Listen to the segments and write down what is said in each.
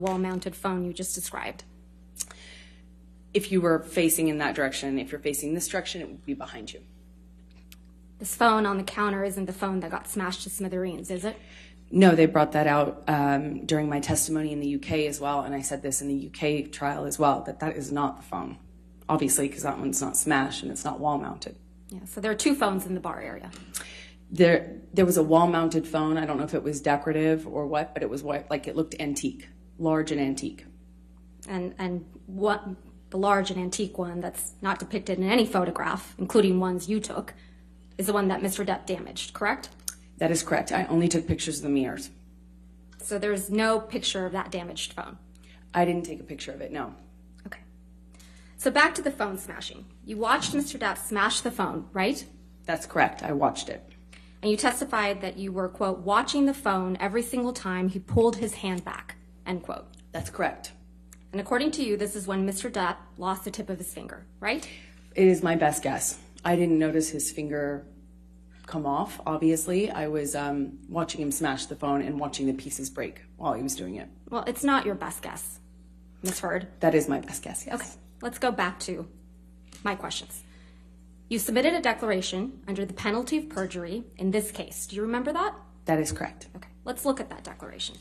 wall-mounted phone you just described? If you were facing in that direction, if you're facing this direction, it would be behind you. This phone on the counter isn't the phone that got smashed to smithereens, is it? No, they brought that out during my testimony in the UK as well, and I said this in the UK trial as well, that is not the phone, obviously, because that one's not smashed and it's not wall-mounted. Yeah, so there are two phones in the bar area. There was a wall-mounted phone. I don't know if it was decorative or what, but it was what, like, it looked antique, large and antique. And what the large and antique one that's not depicted in any photograph, including ones you took, is the one that Mr. Depp damaged, correct? That is correct. I only took pictures of the mirrors. So there's no picture of that damaged phone? I didn't take a picture of it, no. Okay. So back to the phone smashing. You watched Mr. Depp smash the phone, right? That's correct. I watched it. And you testified that you were, quote, watching the phone every single time he pulled his hand back, end quote. That's correct. And according to you, this is when Mr. Depp lost the tip of his finger, right? It is my best guess. I didn't notice his finger come off, obviously. I was watching him smash the phone and watching the pieces break while he was doing it. Well, it's not your best guess, Ms. Heard. That is my best guess, yes. Okay, let's go back to my questions. You submitted a declaration under the penalty of perjury in this case. Do you remember that? That is correct. Okay, let's look at that declaration.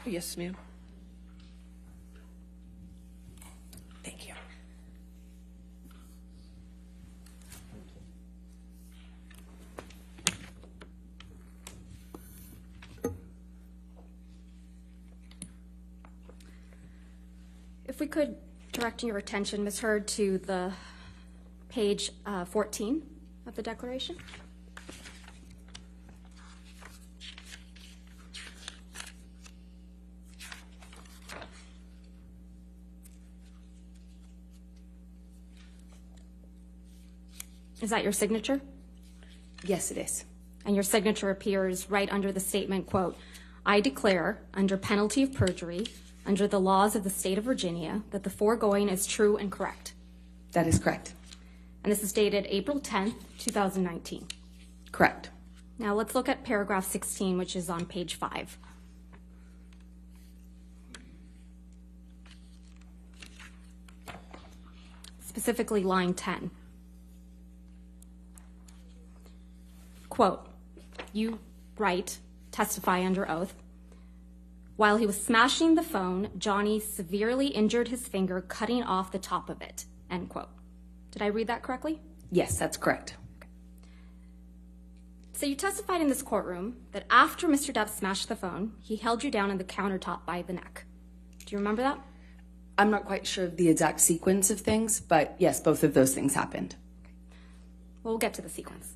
Yes, ma'am. Thank you. If we could direct your attention, Ms. Heard, to the page 14 of the declaration. Is that your signature? Yes, it is. And your signature appears right under the statement, quote, I declare under penalty of perjury, under the laws of the state of Virginia, that the foregoing is true and correct. That is correct. And this is dated April 10th, 2019. Correct. Now let's look at paragraph 16, which is on page 5. Specifically line 10. Quote, you write, testify under oath, while he was smashing the phone, Johnny severely injured his finger, cutting off the top of it, end quote. Did I read that correctly? Yes, that's correct. Okay. So you testified in this courtroom that after Mr. Depp smashed the phone, he held you down on the countertop by the neck. Do you remember that? I'm not quite sure of the exact sequence of things, but yes, both of those things happened. Okay. Well, we'll get to the sequence.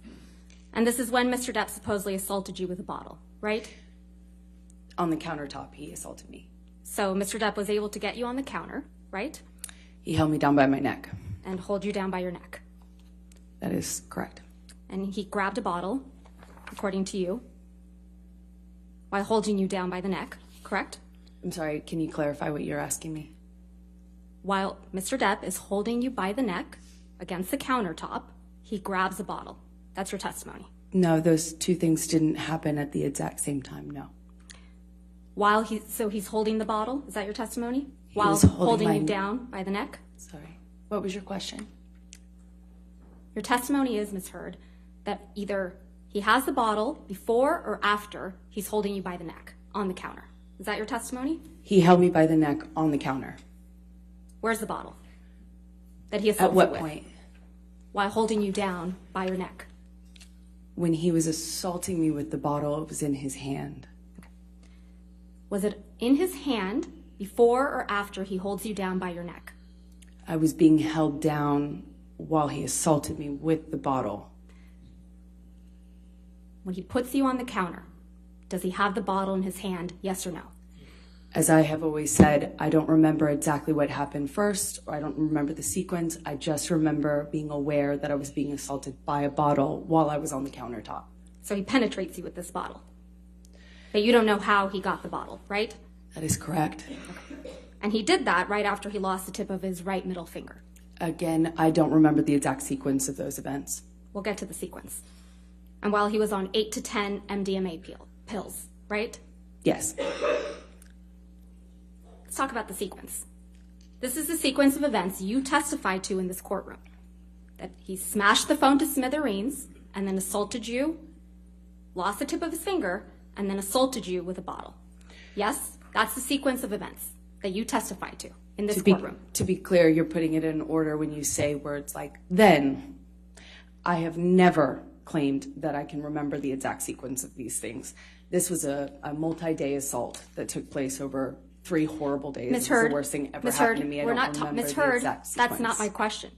And this is when Mr. Depp supposedly assaulted you with a bottle, right? On the countertop, he assaulted me. So Mr. Depp was able to get you on the counter, right? He held me down by my neck. And hold you down by your neck. That is correct. And he grabbed a bottle, according to you, while holding you down by the neck, correct? I'm sorry, can you clarify what you're asking me? While Mr. Depp is holding you by the neck against the countertop, he grabs a bottle. That's your testimony. No, those two things didn't happen at the exact same time, no. So he's holding the bottle, is that your testimony? He While was holding you down by the neck? Sorry, what was your question? Your testimony is, Ms. Heard, that either he has the bottle before or after he's holding you by the neck on the counter. Is that your testimony? He held me by the neck on the counter. Where's the bottle that he assaulted you with? At what with? point? While holding you down by your neck. When he was assaulting me with the bottle, it was in his hand. Okay. Was it in his hand before or after he holds you down by your neck? I was being held down while he assaulted me with the bottle. When he puts you on the counter, does he have the bottle in his hand, yes or no? As I have always said, I don't remember exactly what happened first, or I don't remember the sequence. I just remember being aware that I was being assaulted by a bottle while I was on the countertop. So he penetrates you with this bottle. But you don't know how he got the bottle, right? That is correct. Okay. And he did that right after he lost the tip of his right middle finger. Again, I don't remember the exact sequence of those events. We'll get to the sequence. And while he was on 8 to 10 MDMA pills, right? Yes. Let's talk about the sequence. This is the sequence of events you testified to in this courtroom. That he smashed the phone to smithereens and then assaulted you, lost the tip of his finger, and then assaulted you with a bottle. Yes, that's the sequence of events that you testified to in this courtroom. To be clear, you're putting it in order when you say words like then. I have never claimed that I can remember the exact sequence of these things. This was a multi-day assault that took place over 3 horrible days. Ms. It's Heard, the worst thing ever Ms. happened Heard, to me. I we're don't not remember Ms. the Heard, exact sequence. that's not my question.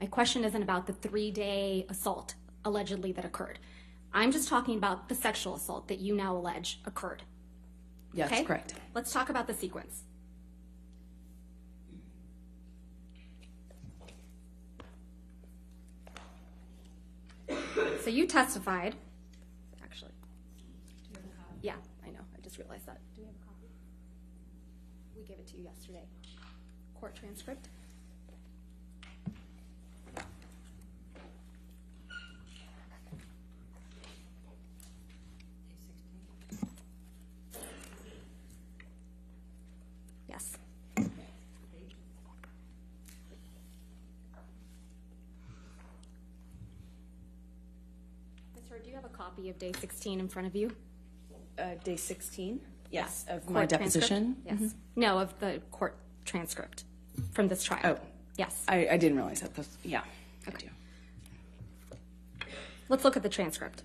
My question isn't about the 3-day assault allegedly that occurred. I'm just talking about the sexual assault that you now allege occurred. Yes, Okay? correct. Let's talk about the sequence. So you testified, actually. Yeah, I know. I just realized that. Do we have a copy? We gave it to you yesterday. Court transcript. Yes. Ms. Heard, do you have a copy of day 16 in front of you? Day 16? Yes, of Court my transcript? deposition? Yes. No, of the court transcript from this trial. Oh. Yes. I didn't realize that. Yeah, I do. Let's look at the transcript.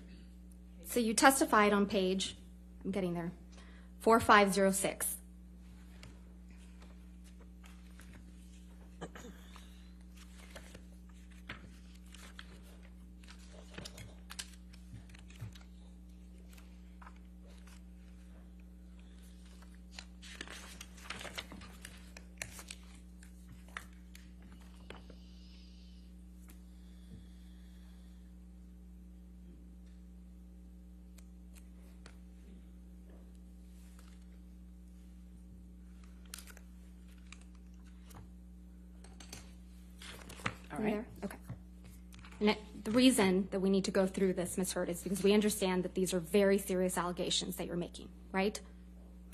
So you testified on page, I'm getting there, 4506. All right. There? Okay. And the reason that we need to go through this, Ms. Heard, is because we understand that these are very serious allegations that you're making, right?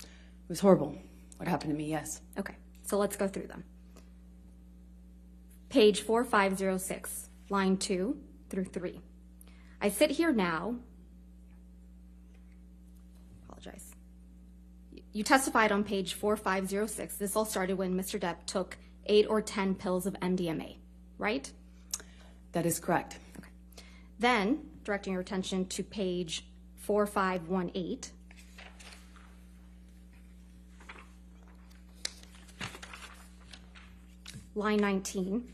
It was horrible. What happened to me, yes. Okay, so let's go through them. Page 4506, line 2 through 3. I sit here now. Apologize. You testified on page 4506. This all started when Mr. Depp took 8 or 10 pills of MDMA, right? That is correct. Okay. Then, directing your attention to page 4518. Line 19.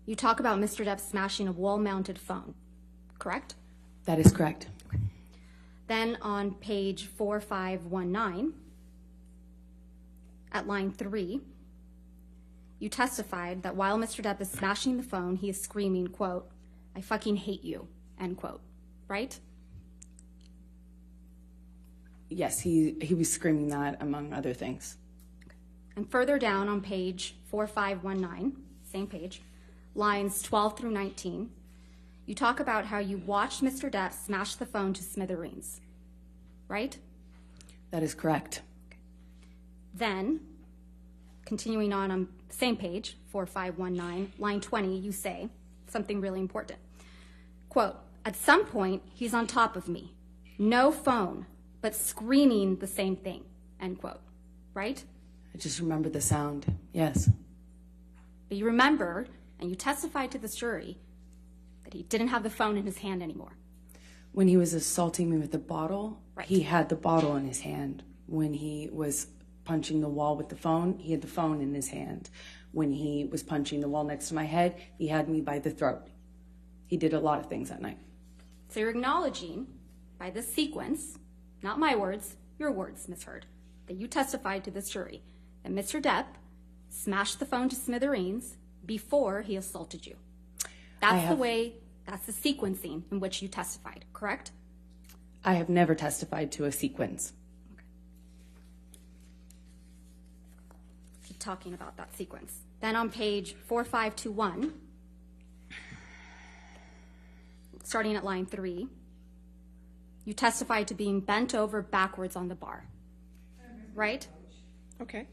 You talk about Mr. Depp smashing a wall-mounted phone, correct? That is correct. Then on page 4519, at line 3, you testified that while Mr. Depp is smashing the phone, he is screaming, quote, "I fucking hate you," end quote, right? Yes, he was screaming that, among other things. And further down on page 4519, same page, lines 12 through 19, you talk about how you watched Mr. Depp smash the phone to smithereens, right? That is correct. Then, continuing on the same page, 4519, line 20, you say something really important. Quote, "At some point, he's on top of me. No phone, but screaming the same thing," end quote, right? I just remember the sound. Yes. But you remember, and you testified to this jury, that he didn't have the phone in his hand anymore. When he was assaulting me with the bottle, Right. he had the bottle in his hand. When he was punching the wall with the phone, he had the phone in his hand. When he was punching the wall next to my head, he had me by the throat. He did a lot of things that night. So you're acknowledging, by this sequence, not my words, your words, Ms. Heard, that you testified to this jury, that Mr. Depp smashed the phone to smithereens before he assaulted you. That's the sequencing in which you testified, correct? I have never testified to a sequence. Keep talking about that sequence. Then on page 4521, starting at line 3, you testified to being bent over backwards on the bar, right? Okay.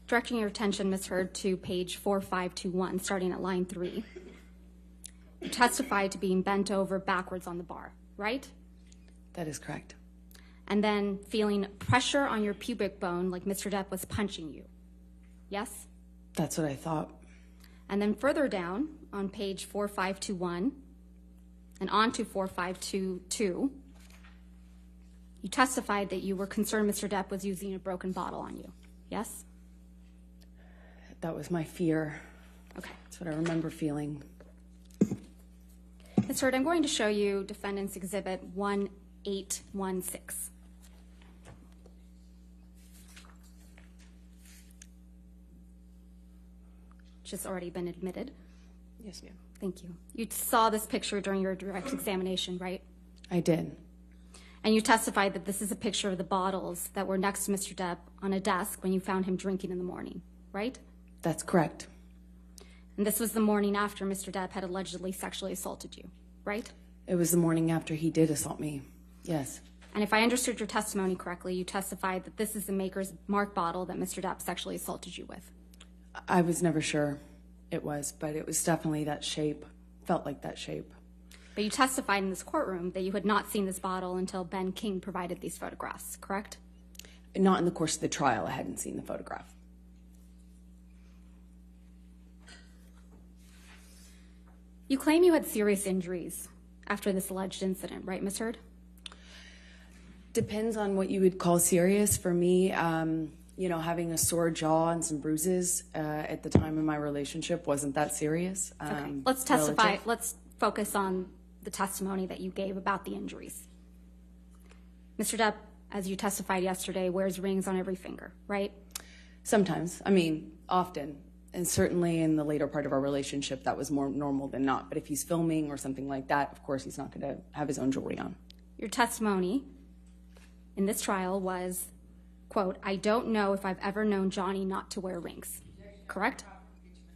Directing your attention, Ms. Heard, to page 4521, starting at line 3. You testified to being bent over backwards on the bar, right? That is correct. And then feeling pressure on your pubic bone like Mr. Depp was punching you. Yes? That's what I thought. And then further down on page 4521 and on to 4522, you testified that you were concerned Mr. Depp was using a broken bottle on you. Yes? That was my fear. Okay. That's what I remember feeling. Ms. Heard, I'm going to show you Defendant's Exhibit 1816. Which has already been admitted. Yes, ma'am. Thank you. You saw this picture during your direct examination, right? I did. And you testified that this is a picture of the bottles that were next to Mr. Depp on a desk when you found him drinking in the morning, right? That's correct. And this was the morning after Mr. Depp had allegedly sexually assaulted you, right? It was the morning after he did assault me. Yes. And if I understood your testimony correctly, you testified that this is the Maker's Mark bottle that Mr. Depp sexually assaulted you with. I was never sure it was, but it was definitely that shape. Felt like that shape. But you testified in this courtroom that you had not seen this bottle until Ben King provided these photographs, correct? Not in the course of the trial. I hadn't seen the photograph. You claim you had serious injuries after this alleged incident, right, Ms. Heard? Depends on what you would call serious. For me, having a sore jaw and some bruises at the time of my relationship wasn't that serious. Okay. Let's testify. Relative. Let's focus on the testimony that you gave about the injuries. Mr. Depp, as you testified yesterday, wears rings on every finger, right? Sometimes. I mean, often. And certainly in the later part of our relationship, that was more normal than not. But if he's filming or something like that, of course, he's not going to have his own jewelry on. Your testimony in this trial was, quote, I don't know if I've ever known Johnny not to wear rings. Correct?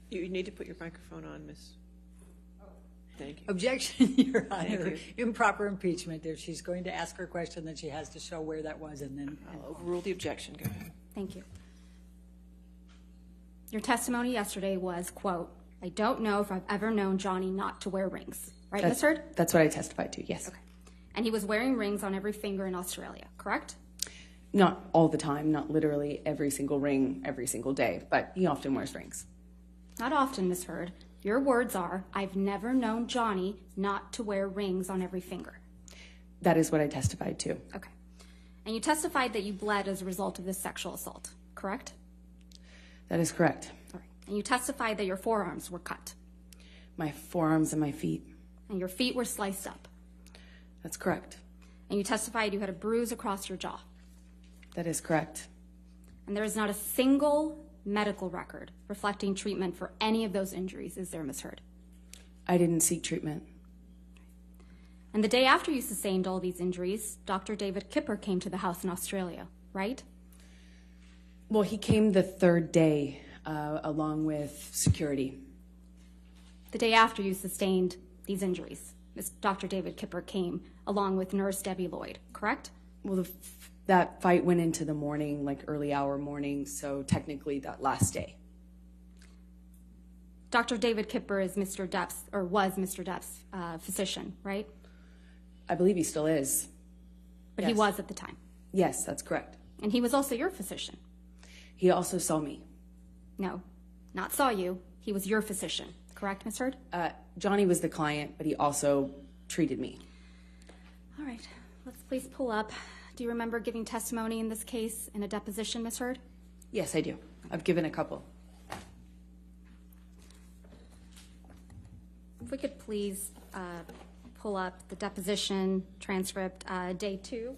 You need to put your microphone on, Miss. Thank you. Objection, Your Honor. you. Improper impeachment. If she's going to ask her question, then she has to show where that was and then. I'll overrule the objection. Go ahead. Thank you. Your testimony yesterday was, quote, I don't know if I've ever known Johnny not to wear rings. Right, Ms. Heard? That's what I testified to, yes. Okay. And he was wearing rings on every finger in Australia, correct? Not all the time, not literally every single ring every single day, but he often wears rings. Not often, Ms. Heard. Your words are, I've never known Johnny not to wear rings on every finger. That is what I testified to. Okay. And you testified that you bled as a result of this sexual assault, correct? That is correct. All right. And you testified that your forearms were cut. My forearms and my feet. And your feet were sliced up. That's correct. And you testified you had a bruise across your jaw. That is correct. And there is not a single medical record reflecting treatment for any of those injuries, is there, Ms. Heard? I didn't seek treatment. And the day after you sustained all these injuries, Dr. David Kipper came to the house in Australia, right? Well, he came the third day along with security. The day after you sustained these injuries, Dr. David Kipper came along with nurse Debbie Lloyd, correct? Well, that fight went into the morning, like early hour morning, so technically that last day. Dr. David Kipper is Mr. Depp's, or was Mr. Depp's physician, right? I believe he still is. But he Yes. was at the time. Yes, that's correct. And he was also your physician. He also saw me. No, not saw you. He was your physician, correct, Ms. Heard? Johnny was the client, but he also treated me. All right, let's please pull up. Do you remember giving testimony in this case in a deposition, Ms. Heard? Yes, I do. I've given a couple. If we could please pull up the deposition transcript, day 2.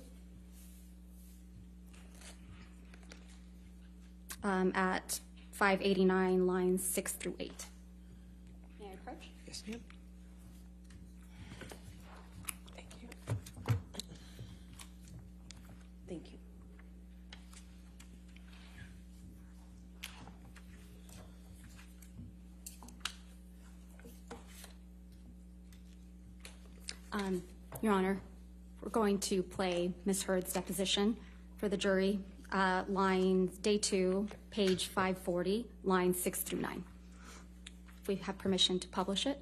At 589, lines 6 through 8. May I approach? Yes, ma'am. Thank you. Thank you. Your Honor, we're going to play Ms. Heard's deposition for the jury, lines day 2, page 540, lines 6 through 9. If we have permission to publish it.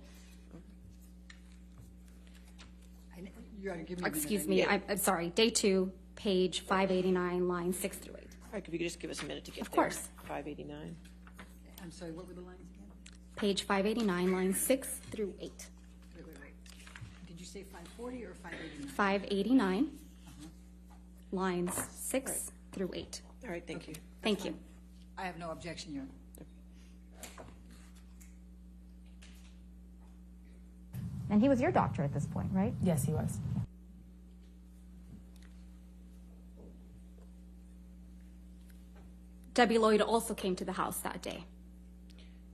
You gotta give me a minute. Excuse me, I'm sorry, day 2, page 589, lines 6 through 8. All right, if you could just give us a minute to get Of there. course. 589. I'm sorry, what were the lines again? Page 589, lines 6 through 8. Wait. Did you say 540 or 589? 589, lines 6 through 8. All right, thank you. Thank you. I have no objection, Your Honor. And he was your doctor at this point, right? Yes, he was. Debbie Lloyd also came to the house that day.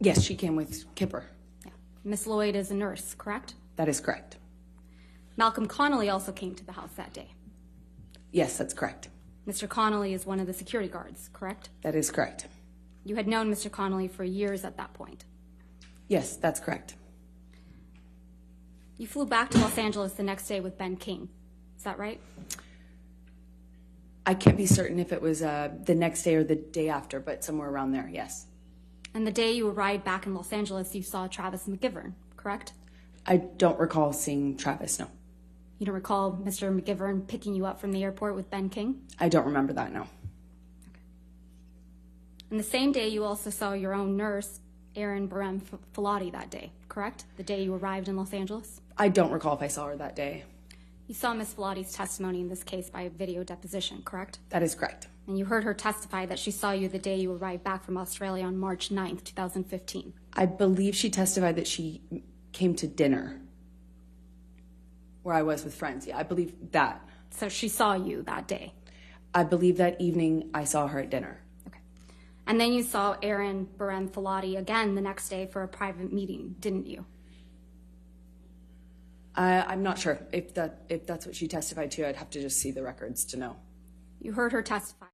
Yes, she came with Kipper. Yeah. Miss Lloyd is a nurse, correct? That is correct. Malcolm Connolly also came to the house that day. Yes, that's correct. Mr. Connolly is one of the security guards, correct? That is correct. You had known Mr. Connolly for years at that point. Yes, that's correct. You flew back to Los Angeles the next day with Ben King. Is that right? I can't be certain if it was the next day or the day after, but somewhere around there, yes. And the day you arrived back in Los Angeles, you saw Travis McGivern, correct? I don't recall seeing Travis, no. You don't recall Mr. McGivern picking you up from the airport with Ben King? I don't remember that, no. And the same day, you also saw your own nurse, Erin Barem Filati, that day, correct? The day you arrived in Los Angeles? I don't recall if I saw her that day. You saw Ms. Filati's testimony in this case by video deposition, correct? That is correct. And you heard her testify that she saw you the day you arrived back from Australia on March 9th, 2015. I believe she testified that she came to dinner where I was with friends. Yeah, I believe that. So she saw you that day. I believe that evening I saw her at dinner. Okay. And then you saw Erin Barem Filati again the next day for a private meeting, didn't you? I'm not sure if that's what she testified to. I'd have to just see the records to know. You heard her testify.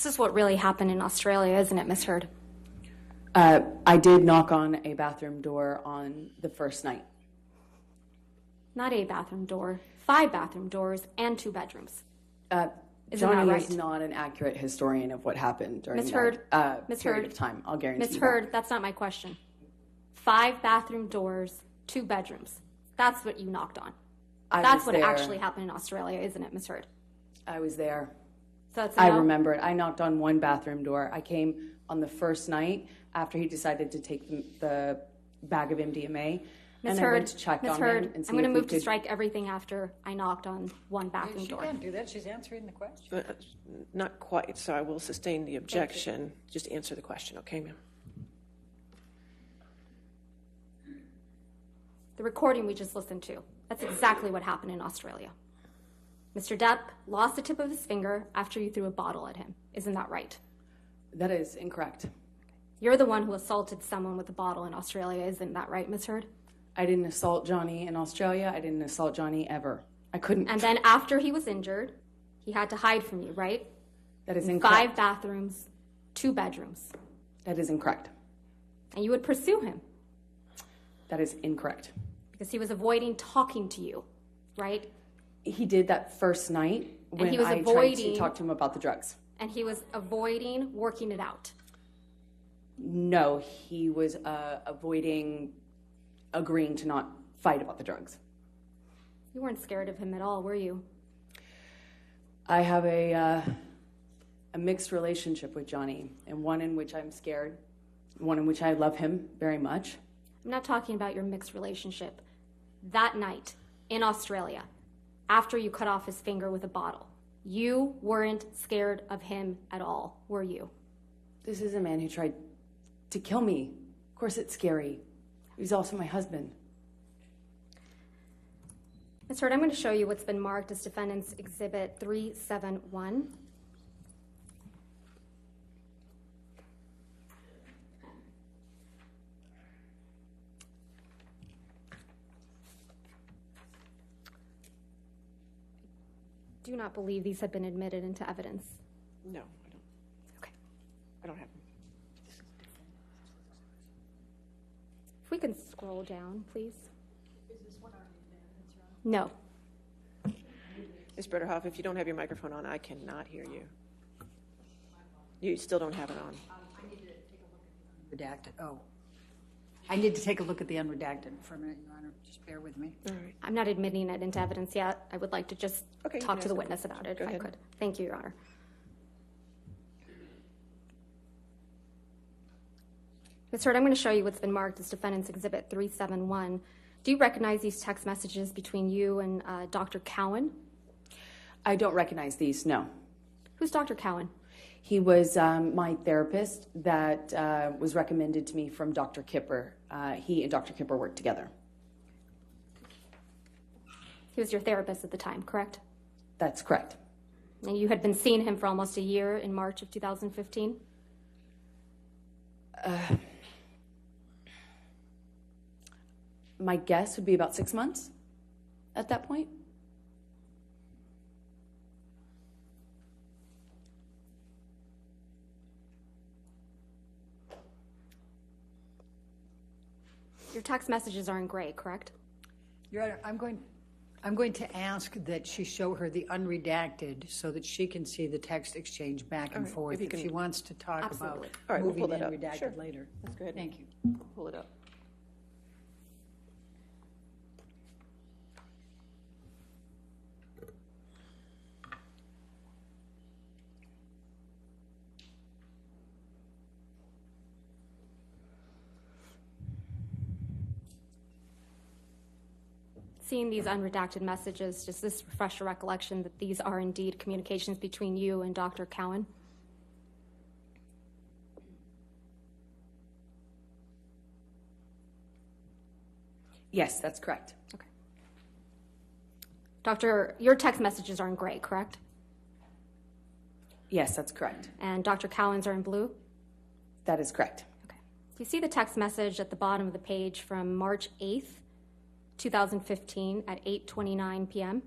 This is what really happened in Australia, isn't it, Miss Heard? I did knock on a bathroom door on the first night. Not a bathroom door, 5 bathroom doors and 2 bedrooms. Isn't Johnny that right? is not an accurate historian of what happened during Ms. Heard, that Ms. period Heard, of time. I'll guarantee Ms. you Heard, that's not my question. 5 bathroom doors, 2 bedrooms. That's what you knocked on. I That's was what there. actually happened in Australia, isn't it, Ms. Heard? I was there. So it's a I no? remember it. I knocked on one bathroom door. I came on the first night after he decided to take the bag of MDMA. Ms. And I Heard, went to check Ms. on Heard, him and see I'm going to if we move to could- strike everything after I knocked on one bathroom She door. can't do that. She's answering the question. Not quite, so I will sustain the objection. Just answer the question, okay, ma'am? The recording we just listened to, that's exactly what happened in Australia. Mr. Depp lost the tip of his finger after you threw a bottle at him. Isn't that right? That is incorrect. You're the one who assaulted someone with a bottle in Australia. Isn't that right, Ms. Heard? I didn't assault Johnny in Australia. I didn't assault Johnny ever. I couldn't. And then after he was injured, he had to hide from you, right? That is 5 incorrect. bathrooms, 2 bedrooms. That is incorrect. And you would pursue him That is incorrect. because he was avoiding talking to you, right? He did that first night when he was I tried avoiding- to talk to him about the drugs. And he was avoiding working it out. No, he was avoiding agreeing to not fight about the drugs. You weren't scared of him at all, were you? I have a mixed relationship with Johnny, and one in which I'm scared, one in which I love him very much. I'm not talking about your mixed relationship. That night in Australia, after you cut off his finger with a bottle, you weren't scared of him at all, were you? This is a man who tried to kill me. Of course it's scary. He's also my husband. Ms. Heard, I'm going to show you what's been marked as Defendant's Exhibit 371. Do not believe these have been admitted into evidence. No, I don't. Okay. I don't have. If we can scroll down, please. No. Ms. Bretterhoff, if you don't have your microphone on, I cannot hear you. You still don't have it on. Redacted. Oh. I need to take a look at the unredacted for a minute, Your Honor. Just bear with me. All right. I'm not admitting it into evidence yet. I would like to just Okay, you talk can to the ask a witness about it Go if I ahead. could. Thank you, Your Honor. Ms. Heard, I'm going to show you what's been marked as Defendant's Exhibit 371. Do you recognize these text messages between you and Dr. Cowan? I don't recognize these, no. Who's Dr. Cowan? He was my therapist that was recommended to me from Dr. Kipper. He and Dr. Kipper worked together. He was your therapist at the time, correct? That's correct. And you had been seeing him for almost a year in March of 2015? My guess would be about 6 months at that point. Your text messages are in gray, correct? Your Honor, I'm going to ask that she show her the unredacted so that she can see the text exchange back and right, forth if you if can- she wants to talk Absolutely. about All right, we'll moving pull that in up. Sure. redacted later. Let's go ahead. Thank you. Pull it up. Seeing these unredacted messages, does this refresh your recollection that these are indeed communications between you and Dr. Cowan? Yes, that's correct. Okay. Doctor, your text messages are in gray, correct? Yes, that's correct. And Dr. Cowan's are in blue? That is correct. Okay. Do you see the text message at the bottom of the page from March 8th, 2015 at 8:29 p.m.?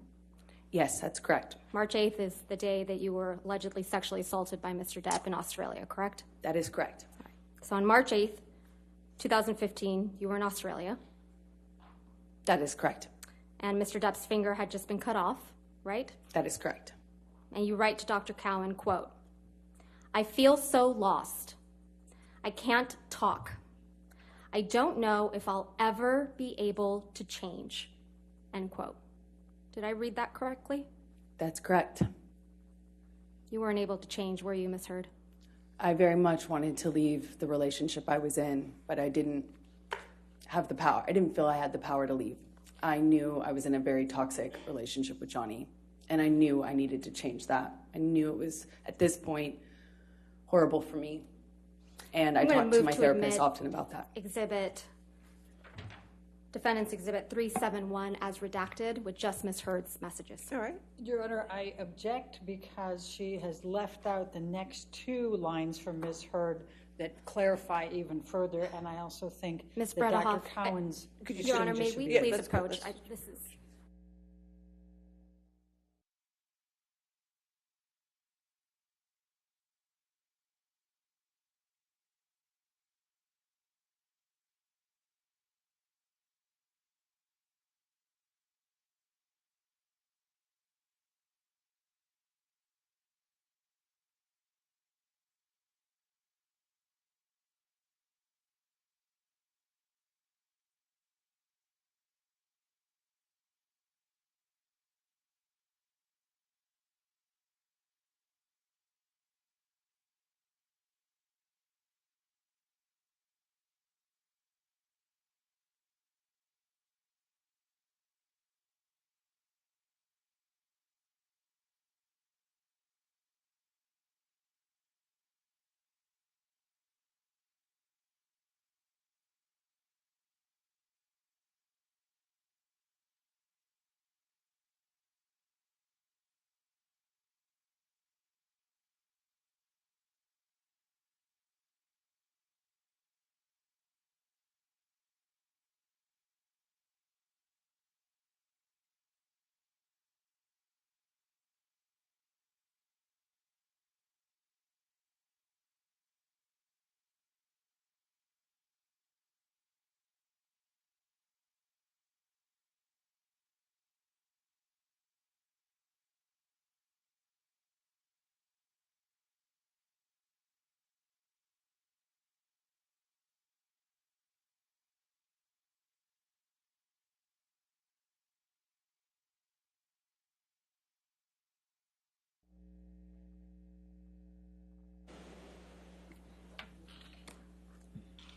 Yes, that's correct. March 8th is the day that you were allegedly sexually assaulted by Mr. Depp in Australia, correct? That is correct. So on March 8th, 2015, you were in Australia, That is correct. and Mr. Depp's finger had just been cut off, right? That is correct. And you write to Dr. Cowan, quote, "I feel so lost. I can't talk. I don't know if I'll ever be able to change," end quote. Did I read that correctly? That's correct. You weren't able to change, were you, Ms. Heard? I very much wanted to leave the relationship I was in, but I didn't have the power. I didn't feel I had the power to leave. I knew I was in a very toxic relationship with Johnny, and I knew I needed to change that. I knew it was, at this point, horrible for me. And I I'm gonna talked to move my to therapist admit often about that. Defendant's Exhibit 371 as redacted with just Ms. Heard's messages. All right. Your Honor, I object because she has left out the next two lines from Ms. Heard that clarify even further, and I also think Ms. that Dr. Bredehoff, Cowan's Your Honor, may changes we should be- Yeah, please let's go, approach? let's- This is.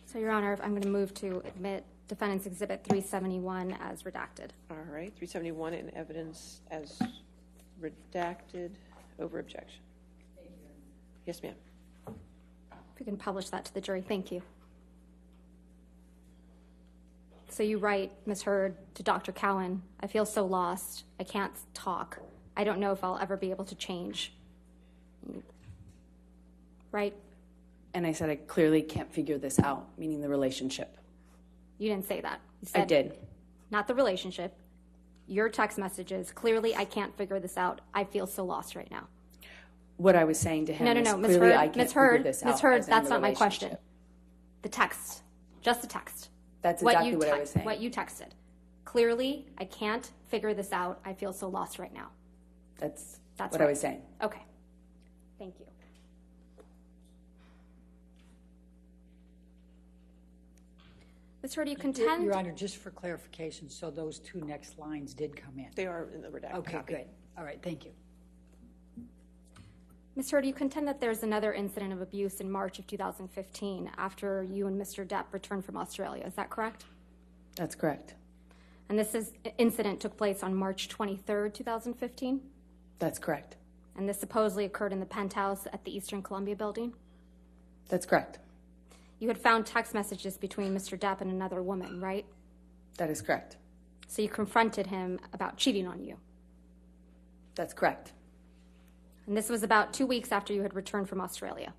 So, Your Honor, I'm going to move to admit Defendant's Exhibit 371 as redacted. All right, 371 in evidence as redacted, over objection. Yes, ma'am. If you can publish that to the jury, thank you. So you write, Ms. Heard, to Dr. Cowan, "I feel so lost. I can't talk. I don't know if I'll ever be able to change." Right? And I said, I clearly can't figure this out, meaning the relationship. You didn't say that. You I said, did. not the relationship. Your text messages, "Clearly, I can't figure this out. I feel so lost right now." What I was saying to him No, is Ms. clearly I Heard, can't Ms. figure Heard, this out. Ms. Heard, as in that's the not my question. relationship. The text, just the text. That's exactly what I text- was saying. What you texted. "Clearly, I can't figure this out. I feel so lost right now." That's That's what I right. was saying. Okay. Thank you. Ms. Heard, do you contend? Your Honor, just for clarification, so those two next lines did come in? They are in the redacted Okay, copy. good. All right, thank you. Ms. Heard, do you contend that there's another incident of abuse in March of 2015 after you and Mr. Depp returned from Australia? Is that correct? That's correct. And incident took place on March 23rd, 2015? That's correct. And this supposedly occurred in the penthouse at the Eastern Columbia building? That's correct. You had found text messages between Mr. Depp and another woman, right? That is correct. So you confronted him about cheating on you. That's correct. And this was about 2 weeks after you had returned from Australia.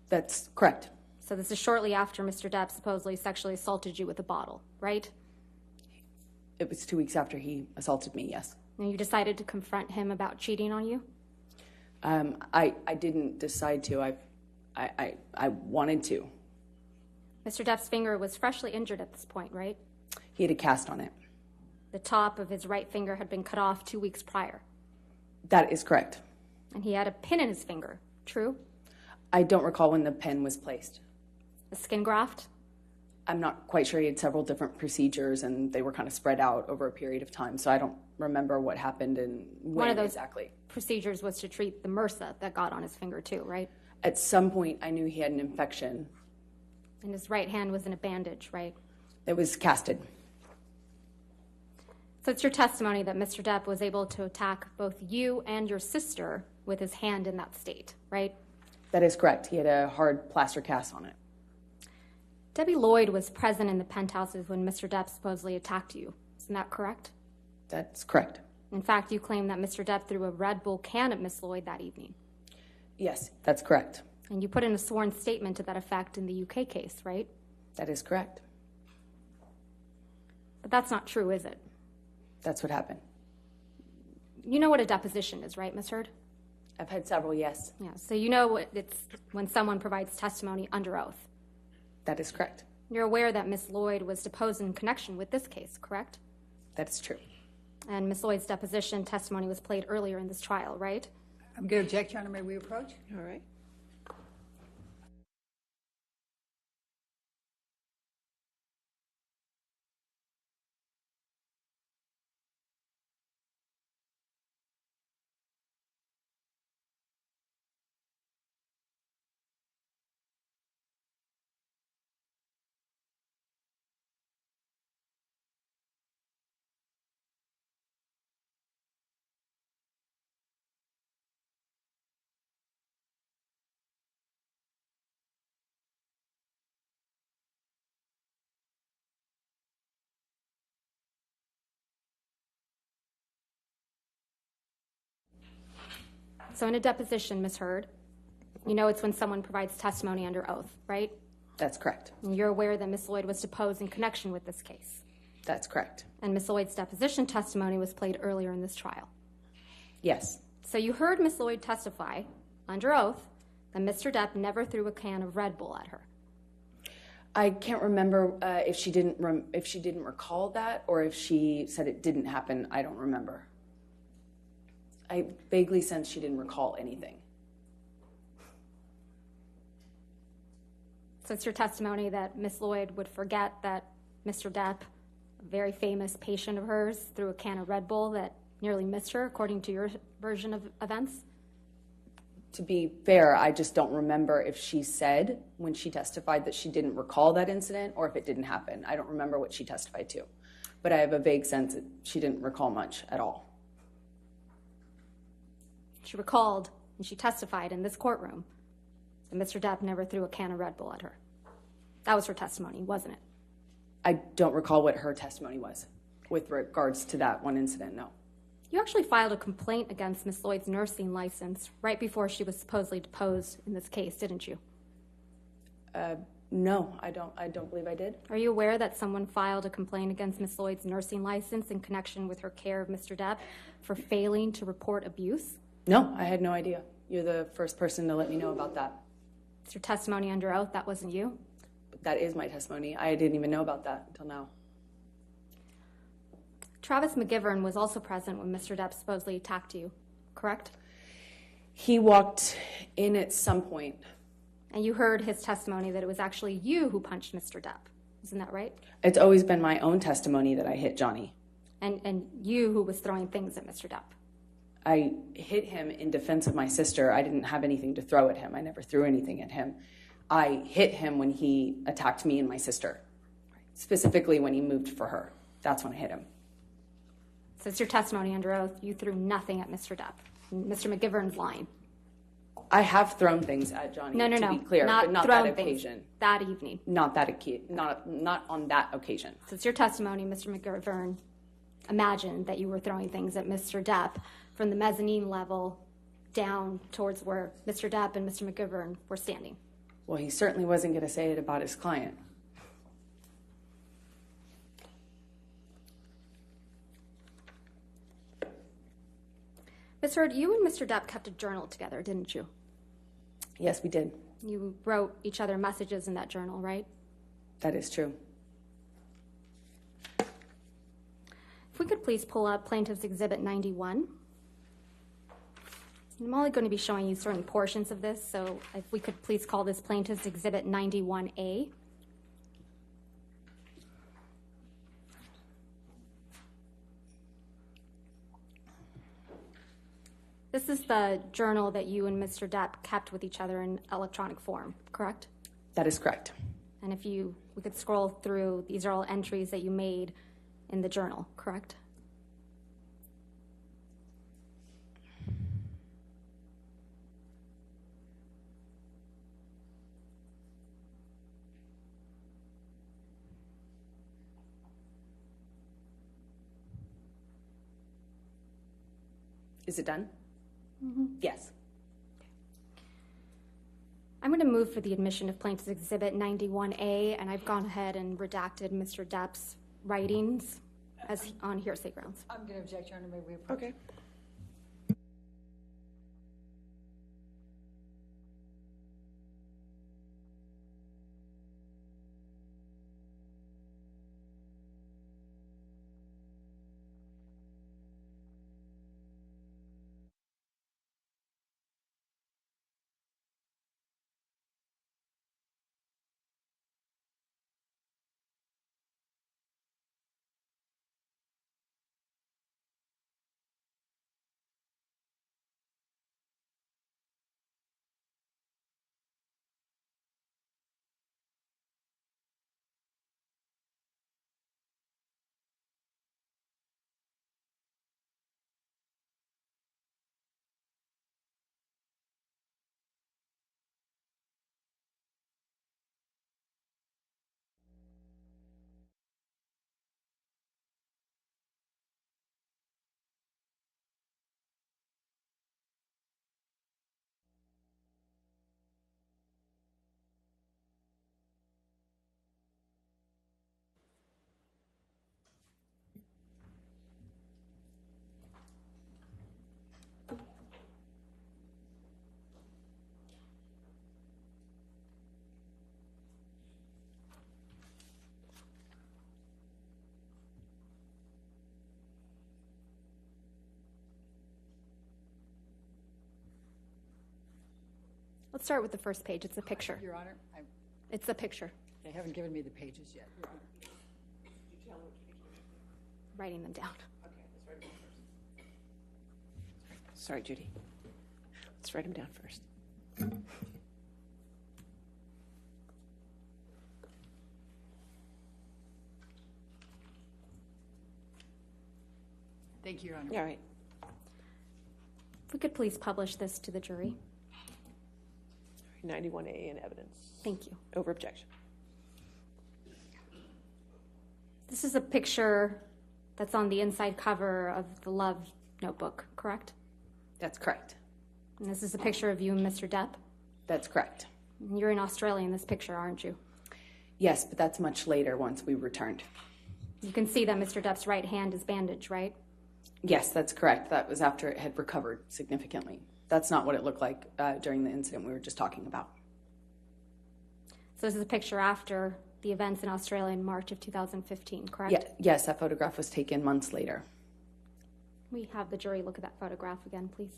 That's correct. So this is shortly after Mr. Depp supposedly sexually assaulted you with a bottle, right? It was 2 weeks after he assaulted me, yes. And you decided to confront him about cheating on you? I didn't decide to. I wanted to. Mr. Depp's finger was freshly injured at this point, right? He had a cast on it. The top of his right finger had been cut off 2 weeks prior. That is correct. And he had a pin in his finger, true? I don't recall when the pin was placed. A skin graft? I'm not quite sure. He had several different procedures, and they were kind of spread out over a period of time, so I don't remember what happened and when One of those exactly. procedures was to treat the MRSA that got on his finger too, right? At some point, I knew he had an infection And his right hand was in a bandage, right? that was casted. So it's your testimony that Mr. Depp was able to attack both you and your sister with his hand in that state, right? That is correct. He had a hard plaster cast on it. Debbie Lloyd was present in the penthouses when Mr. Depp supposedly attacked you. Isn't that correct? That's correct. In fact, you claim that Mr. Depp threw a Red Bull can at Miss Lloyd that evening. Yes, that's correct. And you put in a sworn statement to that effect in the UK case, right? That is correct. But that's not true, is it? That's what happened. You know what a deposition is, right, Ms. Heard? I've had several, yes. Yeah, so you know what it's when someone provides testimony under oath. That is correct. You're aware that Miss Lloyd was deposed in connection with this case, correct? That is true. And Miss Lloyd's deposition testimony was played earlier in this trial, right? I'm going to object, Your Honor. May we approach? All right. So in a deposition, Ms. Heard, you know it's when someone provides testimony under oath, right? That's correct. And you're aware that Miss Lloyd was deposed in connection with this case. That's correct. And Miss Lloyd's deposition testimony was played earlier in this trial. Yes. So you heard Miss Lloyd testify under oath that Mr. Depp never threw a can of Red Bull at her. I can't remember if she didn't recall that or if she said it didn't happen. I don't remember. I vaguely sense she didn't recall anything. So it's your testimony that Miss Lloyd would forget that Mr. Depp, a very famous patient of hers, threw a can of Red Bull that nearly missed her, according to your version of events? To be fair, I just don't remember if she said when she testified that she didn't recall that incident or if it didn't happen. I don't remember what she testified to. But I have a vague sense that she didn't recall much at all. She recalled, and she testified in this courtroom, that Mr. Depp never threw a can of Red Bull at her. That was her testimony, wasn't it? I don't recall what her testimony was with regards to that one incident, no. You actually filed a complaint against Miss Lloyd's nursing license right before she was supposedly deposed in this case, didn't you? No, I don't believe I did. Are you aware that someone filed a complaint against Miss Lloyd's nursing license in connection with her care of Mr. Depp for failing to report abuse? No, I had no idea. You're the first person to let me know about that. It's your testimony under oath, that wasn't you? But that is my testimony. I didn't even know about that until now. Travis McGivern was also present when Mr. Depp supposedly attacked you, correct? He walked in at some point. And you heard his testimony that it was actually you who punched Mr. Depp. Isn't that right? It's always been my own testimony that I hit Johnny. And you who was throwing things at Mr. Depp. I hit him in defense of my sister. I didn't have anything to throw at him. I never threw anything at him. I hit him when he attacked me and my sister, specifically when he moved for her. That's when I hit him. So it's your testimony under oath. You threw nothing at Mr. Depp. Mr. McGivern's lying. I have thrown things at Johnny, No. to be clear, but not thrown that things occasion. that evening. Not on that occasion. So it's your testimony, Mr. McGivern imagined that you were throwing things at Mr. Depp from the mezzanine level down towards where Mr. Depp and Mr. McGivern were standing. Well, he certainly wasn't going to say it about his client. Ms. Heard, you and Mr. Depp kept a journal together, didn't you? Yes, we did. You wrote each other messages in that journal, right? That is true. If we could please pull up Plaintiff's Exhibit 91. I'm only going to be showing you certain portions of this, so if we could please call this Plaintiff's Exhibit 91A. This is the journal that you and Mr. Depp kept with each other in electronic form, correct? That is correct. And if we could scroll through, these are all entries that you made in the journal, correct? Is it done? Yes. I'm going to move for the admission of Plaintiff's Exhibit 91A, and I've gone ahead and redacted Mr. Depp's writings as on hearsay grounds. I'm going to object, Your Honor. May we approach? Okay. Let's start with the first page. It's a picture. Your Honor, It's a picture. they haven't given me the pages yet. Your Honor. Writing them down. Sorry, Judy. Let's write them down first. Thank you, Your Honor. Yeah, all right. If we could please publish this to the jury. 91A in evidence. Thank you. Over objection. This is a picture that's on the inside cover of the Love Notebook, correct? That's correct. And this is a picture of you and Mr. Depp. That's correct. You're in Australia in this picture, aren't you? Yes, but that's much later once we returned. You can see that Mr. Depp's right hand is bandaged, right? Yes, that's correct. That was after it had recovered significantly. That's not what it looked like during the incident we were just talking about. So this is a picture after the events in Australia in March of 2015, correct? Yeah, yes, that photograph was taken months later. We have the jury look at that photograph again, please.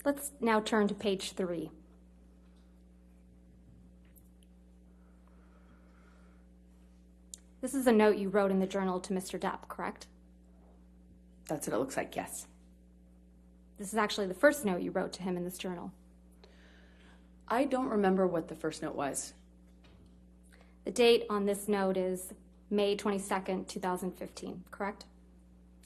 Let's now turn to page 3. This is a note you wrote in the journal to Mr. Depp, correct? That's what it looks like, yes. This is actually the first note you wrote to him in this journal. I don't remember what the first note was. The date on this note is May 22nd, 2015, correct?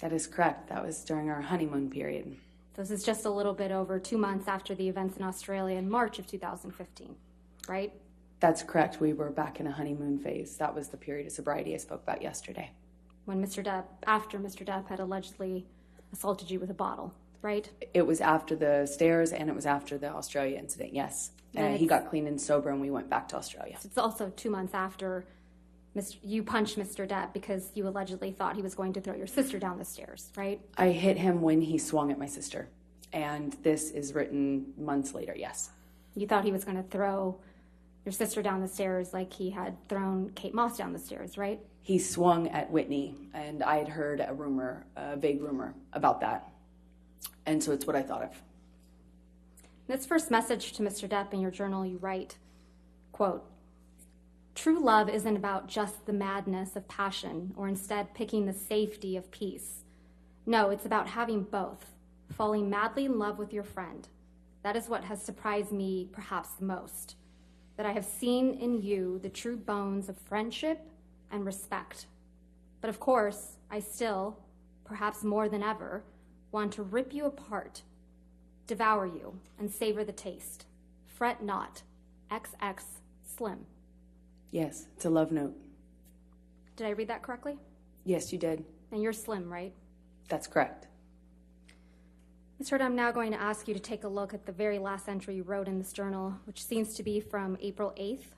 That is correct. That was during our honeymoon period. This is just a little bit over 2 months after the events in Australia in March of 2015, right? That's correct. We were back in a honeymoon phase. That was the period of sobriety I spoke about yesterday. When after Mr. Depp had allegedly assaulted you with a bottle, right? It was after the stairs and it was after the Australia incident, yes. He got clean and sober, and we went back to Australia. It's also 2 months after you punched Mr. Depp because you allegedly thought he was going to throw your sister down the stairs, right? I hit him when he swung at my sister, and this is written months later, yes. You thought he was going to throw your sister down the stairs like he had thrown Kate Moss down the stairs, right? He swung at Whitney, and I had heard a vague rumor about that. And so it's what I thought of. In this first message to Mr. Depp in your journal, you write, quote, "True love isn't about just the madness of passion or instead picking the safety of peace. No, it's about having both, falling madly in love with your friend. That is what has surprised me perhaps the most, that I have seen in you the true bones of friendship and respect. But of course, I still, perhaps more than ever, want to rip you apart, devour you, and savor the taste. Fret not. XX Slim." Yes, it's a love note. Did I read that correctly? Yes, you did. And you're Slim, right? That's correct. Ms. Hurd, I'm now going to ask you to take a look at the very last entry you wrote in this journal, which seems to be from April 8th.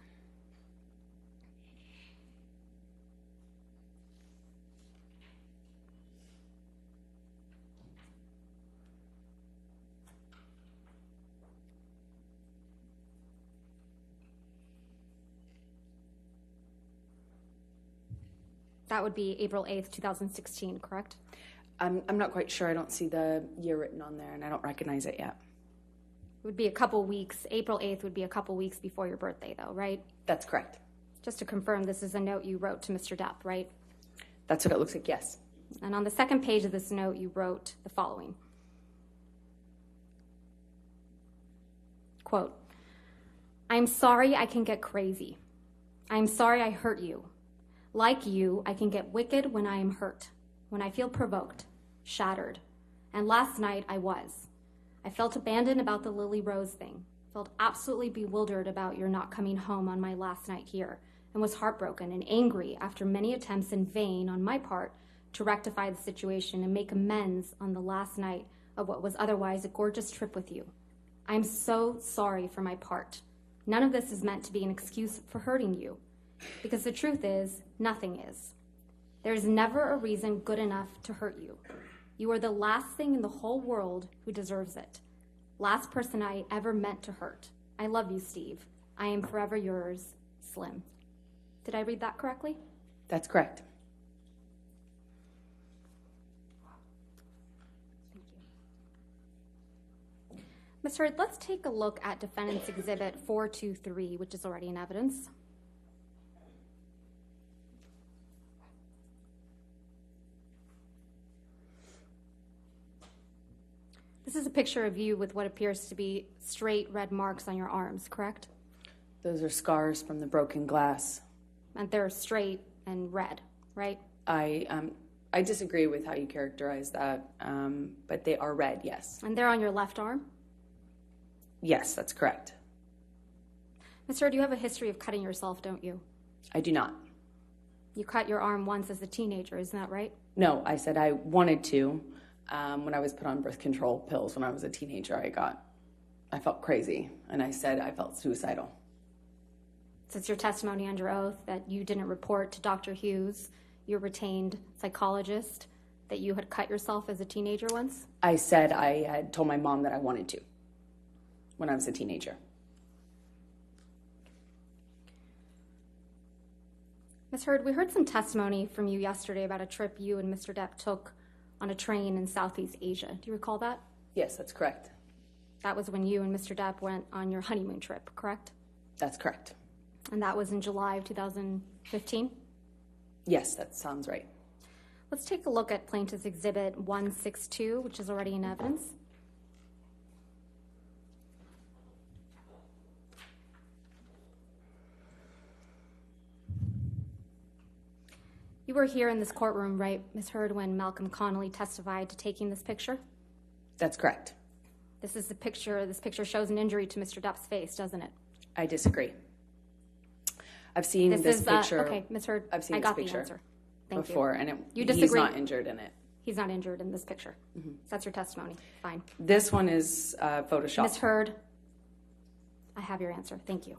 That would be April 8th, 2016, correct? I'm not quite sure. I don't see the year written on there, and I don't recognize it yet. It would be a couple weeks. April 8th would be a couple weeks before your birthday, though, right? That's correct. Just to confirm, this is a note you wrote to Mr. Depp, right? That's what it looks like, yes. And on the second page of this note, you wrote the following. Quote, "I'm sorry I can get crazy. I'm sorry I hurt you. Like you, I can get wicked when I am hurt, when I feel provoked, shattered. And last night I was. I felt abandoned about the Lily Rose thing, felt absolutely bewildered about your not coming home on my last night here, and was heartbroken and angry after many attempts in vain on my part to rectify the situation and make amends on the last night of what was otherwise a gorgeous trip with you. I am so sorry for my part. None of this is meant to be an excuse for hurting you, because the truth is, nothing is. There is never a reason good enough to hurt you. You are the last thing in the whole world who deserves it. Last person I ever meant to hurt. I love you, Steve. I am forever yours, Slim." Did I read that correctly? That's correct. Ms. Hurd, let's take a look at Defendant's Exhibit 423, which is already in evidence. This is a picture of you with what appears to be straight red marks on your arms, correct? Those are scars from the broken glass. And they're straight and red, right? I disagree with how you characterize that, but they are red, yes. And they're on your left arm? Yes, that's correct. Ms. Hurd, you have a history of cutting yourself, don't you? I do not. You cut your arm once as a teenager, isn't that right? No, I said I wanted to. When I was put on birth control pills when I was a teenager, I felt crazy, and I said I felt suicidal. So it's your testimony under oath that you didn't report to Dr. Hughes, your retained psychologist, that you had cut yourself as a teenager once? I said I had told my mom that I wanted to when I was a teenager. Ms. Hurd, we heard some testimony from you yesterday about a trip you and Mr. Depp took on a train in Southeast Asia. Do you recall that? Yes, that's correct. That was when you and Mr. Depp went on your honeymoon trip, correct? That's correct. And that was in July of 2015? Yes, that sounds right. Let's take a look at Plaintiff's Exhibit 162, which is already in evidence. You were here in this courtroom, right, Ms. Hurd, when Malcolm Connolly testified to taking this picture? That's correct. This is the picture. This picture shows an injury to Mr. Depp's face, doesn't it? I disagree. I've seen this picture. Okay, Ms. Hurd, I've seen I this got the picture answer. Thank before, you. and You he's disagree? not injured in it. He's not injured in this picture. That's your testimony. Fine. This one is Photoshopped. Ms. Hurd, I have your answer. Thank you.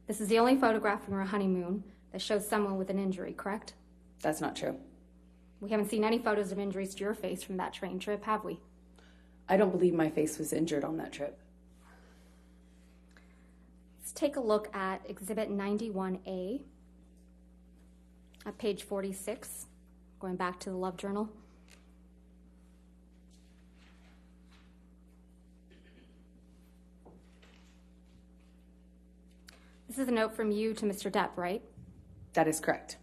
This is the only photograph from your honeymoon that shows someone with an injury, correct? That's not true. We haven't seen any photos of injuries to your face from that train trip, have we? I don't believe my face was injured on that trip. Let's take a look at Exhibit 91A at page 46, going back to the Love Journal. This is a note from you to Mr. Depp, right? That is correct.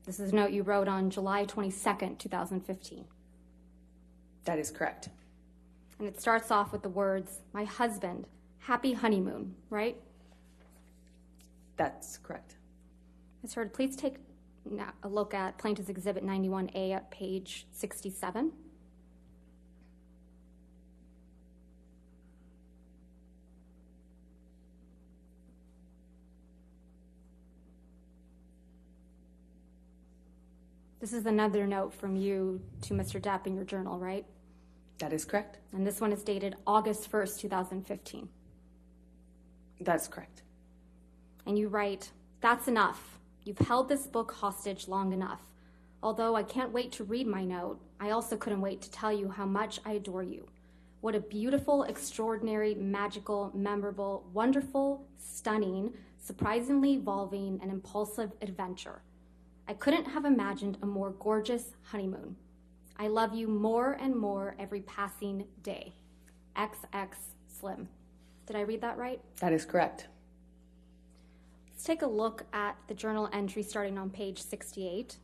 This is a note you wrote on July 22nd, 2015. That is correct. And it starts off with the words, "My husband, happy honeymoon," right? That's correct. Ms. Heard, please take a look at Plaintiff's Exhibit 91A at page 67. This is another note from you to Mr. Depp in your journal, right? That is correct. And this one is dated August 1st, 2015. That's correct. And you write, "That's enough. You've held this book hostage long enough. Although I can't wait to read my note, I also couldn't wait to tell you how much I adore you. What a beautiful, extraordinary, magical, memorable, wonderful, stunning, surprisingly evolving, and impulsive adventure. I couldn't have imagined a more gorgeous honeymoon. I love you more and more every passing day. XX Slim." Did I read that right? That is correct. Let's take a look at the journal entry starting on page 68.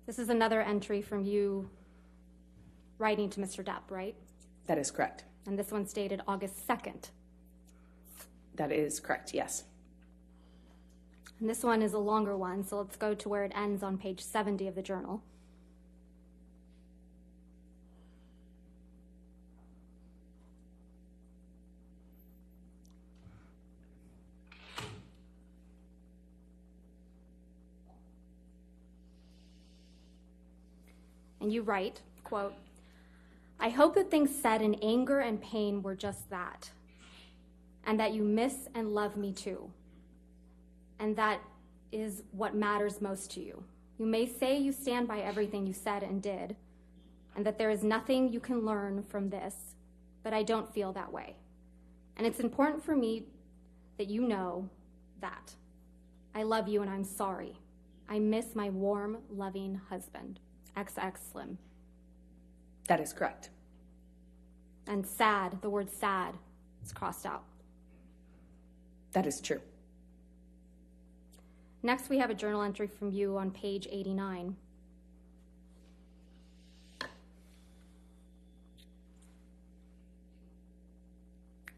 This is another entry from you writing to Mr. Depp, right? That is correct. And this one's dated August 2nd. That is correct, yes. And this one is a longer one, so let's go to where it ends on page 70 of the journal. And you write, quote, "I hope that things said in anger and pain were just that, and that you miss and love me too. And that is what matters most to you. You may say you stand by everything you said and did, and that there is nothing you can learn from this, but I don't feel that way. And it's important for me that you know that. I love you and I'm sorry. I miss my warm, loving husband. XX Slim." That is correct. And sad, the word sad is crossed out. That is true. Next, we have a journal entry from you on page 89.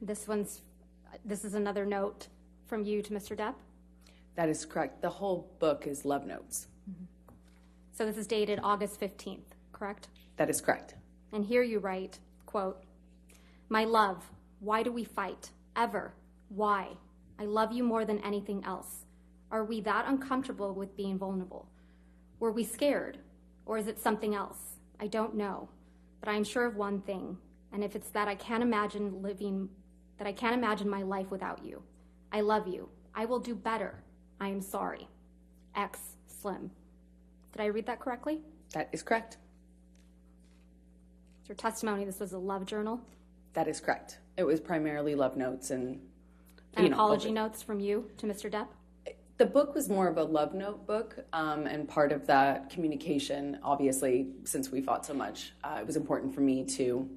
This is another note from you to Mr. Depp. That is correct. The whole book is love notes. So this is dated August 15th, correct? That is correct. And here you write, quote, "My love, why do we fight? Ever? Why? I love you more than anything else. Are we that uncomfortable with being vulnerable? Were we scared? Or is it something else? I don't know. But I am sure of one thing, and if it's that I can't imagine my life without you. I love you. I will do better. I am sorry. X Slim." Did I read that correctly? That is correct. It's your testimony this was a love journal? That is correct. It was primarily love notes and Apology notes from you to Mr. Depp? The book was more of a love note book, and part of that communication, obviously, since we fought so much, it was important for me to,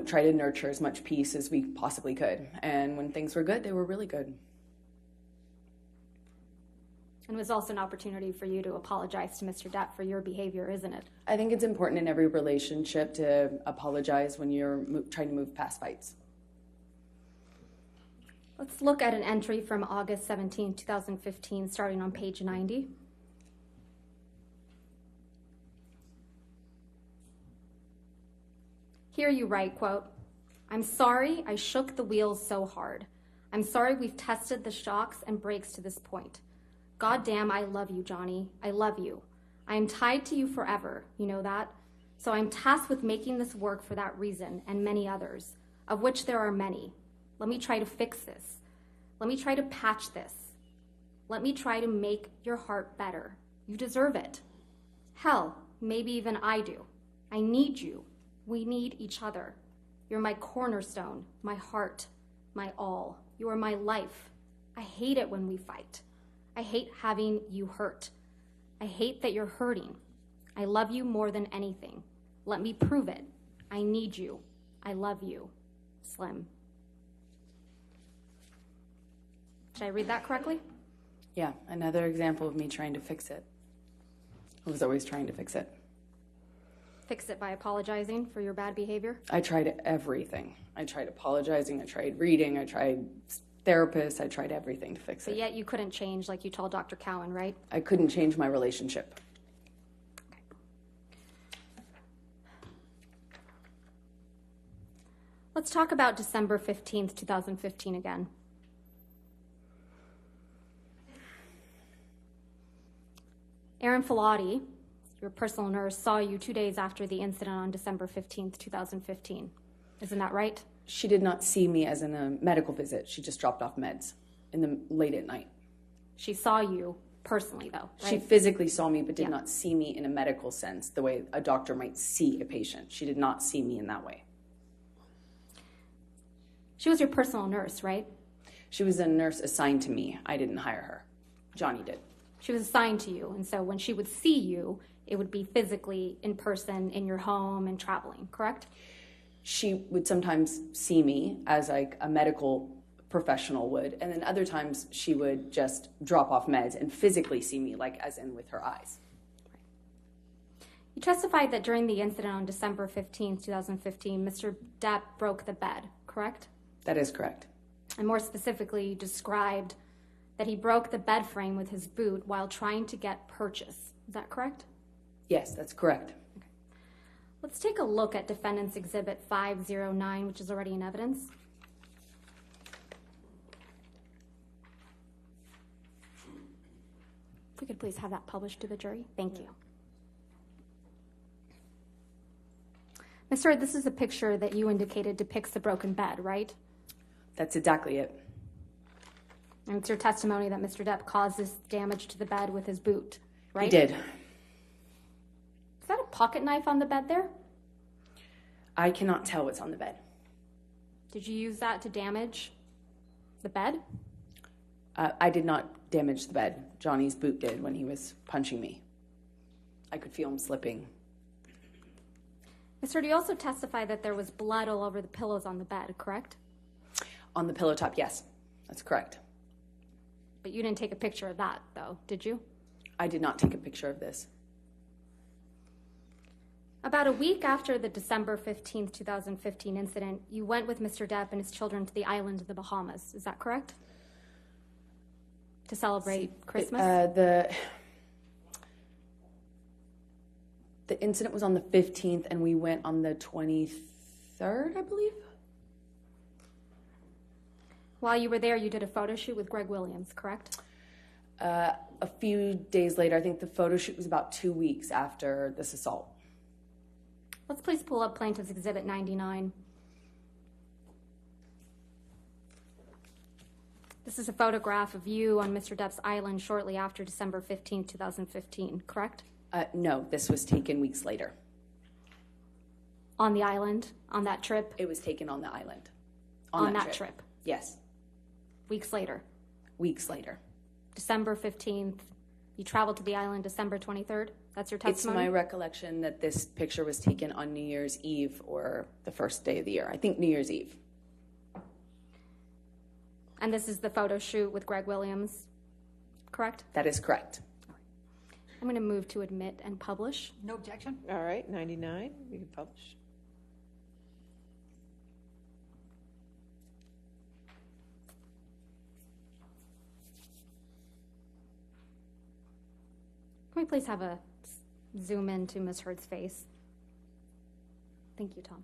try to nurture as much peace as we possibly could. And when things were good, they were really good. And it was also an opportunity for you to apologize to Mr. Depp for your behavior, isn't it? I think it's important in every relationship to apologize when you're trying to move past fights. Let's look at an entry from August 17, 2015, starting on page 90. Here you write, quote, "I'm sorry I shook the wheels so hard. I'm sorry we've tested the shocks and brakes to this point. God damn, I love you, Johnny. I love you. I am tied to you forever. You know that? So I'm tasked with making this work for that reason and many others, of which there are many. Let me try to fix this. Let me try to patch this. Let me try to make your heart better. You deserve it. Hell, maybe even I do. I need you. We need each other. You're my cornerstone, my heart, my all. You are my life. I hate it when we fight. I hate having you hurt. I hate that you're hurting. I love you more than anything. Let me prove it. I need you. I love you. Slim. Did I read that correctly? Yeah, another example of me trying to fix it. I was always trying to fix it. Fix it by apologizing for your bad behavior? I tried everything. I tried apologizing, I tried reading, I tried therapists, I tried everything to fix But it. yet you couldn't change like you told Dr. Cowan, right? I couldn't change my relationship. Let's talk about December 15th, 2015 again. Erin Filati, your personal nurse, saw you 2 days after the incident on December 15th, 2015. Isn't that right? She did not see me as in a medical visit. She just dropped off meds in the late at night. She saw you personally, though, right? She physically saw me, but did Yeah. not see me in a medical sense, the way a doctor might see a patient. She did not see me in that way. She was your personal nurse, right? She was a nurse assigned to me. I didn't hire her. Johnny did. She was assigned to you, and so when she would see you, it would be physically in person in your home and traveling, correct? She would sometimes see me as like a medical professional would, and then other times she would just drop off meds and physically see me, like as in with her eyes. You testified that during the incident on December 15th, 2015, Mr. Depp broke the bed, correct? That is correct. And more specifically, you described that he broke the bed frame with his boot while trying to get purchase. Is that correct? Yes, that's correct. Let's take a look at Defendant's Exhibit 509, which is already in evidence. If we could please have that published to the jury. Thank you. Ms. Hurd, this is a picture that you indicated depicts the broken bed, right? That's exactly it. And it's your testimony that Mr. Depp caused this damage to the bed with his boot, right? He did. Is that a pocket knife on the bed there? I cannot tell what's on the bed. Did you use that to damage the bed? I did not damage the bed. Johnny's boot did when he was punching me. I could feel him slipping. Mr. You also testified that there was blood all over the pillows on the bed, correct? On the pillow top, yes, that's correct. But you didn't take a picture of that, though, did you? I did not take a picture of this. About a week after the December 15th, 2015 incident, you went with Mr. Depp and his children to the island of the Bahamas. Is that correct? To celebrate Christmas? The incident was on the 15th, and we went on the 23rd, I believe. While you were there, you did a photo shoot with Greg Williams, correct? A few days later, I think the photo shoot was about 2 weeks after this assault. Let's please pull up Plaintiff's Exhibit 99. This is a photograph of you on Mr. Depp's island shortly after December 15th, 2015, correct? No, this was taken weeks later. On the island, on that trip? It was taken on the island. On that trip? Yes, Weeks later? weeks later. December 15th, you traveled to the island December 23rd? That's your It's testimony? my recollection that this picture was taken on New Year's Eve or the first day of the year. I think New Year's Eve. And this is the photo shoot with Greg Williams, correct? That is correct. I'm going to move to admit and publish. No objection? All right, 99, we can publish. Can we please have a zoom in to Ms. Hurd's face? Thank you, Tom.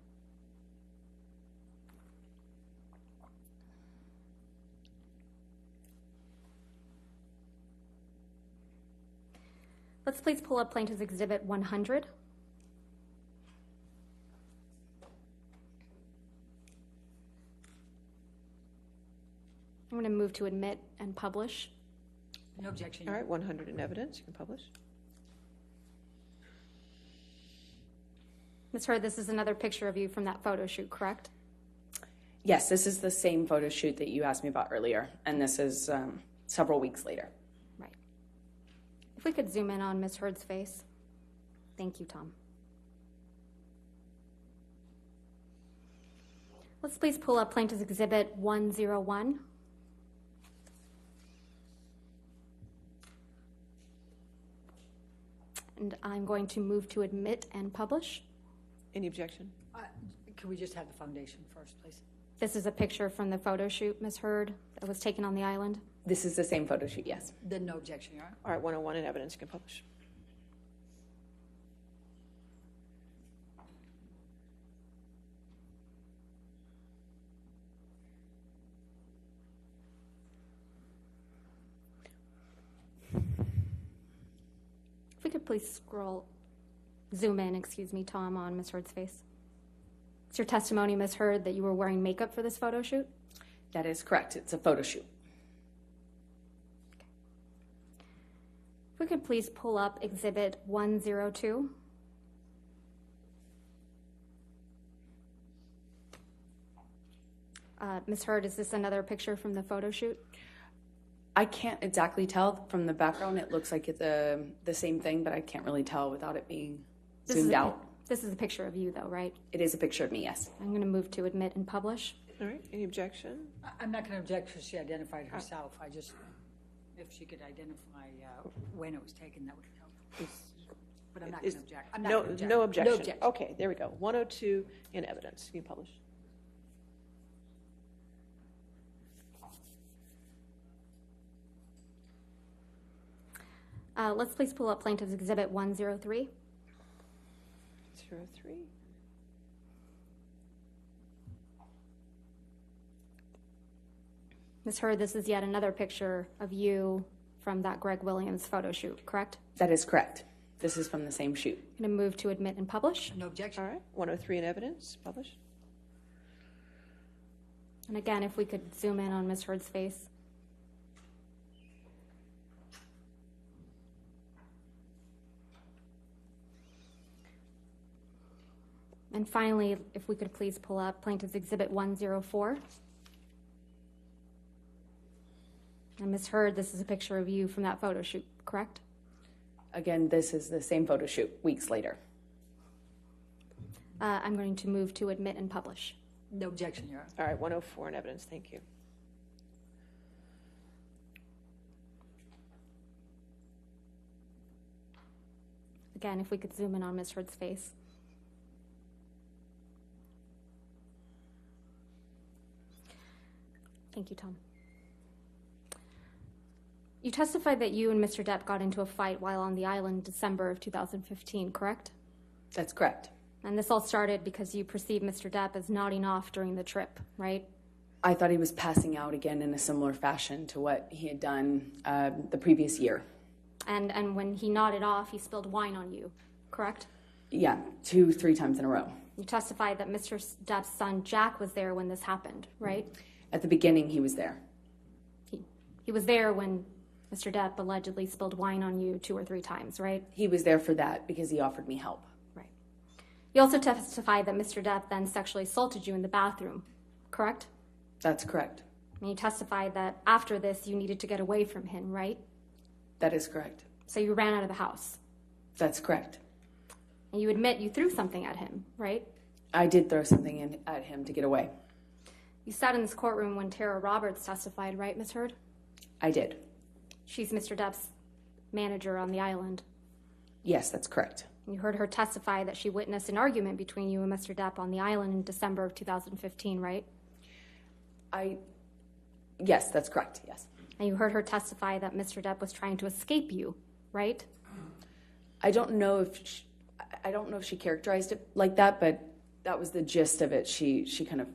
Let's please pull up Plaintiff's Exhibit 100. I'm going to move to admit and publish. No objection. All right, 100 in evidence, you can publish. Ms. Hurd, this is another picture of you from that photo shoot, correct? Yes, this is the same photo shoot that you asked me about earlier, and this is several weeks later. Right. If we could zoom in on Ms. Hurd's face. Thank you, Tom. Let's please pull up Plaintiff's Exhibit 101. And I'm going to move to admit and publish. Any objection? Can we just have the foundation first, please? This is a picture from the photo shoot, Ms. Hurd, that was taken on the island. This is the same photo shoot, yes. Then no objection, Your Honor. All right, 101 in evidence, you can publish. If we could please zoom in, excuse me, Tom, on Ms. Hurd's face. Is your testimony, Ms. Hurd, that you were wearing makeup for this photo shoot? That is correct. It's a photo shoot. If we could please pull up Exhibit 102. Ms. Hurd, is this another picture from the photo shoot? I can't exactly tell from the background. It looks like it's the same thing, but I can't really tell without it being zoomed out. This is a picture of you, though, right? It is a picture of me, yes. I'm going to move to admit and publish. All right, any objection? I'm not going to object because she identified herself. I just, if she could identify when it was taken, that would help. But I'm not going to object. I'm not No, gonna object. no objection. No objection. Okay, there we go. 102 in evidence, you can publish. Let's please pull up Plaintiff's Exhibit 103. 03. Ms. Hurd, this is yet another picture of you from that Greg Williams photo shoot, correct? That is correct. This is from the same shoot. I'm going to move to admit and publish. No objection. All right, 103 in evidence, publish. And again, if we could zoom in on Ms. Hurd's face. And finally, if we could please pull up Plaintiff's Exhibit 104. And Ms. Hurd, this is a picture of you from that photo shoot, correct? Again, this is the same photo shoot weeks later. I'm going to move to admit and publish. No objection, Your Honor. All right, 104 in evidence, thank you. Again, if we could zoom in on Ms. Hurd's face. Thank you, Tom. You testified that you and Mr. Depp got into a fight while on the island in December of 2015, correct? That's correct. And this all started because you perceived Mr. Depp as nodding off during the trip, right? I thought he was passing out again in a similar fashion to what he had done the previous year. And when he nodded off, he spilled wine on you, correct? Yeah, 2-3 times in a row. You testified that Mr. Depp's son, Jack, was there when this happened, right? At the beginning, he was there. He was there when Mr. Depp allegedly spilled wine on you 2 or 3 times, right? He was there for that because he offered me help. Right. You also testified that Mr. Depp then sexually assaulted you in the bathroom, correct? That's correct. And you testified that after this, you needed to get away from him, right? That is correct. So you ran out of the house. That's correct. And you admit you threw something at him, right? I did throw something at him to get away. You sat in this courtroom when Tara Roberts testified, right, Ms. Hurd? I did. She's Mr. Depp's manager on the island. Yes, that's correct. You heard her testify that she witnessed an argument between you and Mr. Depp on the island in December of 2015, right? Yes, that's correct, yes. And you heard her testify that Mr. Depp was trying to escape you, right? I don't know if she characterized it like that, but that was the gist of it. She kind of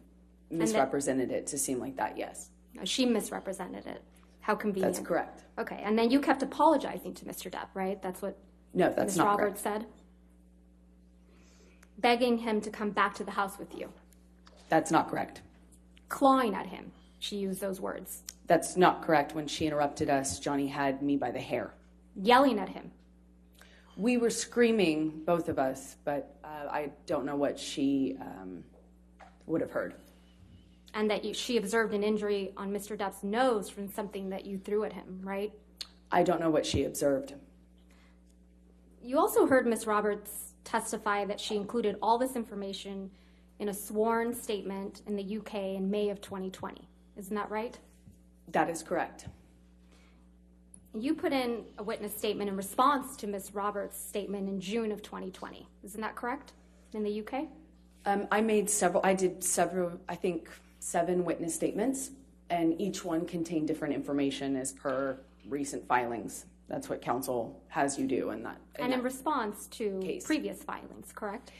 misrepresented it to seem like that, yes. She misrepresented it. How convenient. That's correct. Okay, and then you kept apologizing to Mr. Depp, right? That's what No, that's Ms. not Roberts correct. said? Begging him to come back to the house with you. That's not correct. Clawing at him. She used those words. That's not correct. When she interrupted us, Johnny had me by the hair. Yelling at him. We were screaming, both of us, but I don't know what she would have heard. And that she observed an injury on Mr. Depp's nose from something that you threw at him, right? I don't know what she observed. You also heard Ms. Roberts testify that she included all this information in a sworn statement in the UK in May of 2020. Isn't that right? That is correct. You put in a witness statement in response to Ms. Roberts' statement in June of 2020. Isn't that correct? In the UK? I did several, I think 7 witness statements, and each one contained different information as per recent filings. That's what counsel has you do in that. And in response to case. previous filings, correct?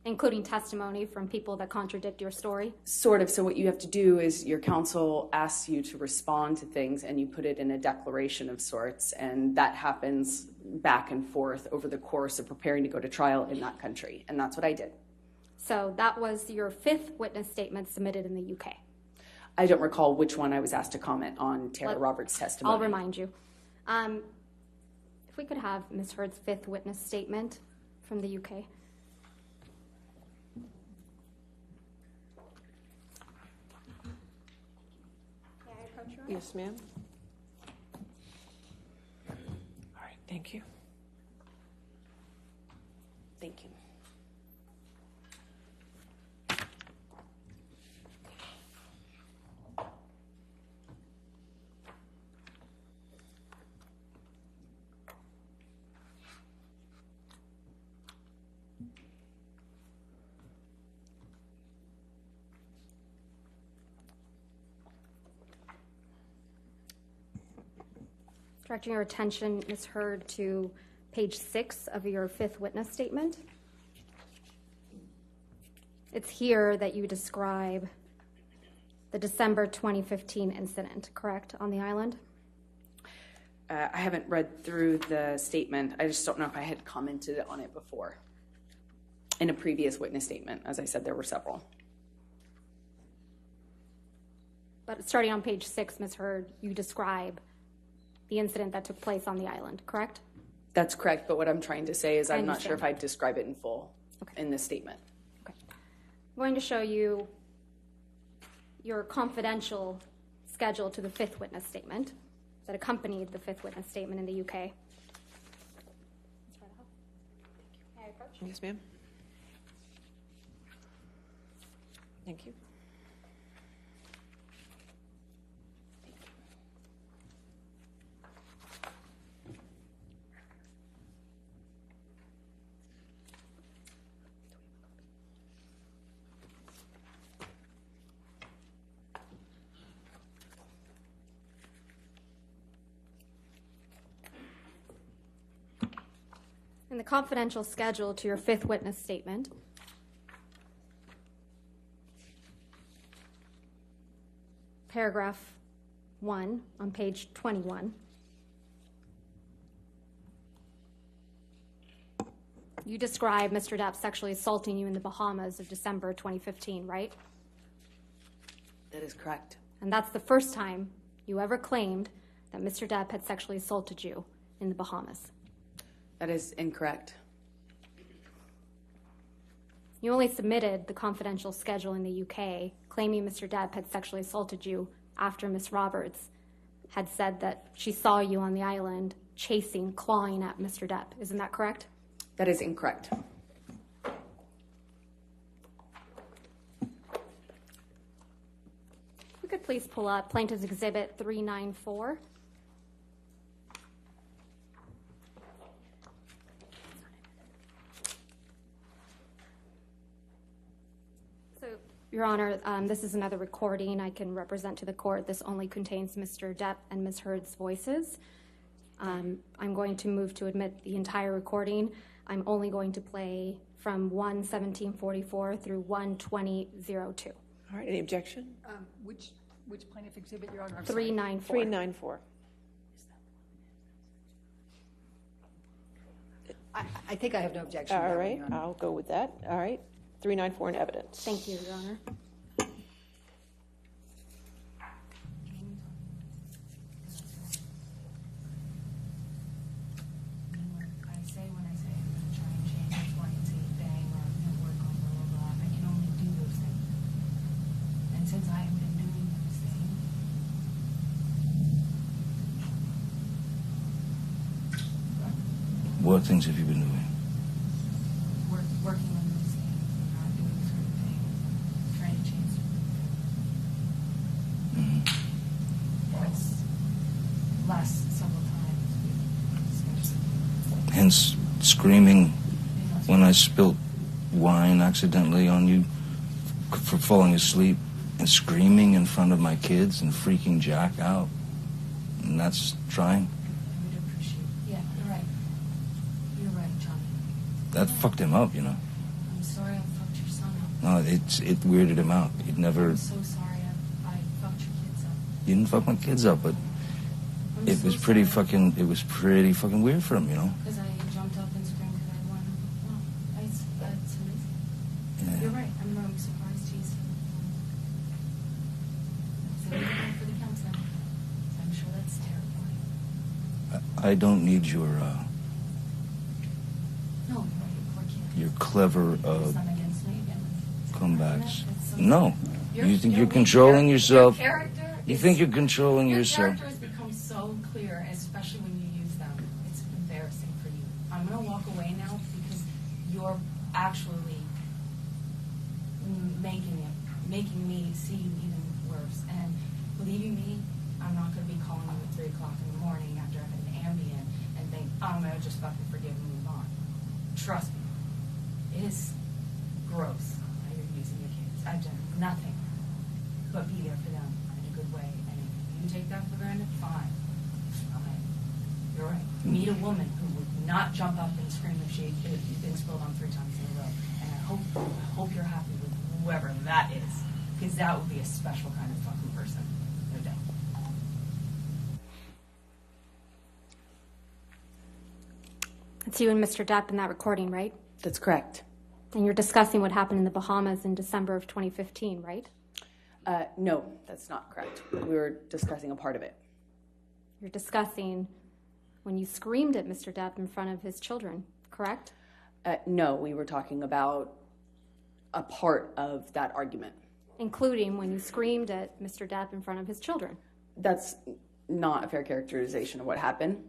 Including testimony from people that contradict your story? Sort of. So what you have to do is your counsel asks you to respond to things, and you put it in a declaration of sorts, and that happens back and forth over the course of preparing to go to trial in that country, and that's what I did. So that was your 5th witness statement submitted in the UK. I don't recall which one I was asked to comment on Tara Roberts' testimony. I'll remind you. If we could have Ms. Heard's 5th witness statement from the UK. Yes, ma'am. All right, thank you. Thank you. Directing your attention, Ms. Heard, to page 6 of your 5th witness statement. It's here that you describe the December 2015 incident, correct, on the island? I haven't read through the statement. I just don't know if I had commented on it before. In a previous witness statement, as I said, there were several. But starting on page 6, Ms. Heard, you describe the incident that took place on the island, correct? That's correct, but what I'm trying to say is I I'm not sure if understand. I'd describe it in full in this statement. Okay. I'm going to show you your confidential schedule to the 5th witness statement that accompanied the 5th witness statement in the UK. May I approach? Yes, ma'am. Thank you. In the confidential schedule to your 5th witness statement, paragraph 1 on page 21, you describe Mr. Depp sexually assaulting you in the Bahamas of December 2015, right? That is correct. And that's the first time you ever claimed that Mr. Depp had sexually assaulted you in the Bahamas. That is incorrect. You only submitted the confidential schedule in the UK claiming Mr. Depp had sexually assaulted you after Ms. Roberts had said that she saw you on the island chasing, clawing at Mr. Depp. Isn't that correct? That is incorrect. We could please pull up Plaintiff's Exhibit 394. So, Your Honor, this is another recording I can represent to the court. This only contains Mr. Depp and Ms. Heard's voices. I'm going to move to admit the entire recording. I'm only going to play from 1:17:44 through 1:20:02. All right, any objection? Which plaintiff exhibit, Your Honor? I'm sorry. 394. 394. I think I have no objection to All that one, right, Your Honor. I'll go with that. All right, 394 in evidence. Thank you, Your Honor. When I say I'm gonna try and change X, Y, and Z thing, or I'm gonna work on blah, blah, blah, I can only do those things. And since I have been doing those things, What things have you been doing? working on those things, and not doing certain things, trying to change certain things. Last several times we've discussed it. Hence, screaming when I spilt wine accidentally on you for falling asleep, and screaming in front of my kids and freaking Jack out. And that's trying. I would appreciate. Yeah, you're right. You're right, Johnny. That fucked him up, you know. I'm sorry I fucked your son up. No, it weirded him out. He'd never. I'm so sorry I fucked your kids up. You didn't fuck my kids up, but I'm it so was pretty sorry. fucking. It was pretty fucking weird for him, you know. Because I jumped up and screamed because I wanted to. Wow, that's amazing. Yeah. You're right. I'm surprised he's. So we go for the counseling. So I'm sure that's terrifying. I don't need your No, you're right. Poor kid. your clever It's not against me again. comebacks. It's No, you think you're weak. controlling Your yourself. character You is- think you're controlling Your yourself. character has become so clear, especially when you use them. It's embarrassing for you. I'm going to walk away now because you're actually making me see you even worse. And believing me, I'm not going to be calling you at 3 o'clock in the morning after I've had an Ambien and think, oh, I'm going to just fucking forgive and move on. Trust me. It is gross how you're using your kids. I've done nothing but be there for them in a good way. And if you take that for granted, fine. Fine. You're right. Meet a woman who would not jump up and scream if she'd been spilled on 3 times in a row. And I hope you're happy with whoever that is, because that would be a special kind of fucking person, no doubt. It's you and Mr. Depp in that recording, right? That's correct. And you're discussing what happened in the Bahamas in December of 2015, right? No, that's not correct. We were discussing a part of it. You're discussing when you screamed at Mr. Depp in front of his children, correct? No, we were talking about a part of that argument. Including when you screamed at Mr. Depp in front of his children. That's not a fair characterization of what happened.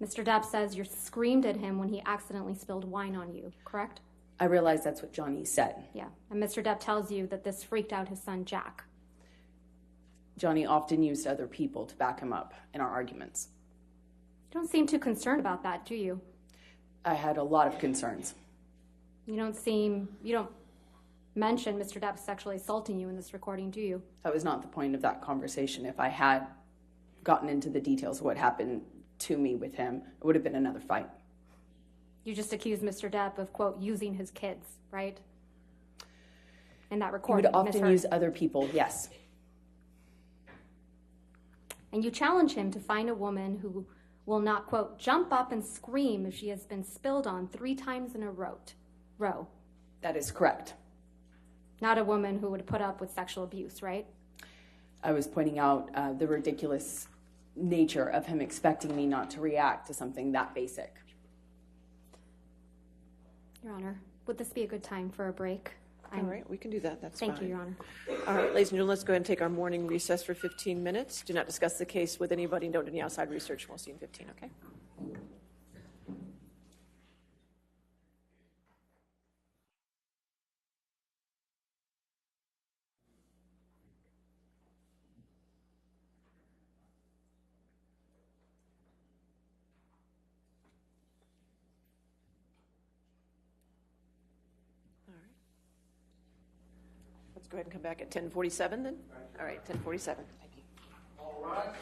Mr. Depp says you screamed at him when he accidentally spilled wine on you, correct? I realize that's what Johnny said. Yeah. And Mr. Depp tells you that this freaked out his son, Jack. Johnny often used other people to back him up in our arguments. You don't seem too concerned about that, do you? I had a lot of concerns. You don't mention Mr. Depp sexually assaulting you in this recording, do you? That was not the point of that conversation. If I had gotten into the details of what happened to me with him, it would have been another fight. You just accused Mr. Depp of, quote, using his kids, right? In that He recording. would often misheard. use other people, yes. And you challenge him to find a woman who will not, quote, jump up and scream if she has been spilled on 3 times in a row. That is correct. Not a woman who would put up with sexual abuse, right? I was pointing out the ridiculous nature of him expecting me not to react to something that basic. Your Honor, would this be a good time for a break? All right, we can do that. That's fine. Thank you, Your Honor. All right, ladies and gentlemen, let's go ahead and take our morning recess for 15 minutes. Do not discuss the case with anybody and don't do any outside research. We'll see you in 15, okay? Let's go ahead and come back at 10:47 then. All right, 10:47. Thank you. All right.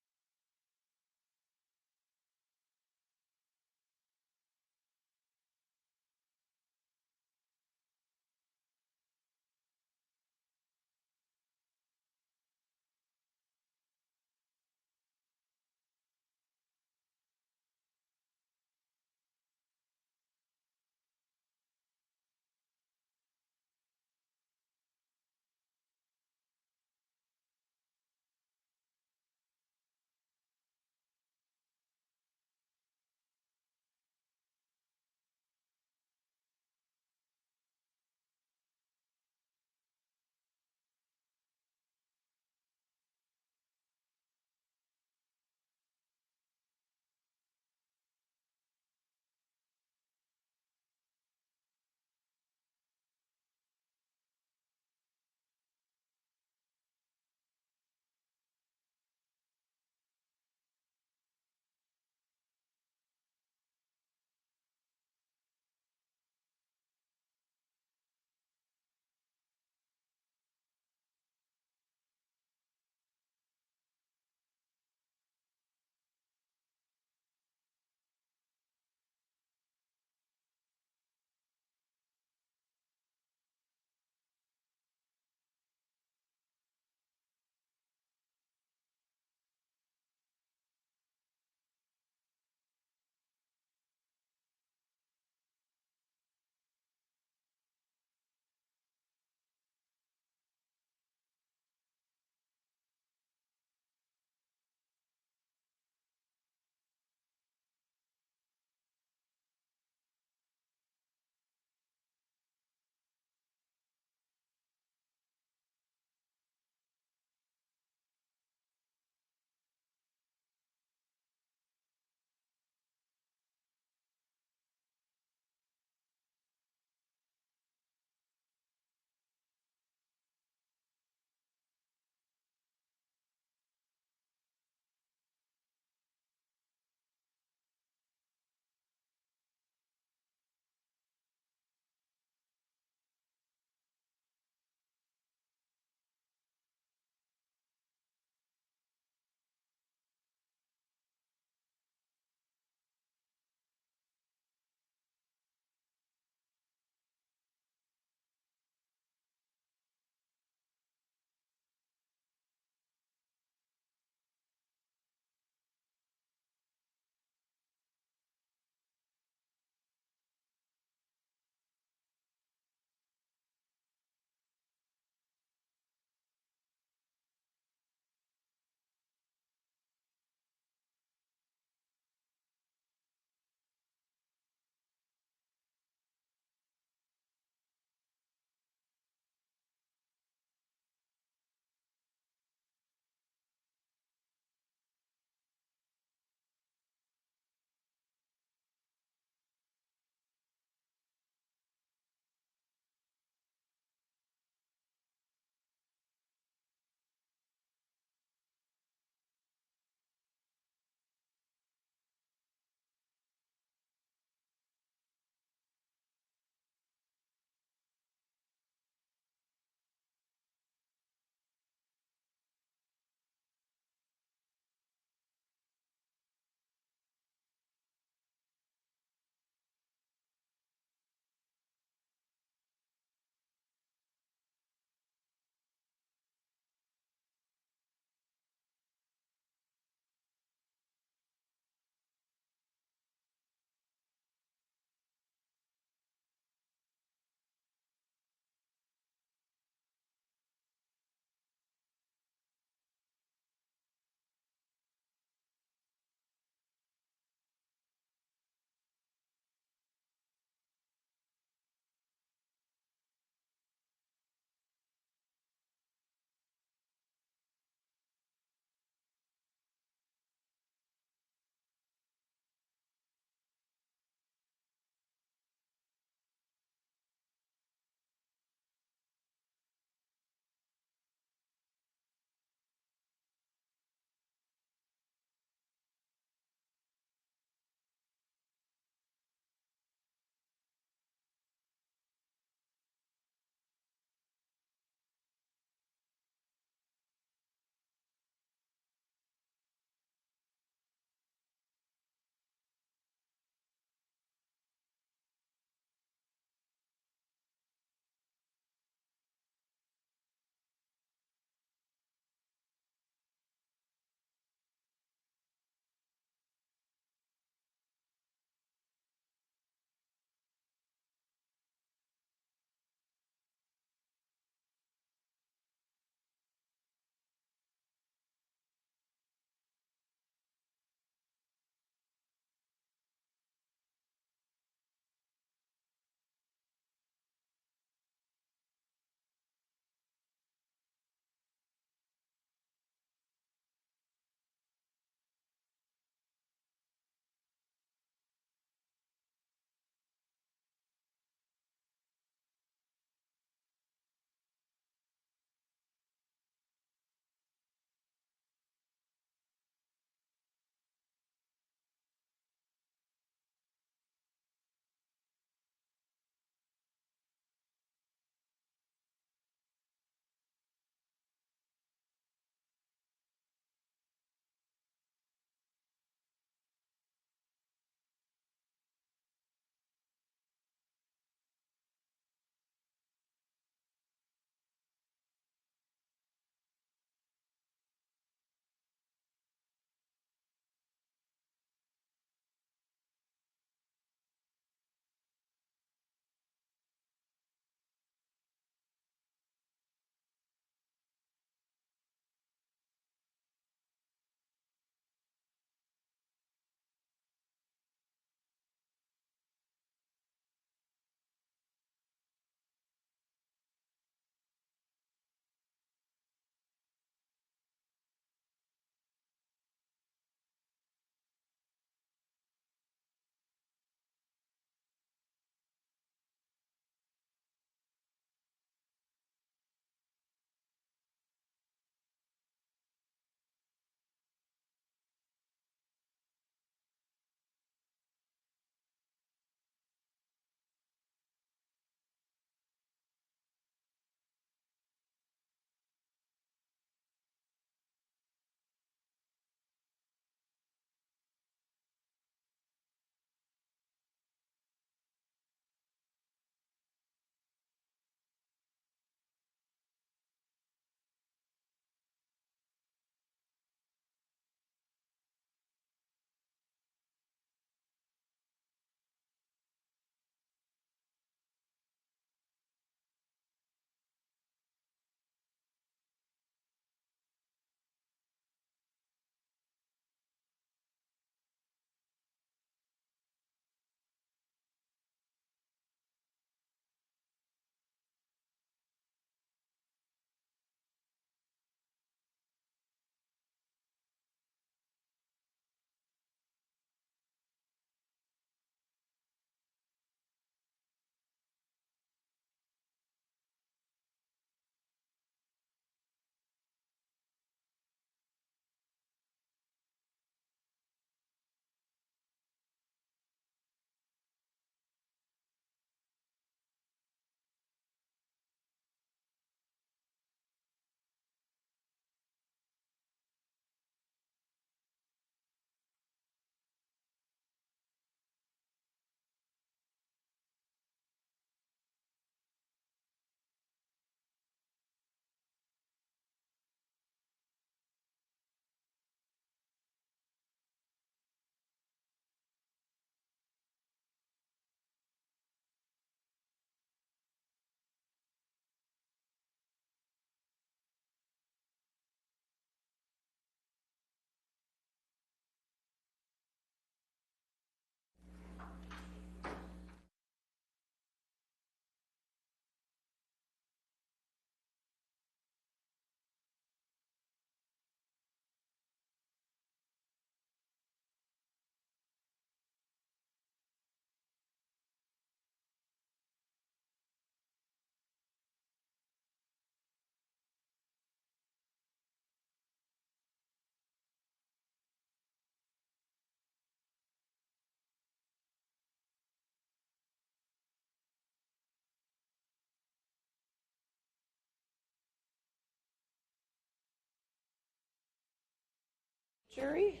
Jury?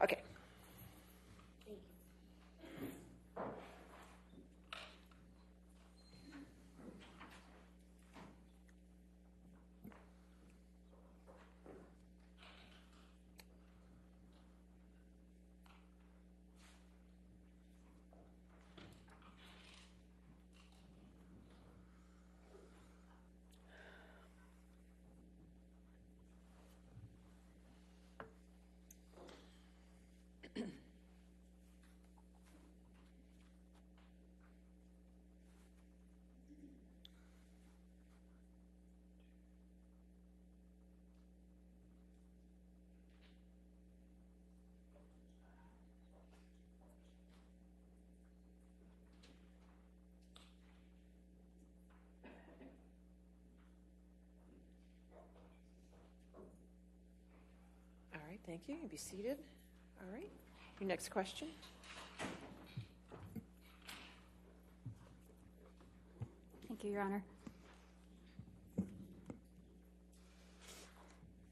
Okay. All right, thank you. You be seated. All right. Your next question. Thank you, Your Honor.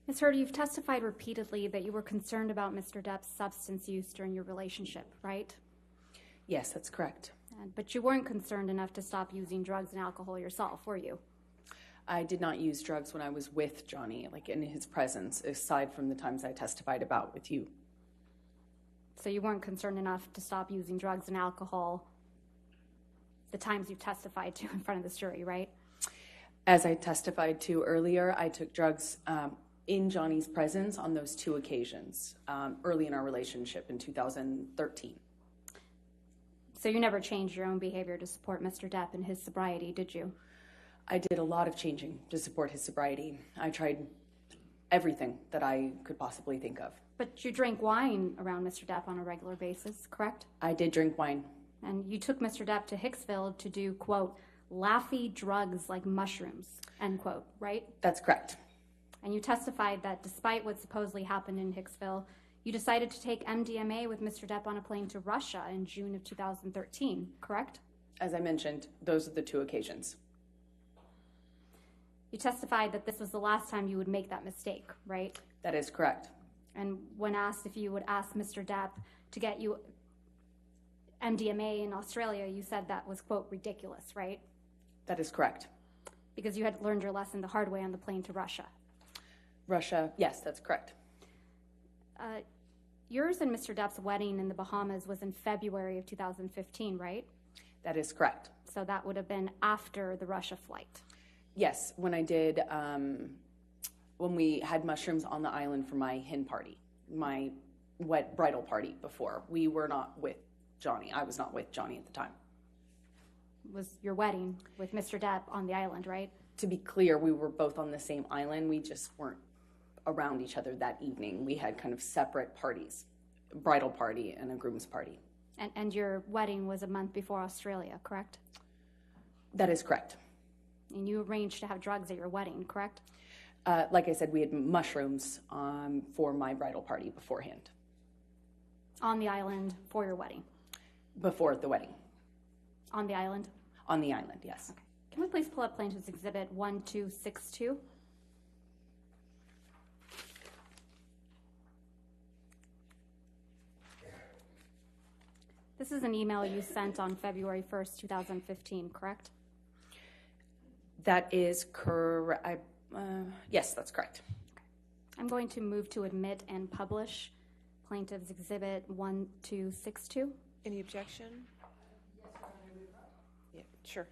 Ms. Hurd, you've testified repeatedly that you were concerned about Mr. Depp's substance use during your relationship, right? Yes, that's correct. But you weren't concerned enough to stop using drugs and alcohol yourself, were you? I did not use drugs when I was with Johnny, like in his presence, aside from the times I testified about with you. So you weren't concerned enough to stop using drugs and alcohol the times you testified to in front of this jury, right? As I testified to earlier, I took drugs in Johnny's presence on those 2 occasions early in our relationship in 2013. So you never changed your own behavior to support Mr. Depp in his sobriety, did you? I did a lot of changing to support his sobriety. I tried everything that I could possibly think of. But you drank wine around Mr. Depp on a regular basis, correct? I did drink wine. And you took Mr. Depp to Hicksville to do, quote, laughy drugs like mushrooms, end quote, right? That's correct. And you testified that despite what supposedly happened in Hicksville, you decided to take MDMA with Mr. Depp on a plane to Russia in June of 2013, correct? As I mentioned, those are the 2 occasions. You testified that this was the last time you would make that mistake, right? That is correct. And when asked if you would ask Mr. Depp to get you MDMA in Australia, you said that was, quote, ridiculous, right? That is correct. Because you had learned your lesson the hard way on the plane to Russia. Russia, yes, that's correct. Yours and Mr. Depp's wedding in the Bahamas was in February of 2015, right? That is correct. So that would have been after the Russia flight. Yes, when I did, when we had mushrooms on the island for my hen party, my wet bridal party before. We were not with Johnny. I was not with Johnny at the time. Was your wedding with Mr. Depp on the island, right? To be clear, we were both on the same island. We just weren't around each other that evening. We had kind of separate parties, a bridal party and a groom's party. And your wedding was a month before Australia, correct? That is correct. And you arranged to have drugs at your wedding, correct? Like I said, we had mushrooms for my bridal party beforehand. On the island for your wedding? Before the wedding. On the island? On the island, yes. Okay. Can we please pull up Plaintiff's Exhibit 1262? This is an email you sent on February 1st, 2015, correct? That is correct. Yes, that's correct. I'm going to move to admit and publish Plaintiff's Exhibit 1262. Any objection? Yeah, sure.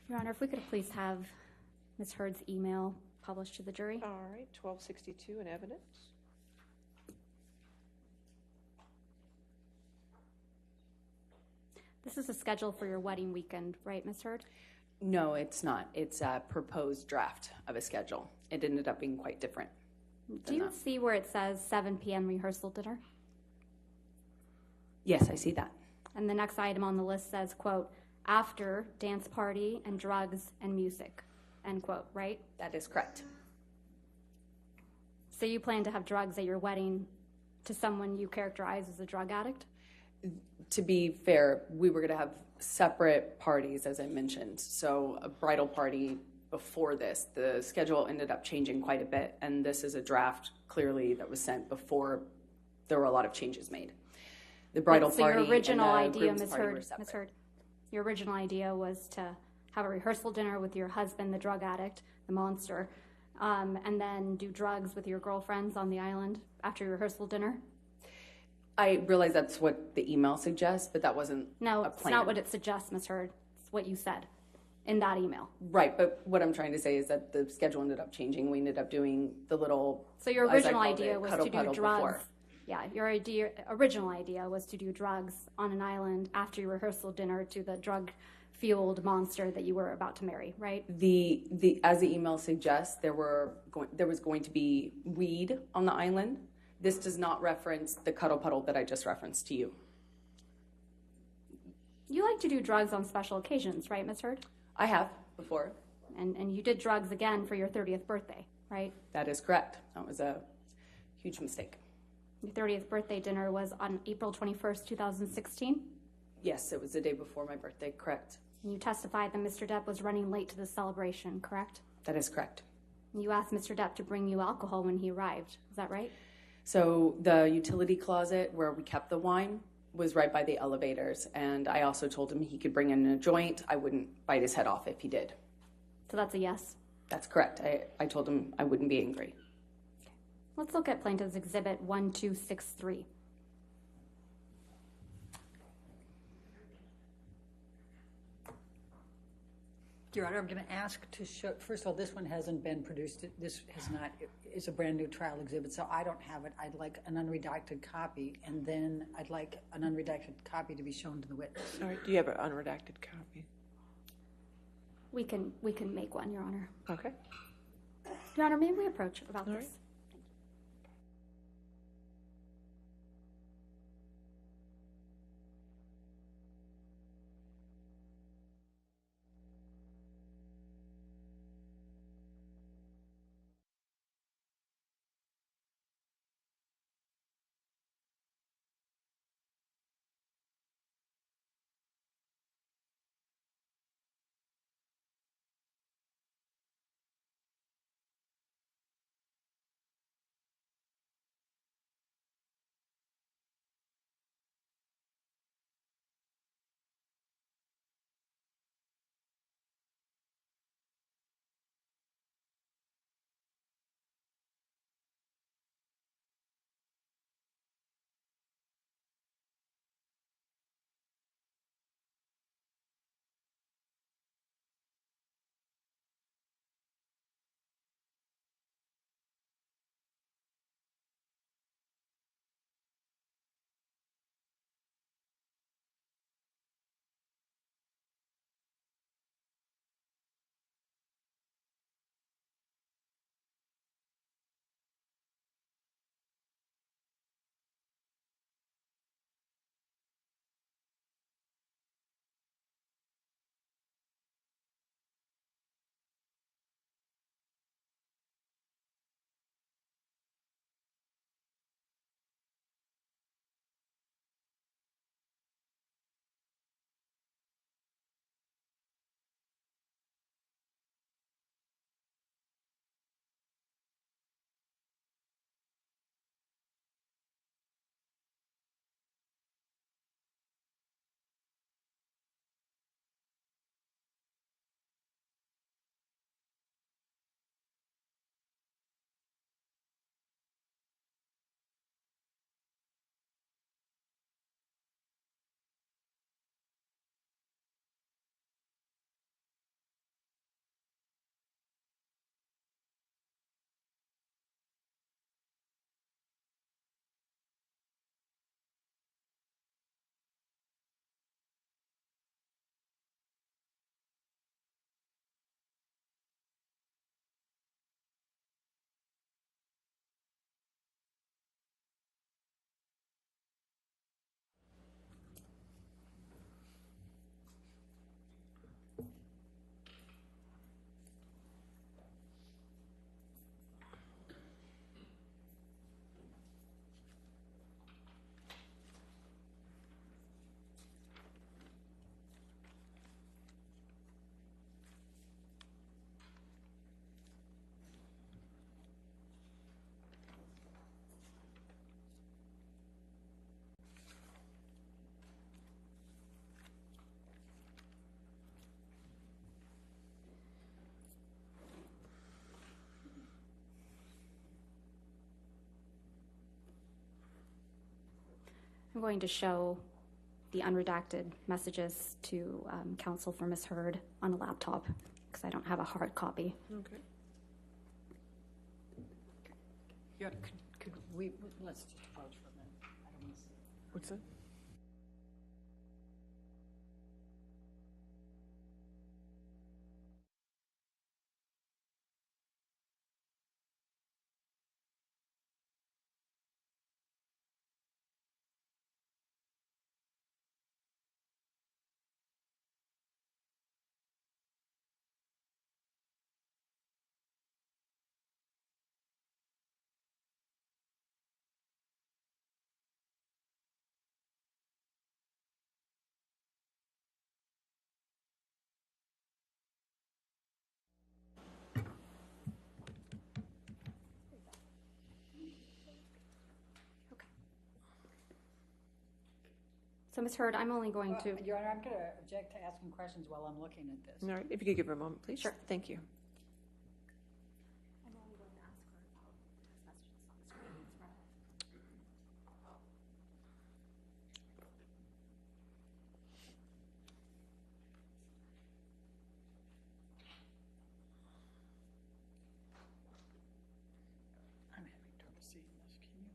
Your Honor, if we could please have Ms. Heard's email published to the jury. All right, 1262 in evidence. This is a schedule for your wedding weekend, right, Ms. Heard? No, it's not. It's a proposed draft of a schedule. It ended up being quite different. Do you see where it says 7 p.m. rehearsal dinner? Yes, I see that. And the next item on the list says, quote, after dance party and drugs and music, end quote, right? That is correct. So you plan to have drugs at your wedding to someone you characterize as a drug addict? To be fair, we were going to have separate parties, as I mentioned. So a bridal party before this. The schedule ended up changing quite a bit, and this is a draft clearly that was sent before there were a lot of changes made. The bridal So party your original and the idea, groom's Ms. party were Heard, separate. Ms. Heard, your original idea was to have a rehearsal dinner with your husband, the drug addict, the monster, and then do drugs with your girlfriends on the island after your rehearsal dinner? I realize that's what the email suggests, but that wasn't No, a it's plan. not what it suggests, Ms. Heard. It's what you said in that email. Right, but what I'm trying to say is that the schedule ended up changing. We ended up doing the little. So your as I original called idea it, was cuddle to do puddle drugs. before. Yeah, your original idea was to do drugs on an island after your rehearsal dinner to the drug-fueled monster that you were about to marry, right? The as the email suggests, there was going to be weed on the island. This does not reference the cuddle puddle that I just referenced to you. You like to do drugs on special occasions, right, Ms. Heard? I have before. And you did drugs again for your 30th birthday, right? That is correct. That was a huge mistake. Your 30th birthday dinner was on April 21st, 2016. Yes, it was the day before my birthday, correct. And you testified that Mr. Depp was running late to the celebration, correct? That is correct. And you asked Mr. Depp to bring you alcohol when he arrived. Is that right? So the utility closet where we kept the wine was right by the elevators, and I also told him he could bring in a joint. I wouldn't bite his head off if he did. So that's a yes. That's correct. I told him I wouldn't be angry. Let's look at Plaintiff's Exhibit 1263. Your Honor, I'm going to ask to show, first of all, this one hasn't been produced. This has not, it's a brand new trial exhibit, so I don't have it. I'd like an unredacted copy, and then I'd like an unredacted copy to be shown to the witness. All right, do you have an unredacted copy? We can make one, Your Honor. Okay. Your Honor, may we approach about All this? right. I'm going to show the unredacted messages to counsel for Ms. Heard on a laptop because I don't have a hard copy. Okay. Your Honor, could we, let's just approach for a minute. I don't want to see. What's that? So Ms. Heard, I'm only going to... Your Honor, I'm going to object to asking questions while I'm looking at this. All right, if you could give her a moment, please. Sure. Thank you. I'm only going to ask her about text messages on the screen. I'm having trouble seeing this. Can you?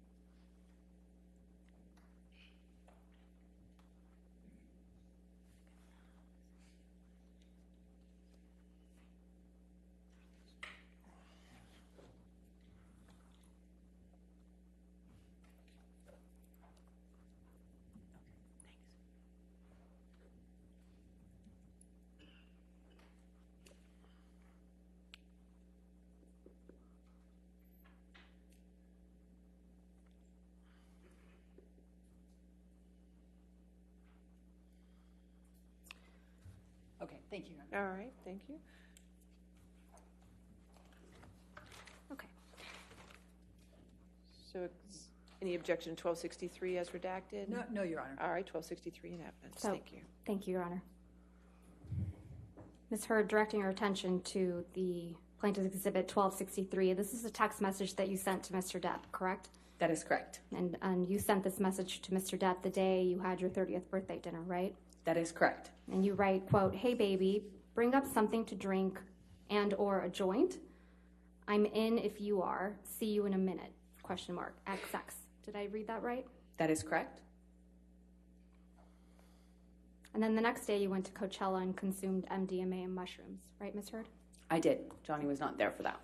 Okay, thank you, Your Honor. All right, thank you. Okay. So any objection to 1263 as redacted? No, Your Honor. All right, 1263 in evidence. So- Thank you. Thank you, Your Honor. Ms. Heard, directing your attention to the Plaintiff's Exhibit 1263. This is a text message that you sent to Mr. Depp, correct? That is correct. And you sent this message to Mr. Depp the day you had your 30th birthday dinner, right? That is correct. And you write, quote, "Hey baby, bring up something to drink and or a joint. I'm in if you are. See you in a minute. Question mark. XX." Did I read that right? That is correct. And then the next day you went to Coachella and consumed MDMA and mushrooms, right, Ms. Heard? I did. Johnny was not there for that.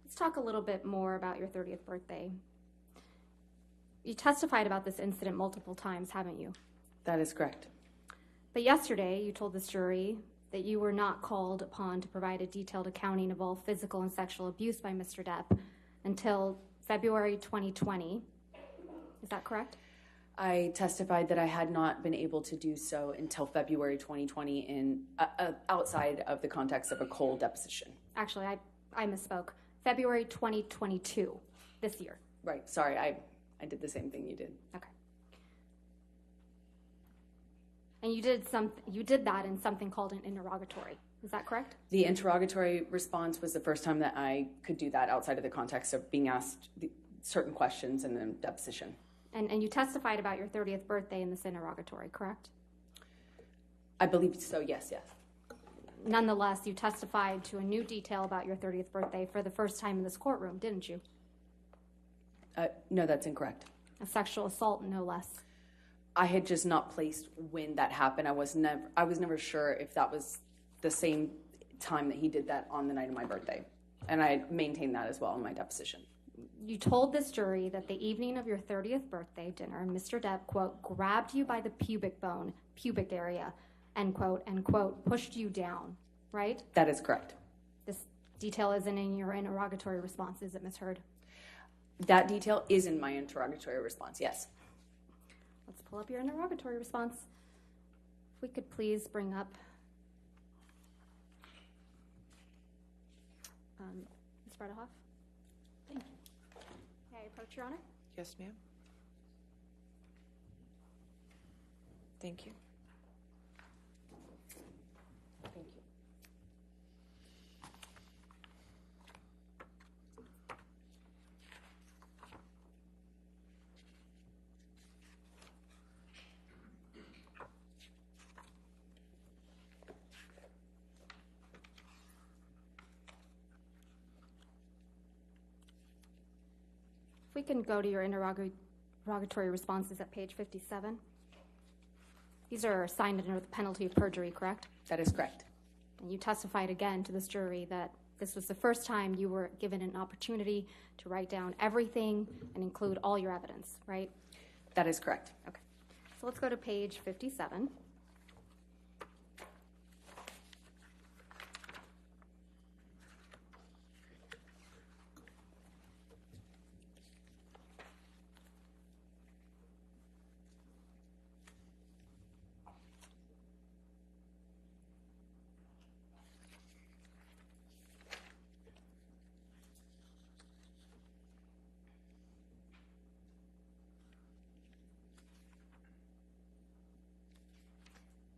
Let's talk a little bit more about your 30th birthday. You testified about this incident multiple times, haven't you? That is correct. But yesterday you told this jury that you were not called upon to provide a detailed accounting of all physical and sexual abuse by Mr. Depp until February 2020. Is that correct? I testified that I had not been able to do so until February 2020 in outside of the context of a Cole deposition. Actually, I misspoke. February 2022, this year. Right. Sorry, I did the same thing you did. Okay. And you did that in something called an interrogatory. Is that correct? The interrogatory response was the first time that I could do that outside of the context of being asked certain questions in the deposition. And you testified about your 30th birthday in this interrogatory, correct? I believe so, yes. Nonetheless, you testified to a new detail about your 30th birthday for the first time in this courtroom, didn't you? No, that's incorrect. A sexual assault, no less. I had just not placed when that happened. I was never sure if that was the same time that he did that on the night of my birthday. And I maintained that as well in my deposition. You told this jury that the evening of your 30th birthday dinner, Mr. Depp, quote, grabbed you by the pubic bone, pubic area, end quote, pushed you down, right? That is correct. This detail isn't in your interrogatory response, is it, Ms. Heard? That detail is in my interrogatory response, yes. Let's pull up your interrogatory response. If we could please bring up Ms. Bredehoff. Thank you. May I approach, Your Honor? Yes, ma'am. Thank you. Thank you. If we can go to your interrogatory responses at page 57. These are signed under the penalty of perjury, correct? That is correct. And you testified again to this jury that this was the first time you were given an opportunity to write down everything and include all your evidence, right? That is correct. Okay. So let's go to page 57.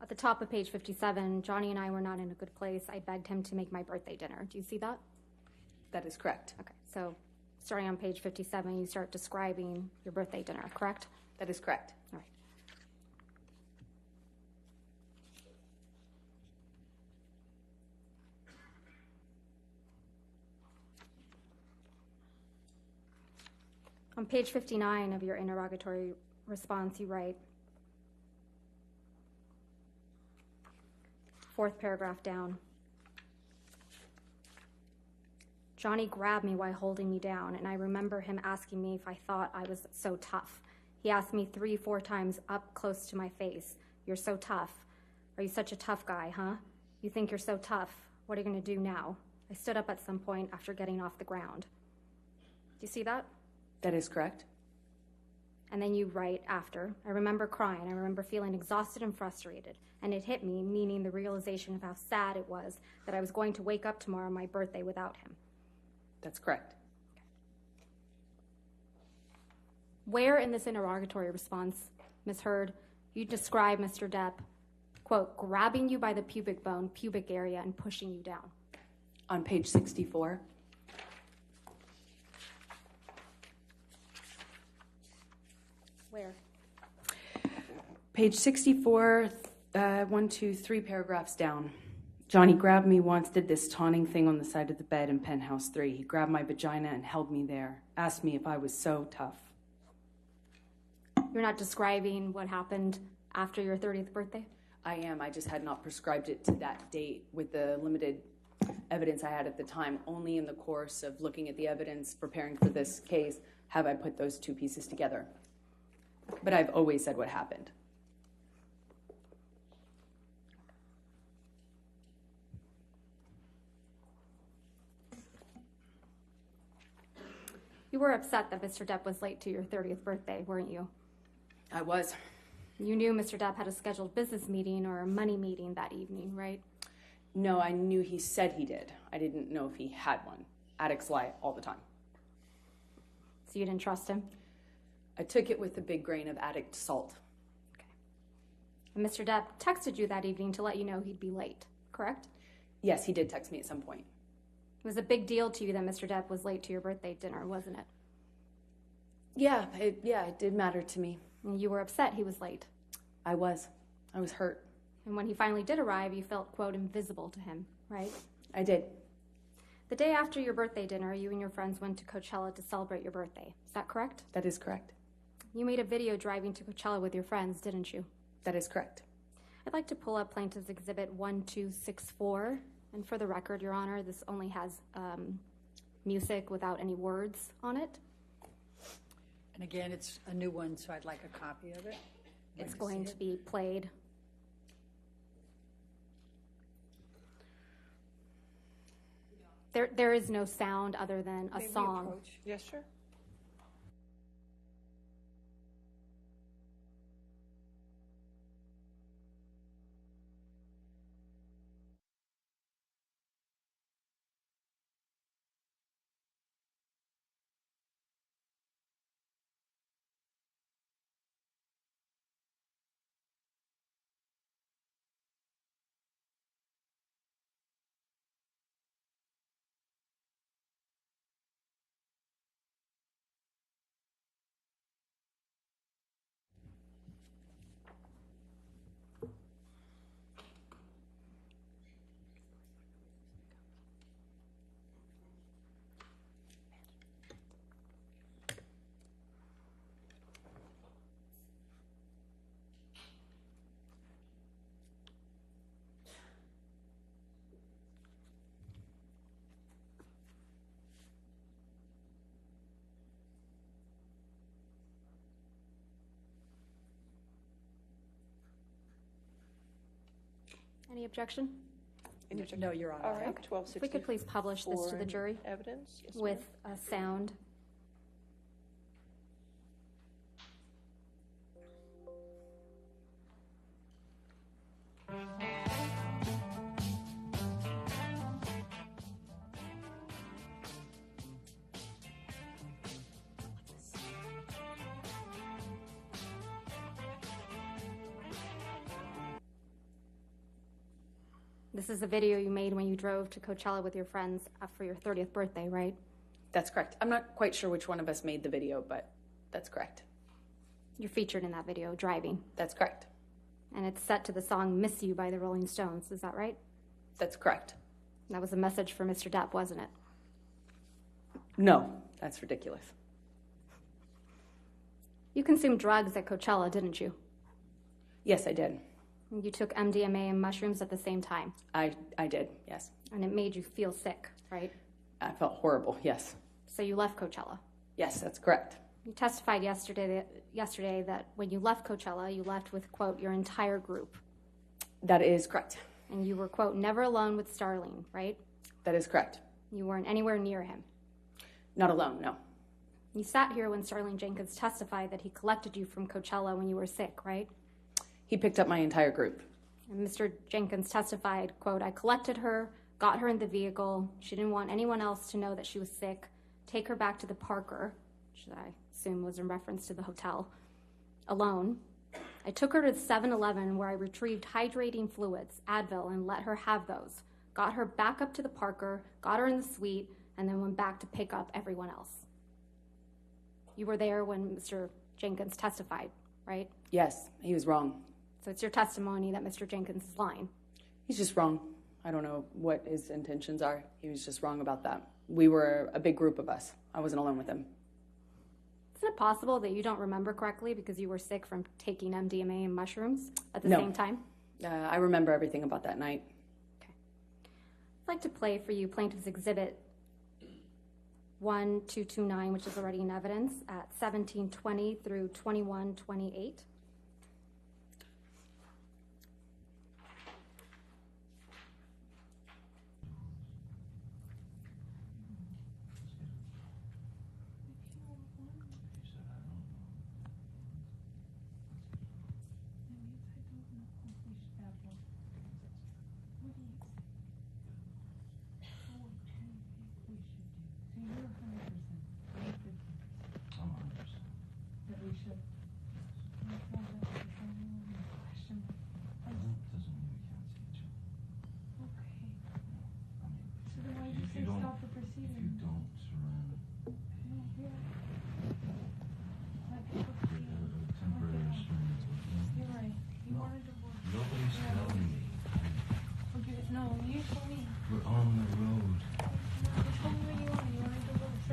At the top of page 57, Johnny and I were not in a good place. I begged him to make my birthday dinner. Do you see that? That is correct. Okay, so starting on page 57, you start describing your birthday dinner, correct? That is correct. All right. On page 59 of your interrogatory response, you write, fourth paragraph down, Johnny grabbed me while holding me down, and I remember him asking me if I thought I was so tough. He asked me 3-4 times up close to my face, "You're so tough. Are you such a tough guy, huh? You think you're so tough. What are you going to do now?" I stood up at some point after getting off the ground. Do you see that? That is correct. And then you write after, I remember crying. I remember feeling exhausted and frustrated. And it hit me, meaning the realization of how sad it was that I was going to wake up tomorrow on my birthday without him. That's correct. Where in this interrogatory response, Ms. Heard, you describe Mr. Depp, quote, grabbing you by the pubic bone, pubic area, and pushing you down? On page 64. Where? Page 64, 1, 2, 3 paragraphs down. Johnny grabbed me once, did this taunting thing on the side of the bed in penthouse 3. He grabbed my vagina and held me there, asked me if I was so tough. You're not describing what happened after your 30th birthday? I am. I just had not prescribed it to that date with the limited evidence I had at the time. Only in the course of looking at the evidence, preparing for this case, have I put those two pieces together. But I've always said what happened. You were upset that Mr. Depp was late to your 30th birthday, weren't you? I was. You knew Mr. Depp had a scheduled business meeting or a money meeting that evening, right? No, I knew he said he did. I didn't know if he had one. Addicts lie all the time. So you didn't trust him? I took it with a big grain of addict salt. Okay. And Mr. Depp texted you that evening to let you know he'd be late, correct? Yes, he did text me at some point. It was a big deal to you that Mr. Depp was late to your birthday dinner, wasn't it? Yeah, it did matter to me. And you were upset he was late. I was hurt. And when he finally did arrive, you felt, quote, invisible to him, right? I did. The day after your birthday dinner, you and your friends went to Coachella to celebrate your birthday. Is that correct? That is correct. You made a video driving to Coachella with your friends, didn't you? That is correct. I'd like to pull up Plaintiff's Exhibit 1264. And for the record, Your Honor, this only has music without any words on it. And again, it's a new one, so I'd like a copy of it. It's going to be played. There is no sound other than a May we song. approach? Yes, sure. Any objection? No, Your Honor. All right, Okay. 1264. If we could please publish this to the jury Evidence? Yes, ma'am. with a sound. This is the video you made when you drove to Coachella with your friends for your 30th birthday, right? That's correct. I'm not quite sure which one of us made the video, but that's correct. You're featured in that video, driving. That's correct. And it's set to the song Miss You by the Rolling Stones. Is that right? That's correct. That was a message for Mr. Depp, wasn't it? No, that's ridiculous. You consumed drugs at Coachella, didn't you? Yes, I did. You took MDMA and mushrooms at the same time. I did, yes. And it made you feel sick, right? I felt horrible, yes. So you left Coachella. Yes, that's correct. You testified yesterday that when you left Coachella, you left with, quote, your entire group. That is correct. And you were, quote, never alone with Starling, right? That is correct. You weren't anywhere near him. Not alone, no. You sat here when Starling Jenkins testified that he collected you from Coachella when you were sick, right? He picked up my entire group. And Mr. Jenkins testified, quote, I collected her, got her in the vehicle. She didn't want anyone else to know that she was sick. Take her back to the Parker, which I assume was in reference to the hotel, alone. I took her to the 7-Eleven where I retrieved hydrating fluids, Advil, and let her have those. Got her back up to the Parker, got her in the suite, and then went back to pick up everyone else. You were there when Mr. Jenkins testified, right? Yes, he was wrong. So it's your testimony that Mr. Jenkins is lying. He's just wrong. I don't know what his intentions are. He was just wrong about that. We were a big group of us. I wasn't alone with him. Isn't it possible that you don't remember correctly because you were sick from taking MDMA and mushrooms at the No. same time? I remember everything about that night. I'd like to play for you Plaintiff's Exhibit 1229, which is already in evidence, at 1720 through 2128.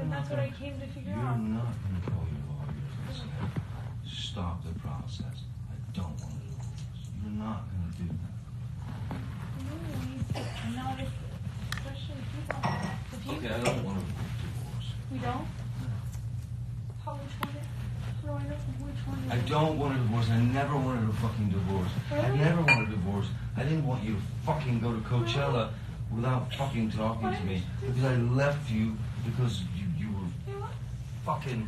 That's what I came to figure You're out. not going to call your lawyers and say, stop the process. I don't want to do this. You're not going to do that. No, not if, especially if you, Okay, I don't want a divorce. we don't? How, which one? How do I know which one? I don't want a divorce. I never wanted a fucking divorce. I Really? never wanted a divorce. I didn't want you to fucking go to Coachella without fucking talking to me. Because I left you because you were fucking...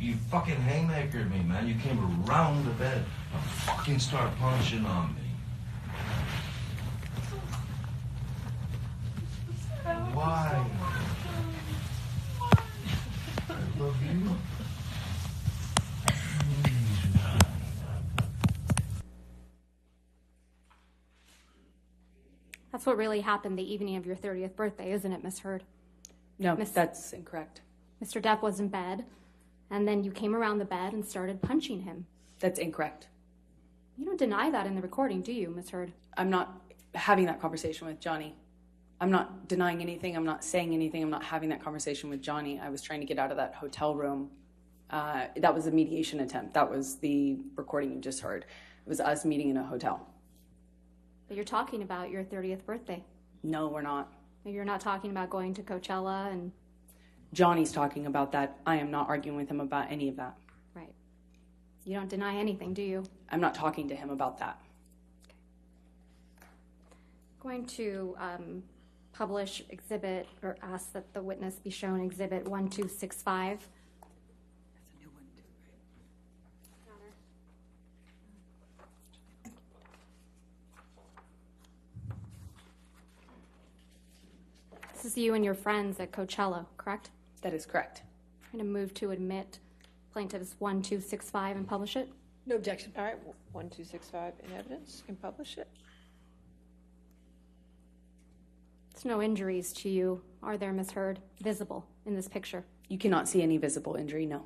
You fucking haymakered me, man. You came around the bed and fucking start punching on me. Why? I love you. That's what really happened the evening of your 30th birthday, isn't it, Miss Heard? No, Miss- that's incorrect. Mr. Depp was in bed, and then you came around the bed and started punching him. That's incorrect. You don't deny that in the recording, do you, Miss Heard? I'm not having that conversation with Johnny. I'm not denying anything. I'm not saying anything. I'm not having that conversation with Johnny. I was trying to get out of that hotel room. That was a mediation attempt. That was the recording you just heard. It was us meeting in a hotel. But you're talking about your 30th birthday. No, we're not. You're not talking about going to Coachella and... Johnny's talking about that. I am not arguing with him about any of that. Right. You don't deny anything, do you? I'm not talking to him about that. Going to publish exhibit, or ask that the witness be shown exhibit 1265. That's a new one too, right? This is you and your friends at Coachella, correct? That is correct. I'm going to move to admit plaintiff's 1265 and publish it. No objection. All right, 1265 in evidence. You can publish it. There's no injuries to you, are there, Ms. Heard, visible in this picture? You cannot see any visible injury, no.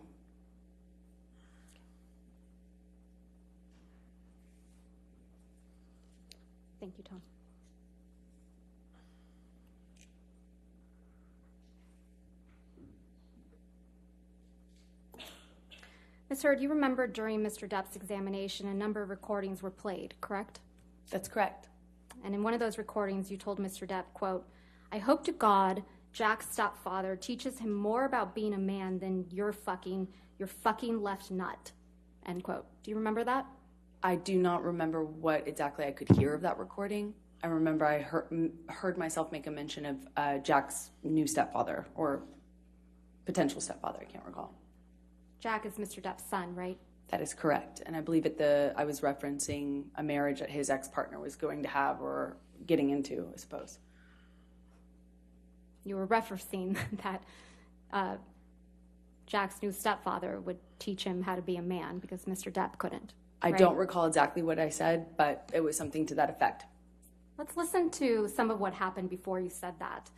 Thank you, Tom. Ms. Heard, you remember during Mr. Depp's examination, a number of recordings were played, correct? That's correct. And in one of those recordings, you told Mr. Depp, quote, "I hope to God Jack's stepfather teaches him more about being a man than your fucking left nut," end quote. Do you remember that? I do not remember what exactly I could hear of that recording. I remember I heard myself make a mention of Jack's new stepfather, or potential stepfather, I can't recall. Jack is Mr. Depp's son, right? That is correct. And I believe I was referencing a marriage that his ex-partner was going to have or getting into, I suppose. You were referencing that Jack's new stepfather would teach him how to be a man because Mr. Depp couldn't. I right? don't recall exactly what I said, but it was something to that effect. Let's listen to some of what happened before you said that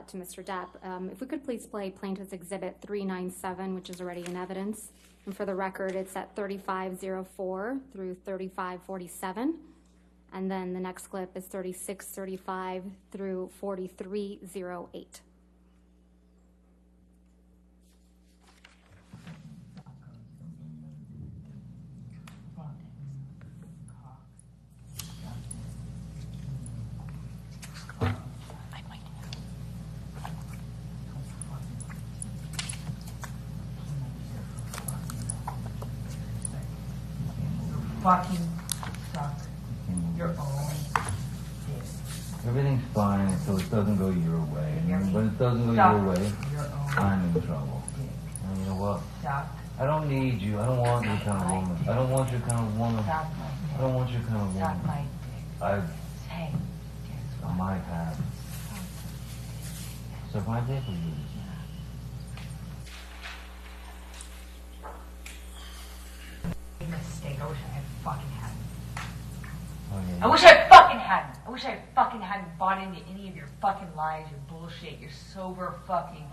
to Mr. Depp. If we could please play Plaintiff's Exhibit 397, which is already in evidence. And for the record, it's at 3504 through 3547. And then the next clip is 3635 through 4308. Fucking suck your own dick. Everything's fine until it doesn't go your way. And when it doesn't go Suck your way, your own I'm in trouble. dick. And you know what? Suck. I don't need you. I don't want your kind of woman. I don't want your kind of woman. Suck my dick. I don't want your kind of Suck woman. my dick. I Hey, guess on what? my path. Suck my dick with you. Big mistake. I wish I had fucking hadn't. Oh, yeah. I wish I fucking hadn't. I wish I fucking hadn't bought into any of your fucking lies, your bullshit, your sober fucking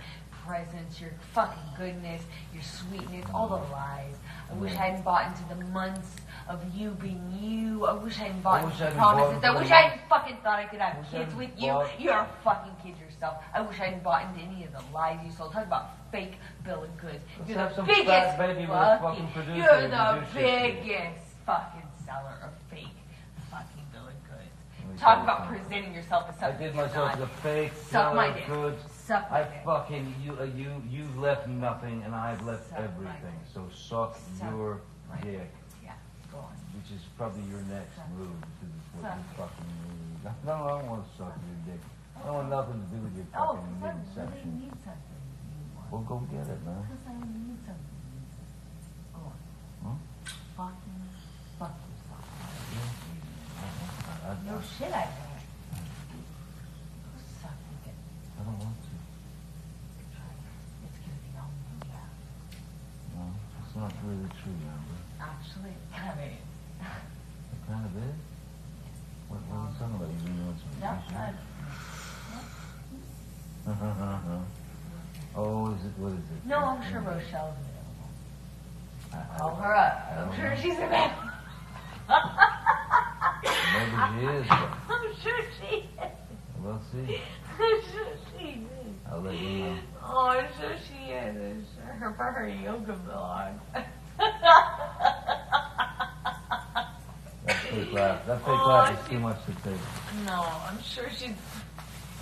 presence, your fucking goodness, your sweetness, all the lies. I wish I hadn't bought into the months of you being you. I wish I hadn't bought into the promises. I wish I hadn't fucking thought I could have kids with you. You're a fucking kid yourself. I wish I hadn't bought into any of the lies you sold. Talk about fake bill of goods. You're have the some biggest fat baby with a fucking producer you're who the produces shit. biggest fucking seller of fake fucking bill of goods. Let me Talk tell you about something. presenting yourself as I something did you're myself not. the fake Suck my seller of dick. goods. Suck my I dick. fucking you left nothing and I've left Suck my everything. dick. So suck Suck your my dick, Yeah, go on. which is probably your next move because it's what Suck you it. fucking move. No, I don't want to suck your dick. I don't want nothing to do with your Oh, fucking because I really midsection. need something. You want. Well, go get it, man. Because I need something. Go on. Huh? Fucking fuck yourself. I No shit, I don't. Go suck your dick. don't want to. Try it. It's gonna be all yeah. No, it's not really true, Amber. Actually, it kind of is. It kind of is. What are you talking about? You really want some No, fish? Oh, is it? What is it? no, I'm sure Rochelle's available. I- Call her up. I I'm don't sure know. she's available. Maybe she is. But I'm sure she is. we'll see. I'm sure she is. I'll let you know. Oh, I'm sure she is. I'm sure her for her yoga blog. That fake laugh. That fake Oh, laugh is too much to take. No, I'm sure she's.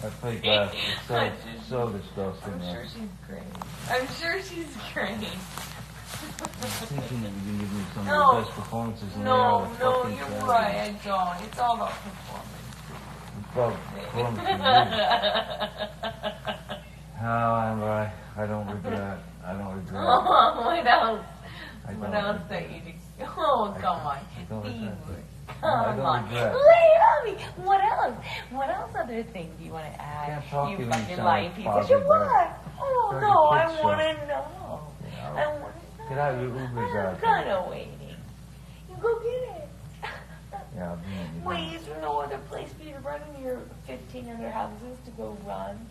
That fake laugh is so disgusting. I'm man. sure she's great. I'm sure she's great. I'm thinking that you can give me some No. of the best performances in No, there. no, you're right. I don't. It's all about performance. Well, I don't regret. I don't regret. What else? I What don't else regret. that you do? Oh, come on. I don't Be regret. good. No, I Come don't on. regret. Lay it on me. What else? What else other things do you want to add? Can't talk to You you when fucking you sound lying like piece of Bobby shit. Brown. What? Oh, Go to no, I kids' want show. to know. Yeah, I want to know. Get out your Ubers out I'm there. kind of waiting. You go get it. Yeah, I'll be in. Wait, is there no other place for you to run in your 15 other houses to go run?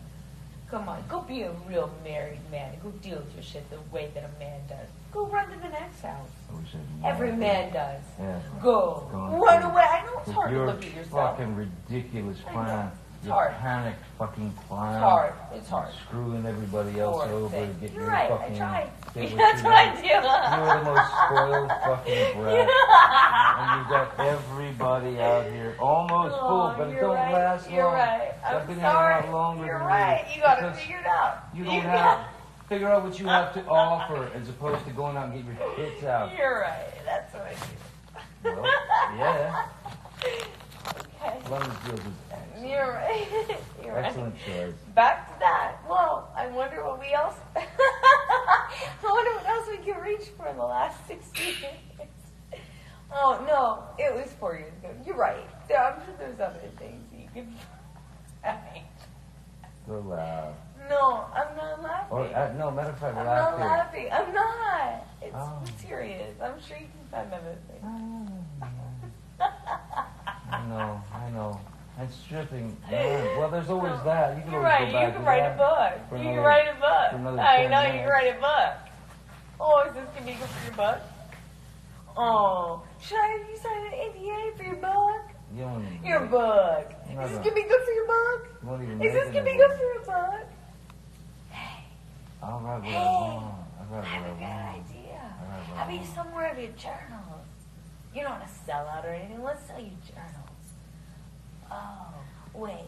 Come on, go be a real married man and go deal with your shit the way that a man does. Go run to the next house. I wish I knew Every that. man does. Yeah. Go. Going Run through away. I know it's with hard to your look at yourself. fucking ridiculous I know. plan. It's Your hard. panicked fucking plan. It's hard. It's hard. Screwing everybody else Poor over thing. to get You're your right. fucking. I tried. get what That's you what I want. do. You're the most spoiled fucking brat. And you've got everybody out here almost full, but it you're don't right. last You're long. right. I've I'm been sorry. hanging out longer You're than right. you. You got to because figure it out. You don't have. Figure out what you have to offer as opposed to going out and get your tits out. You're right. That's what I do. Well, yeah. Okay. Lemon Fields is excellent. You're right. You're right. Excellent choice. Back to that. Well, I wonder what we else. I wonder what else we can reach for in the last 60 years. Oh no, it was 4 years ago. You're right. I'm sure there's other things you can find. So loud. No, I'm not laughing. Or, no, matter of fact, I'm laugh not here. laughing. I'm not. It's Oh. serious. I'm sure you can find other things. I know. And stripping, man. Well, there's always that. You can You're always right. go back You can to write that a book. for You another- can write a for book. another I 10 know you minutes. can write a book. Oh, is this gonna be good for your book? Oh, should I have you sign an NDA for your book? You don't even Your make- book. I'm not Is this gonna- gonna be good for your book? you won't even Is this make gonna be it good a for your book? I'll write what I Hey, want. I'll I write have what a I good want. idea. I write what How I about you want. somewhere of your journals? You don't want to sell out or anything. Let's sell you journals. Oh, wait.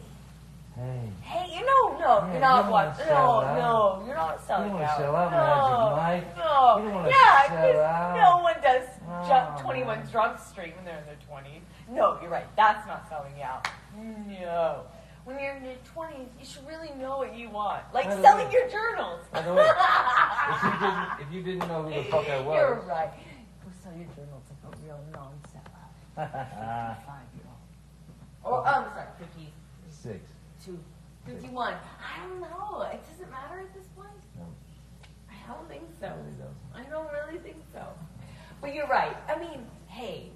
Hey, Hey, no, Yeah, you're you not don't what? wanna sell out. No, you're not you selling don't want to out. sell out, no, Magic Mike. No, You don't wanna yeah, sell 'cause out. no one does Oh, 21 man. Drunk Street when they're in their 20s. No, you're right. That's not selling you out. No. When you're in your 20s, you should really know what you want. Like By the selling way- your journals. By the way, if you didn't know who the fuck I was. You're right. Go sell your journals like a real non-seller. 55-year-old. Oh, I'm sorry, 6. 51. I don't know. It doesn't matter at this point. No, I don't think so. it really doesn't. I don't really think so. But you're right. I mean, hey,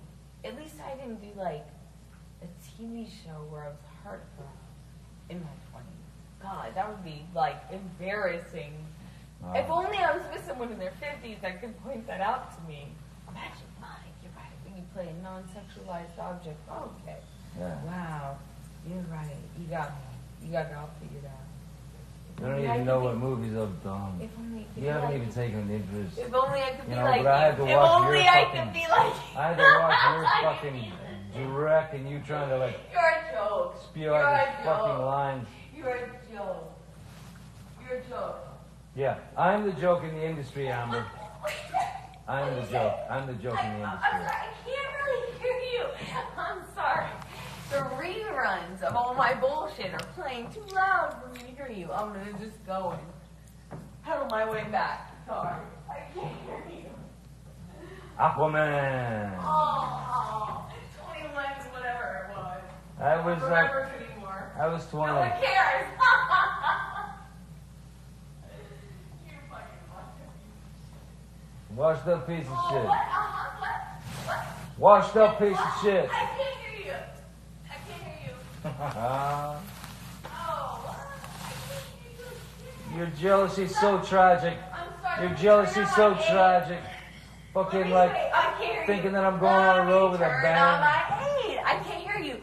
at least I didn't do like a TV show where I was heartbroken in my 20s. God, that would be like embarrassing. Oh. If only I was with someone in their 50s that could point that out to me. Imagine, Mike, you're right. When you play a non-sexualized object. Okay. Yeah. Wow. You're right. You got me. You got it all figured out. You don't If only I even know could what be- movies I've done. If only, You haven't even taken an interest. If only I could be You know, like but I had to you. If watch only your I fucking- could be like I had to watch your fucking direct and you trying to like You're a joke. spew You're out a these fucking joke. lines. You're a joke. You're a joke. Yeah, I'm the joke in the industry, Amber. I'm the joke. I'm the joke in the I'm industry. sorry. I can't really hear you. I'm sorry. The reruns of all my bullshit are playing too loud for me to hear you. I'm gonna just go and pedal my way back. Sorry. I can't hear you. Aquaman. Oh, 21, whatever it was. I was I don't remember it anymore. I was 20. No one cares. You're fucking awesome. Washed up piece of Oh, shit. what? What? Washed up piece of shit. I can't hear you. I can't hear you. Oh, what? I can't hear you. Your jealousy's so tragic. I'm sorry. Your jealousy's so tragic. Fucking like Wait, I can't hear thinking you. that I'm going on a road with a Turn on band. my aid. I can't hear you.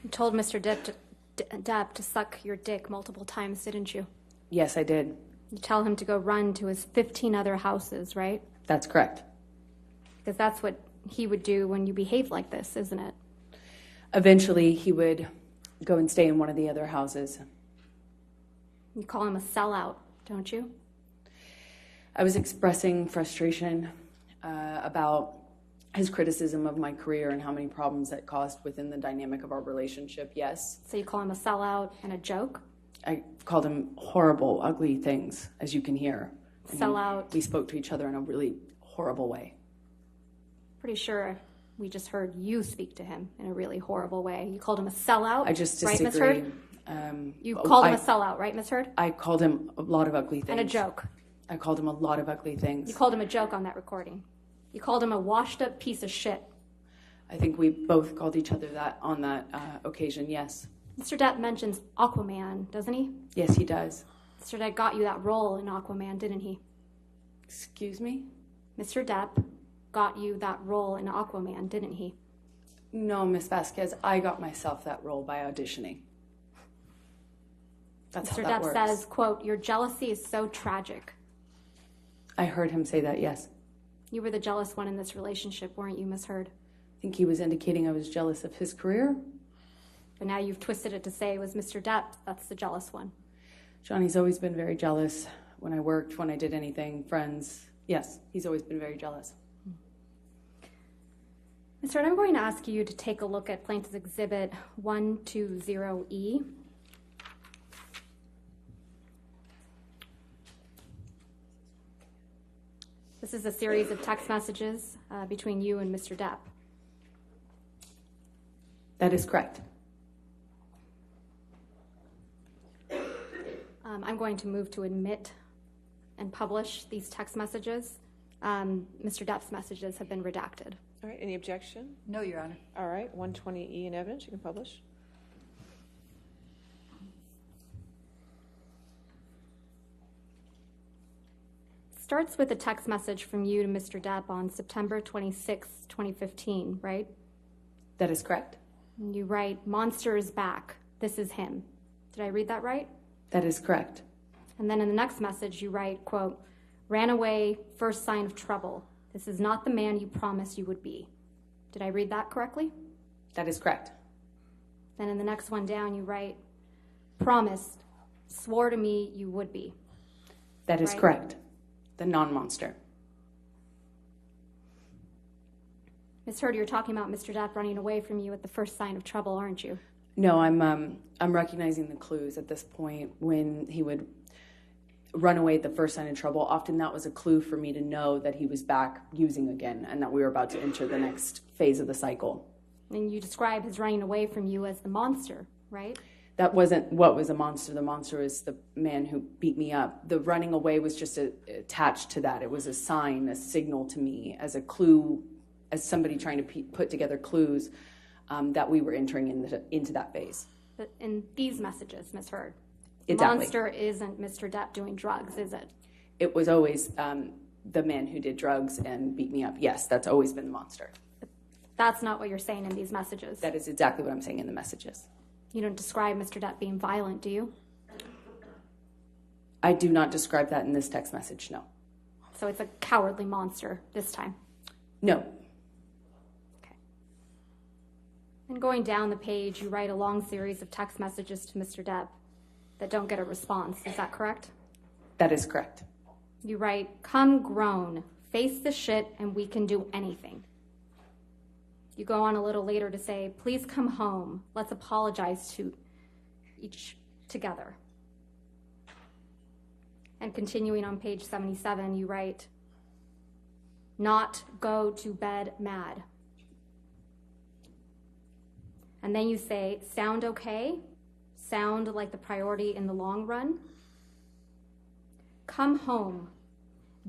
You told Mr. Depp to suck your dick multiple times, didn't you? Yes, I did. You tell him to go run to his 15 other houses, right? That's correct. Because that's what he would do when you behave like this, isn't it? Eventually, he would go and stay in one of the other houses. You call him a sellout, don't you? I was expressing frustration about his criticism of my career and how many problems that caused within the dynamic of our relationship, yes. So you call him a sellout and a joke? I called him horrible, ugly things, as you can hear. Sellout. We spoke to each other in a really horrible way. Pretty sure we just heard you speak to him in a really horrible way. You called him a sellout. I just right, Ms. disagree. Heard? You called him a sellout, right, Ms. Heard? I called him a lot of ugly things. And a joke. I called him a lot of ugly things. You called him a joke on that recording. You called him a washed up piece of shit. I think we both called each other that on that occasion, yes. Mr. Depp mentions Aquaman, doesn't he? Yes, he does. Mr. Depp got you that role in Aquaman, didn't he? Excuse me? Mr. Depp got you that role in Aquaman, didn't he? No, Miss Vasquez, I got myself that role by auditioning. That's Mr. how that Depp works. says, quote, your jealousy is so tragic. I heard him say that, yes. You were the jealous one in this relationship, weren't you, Miss Heard? I think he was indicating I was jealous of his career. But now you've twisted it to say it was Mr. Depp that's the jealous one. Johnny's always been very jealous when I worked, when I did anything, friends. Yes, he's always been very jealous. Ms. Heard, I'm going to ask you to take a look at Plaintiff's Exhibit 120E. This is a series of text messages between you and Mr. Depp. That is correct. I'm going to move to admit and publish these text messages. Mr. Depp's messages have been redacted. All right, any objection? No, Your Honor. All right, 120E in evidence, you can publish. Starts with a text message from you to Mr. Depp on September 26, 2015, right? That is correct. And you write, monster is back. This is him. Did I read that right? That is correct. And then in the next message, you write, quote, ran away, first sign of trouble. This is not the man you promised you would be. Did I read that correctly? That is correct. Then in the next one down, you write, promised, swore to me you would be. That is Right. correct. The non-monster. Ms. Heard, you're talking about Mr. Depp running away from you at the first sign of trouble, aren't you? No, I'm recognizing the clues at this point when he would run away at the first sign of trouble. Often that was a clue for me to know that he was back using again and that we were about to enter the next phase of the cycle. And you describe his running away from you as the monster, right? That wasn't what was a monster. The monster is the man who beat me up. The running away was just attached to that. It was a sign, a signal to me, as a clue, as somebody trying to put together clues that we were entering into that phase. But in these messages, Ms. Heard, Exactly. monster isn't Mr. Depp doing drugs, is it? It was always the man who did drugs and beat me up. Yes, that's always been the monster. That's not what you're saying in these messages. That is exactly what I'm saying in the messages. You don't describe Mr. Depp being violent, do you? I do not describe that in this text message, no. So it's a cowardly monster this time. No. Okay. And going down the page, you write a long series of text messages to Mr. Depp that don't get a response. Is that correct? That is correct. You write, come grown, face the shit, and we can do anything. You go on a little later to say, please come home. Let's apologize to each together. And continuing on page 77, you write, not go to bed mad. And then you say, sound okay? Sound like the priority in the long run? Come home.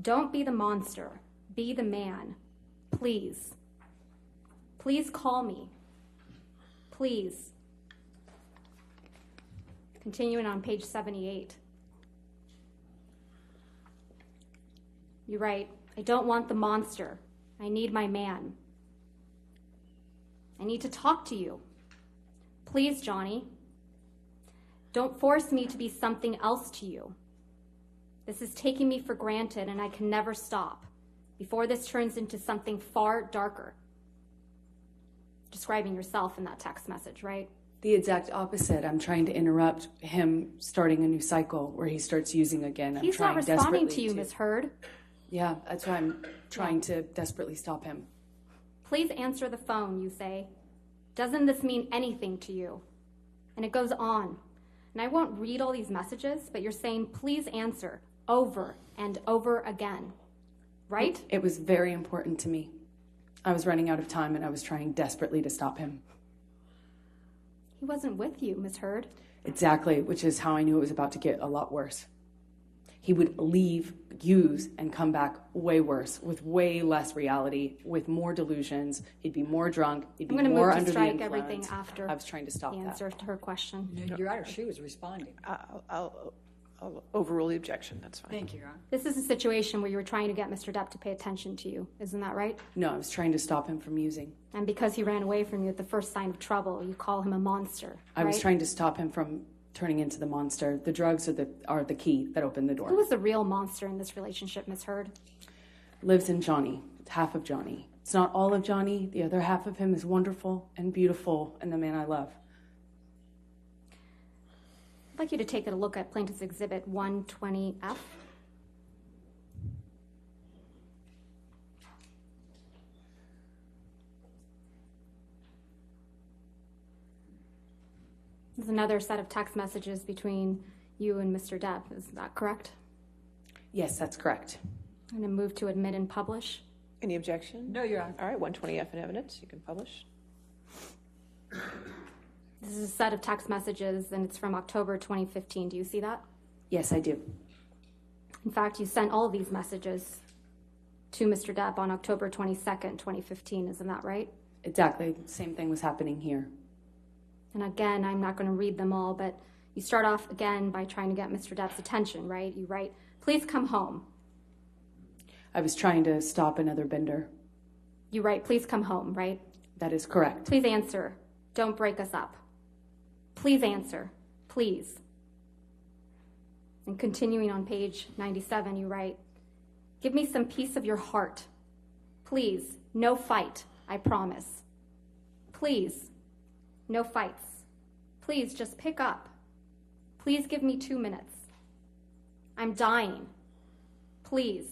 Don't be the monster. Be the man. Please. Please call me. Please. Continuing on page 78. You write, I don't want the monster. I need my man. I need to talk to you. Please, Johnny. Don't force me to be something else to you. This is taking me for granted and I can never stop before this turns into something far darker. Describing yourself in that text message, right? The exact opposite. I'm trying to interrupt him starting a new cycle where he starts using again. He's not responding to you, Ms. Heard. Yeah, that's why I'm trying to desperately stop him. Please answer the phone, you say. Doesn't this mean anything to you? And it goes on. And I won't read all these messages, but you're saying, please answer over and over again. Right? It was very important to me. I was running out of time and I was trying desperately to stop him. He wasn't with you, Ms. Heard. Exactly, which is how I knew it was about to get a lot worse. He would leave, use, and come back way worse, with way less reality, with more delusions. He'd be more drunk. He'd be I'm going to more move under to the strike influence. everything after I was trying to stop the that. answer to her question. Your Honor, she was responding. I'll overrule the objection. That's fine. Thank you, Your Honor. This is a situation where you were trying to get Mr. Depp to pay attention to you. Isn't that right? No, I was trying to stop him from using. And because he ran away from you at the first sign of trouble, you call him a monster. I was right? trying to stop him from turning into the monster. The drugs are the key that opened the door. Who was the real monster in this relationship, Ms. Heard? Lives in Johnny. It's half of Johnny. It's not all of Johnny. The other half of him is wonderful and beautiful and the man I love. I'd like you to take a look at Plaintiff's Exhibit 120F. There's another set of text messages between you and Mr. Depp. Is that correct? Yes, that's correct. I'm going to move to admit and publish. Any objection? No, Your Honor. All right, 120F in evidence. You can publish. This is a set of text messages, and it's from October 2015. Do you see that? Yes, I do. In fact, you sent all of these messages to Mr. Depp on October 22nd, 2015. Isn't that right? Exactly. Same thing was happening here. And again, I'm not going to read them all, but you start off again by trying to get Mr. Depp's attention, right? You write, please come home. I was trying to stop another bender. You write, please come home, right? That is correct. Please answer. Don't break us up. Please answer. Please. And continuing on page 97, you write, give me some piece of your heart. Please, no fight, I promise. Please, no fights. Please, just pick up. Please give me 2 minutes. I'm dying. Please.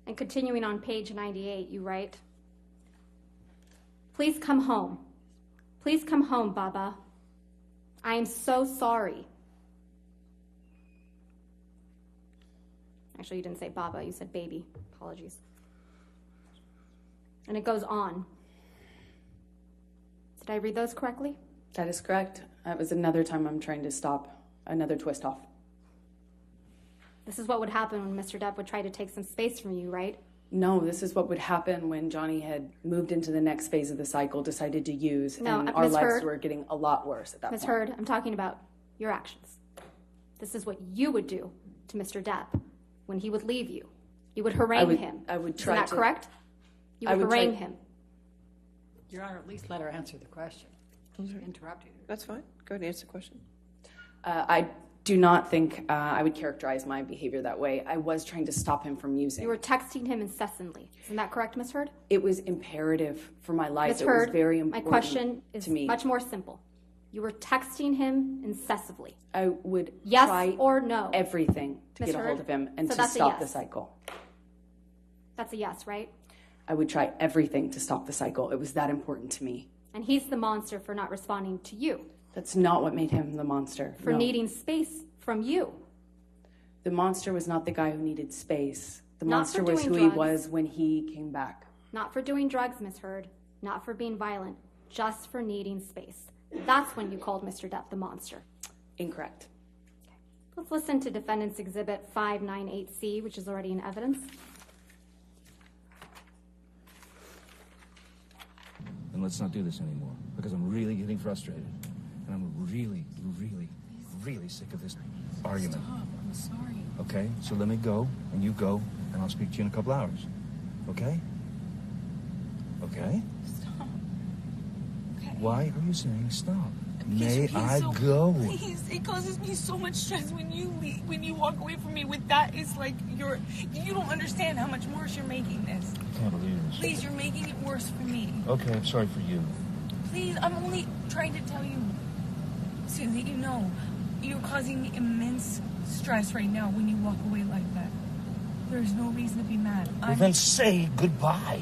And continuing on page 98, you write, please come home. Please come home, Baba. I am so sorry. Actually, you didn't say Baba, you said baby. Apologies. And it goes on. Did I read those correctly? That is correct. That was another time I'm trying to stop another twist off. This is what would happen when Mr. Depp would try to take some space from you, right? No, this is what would happen when Johnny had moved into the next phase of the cycle, decided to use, No, and our Ms. lives Heard. were getting a lot worse at that Ms. point. Heard, I'm talking about your actions. This is what you would do to Mr. Depp when he would leave you. You would harangue him. I would try Isn't that to- correct? You I would would try- harangue him. Your Honor, at least let her answer the question. She interrupted you. That's fine. Go ahead and answer the question. I do not think I would characterize my behavior that way. I was trying to stop him from using. You were texting him incessantly. Isn't that correct, Ms. Heard? It was imperative for my life. Ms. It Heard, was very my important question is to me. much more simple. You were texting him incessantly. I would Yes try or no? everything to Ms. get a hold Heard? of him and So to that's a stop the yes. cycle. That's a yes, right? I would try everything to stop the cycle. It was that important to me. And he's the monster for not responding to you, That's not what made him the monster. for No. needing space from you. The monster was not the guy who needed space. The Not monster for was doing who drugs. he was when he came back. Not for doing drugs, Ms. Heard. Not for being violent. Just for needing space. That's when you called Mr. Depp the monster. Incorrect. Let's listen to Defendant's Exhibit 598C, which is already in evidence. And let's not do this anymore, because I'm really getting frustrated. And I'm really, really, really sick of this argument. Stop, I'm sorry. Okay? So let me go, and you go, and I'll speak to you in a couple hours. Okay? Okay? Stop. Okay. Why are you saying stop? Because May you're being I so- go? Please, it causes me so much stress when you leave, when you walk away from me with that. It's like you don't understand how much worse you're making this. I can't believe this. Please, you're making it worse for me. Okay, I'm sorry for you. Please, I'm only trying to tell you so that you know you're causing me immense stress right now when you walk away like that. There's no reason to be mad. Well, then say goodbye.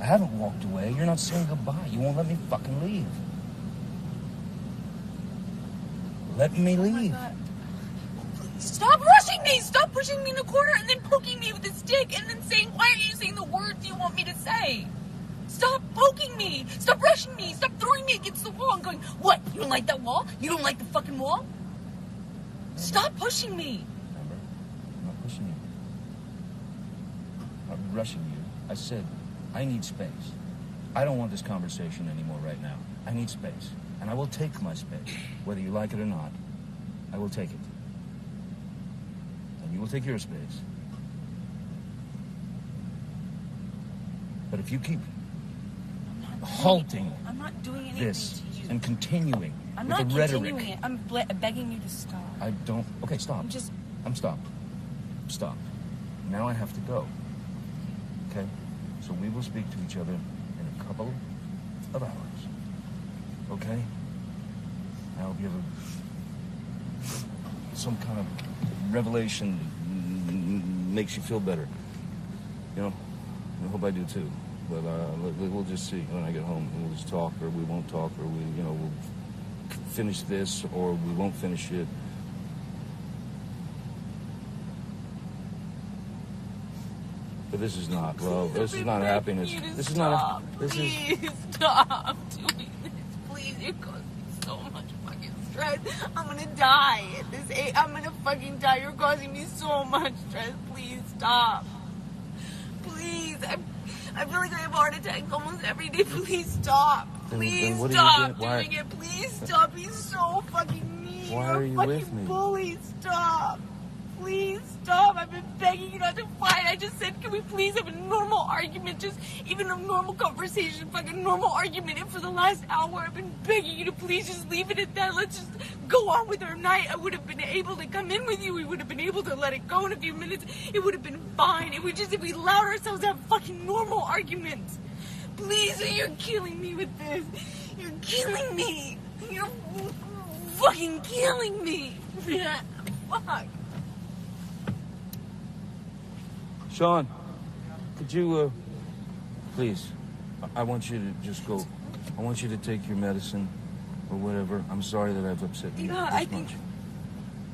haven't walked away. You're not saying goodbye. You won't let me fucking leave. Let me leave. Stop rushing me! Stop pushing me in the corner and then poking me with a stick and then saying, why are you saying the words you want me to say? Stop poking me! Stop rushing me! Stop throwing me against the wall and going, what? You don't like that wall? You don't like the fucking wall? Stop pushing me! Remember? I'm not pushing you. I'm not rushing you. I said, I need space. I don't want this conversation anymore right now. I need space. And I will take my space. Whether you like it or not, I will take it. And you will take your space. But if you keep halting I'm not doing anything this to you. and continuing I'm with not the rhetoric... continuing it. I'm begging you to stop. I don't... Okay, stop. I'm stopped. Stop. Now I have to go. Okay? So we will speak to each other in a couple of hours. Okay? I hope you have some kind of revelation that makes you feel better. You know? I hope I do too. But we'll just see when I get home. We'll just talk, or we won't talk, or we'll finish this, or we won't finish it. But this is not love. This is not happiness. This is not. Please stop doing this. Please, it causes me so much fucking stress. I'm gonna die at this age. I'm gonna fucking die. You're causing me so much stress. Please stop. Please, I feel like I have a heart attack almost every day. Please stop. Please then what are you stop doing? Why- doing it. Please stop. He's so fucking mean. Why You're are a you fucking with me? bully. Stop. Please stop. I've been begging you not to fight. I just said, can we please have a normal argument? Just even a normal conversation, fucking normal argument. And for the last hour, I've been begging you to please just leave it at that. Let's just go on with our night. I would have been able to come in with you. We would have been able to let it go in a few minutes. It would have been fine. It would just, if we allowed ourselves to have fucking normal arguments. Please, you're killing me with this. You're killing me. You're fucking killing me. Fuck. Sean, could you, please, I want you to just go. I want you to take your medicine or whatever. I'm sorry that I've upset you Yeah, this I think. much.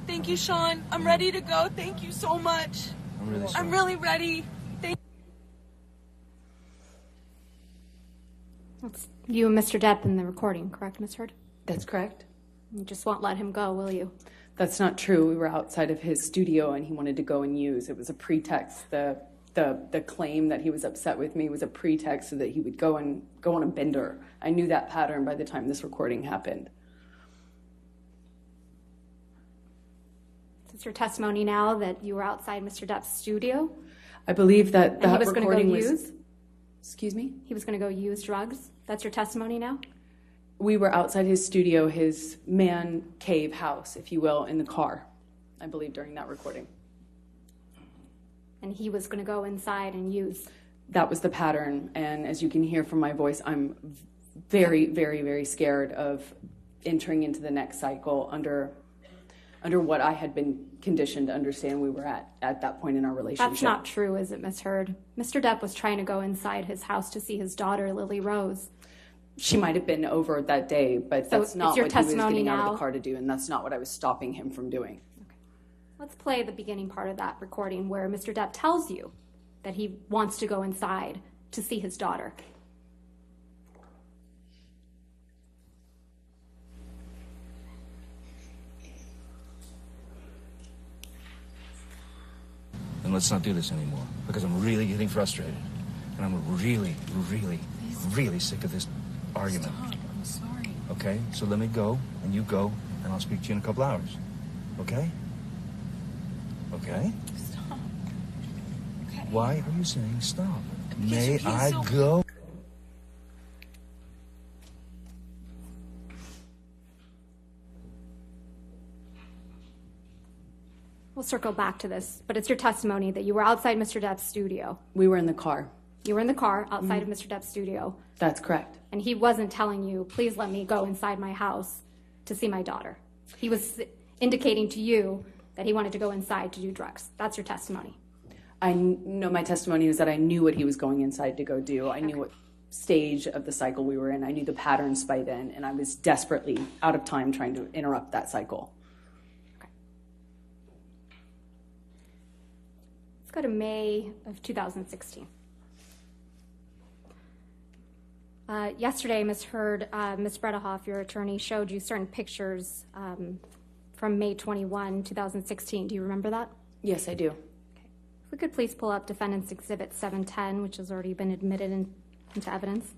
Thank you, Sean. I'm ready to go. Thank you so much. I'm really sorry. I'm really ready. That's you and Mr. Depp in the recording, correct, Ms. Heard? That's correct. You just won't let him go, will you? That's not true. We were outside of his studio and he wanted to go and use. It was a pretext. The claim that he was upset with me was a pretext so that he would go on a bender. I knew that pattern by the time this recording happened. Is your testimony now that you were outside Mr. Depp's studio? I believe that And he was going to go recording was... use? Excuse me? He was going to go use drugs? That's your testimony now? We were outside his studio, his man cave house, if you will, in the car, I believe, during that recording. And he was going to go inside and use? That was the pattern, and as you can hear from my voice, I'm very, very, very scared of entering into the next cycle under what I had been conditioned to understand we were at that point in our relationship. That's not true, is it, Miss Heard? Mr. Depp was trying to go inside his house to see his daughter, Lily Rose. She might have been over that day, but So that's not it's your what he was testimony getting out of now? the car to do, and that's not what I was stopping him from doing. Let's play the beginning part of that recording where Mr. Depp tells you that he wants to go inside to see his daughter. And let's not do this anymore, because I'm really getting frustrated. And I'm really, really, really sick of this argument. Stop. I'm sorry. Okay? So let me go, and you go, and I'll speak to you in a couple hours. Okay? Okay? Stop. Okay. Why are you saying stop? Because May you're being I so- go? We'll circle back to this, but it's your testimony that you were outside Mr. Depp's studio. We were in the car. You were in the car outside of Mr. Depp's studio, That's correct. and he wasn't telling you, please let me go inside my house to see my daughter. He was indicating to you that he wanted to go inside to do drugs. That's your testimony. I know my testimony is that I knew what he was going inside to go do. I knew what stage of the cycle we were in. I knew the patterns by then, and I was desperately out of time trying to interrupt that cycle. Let's go to May of 2016. Yesterday, Ms. Heard, Ms. Bredehoff, your attorney, showed you certain pictures from May 21, 2016. Do you remember that? Yes, I do. If we could please pull up Defendant's Exhibit 710, which has already been admitted into evidence.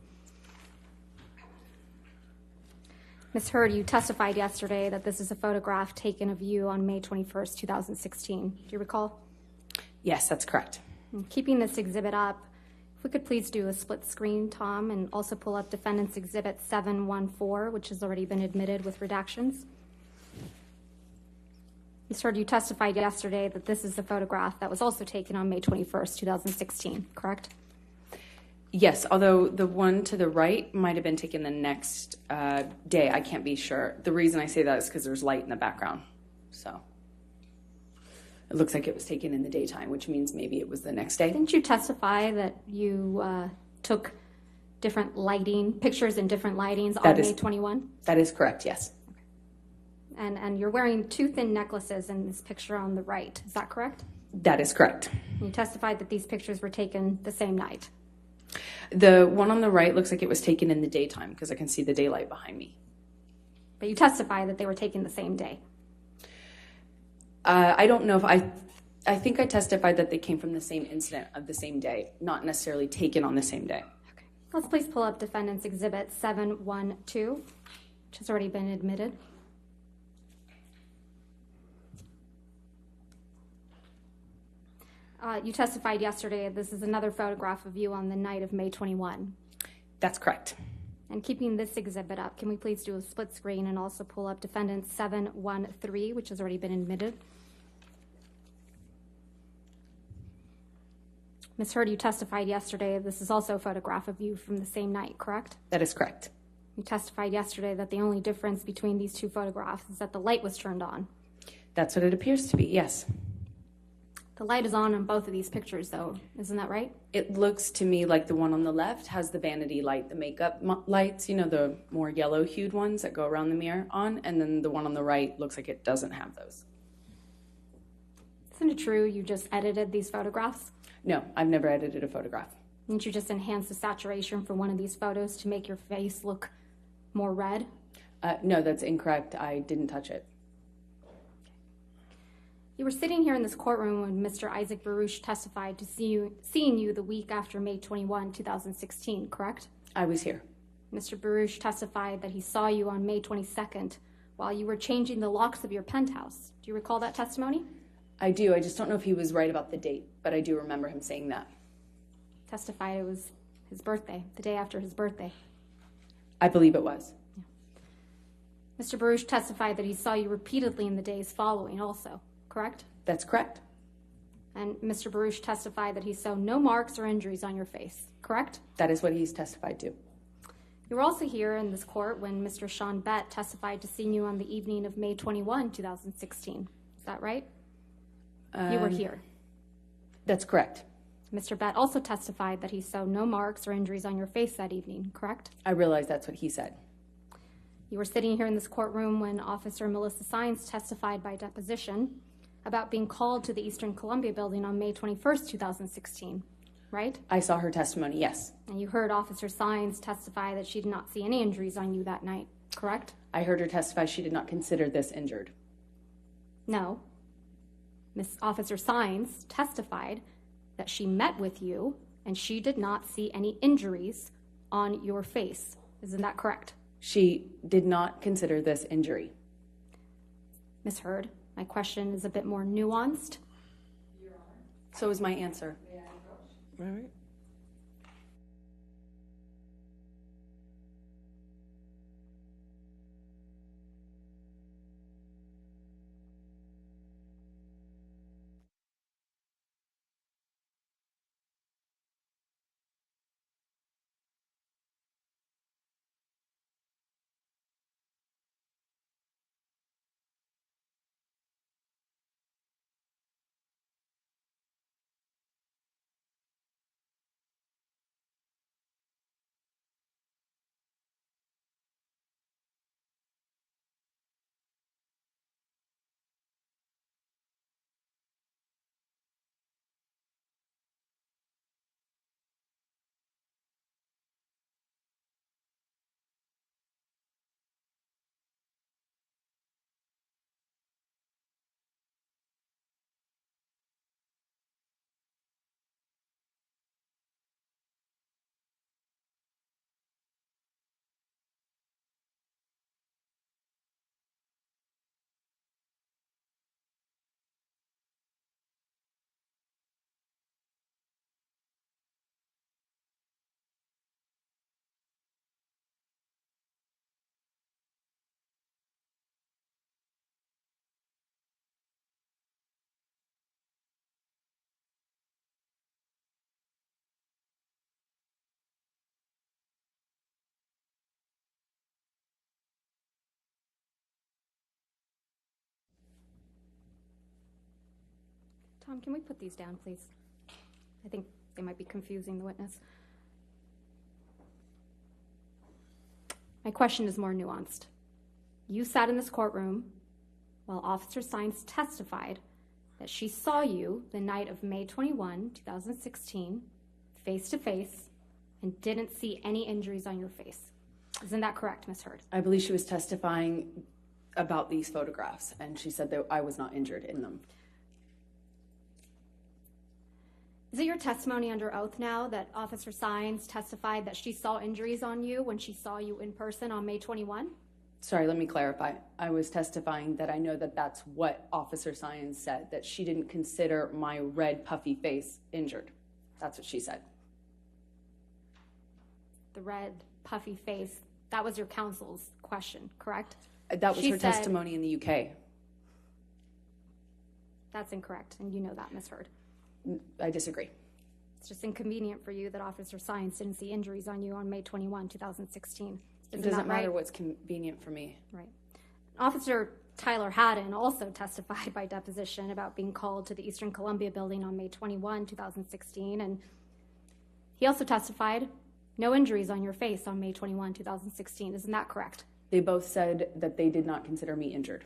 Ms. Heard, you testified yesterday that this is a photograph taken of you on May 21st, 2016. Do you recall? Yes, that's correct. And keeping this exhibit up, if we could please do a split screen, Tom, and also pull up Defendant's Exhibit 714, which has already been admitted with redactions. Ms. Heard, you testified yesterday that this is a photograph that was also taken on May 21st, 2016, correct? Yes, although the one to the right might have been taken the next day. I can't be sure. The reason I say that is because there's light in the background. So it looks like it was taken in the daytime, which means maybe it was the next day. Didn't you testify that you took different pictures in different lightings on May 21? That is correct, yes. And you're wearing two thin necklaces in this picture on the right. Is that correct? That is correct. You testified that these pictures were taken the same night. The one on the right looks like it was taken in the daytime because I can see the daylight behind me. But you testified that they were taken the same day. I don't know if I think I testified that they came from the same incident of the same day, not necessarily taken on the same day. Okay. Let's please pull up Defendant's Exhibit 712, which has already been admitted. You testified yesterday this is another photograph of you on the night of May 21. That's correct. And keeping this exhibit up, can we please do a split screen and also pull up Defendant 713, which has already been admitted? Ms. Heard, you testified yesterday this is also a photograph of you from the same night, correct? That is correct. You testified yesterday that the only difference between these two photographs is that the light was turned on. That's what it appears to be, yes. The light is on both of these pictures, though. Isn't that right? It looks to me like the one on the left has the vanity light, the makeup lights, you know, the more yellow-hued ones that go around the mirror on, and then the one on the right looks like it doesn't have those. Isn't it true you just edited these photographs? No, I've never edited a photograph. Didn't you just enhance the saturation for one of these photos to make your face look more red? No, that's incorrect. I didn't touch it. You were sitting here in this courtroom when Mr. Isaac Baruch testified to seeing you the week after May 21, 2016, correct? I was here. Mr. Baruch testified that he saw you on May 22nd while you were changing the locks of your penthouse. Do you recall that testimony? I do. I just don't know if he was right about the date, but I do remember him saying that. Testified it was his birthday, the day after his birthday. I believe it was. Yeah. Mr. Baruch testified that he saw you repeatedly in the days following also, correct? That's correct. And Mr. Baruch testified that he saw no marks or injuries on your face, correct? That is what he's testified to. You were also here in this court when Mr. Sean Bett testified to seeing you on the evening of May 21, 2016. Is that right? You were here. That's correct. Mr. Bett also testified that he saw no marks or injuries on your face that evening, correct? I realize that's what he said. You were sitting here in this courtroom when Officer Melissa Sines testified by deposition about being called to the Eastern Columbia building on May 21st, 2016, right? I saw her testimony, yes. And you heard Officer Sines testify that she did not see any injuries on you that night, correct? I heard her testify she did not consider this injured. No. Miss Officer Sines testified that she met with you and she did not see any injuries on your face. Isn't that correct? She did not consider this injury. Ms. Heard, my question is a bit more nuanced. So is my answer. All right. Tom, can we put these down, please? I think they might be confusing the witness. My question is more nuanced. You sat in this courtroom while Officer Sines testified that she saw you the night of May 21, 2016, face to face, and didn't see any injuries on your face. Isn't that correct, Ms. Heard? I believe she was testifying about these photographs, and she said that I was not injured in them. Is it your testimony under oath now that Officer Sines testified that she saw injuries on you when she saw you in person on May 21? Sorry, let me clarify. I was testifying that I know that that's what Officer Sines said, that she didn't consider my red, puffy face injured. That's what she said. The red, puffy face, that was your counsel's question, correct? That was She her said- testimony in the UK. That's incorrect, and you know that, Ms. Heard. I disagree. It's just inconvenient for you that Officer Sines didn't see injuries on you on May 21, 2016. It Isn't doesn't that matter right? what's convenient for me. Right. Officer Tyler Haddon also testified by deposition about being called to the Eastern Columbia building on May 21, 2016, and he also testified no injuries on your face on May 21, 2016. Isn't that correct? They both said that they did not consider me injured.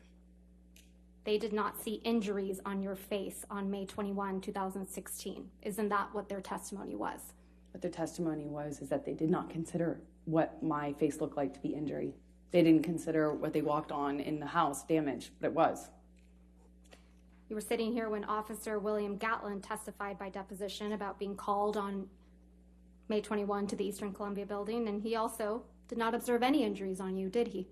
They did not see injuries on your face on May 21, 2016. Isn't that what their testimony was? What their testimony was is that they did not consider what my face looked like to be injury. They didn't consider what they walked on in the house damage, but it was. You were sitting here when Officer William Gatlin testified by deposition about being called on May 21 to the Eastern Columbia building, and he also did not observe any injuries on you, did he?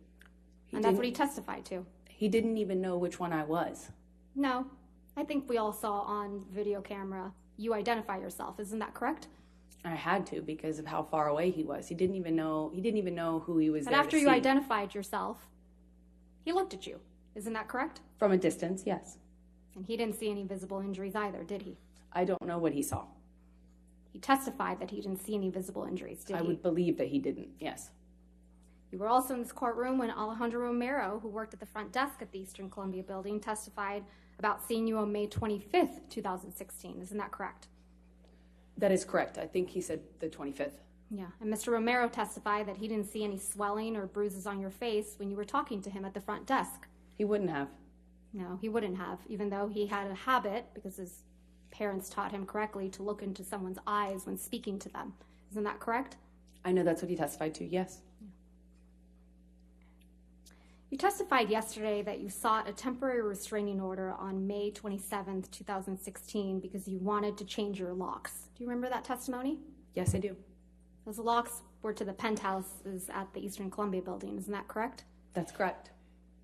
And that's what he testified to. He didn't even know which one I was. No, I think we all saw on video camera you identify yourself. Isn't that correct? I had to because of how far away he was. He didn't even know who he was But there after to you see. identified yourself, he looked at you. Isn't that correct? From a distance, yes. And he didn't see any visible injuries either, did he? I don't know what he saw. He testified that he didn't see any visible injuries, did I he? would believe that he didn't, yes. You were also in this courtroom when Alejandro Romero, who worked at the front desk at the Eastern Columbia building, testified about seeing you on May 25th, 2016. Isn't that correct? That is correct. I think he said the 25th. Yeah. And Mr. Romero testified that he didn't see any swelling or bruises on your face when you were talking to him at the front desk. He wouldn't have. No, he wouldn't have, even though he had a habit, because his parents taught him correctly, to look into someone's eyes when speaking to them. Isn't that correct? I know that's what he testified to, yes. You testified yesterday that you sought a temporary restraining order on May 27th, 2016 because you wanted to change your locks. Do you remember that testimony? Yes, I do. Those locks were to the penthouses at the Eastern Columbia building. Isn't that correct? That's correct.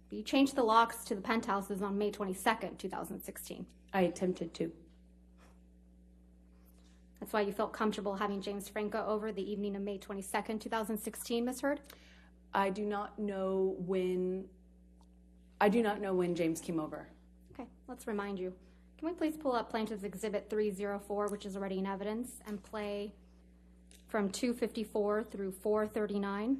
But you changed the locks to the penthouses on May 22nd, 2016. I attempted to. That's why you felt comfortable having James Franco over the evening of May 22nd, 2016, Ms. Heard? I do not know when James came over. Okay, let's remind you. Can we please pull up Plaintiff's Exhibit 304, which is already in evidence, and play from 254 through 439?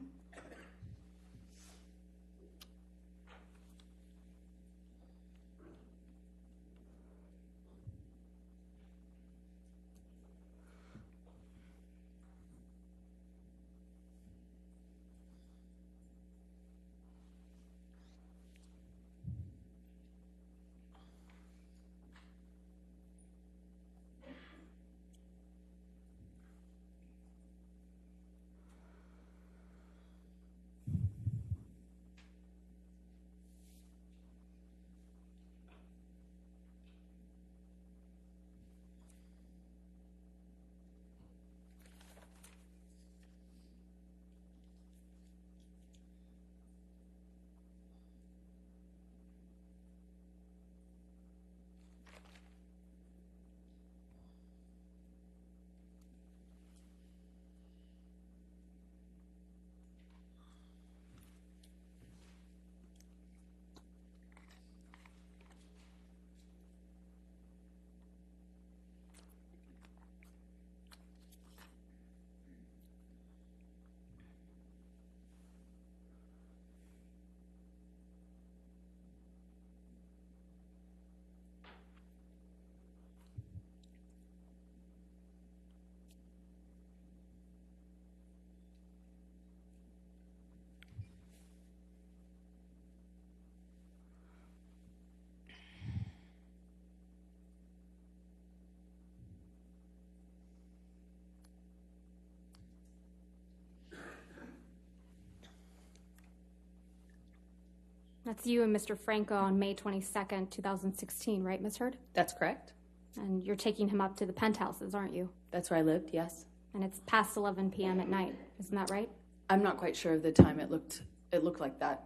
That's you and Mr. Franco on May 22nd, 2016, right, Ms. Heard? That's correct. And you're taking him up to the penthouses, aren't you? That's where I lived, yes. And it's past 11 p.m. at night, isn't that right? I'm not quite sure of the time. It looked like that.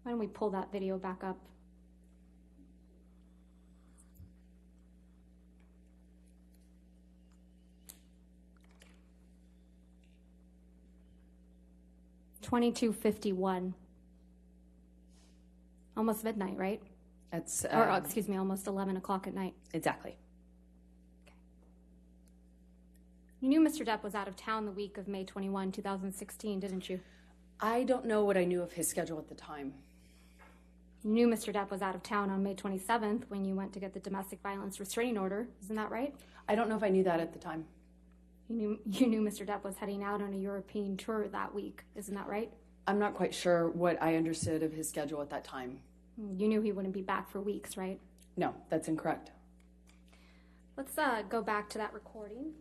Why don't we pull that video back up? $22:51. Almost midnight, right? That's Or, excuse me, almost 11 o'clock at night. exactly. You knew Mr. Depp was out of town the week of May 21, 2016, didn't you? I don't know what I knew of his schedule at the time. You knew Mr. Depp was out of town on May 27th when you went to get the domestic violence restraining order, isn't that right? I don't know if I knew that at the time. You knew Mr. Depp was heading out on a European tour that week, isn't that right? I'm not quite sure what I understood of his schedule at that time. You knew he wouldn't be back for weeks, right? No, that's incorrect. Let's go back to that recording.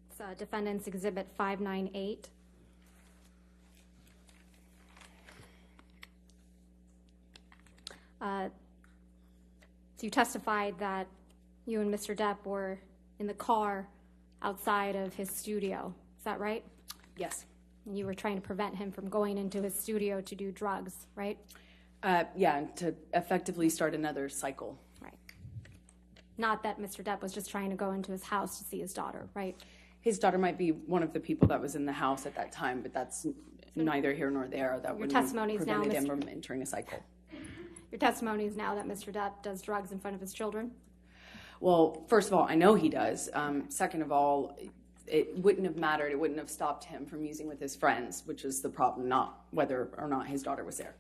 It's Defendant's Exhibit 598. So you testified that you and Mr. Depp were in the car outside of his studio. Is that right? Yes. And you were trying to prevent him from going into his studio to do drugs, right? Yeah, and to effectively start another cycle. Right. Not that Mr. Depp was just trying to go into his house to see his daughter, right? His daughter might be one of the people that was in the house at that time, but that's neither here nor there. That wouldn't have testimony is now, prevented him Mr. from entering a cycle. Your testimony is now that Mr. Depp does drugs in front of his children? Well, first of all, I know he does. Second of all, it wouldn't have mattered. It wouldn't have stopped him from using with his friends, which is the problem, not whether or not his daughter was there.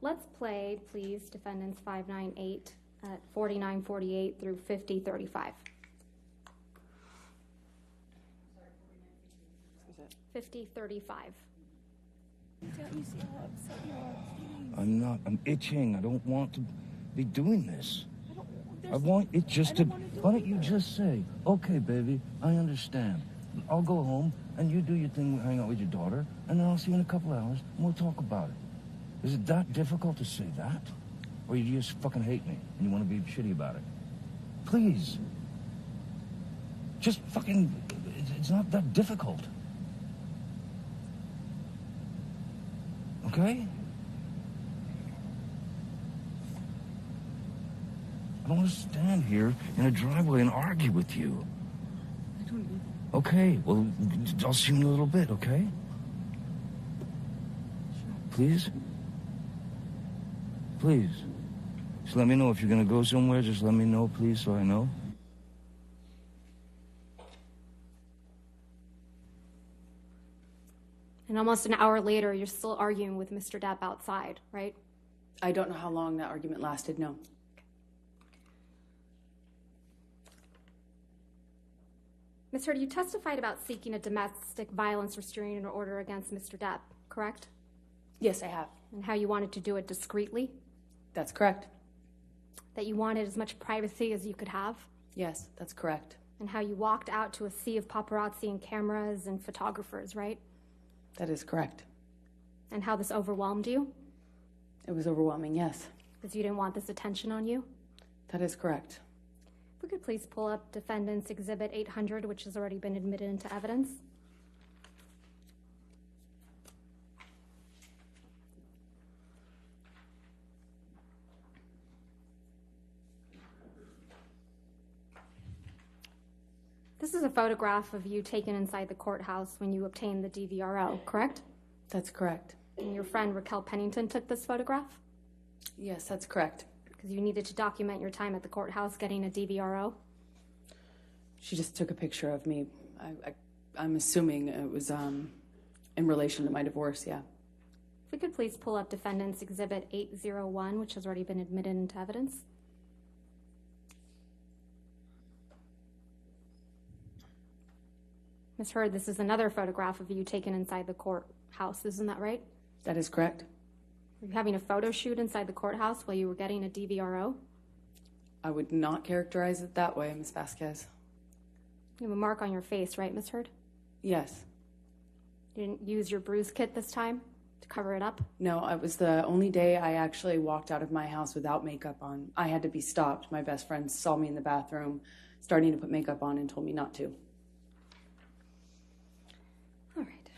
Let's play, please, Defendants 598 at 49:48 through 50:35. 50:35. I'm itching. I don't want to be doing this. I want it just to. Why don't you just say, okay, baby, I understand. I'll go home and you do your thing, hang out with your daughter, and then I'll see you in a couple hours and we'll talk about it. Is it that difficult to say that? Or you just fucking hate me and you want to be shitty about it? Please. Just fucking. It's not that difficult. Okay? I don't want to stand here in a driveway and argue with you. Okay, well, I'll see you in a little bit, okay? Please? Please. Just let me know if you're going to go somewhere. Just let me know, please, so I know. And almost an hour later, you're still arguing with Mr. Depp outside, right? I don't know how long that argument lasted, no. Ms. Heard, you testified about seeking a domestic violence restraining order against Mr. Depp, correct? Yes, I have. And how you wanted to do it discreetly? That's correct. That you wanted as much privacy as you could have? Yes, that's correct. And how you walked out to a sea of paparazzi and cameras and photographers, right? That is correct. And how this overwhelmed you? It was overwhelming, yes. Because you didn't want this attention on you? That is correct. If we could please pull up Defendant's Exhibit 800, which has already been admitted into evidence. This is a photograph of you taken inside the courthouse when you obtained the DVRO, correct? That's correct. And your friend Raquel Pennington took this photograph? Yes, that's correct. Because you needed to document your time at the courthouse getting a DVRO? She just took a picture of me. I'm assuming it was in relation to my divorce, yeah. If we could please pull up Defendant's Exhibit 801, which has already been admitted into evidence. Ms. Heard, this is another photograph of you taken inside the courthouse, isn't that right? That is correct. Were you having a photo shoot inside the courthouse while you were getting a DVRO? I would not characterize it that way, Ms. Vasquez. You have a mark on your face, right, Ms. Heard? Yes. Do You didn't use your bruise kit this time to cover it up? No, it was the only day I actually walked out of my house without makeup on. I had to be stopped. My best friend saw me in the bathroom starting to put makeup on and told me not to. All right.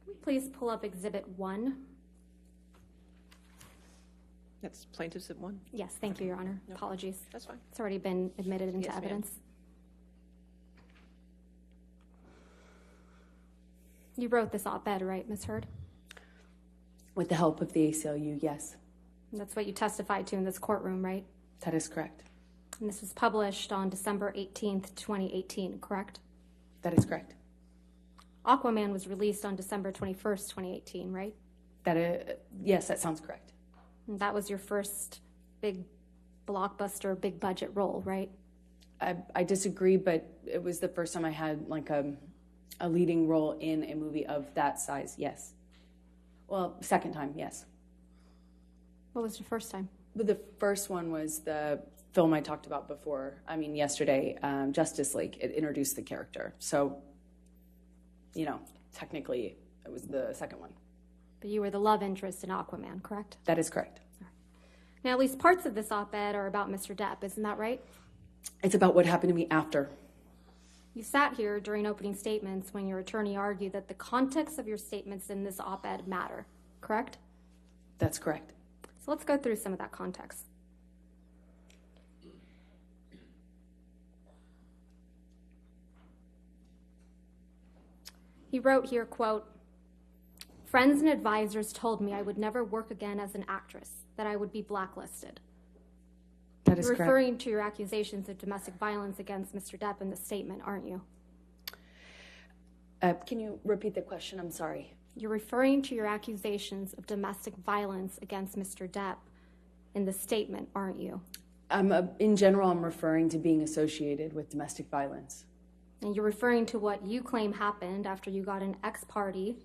Can we please pull up Exhibit 1? That's plaintiff's at 1? Yes, thank you, Your Honor. No. Apologies. That's fine. It's already been admitted into Yes, ma'am. evidence. You wrote this op-ed, right, Ms. Hurd? With the help of the ACLU, yes. And that's what you testified to in this courtroom, right? That is correct. And this was published on December 18th, 2018, correct? That is correct. Aquaman was released on December 21st, 2018, right? Yes, that sounds correct. And that was your first big blockbuster, big budget role, right? I disagree, but it was the first time I had like a leading role in a movie of that size, yes. Well, second time, yes. What was your first time? But the first one was the film I talked about before, yesterday, Justice League. It introduced the character. So, technically, it was the second one. But you were the love interest in Aquaman, correct? That is correct. Now, at least parts of this op-ed are about Mr. Depp, isn't that right? It's about what happened to me after. You sat here during opening statements when your attorney argued that the context of your statements in this op-ed matter, correct? That's correct. So let's go through some of that context. He wrote here, quote, "Friends and advisors told me I would never work again as an actress, that I would be blacklisted." That is You're correct. referring to your accusations of domestic violence against Mr. Depp in the statement, aren't you? Can you repeat the question? I'm sorry. You're referring to your accusations of domestic violence against Mr. Depp in the statement, aren't you? In general, I'm referring to being associated with domestic violence. And you're referring to what you claim happened after you got an ex-parte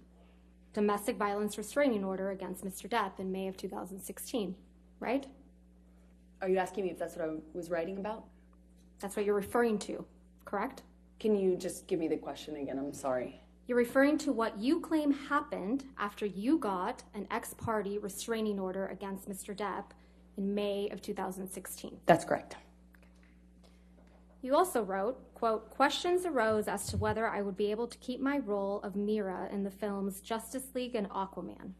domestic violence restraining order against Mr. Depp in May of 2016, right? Are you asking me if that's what I was writing about? That's what you're referring to, correct? Can you just give me the question again? I'm sorry. You're referring to what you claim happened after you got an ex-parte restraining order against Mr. Depp in May of 2016. That's correct. You also wrote, quote, "Questions arose as to whether I would be able to keep my role of Mira in the films Justice League and Aquaman."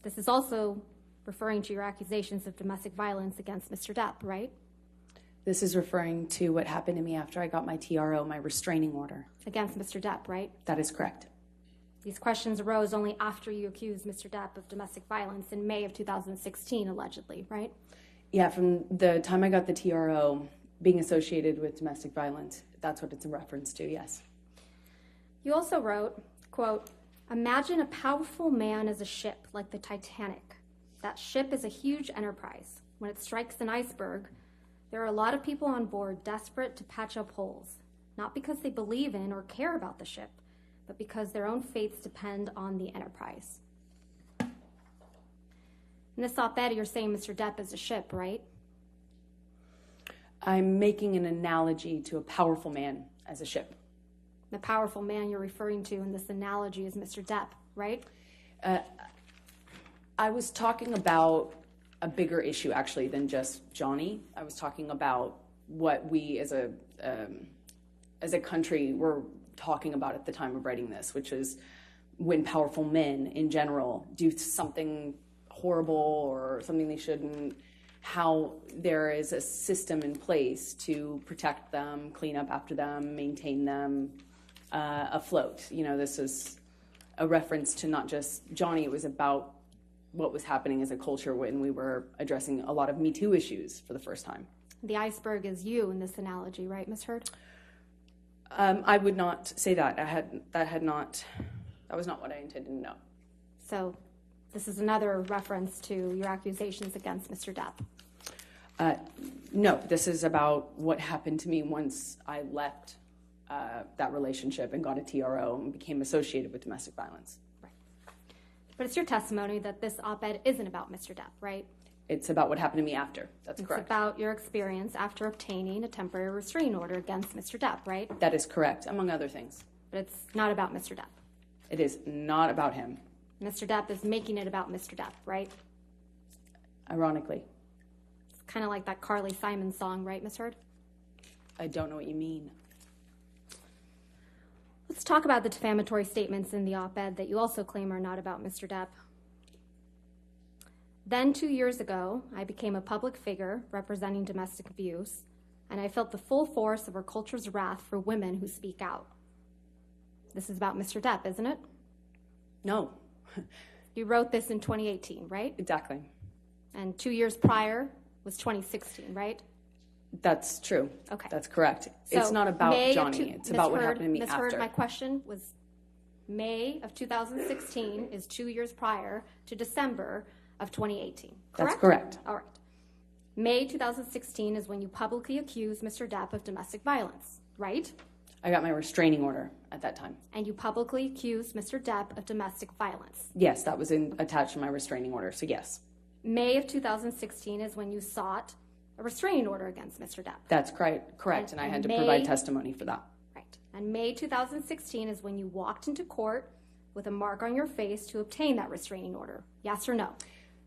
This is also referring to your accusations of domestic violence against Mr. Depp, right? This is referring to what happened to me after I got my TRO, my restraining order. Against Mr. Depp, right? That is correct. These questions arose only after you accused Mr. Depp of domestic violence in May of 2016, allegedly, right? Yeah, from the time I got the TRO, being associated with domestic violence, that's what it's a reference to, yes. You also wrote, quote, "Imagine a powerful man as a ship like the Titanic. That ship is a huge enterprise. When it strikes an iceberg, there are a lot of people on board desperate to patch up holes, not because they believe in or care about the ship, but because their own fates depend on the enterprise." In this op-ed, you're saying Mr. Depp is a ship, right? I'm making an analogy to a powerful man as a ship. The powerful man you're referring to in this analogy is Mr. Depp, right? I was talking about a bigger issue, actually, than just Johnny. I was talking about what we as a country were talking about at the time of writing this, which is when powerful men in general do something horrible or something they shouldn't, how there is a system in place to protect them, clean up after them, maintain them afloat. This is a reference to not just Johnny. It was about what was happening as a culture when we were addressing a lot of Me Too issues for the first time. The iceberg is you in this analogy, right, Ms. Hurd? I would not say that. That was not what I intended to know. So this is another reference to your accusations against Mr. Depp. No, this is about what happened to me once I left that relationship and got a TRO and became associated with domestic violence. Right. But it's your testimony that this op-ed isn't about Mr. Depp, right? It's about what happened to me after. That's It's correct. about your experience after obtaining a temporary restraining order against Mr. Depp, right? That is correct, among other things. But it's not about Mr. Depp. It is not about him, Mr. Depp is making it about Mr. Depp, right? ironically. It's kind of like that Carly Simon song, right, Miss Heard? I don't know what you mean. Let's talk about the defamatory statements in the op-ed that you also claim are not about Mr. Depp. Then 2 years ago, I became a public figure representing domestic abuse, and I felt the full force of our culture's wrath for women who speak out. This is about Mr. Depp, isn't it? No, You wrote this in 2018, right? exactly. And 2 years prior was 2016, right? That's true. Okay. That's correct. So It's not about May of Johnny. It's about what happened to me Ms. after. Heard, my question was May of 2016 is 2 years prior to December of 2018, correct? That's correct. All right. May 2016 is when you publicly accused Mr. Depp of domestic violence, right? I got my restraining order at that time. And you publicly accused Mr. Depp of domestic violence. Yes, that was attached to my restraining order, so yes. May of 2016 is when you sought a restraining order against Mr. Depp. That's correct, and I had to May- provide testimony for that. Right. And May 2016 is when you walked into court with a mark on your face to obtain that restraining order. Yes or no?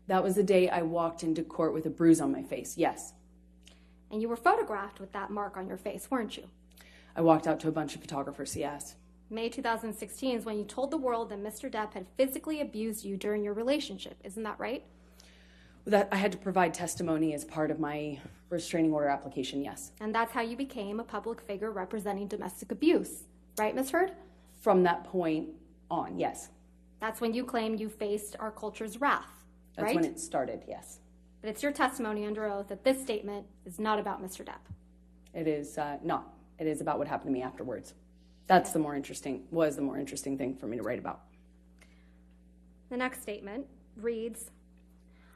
That was the day I walked into court with a bruise on my face, yes. And you were photographed with that mark on your face, weren't you? I walked out to a bunch of photographers, yes. May 2016 is when you told the world that Mr. Depp had physically abused you during your relationship. Isn't that right? That I had to provide testimony as part of my restraining order application, yes. And that's how you became a public figure representing domestic abuse. Right, Ms. Heard? From that point on, yes. That's when you claimed you faced our culture's wrath, That's right? when it started, yes. But it's your testimony under oath that this statement is not about Mr. Depp. It is not. It is about what happened to me afterwards. That's the more interesting thing for me to write about. The next statement reads,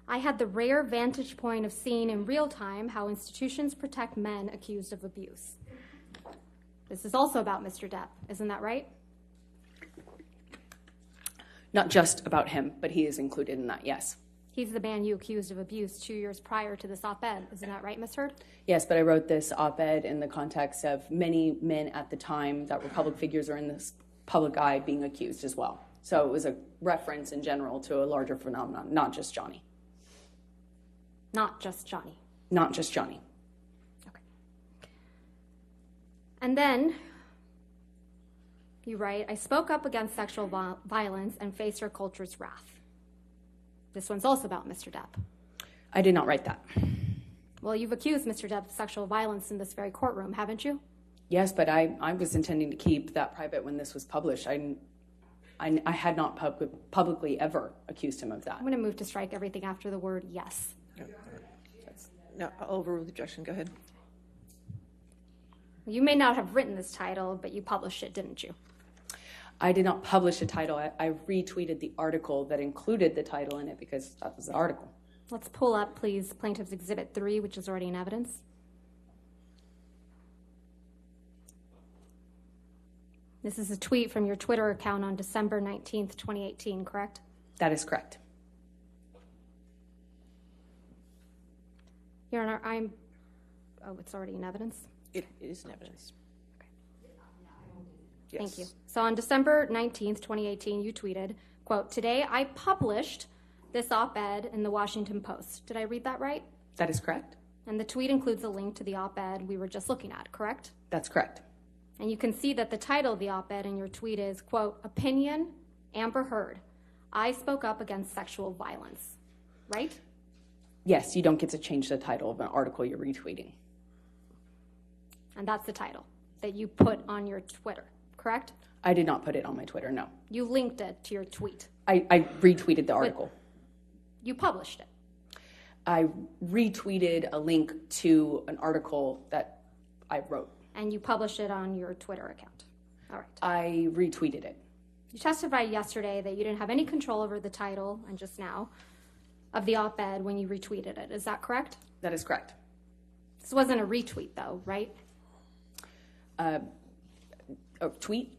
I had the rare vantage point of seeing in real time how institutions protect men accused of abuse. This is also about Mr. Depp, isn't that right? Not just about him, but he is included in that, yes. He's the man you accused of abuse 2 years prior to this op-ed. Isn't that right, Ms. Heard? Yes, but I wrote this op-ed in the context of many men at the time that were public figures or in this public eye being accused as well. So it was a reference in general to a larger phenomenon, not just Johnny. Not just Johnny. Not just Johnny. Okay. And then you write, I spoke up against sexual violence and faced our culture's wrath. This one's also about Mr. Depp. I did not write that. Well, you've accused Mr. Depp of sexual violence in this very courtroom, haven't you? Yes, but I was intending to keep that private when this was published. I had not publicly ever accused him of that. I'm going to move to strike everything after the word yes. No, I'll overrule the objection. Go ahead. You may not have written this title, but you published it, didn't you? I did not publish a title. I retweeted the article that included the title in it because that was the article. Let's pull up, please, Plaintiff's Exhibit 3, which is already in evidence. This is a tweet from your Twitter account on December 19th, 2018, correct? That is correct. Your Honor, it's already in evidence? It is in evidence. Yes. Thank you. So on December 19th, 2018, you tweeted, quote, today I published this op-ed in the Washington Post. Did I read that right? That is correct. And the tweet includes a link to the op-ed we were just looking at, correct? That's correct. And you can see that the title of the op-ed in your tweet is, quote, opinion, Amber Heard. I spoke up against sexual violence, right? Yes, you don't get to change the title of an article you're retweeting. And that's the title that you put on your Twitter, correct? I did not put it on my Twitter, no. You linked it to your tweet. I retweeted the article. You published it. I retweeted a link to an article that I wrote. And you published it on your Twitter account. All right. I retweeted it. You testified yesterday that you didn't have any control over the title, and just now, of the op-ed when you retweeted it. Is that correct? That is correct. This wasn't a retweet, though, right? A tweet?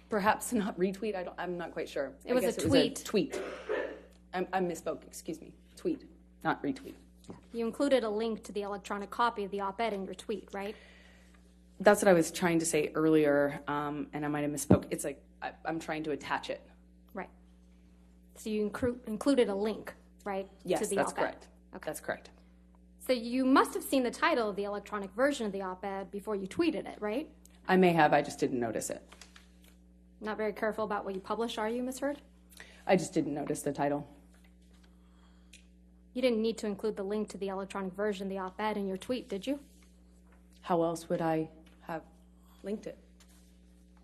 Perhaps not retweet. I'm not quite sure. It was I guess a it tweet. was a tweet. I misspoke. Excuse me. Tweet. not retweet. You included a link to the electronic copy of the op-ed in your tweet, right? That's what I was trying to say earlier, and I might have misspoke. It's like I'm trying to attach it. Right. So you included a link, right? Yes, to the that's op-ed. correct. Okay. That's correct. So you must have seen the title of the electronic version of the op-ed before you tweeted it, right? I may have. I just didn't notice it. Not very careful about what you publish, are you, Ms. Heard? I just didn't notice the title. You didn't need to include the link to the electronic version of the op-ed in your tweet, did you? How else would I have linked it?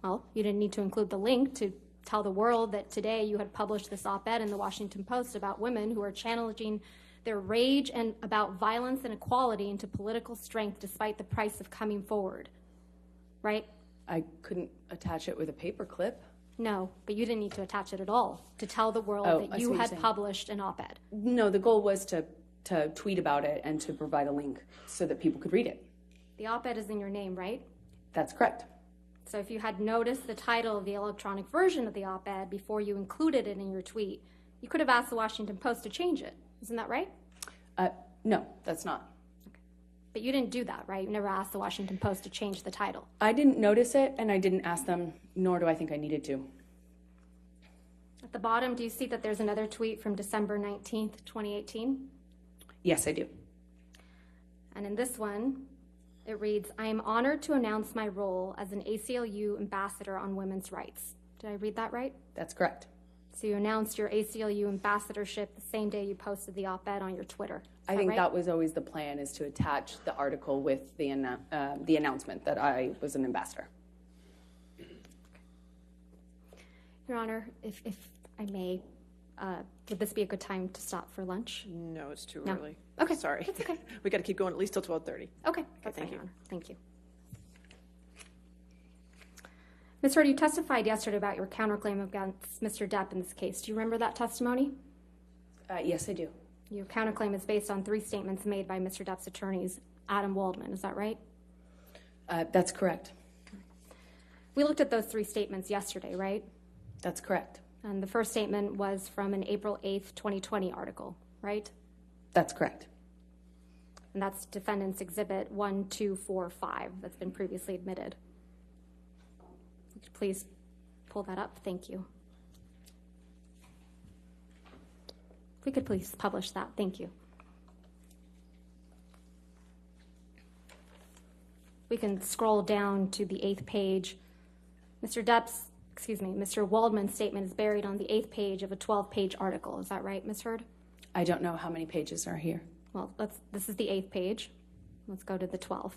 Well, you didn't need to include the link to tell the world that today you had published this op-ed in the Washington Post about women who are channeling their rage and about violence and equality into political strength despite the price of coming forward, right? I couldn't attach it with a paper clip. No, but you didn't need to attach it at all to tell the world Oh, I that see what you you're had saying. published an op-ed. No, the goal was to tweet about it and to provide a link so that people could read it. The op-ed is in your name, right? That's correct. So if you had noticed the title of the electronic version of the op-ed before you included it in your tweet, you could have asked the Washington Post to change it. Isn't that right? No, that's not. But you didn't do that, right? You never asked the Washington Post to change the title. I didn't notice it, and I didn't ask them, nor do I think I needed to. At the bottom, do you see that there's another tweet from December 19th, 2018? Yes, I do. And in this one, it reads, I am honored to announce my role as an ACLU ambassador on women's rights. Did I read that right? That's correct. So you announced your ACLU ambassadorship the same day you posted the op-ed on your Twitter. I think right? that was always the plan, is to attach the article with the announcement that I was an ambassador. Your Honor, if I may, would this be a good time to stop for lunch? No, it's too No. early. Okay, Sorry. that's okay. We got to keep going at least till 12:30. Okay, that's thank fine, you. Your Honor. Thank you. Ms. Hurd, you testified yesterday about your counterclaim against Mr. Depp in this case. Do you remember that testimony? Yes, I do. Your counterclaim is based on 3 statements made by Mr. Depp's attorneys, Adam Waldman. Is that right? That's correct. We looked at those 3 statements yesterday, right? That's correct. And the first statement was from an April 8th, 2020 article, right? That's correct. And that's Defendant's Exhibit 1245 that's been previously admitted. Would you please pull that up? Thank you. If we could please publish that. Thank you. We can scroll down to the 8th page. Mr. Waldman's statement is buried on the 8th page of a 12-page article. Is that right, Ms. Hurd? I don't know how many pages are here. Well, this is the 8th page. Let's go to the 12th.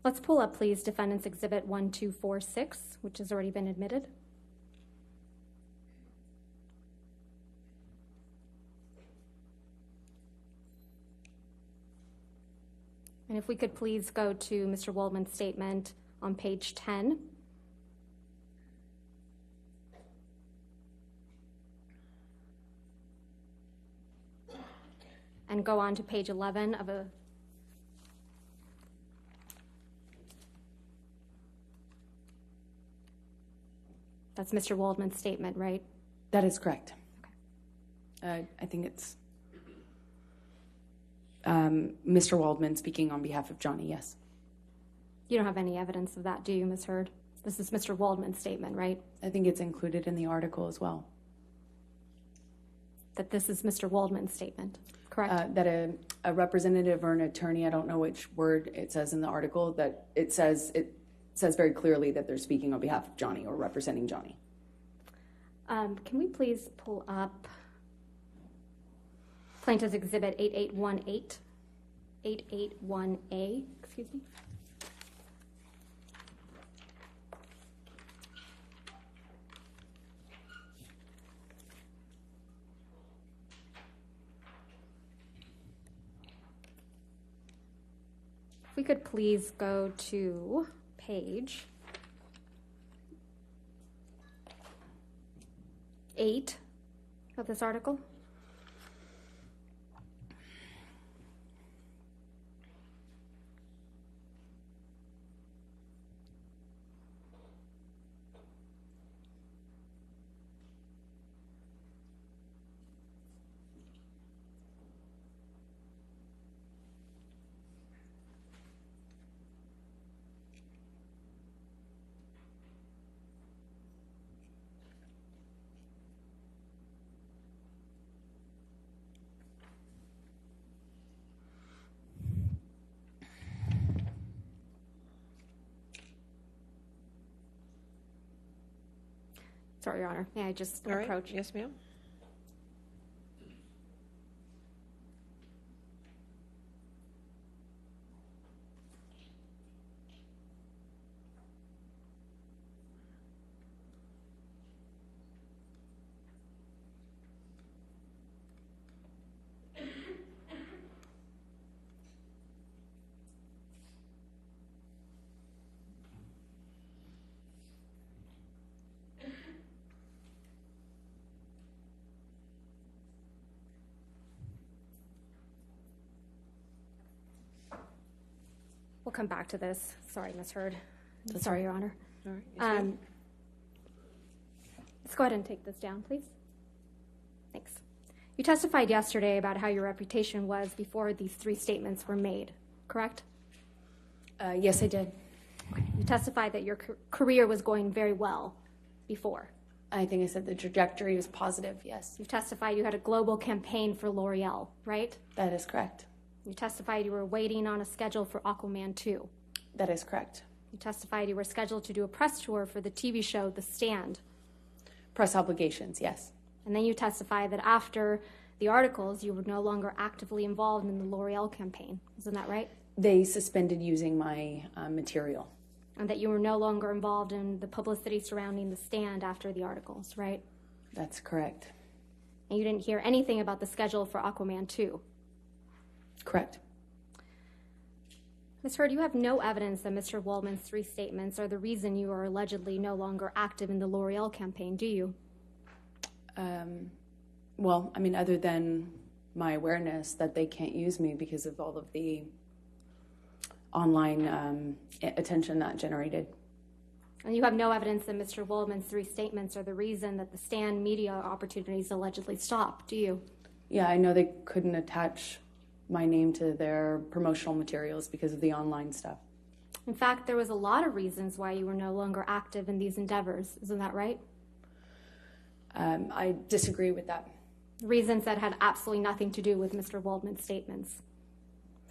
Let's pull up, please, Defendant's Exhibit 1246, which has already been admitted. And if we could please go to Mr. Waldman's statement on page 10. And go on to page 11 of a That's Mr. Waldman's statement, right? That is correct. I think it's Mr. Waldman speaking on behalf of Johnny, yes. You don't have any evidence of that, do you, Ms. Hurd? This is Mr. Waldman's statement, right? I think it's included in the article as well. That this is Mr. Waldman's statement, correct? That a representative or an attorney, I don't know which word it says in the article, that it says very clearly that they're speaking on behalf of Johnny or representing Johnny. Can we please pull up Plaintiff's Exhibit 8818, 881A, excuse me? If we could please go to page 8 of this article. Sorry, Your Honor. May I just All right. approach? Yes, ma'am. We'll come back to this. Sorry, Ms. Hurd. Sorry, Your Honor. All right. Yes, ma'am. Let's go ahead and take this down, please. Thanks. You testified yesterday about how your reputation was before these 3 statements were made, correct? Yes, I did. You testified that your career was going very well before. I think I said the trajectory was positive, yes. You testified you had a global campaign for L'Oreal, right? That is correct. You testified you were waiting on a schedule for Aquaman 2. That is correct. You testified you were scheduled to do a press tour for the TV show The Stand. Press obligations, yes. And then you testified that after the articles, you were no longer actively involved in the L'Oreal campaign. Isn't that right? They suspended using my material. And that you were no longer involved in the publicity surrounding The Stand after the articles, right? That's correct. And you didn't hear anything about the schedule for Aquaman 2. Correct. Ms. Hurd, you have no evidence that Mr. Waldman's 3 statements are the reason you are allegedly no longer active in the L'Oreal campaign, do you? Well, I mean, other than my awareness that they can't use me because of all of the online attention that generated. And you have no evidence that Mr. Waldman's 3 statements are the reason that the Stand media opportunities allegedly stopped, do you? Yeah, I know they couldn't attach my name to their promotional materials because of the online stuff. In fact, there was a lot of reasons why you were no longer active in these endeavors. Isn't that right? I disagree with that. Reasons that had absolutely nothing to do with Mr. Waldman's statements.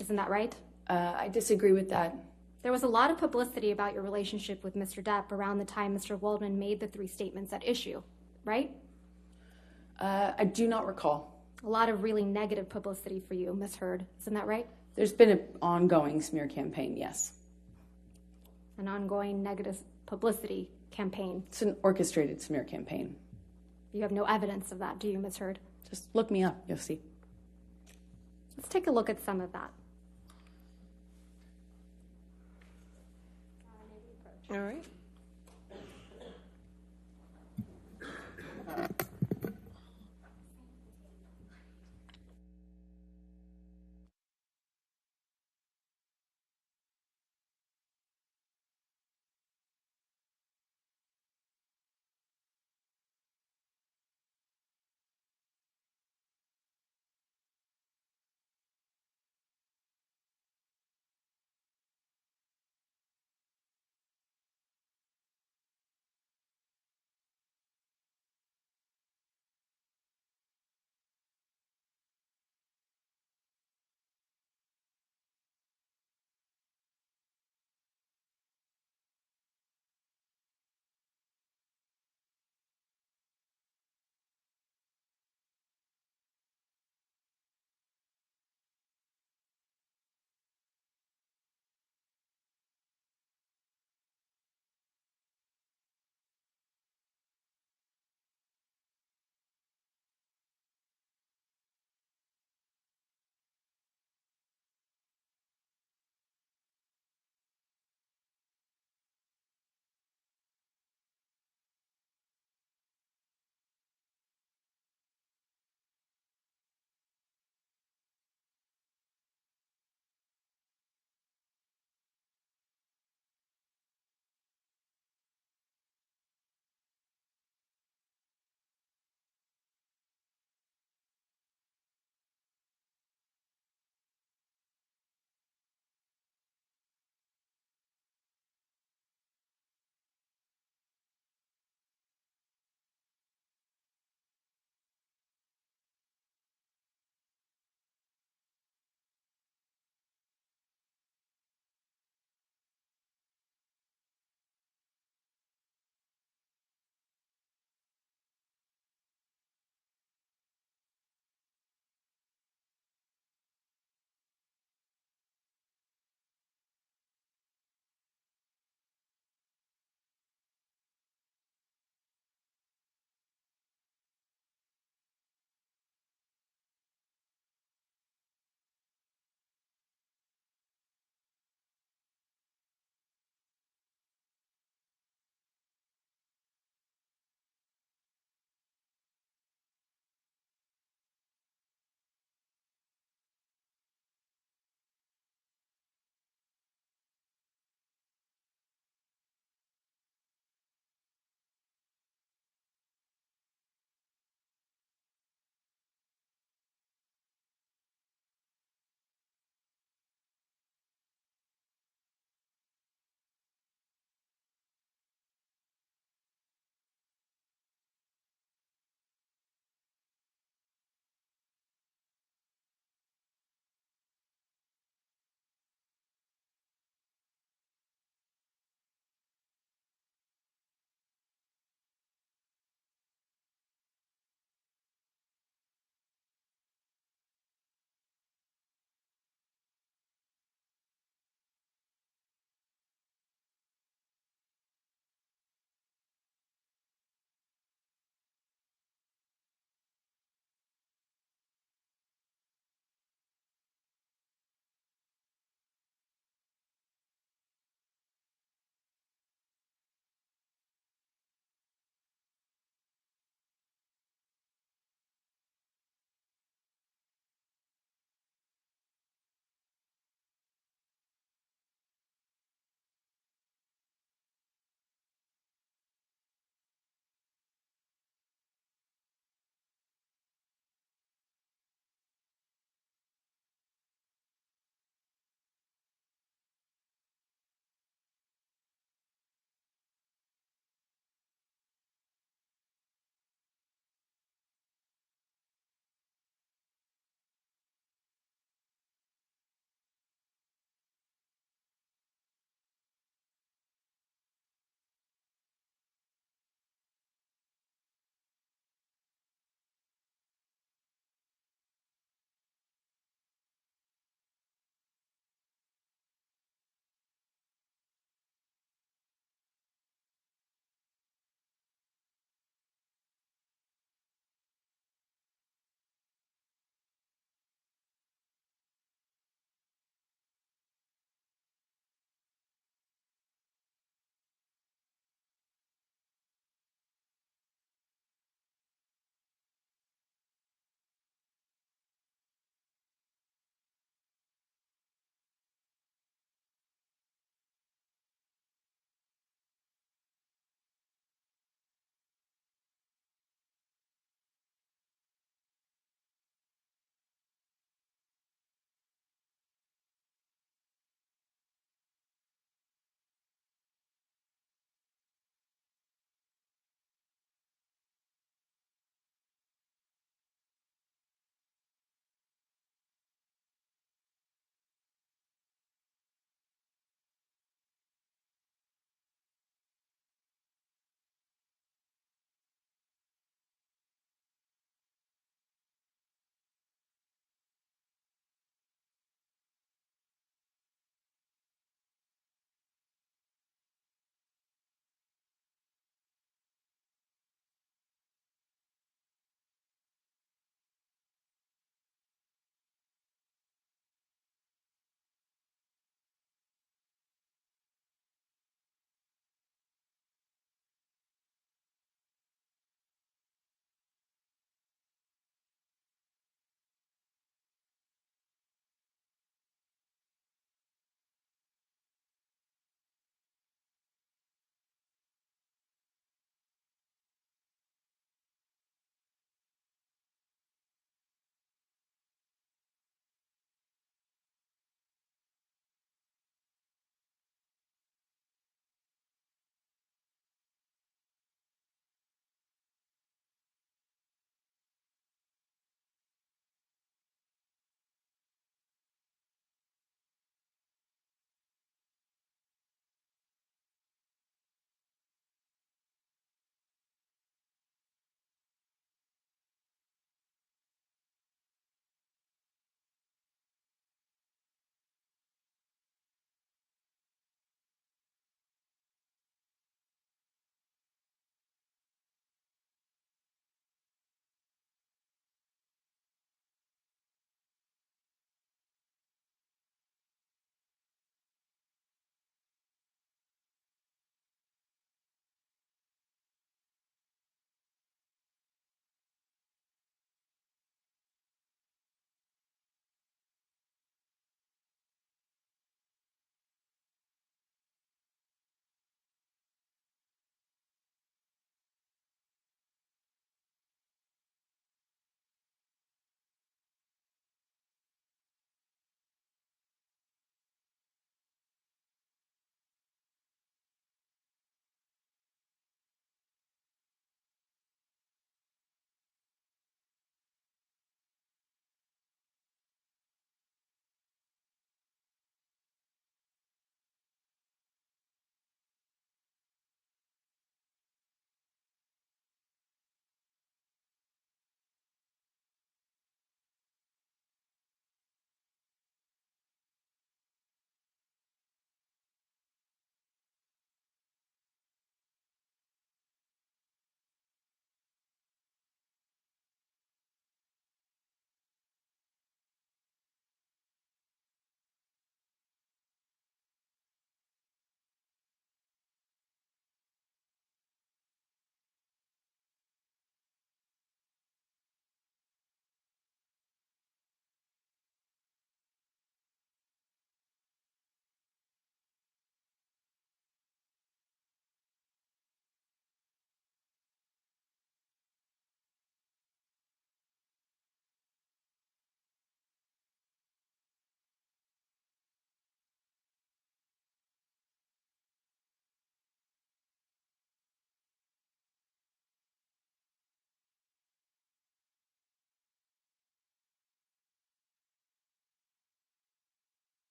Isn't that right? I disagree with that. There was a lot of publicity about your relationship with Mr. Depp around the time Mr. Waldman made the 3 statements at issue, right? I do not recall. A lot of really negative publicity for you, Ms. Hurd. Isn't that right? There's been an ongoing smear campaign, yes. An ongoing negative publicity campaign. It's an orchestrated smear campaign. You have no evidence of that, do you, Ms. Hurd? Just look me up, you'll see. Let's take a look at some of that. All right.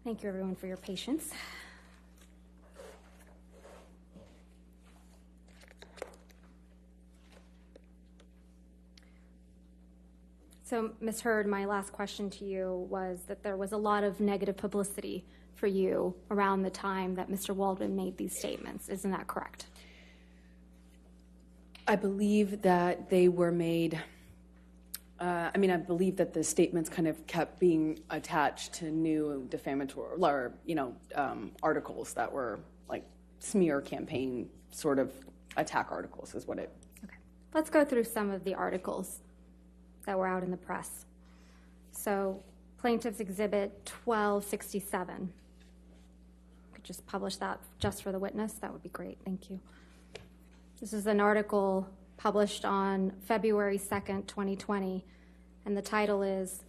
Thank you, everyone, for your patience. So, Ms. Heard, my last question to you was that there was a lot of negative publicity for you around the time that Mr. Waldman made these statements. Isn't that correct? I believe that they were made, I believe that the statements kind of kept being attached to new defamatory, or, articles that were like smear campaign sort of attack articles is what it. Okay. Let's go through some of the articles that were out in the press. So, Plaintiff's Exhibit 1267. Could just publish that just for the witness. That would be great. Thank you. This is an article published on February 2nd, 2020, and the title is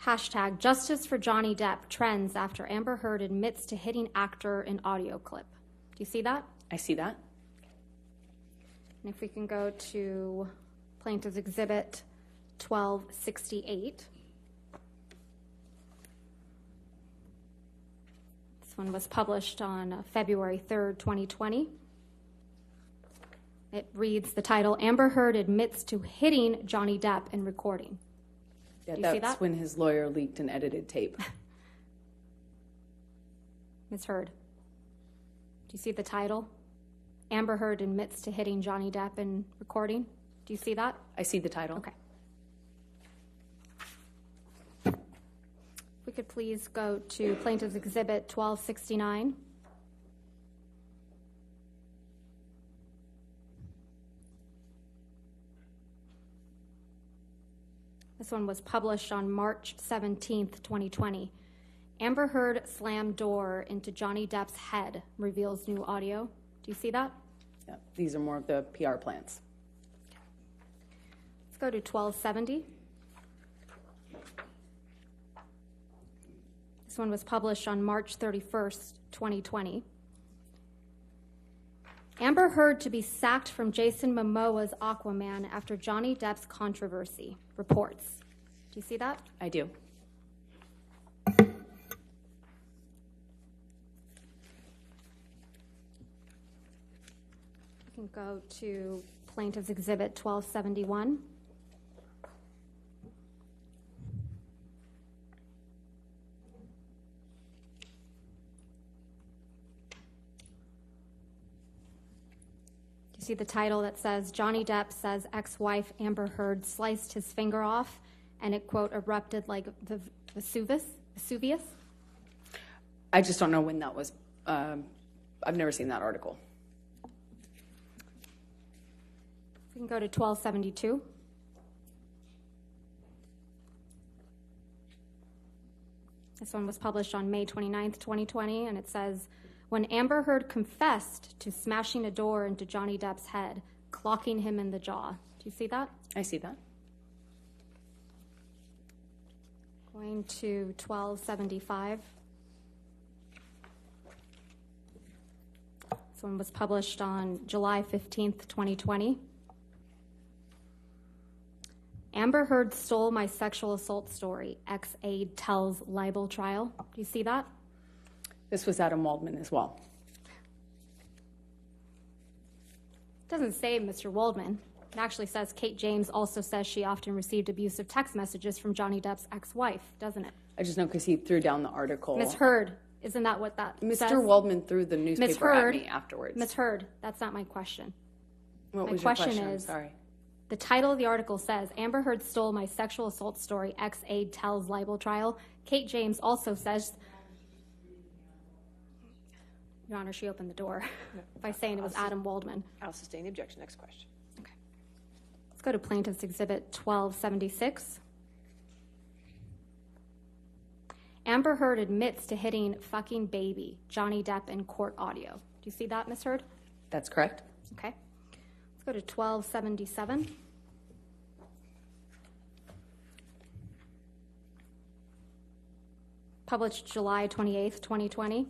hashtag Justice for Johnny Depp trends after Amber Heard admits to hitting actor in audio clip. Do you see that? I see that. And if we can go to Plaintiff's Exhibit 1268. This one was published on February 3rd, 2020. It reads the title, Amber Heard admits to hitting Johnny Depp in recording. Yeah, Do you see that's that? when his lawyer leaked an edited tape. Ms. Heard, do you see the title? Amber Heard admits to hitting Johnny Depp in recording. Do you see that? I see the title. Okay. If we could please go to Plaintiff's Exhibit 1269. This one was published on March 17th, 2020. Amber Heard slammed door into Johnny Depp's head, reveals new audio. Do you see that? Yeah, these are more of the PR plans. Let's go to 1270. This one was published on March 31st, 2020. Amber Heard to be sacked from Jason Momoa's Aquaman after Johnny Depp's controversy, reports. Do you see that? I do. We can go to Plaintiff's Exhibit 1271. See the title that says, Johnny Depp says ex-wife Amber Heard sliced his finger off, and it, quote, erupted like Vesuvius? I just don't know when that was. I've never seen that article. We can go to 1272. This one was published on May 29th, 2020, and it says, when Amber Heard confessed to smashing a door into Johnny Depp's head, clocking him in the jaw. Do you see that? I see that. Going to 1275. This one was published on July 15th, 2020. Amber Heard stole my sexual assault story. Ex-aide tells libel trial. Do you see that? This was Adam Waldman as well. It doesn't say Mr. Waldman. It actually says Kate James also says she often received abusive text messages from Johnny Depp's ex-wife, doesn't it? I just know because he threw down the article. Ms. Heard, isn't that what that says? Mr. Waldman threw the newspaper at Heard, me afterwards. Ms. Heard, that's not my question. What My was question your question? is- I'm sorry. The title of the article says, Amber Heard stole my sexual assault story, ex-aide tells libel trial. Kate James also says, Your Honor, she opened the door by saying it was Adam Waldman. I'll sustain the objection. Next question. Okay. Let's go to Plaintiff's Exhibit 1276. Amber Heard admits to hitting fucking baby Johnny Depp in court audio. Do you see that, Ms. Heard? That's correct. Okay. Let's go to 1277. Published July 28th, 2020.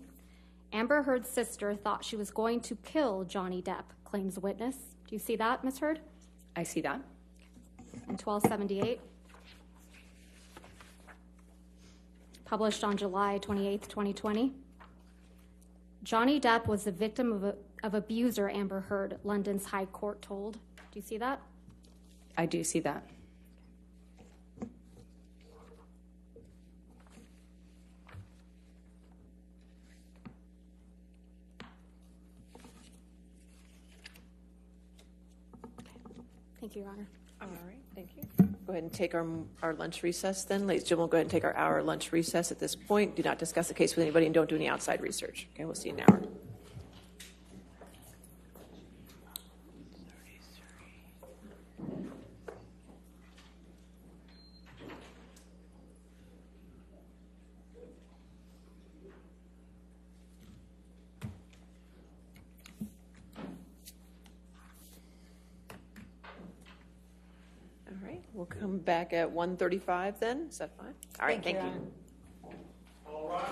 Amber Heard's sister thought she was going to kill Johnny Depp, claims witness. Do you see that, Ms. Heard? I see that. And 1278. published on July 28th, 2020. Johnny Depp was the victim of abuser Amber Heard, London's High Court told. Do you see that? I do see that. Thank you, Your Honor. All right, thank you. Go ahead and take our lunch recess then. Ladies and gentlemen, we'll go ahead and take our hour lunch recess at this point. Do not discuss the case with anybody and don't do any outside research. Okay, we'll see you in an hour. All right, we'll come back at 1:35 then. Is that fine? All right, thank you. All right.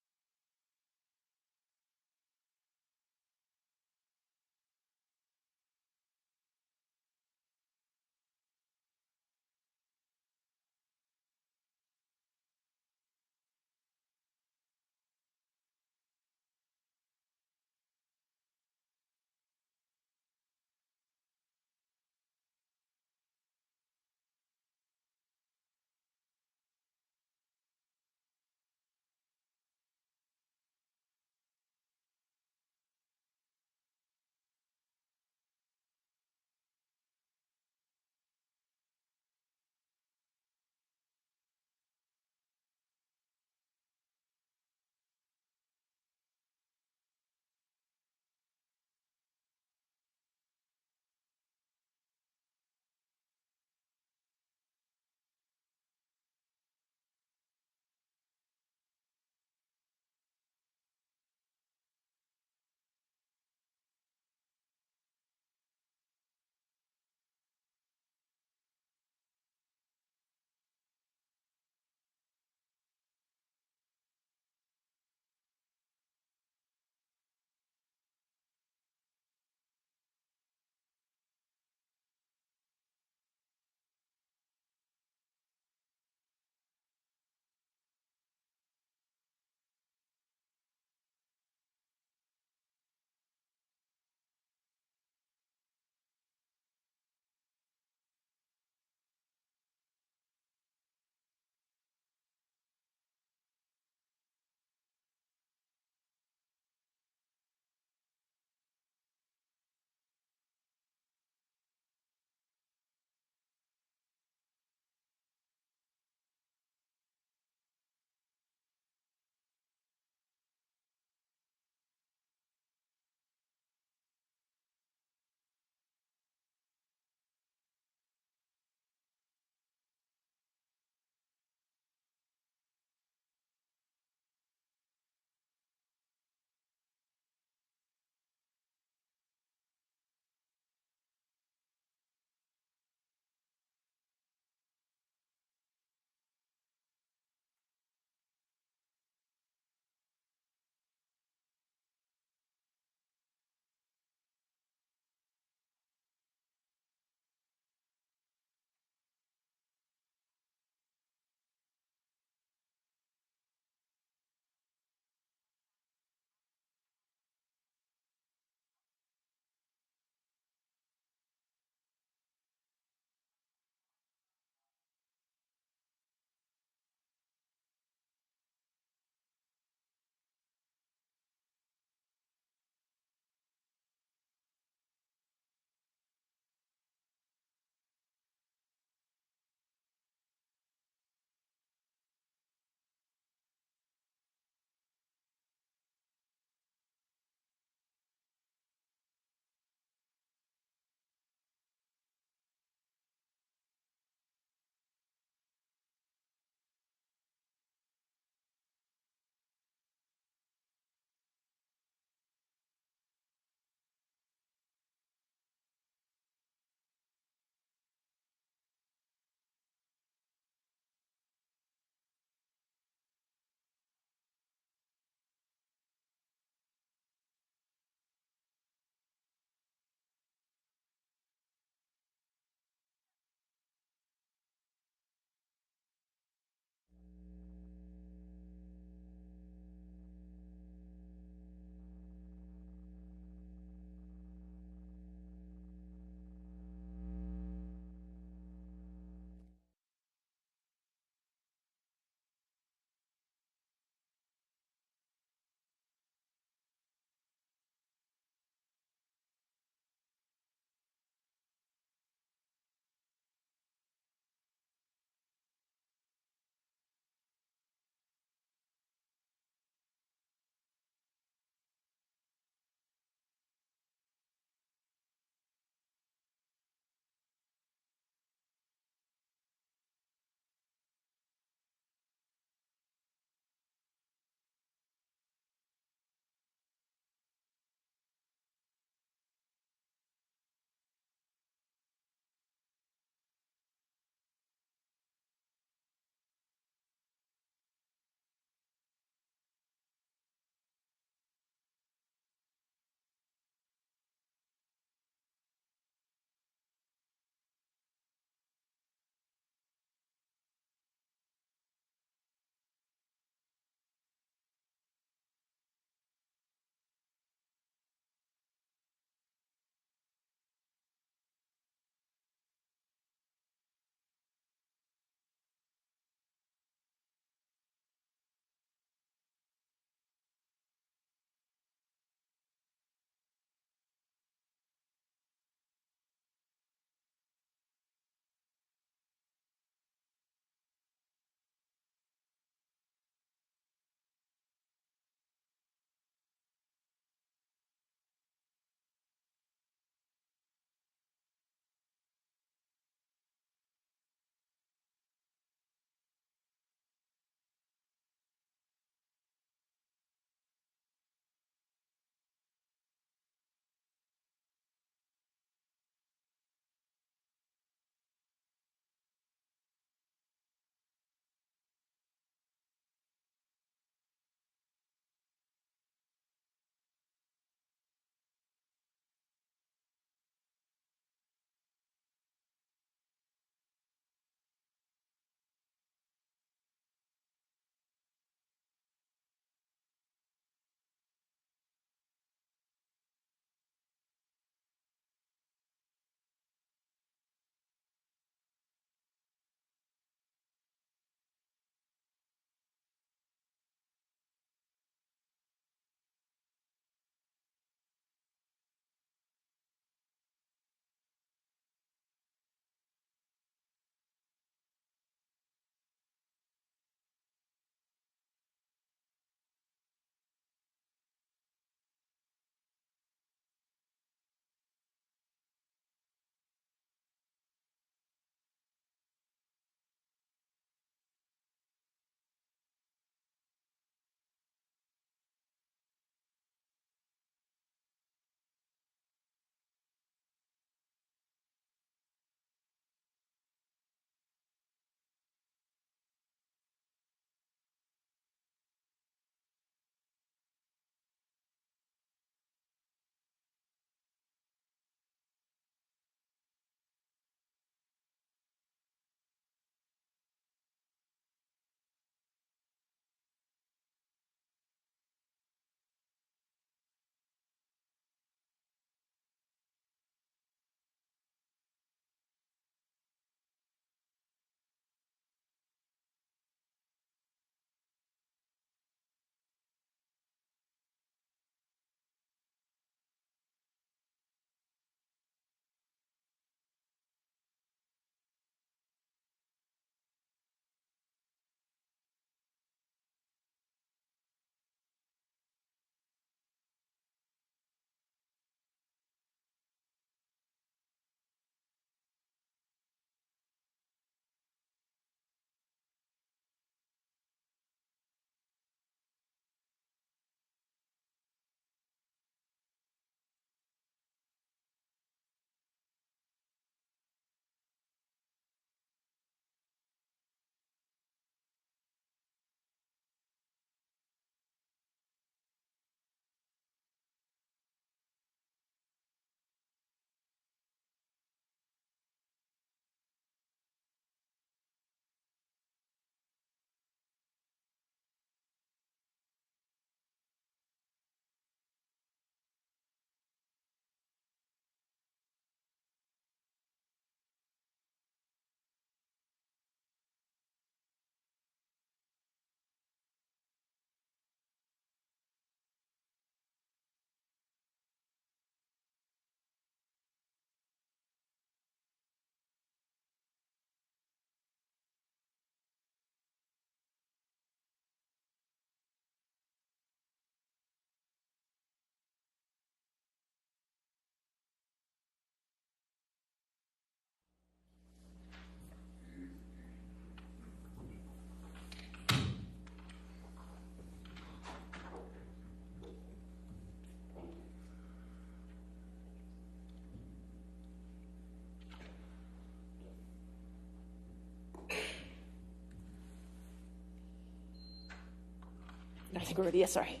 I think we're ready. Yes, sorry.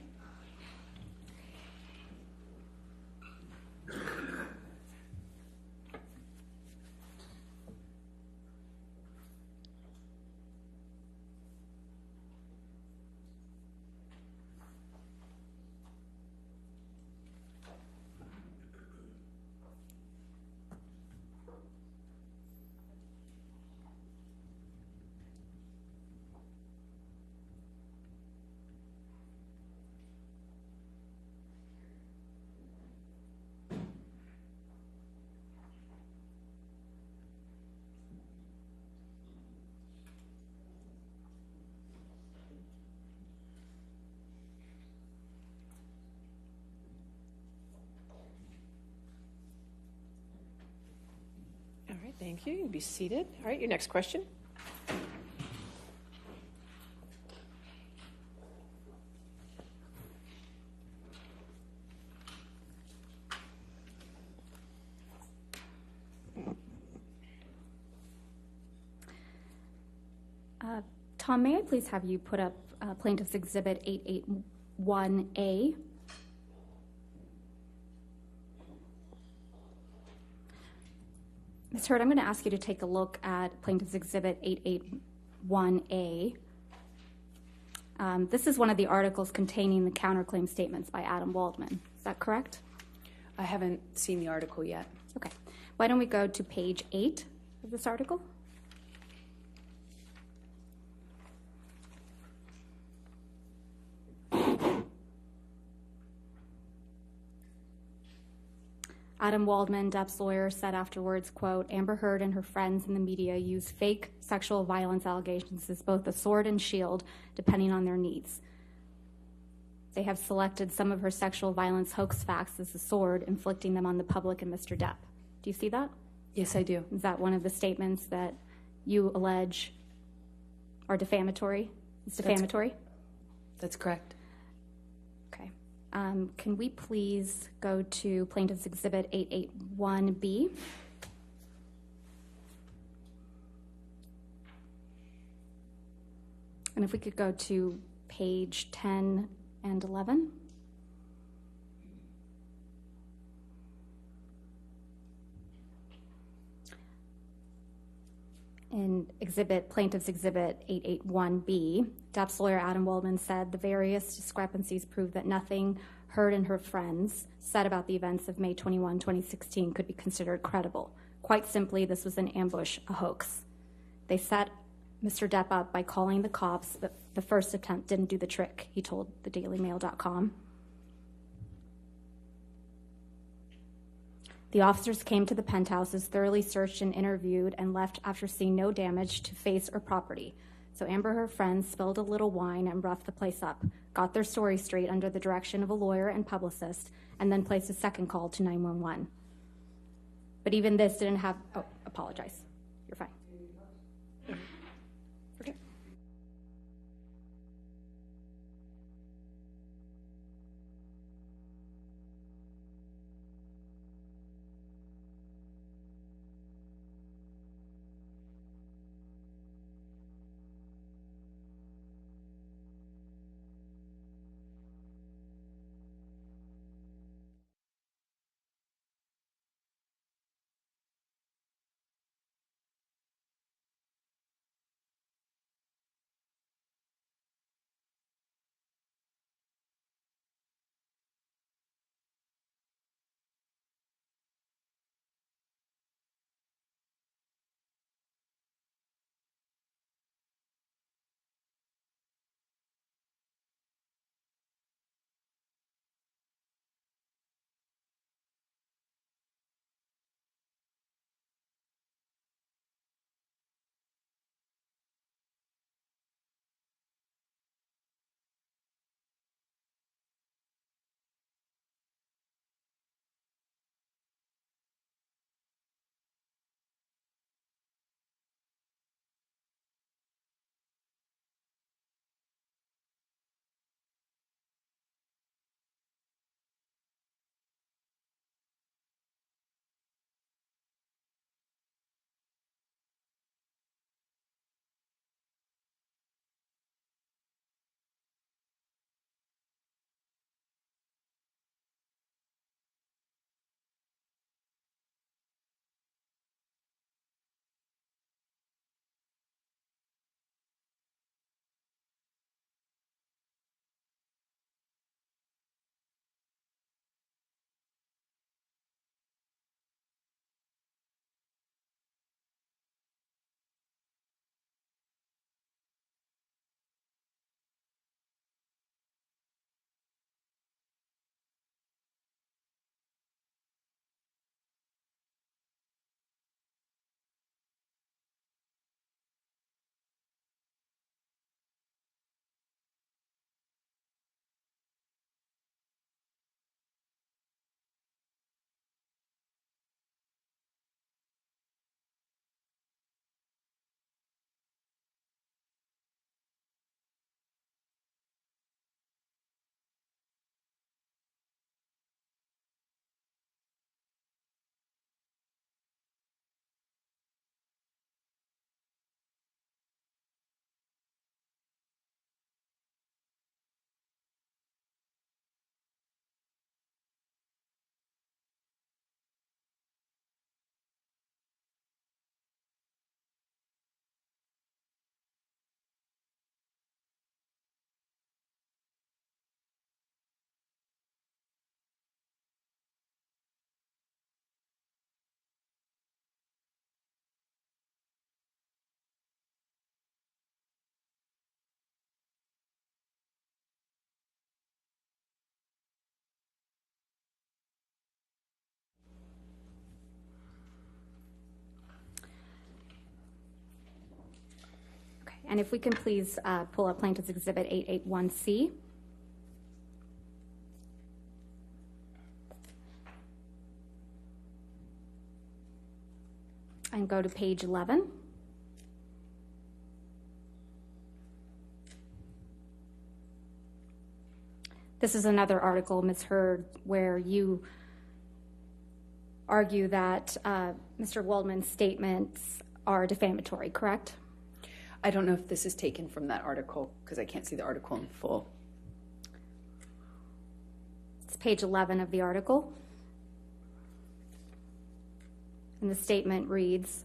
All right, thank you. You can be seated. All right, your next question. Tom, may I please have you put up Plaintiff's Exhibit 881A? Ms. Hurd, I'm going to ask you to take a look at Plaintiff's Exhibit 881A. This is one of the articles containing the counterclaim statements by Adam Waldman. Is that correct? I haven't seen the article yet. Okay. Why don't we go to page 8 of this article? Adam Waldman, Depp's lawyer, said afterwards, quote, Amber Heard and her friends in the media use fake sexual violence allegations as both a sword and shield, depending on their needs. They have selected some of her sexual violence hoax facts as a sword, inflicting them on the public and Mr. Depp. Do you see that? Yes, I do. Is that one of the statements that you allege are defamatory? It's defamatory? That's correct. Okay. Can we please go to Plaintiff's Exhibit 881B? And if we could go to page 10 and 11. In Plaintiff's Exhibit 881B, Depp's lawyer Adam Waldman said the various discrepancies prove that nothing Heard and her friends said about the events of May 21, 2016 could be considered credible. Quite simply, this was an ambush, a hoax. They set Mr. Depp up by calling the cops, but the first attempt didn't do the trick, he told thedailymail.com. The officers came to the penthouses, thoroughly searched and interviewed, and left after seeing no damage to face or property. So Amber and her friends spilled a little wine and roughed the place up, got their story straight under the direction of a lawyer and publicist, and then placed a second call to 911. But even this didn't have, apologize. You're fine. And if we can please pull up Plaintiff's Exhibit 881C. And go to page 11. This is another article, Ms. Hurd, where you argue that Mr. Waldman's statements are defamatory, correct? I don't know if this is taken from that article because I can't see the article in full. It's page 11 of the article. And the statement reads,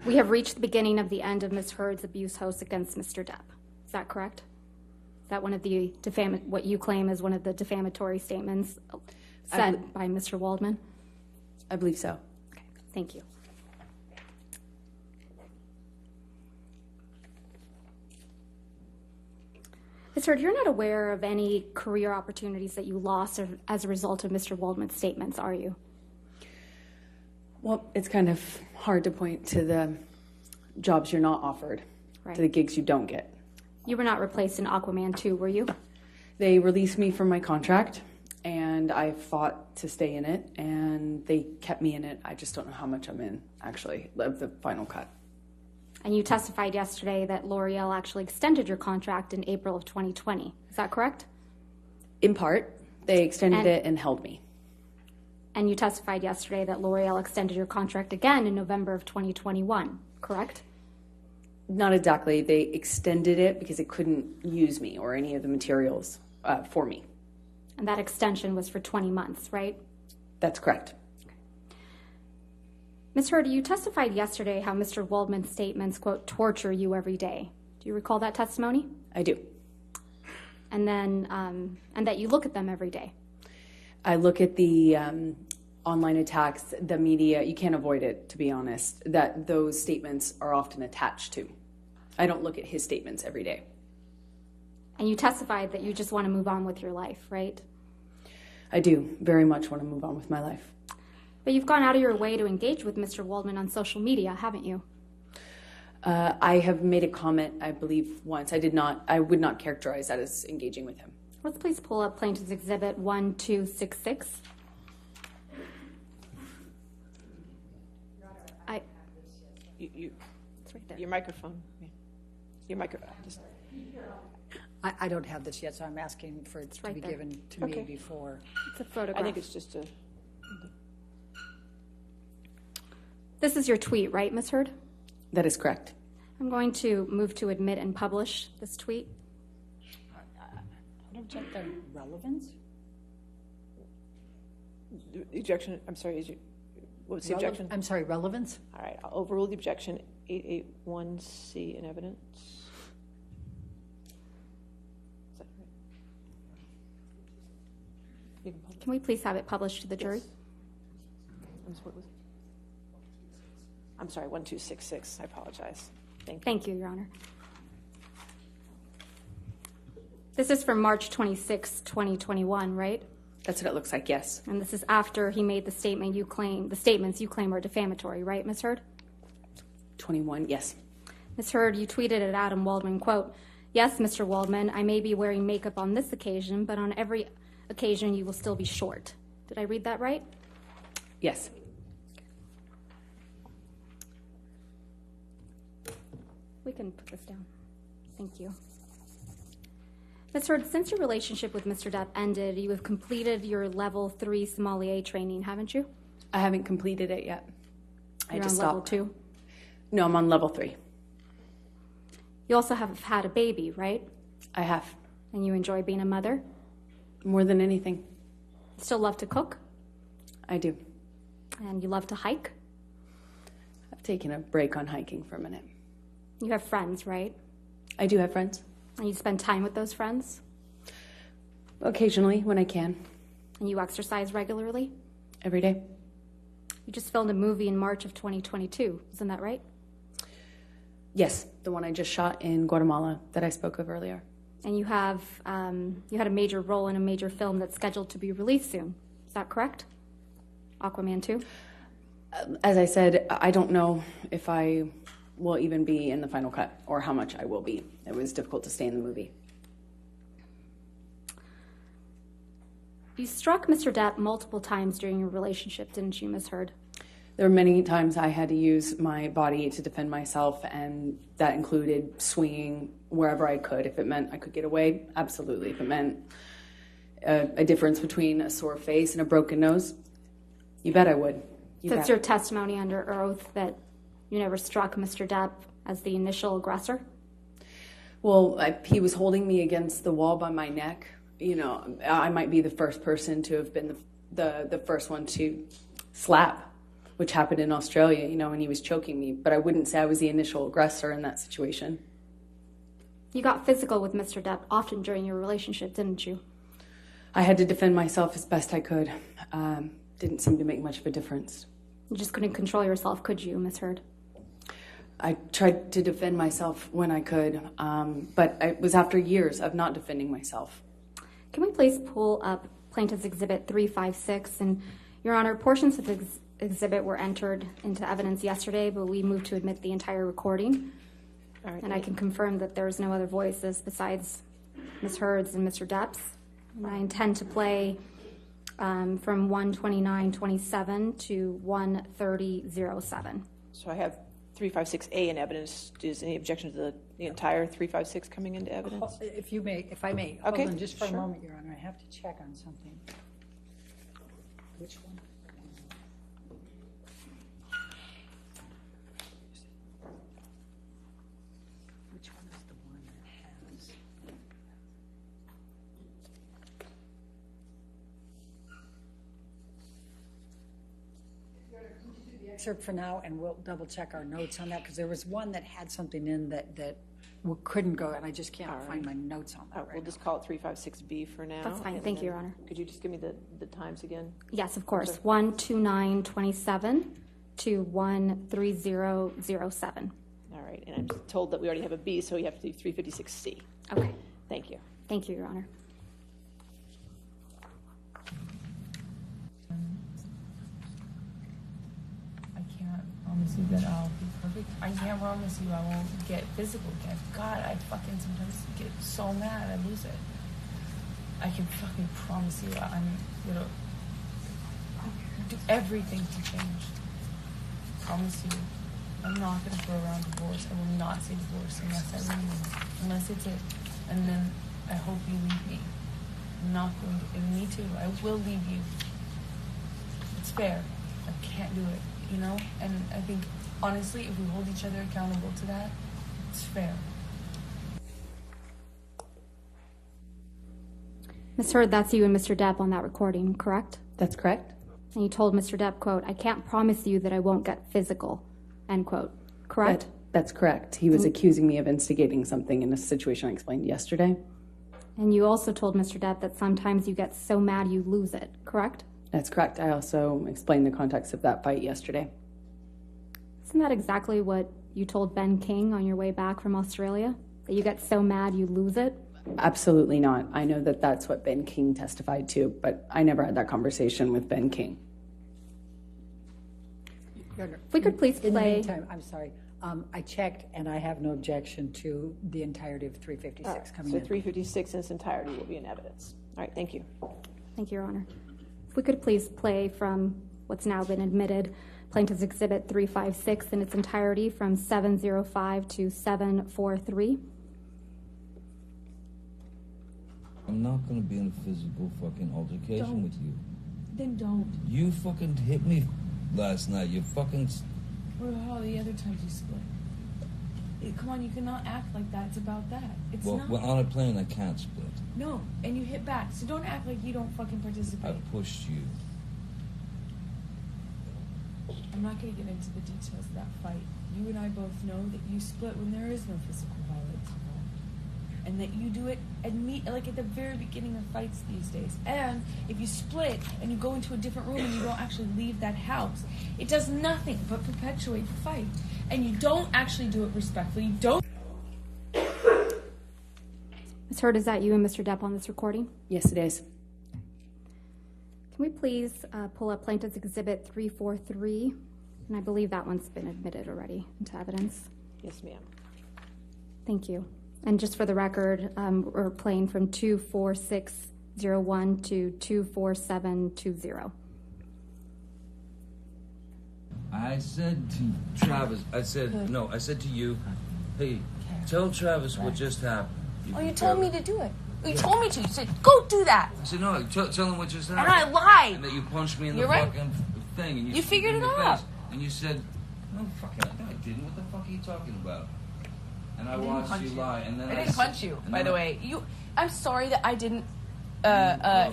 we have reached the beginning of the end of Ms. Hurd's abuse hoax against Mr. Depp. Is that correct? Is that one of the what you claim is one of the defamatory statements said by Mr. Waldman? I believe so. Okay, thank you. Ms. Hurd, you're not aware of any career opportunities that you lost as a result of Mr. Waldman's statements, are you? Well, it's kind of hard to point to the jobs you're not offered, Right. to the gigs you don't get. You were not replaced in Aquaman 2, were you? They released me from my contract, and I fought to stay in it, and they kept me in it. I just don't know how much I'm in, actually, of the final cut. And you testified yesterday that L'Oreal actually extended your contract in April of 2020. Is that correct? In part, they extended it and held me. And you testified yesterday that L'Oreal extended your contract again in November of 2021, correct? Not exactly. They extended it because they couldn't use me or any of the materials for me. And that extension was for 20 months, right? That's correct. Ms. Hurd, you testified yesterday how Mr. Waldman's statements, quote, torture you every day. Do you recall that testimony? I do. And then, and that you look at them every day. I look at the online attacks, the media. You can't avoid it, to be honest, that those statements are often attached to. I don't look at his statements every day. And you testified that you just want to move on with your life, right? I do very much want to move on with my life. But you've gone out of your way to engage with Mr. Waldman on social media, haven't you? I have made a comment, I believe, once. I would not characterize that as engaging with him. Let's please pull up Plaintiff's Exhibit 1266. It's right there. Your microphone. Yeah. Your microphone. Just, I don't have this yet, so I'm asking for it to right be there. given to me before. It's a photograph. I think it's just a. This is your tweet, right, Ms. Hurd? That is correct. I'm going to move to admit and publish this tweet. I don't check the relevance. The objection, I'm sorry, what's the objection? I'm sorry, relevance? All right, I'll overrule the objection. 881C in evidence. Is that right? You can publish. Can we please have it published to the jury? I'm sorry, 1266. I apologize. Thank you. Thank you, Your Honor. This is from March 26, 2021, right? That's what it looks like, yes. And this is after he made the statements you claim are defamatory, right, Ms. Hurd? 21, yes. Ms. Hurd, you tweeted at Adam Waldman, quote, "Yes, Mr. Waldman, I may be wearing makeup on this occasion, but on every occasion you will still be short." Did I read that right? Yes. We can put this down. Thank you. Ms. Hurd, since your relationship with Mr. Depp ended, you have completed your level 3 sommelier training, haven't you? I haven't completed it yet. You're I just on level stopped. 2? No, I'm on level 3. You also have had a baby, right? I have. And you enjoy being a mother? More than anything. Still love to cook? I do. And you love to hike? I've taken a break on hiking for a minute. You have friends, right? I do have friends. And you spend time with those friends? Occasionally, when I can. And you exercise regularly? Every day. You just filmed a movie in March of 2022, isn't that right? Yes, the one I just shot in Guatemala that I spoke of earlier. And you have you had a major role in a major film that's scheduled to be released soon. Is that correct? Aquaman 2? As I said, I don't know if I will even be in the final cut or how much I will be. It was difficult to stay in the movie. You struck Mr. Depp multiple times during your relationship, didn't you, Ms. Heard? There were many times I had to use my body to defend myself, and that included swinging wherever I could. If it meant I could get away, absolutely. If it meant a difference between a sore face and a broken nose, you bet I would. That's your testimony under oath that you never struck Mr. Depp as the initial aggressor? Well, he was holding me against the wall by my neck. You know, I might be the first person to have been the first one to slap, which happened in Australia, you know, when he was choking me. But I wouldn't say I was the initial aggressor in that situation. You got physical with Mr. Depp often during your relationship, didn't you? I had to defend myself as best I could. Didn't seem to make much of a difference. You just couldn't control yourself, could you, Ms. Heard? I tried to defend myself when I could, but it was after years of not defending myself. Can we please pull up Plaintiff's Exhibit 356? And, Your Honor, portions of the exhibit were entered into evidence yesterday, but we moved to admit the entire recording. All right. And I can confirm that there's no other voices besides Ms. Heard's and Mr. Depp's. And I intend to play from 1:29:27 to 1:30:07. So I have 356A in evidence. Is any objection to the entire 356 coming into evidence? If I may, Okay, hold on just for sure. a moment, Your Honor. I have to check on something. Which one? Which one is the one that has? Excerpt for now, and we'll double check our notes on that, because there was one that had something in that couldn't go, and I just can't find my notes on that We'll right just call it 356B for now. That's fine. and Thank you, then- Your Honor. Could you just give me the times again? Yes, of course. 1:29:27 to 1:30:07. All right, and I'm told that we already have a B, so we have to do 356C. Okay. Thank you. Thank you, Your Honor. I can't promise you that I'll be perfect. I can't promise you I won't get physical again. God, I fucking sometimes get so mad I lose it. I can fucking promise you I'm gonna do everything to change. Promise you. I'm not gonna throw around divorce. I will not say divorce unless I leave you. Unless it's it. And then I hope you leave me. I'm not going to, and me too. I will leave you. It's fair. I can't do it, you know? And I think, honestly, if we hold each other accountable to that, it's fair. Ms. Heard, that's you and Mr. Depp on that recording, correct? That's correct. And you told Mr. Depp, quote, "I can't promise you that I won't get physical," end quote. Correct? That's correct. He was accusing me of instigating something in a situation I explained yesterday. And you also told Mr. Depp that sometimes you get so mad you lose it, correct? That's correct. I also explained the context of that fight yesterday. Isn't that exactly what you told Ben King on your way back from Australia? That you get so mad you lose it? Absolutely not. I know that that's what Ben King testified to, but I never had that conversation with Ben King. If we could please In the play. meantime, I'm sorry, I checked, and I have no objection to the entirety of 356 coming So in. 356 in its entirety will be in evidence. All right, thank you. Thank you, Your Honor. If we could please play from what's now been admitted, Plaintiff's Exhibit 356 in its entirety from 7:05 to 7:43. I'm not gonna be in a physical fucking altercation Don't. with you. Then don't. You fucking hit me last night. You fucking. What about all the other times you split? Come on, you cannot act like that. It's about that. It's Well, not. when on a plane, I can't split. No, and you hit back. So don't act like you don't fucking I participate. pushed you. I'm not going to get into the details of that fight. You and I both know that you split when there is no physical violence involved. And that you do it like at the very beginning of fights these days. And if you split and you go into a different room and you don't actually leave that house, it does nothing but perpetuate the fight. And you don't actually do it respectfully. You don't. Ms. Hurd, is that you and Mr. Depp on this recording? Yes, it is. Can we please pull up Plaintiff's Exhibit 343? And I believe that one's been admitted already into evidence. Yes, ma'am. Thank you. And just for the record, we're playing from 24601 to 24720. I said to Travis, I said to you, hey, tell Travis what just happened. Oh, you told me to do it. You told me to. You said, go do that. I said, no, tell him what just happened. And I lied. And that you punched me in the You're right. fucking thing. And You figured in it the out. face. And you said, no, fucking, no, I didn't. What the fuck are you talking about? And I watched you lie. And then I didn't punch you, by the way. I'm sorry that I didn't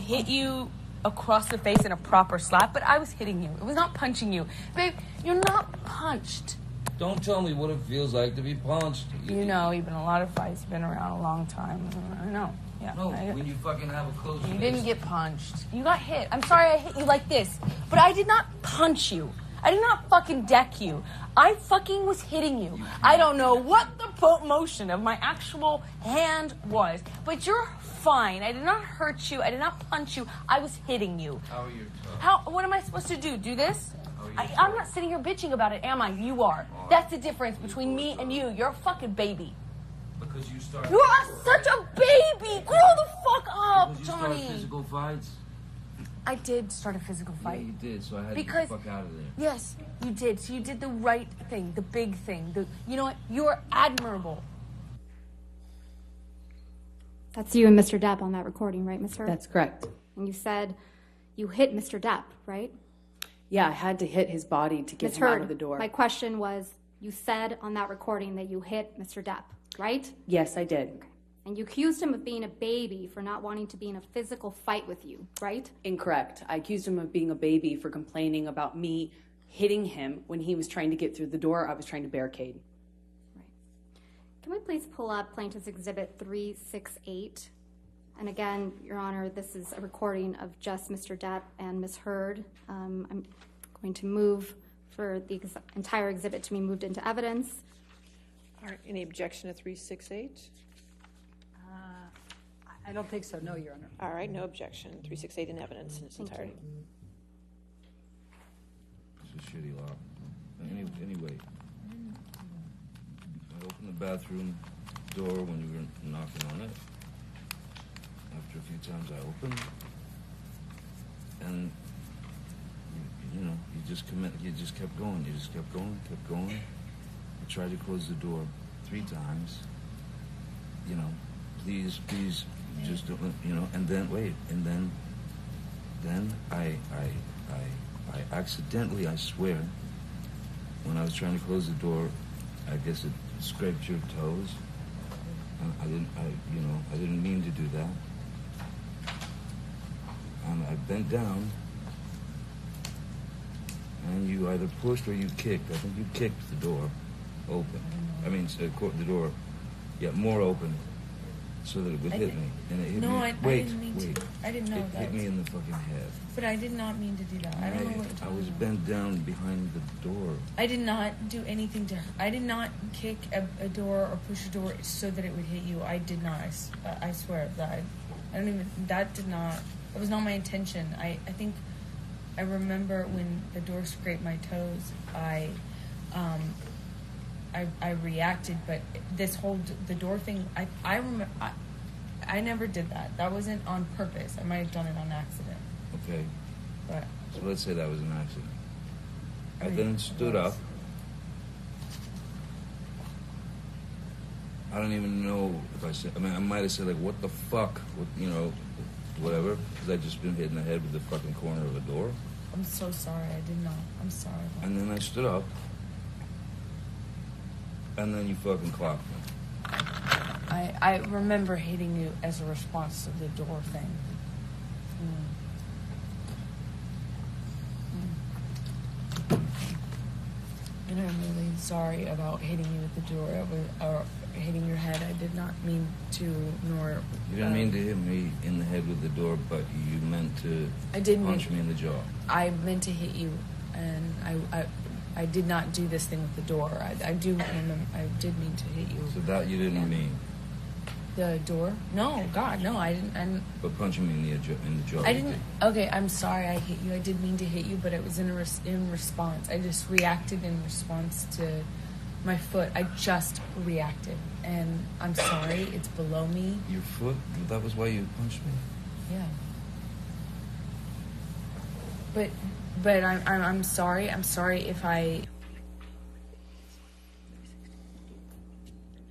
hit you across the face in a proper slap, but I was hitting you. It was not punching you. Babe, you're not punched. Don't tell me what it feels like to be punched. You know, you've been in a lot of fights. You've been around a long time. I know. Yeah. No, when you fucking have a close You face. didn't get punched. You got hit. I'm sorry I hit you like this, but I did not punch you. I did not fucking deck you. I fucking was hitting you. I don't know what the motion of my actual hand was, but you're fine. I did not hurt you. I did not punch you. I was hitting you. How are you tough? What am I supposed to do? Do this? I'm not sitting here bitching about it, am I? You are. That's the difference between me and you. You're a fucking baby. Because you started. You are such a baby. Grow the fuck up, Because you Johnny. started physical fights. I did start a physical fight. Yeah, you did. So I had Because- to get the fuck out of there. Yes, you did. So you did the right thing, the big thing. You know what? You are admirable. That's you and Mr. Depp on that recording, right, Ms. Hurd? That's correct. And you said you hit Mr. Depp, right? Yeah, I had to hit his body to get Ms. him out Hurd, of the door. my question was, you said on that recording that you hit Mr. Depp, right? Yes, I did. And you accused him of being a baby for not wanting to be in a physical fight with you, right? Incorrect. I accused him of being a baby for complaining about me hitting him when he was trying to get through the door I was trying to barricade. Right. Can we please pull up Plaintiff's Exhibit 368? And again, Your Honor, this is a recording of just Mr. Depp and Ms. Hurd. I'm going to move for the entire exhibit to be moved into evidence. All right, any objection to 368? I don't think so, no, Your Honor. All right, no objection. 368 in evidence in its entirety. It's a shitty law. Anyway, I opened the bathroom door when you were knocking on it. After a few times I opened, and you just kept going. You just kept going. I tried to close the door 3 times. Please, just don't. And then I accidentally, I swear, when I was trying to close the door, I guess it scraped your toes. I didn't mean to do that. And I bent down, and you either pushed or you kicked. I think you kicked the door open. The door, more open, so that it would hit me. And it hit me. I didn't mean to. I didn't know It that. hit me in the fucking head. But I did not mean to do that. I don't know what you're I talking was about. bent down behind the door. I did not do anything to her. I did not kick a door or push a door so that it would hit you. I did not. I swear that that was not my intention. I think I remember when the door scraped my toes, I reacted, but this whole the door thing, I remember I never did that. That wasn't on purpose. I might have done it on accident. Okay. But So let's say that was an accident. I mean, then stood up. I don't even know if I said. I might have said like, "What the fuck?" Whatever, because I'd just been hit in the head with the fucking corner of a door. I'm so sorry. I did not. I'm sorry. And then I stood up. And then you fucking clocked me. I remember hitting you as a response to the door thing. and I'm really sorry about hitting you with the door or hitting your head. I did not mean to, nor. You didn't mean to hit me in the head with the door, but you meant to punch me in the jaw. I meant to hit you, and I did not do this thing with the door. I do remember, I did mean to hit you. So that you didn't mean. The door? No, God, no, I didn't. But punching me in the jaw. I didn't. Okay, I'm sorry I hit you. I did mean to hit you, but it was in response. I just reacted in response to my foot. I just reacted, and I'm sorry. It's below me. Your foot? That was why you punched me? Yeah. But I'm sorry. I'm sorry if I.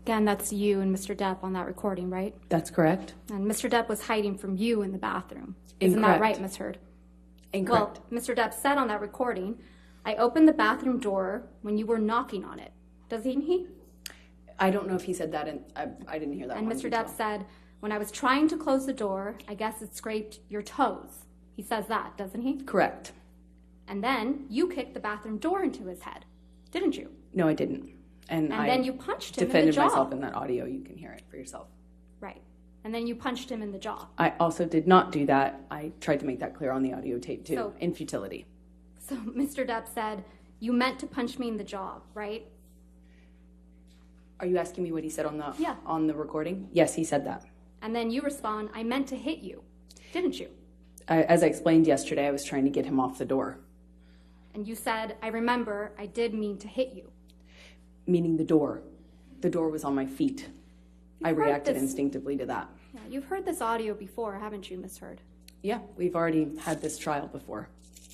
Again, that's you and Mr. Depp on that recording, right? That's correct. And Mr. Depp was hiding from you in the bathroom. Isn't that right, Ms. Heard? Incorrect. Well, Mr. Depp said on that recording, I opened the bathroom door when you were knocking on it. Doesn't he? I don't know if he said that, and I didn't hear that. And Mr. Depp said, when I was trying to close the door, I guess it scraped your toes. He says that, doesn't he? Correct. And then you kicked the bathroom door into his head, didn't you? No, I didn't. And I then you punched him in the defended jaw. myself in that audio. You can hear it for yourself. Right. And then you punched him in the jaw. I also did not do that. I tried to make that clear on the audio tape, too, So- in futility. So Mr. Depp said, you meant to punch me in the jaw, right? Are you asking me what he said on the Yeah. on the recording? Yes, he said that. And then you respond, I meant to hit you, didn't you? As I explained yesterday, I was trying to get him off the door, And you said, I remember, I did mean to hit you. meaning the door. The door was on my feet. I You've heard reacted this- instinctively to that. Yeah, you've heard this audio before, haven't you, Miss Heard? Yeah, we've already had this trial before.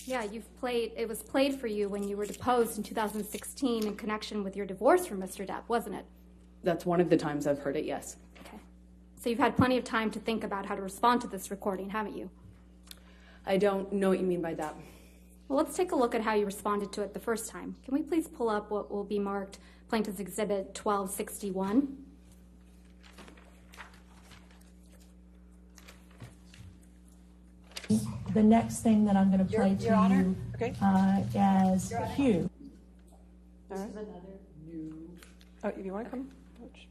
Yeah, it was played for you when you were deposed in 2016 in connection with your divorce from Mr. Depp, wasn't it? That's one of the times I've heard it, yes. Okay. So you've had plenty of time to think about how to respond to this recording, haven't you? I don't know what you mean by that. Well, let's take a look at how you responded to it the first time. Can we please pull up what will be marked Plaintiff's Exhibit 1261? The next thing that I'm going to play to Your Honor? you Okay. as Hugh. All right. Oh, if you want to come? Coach.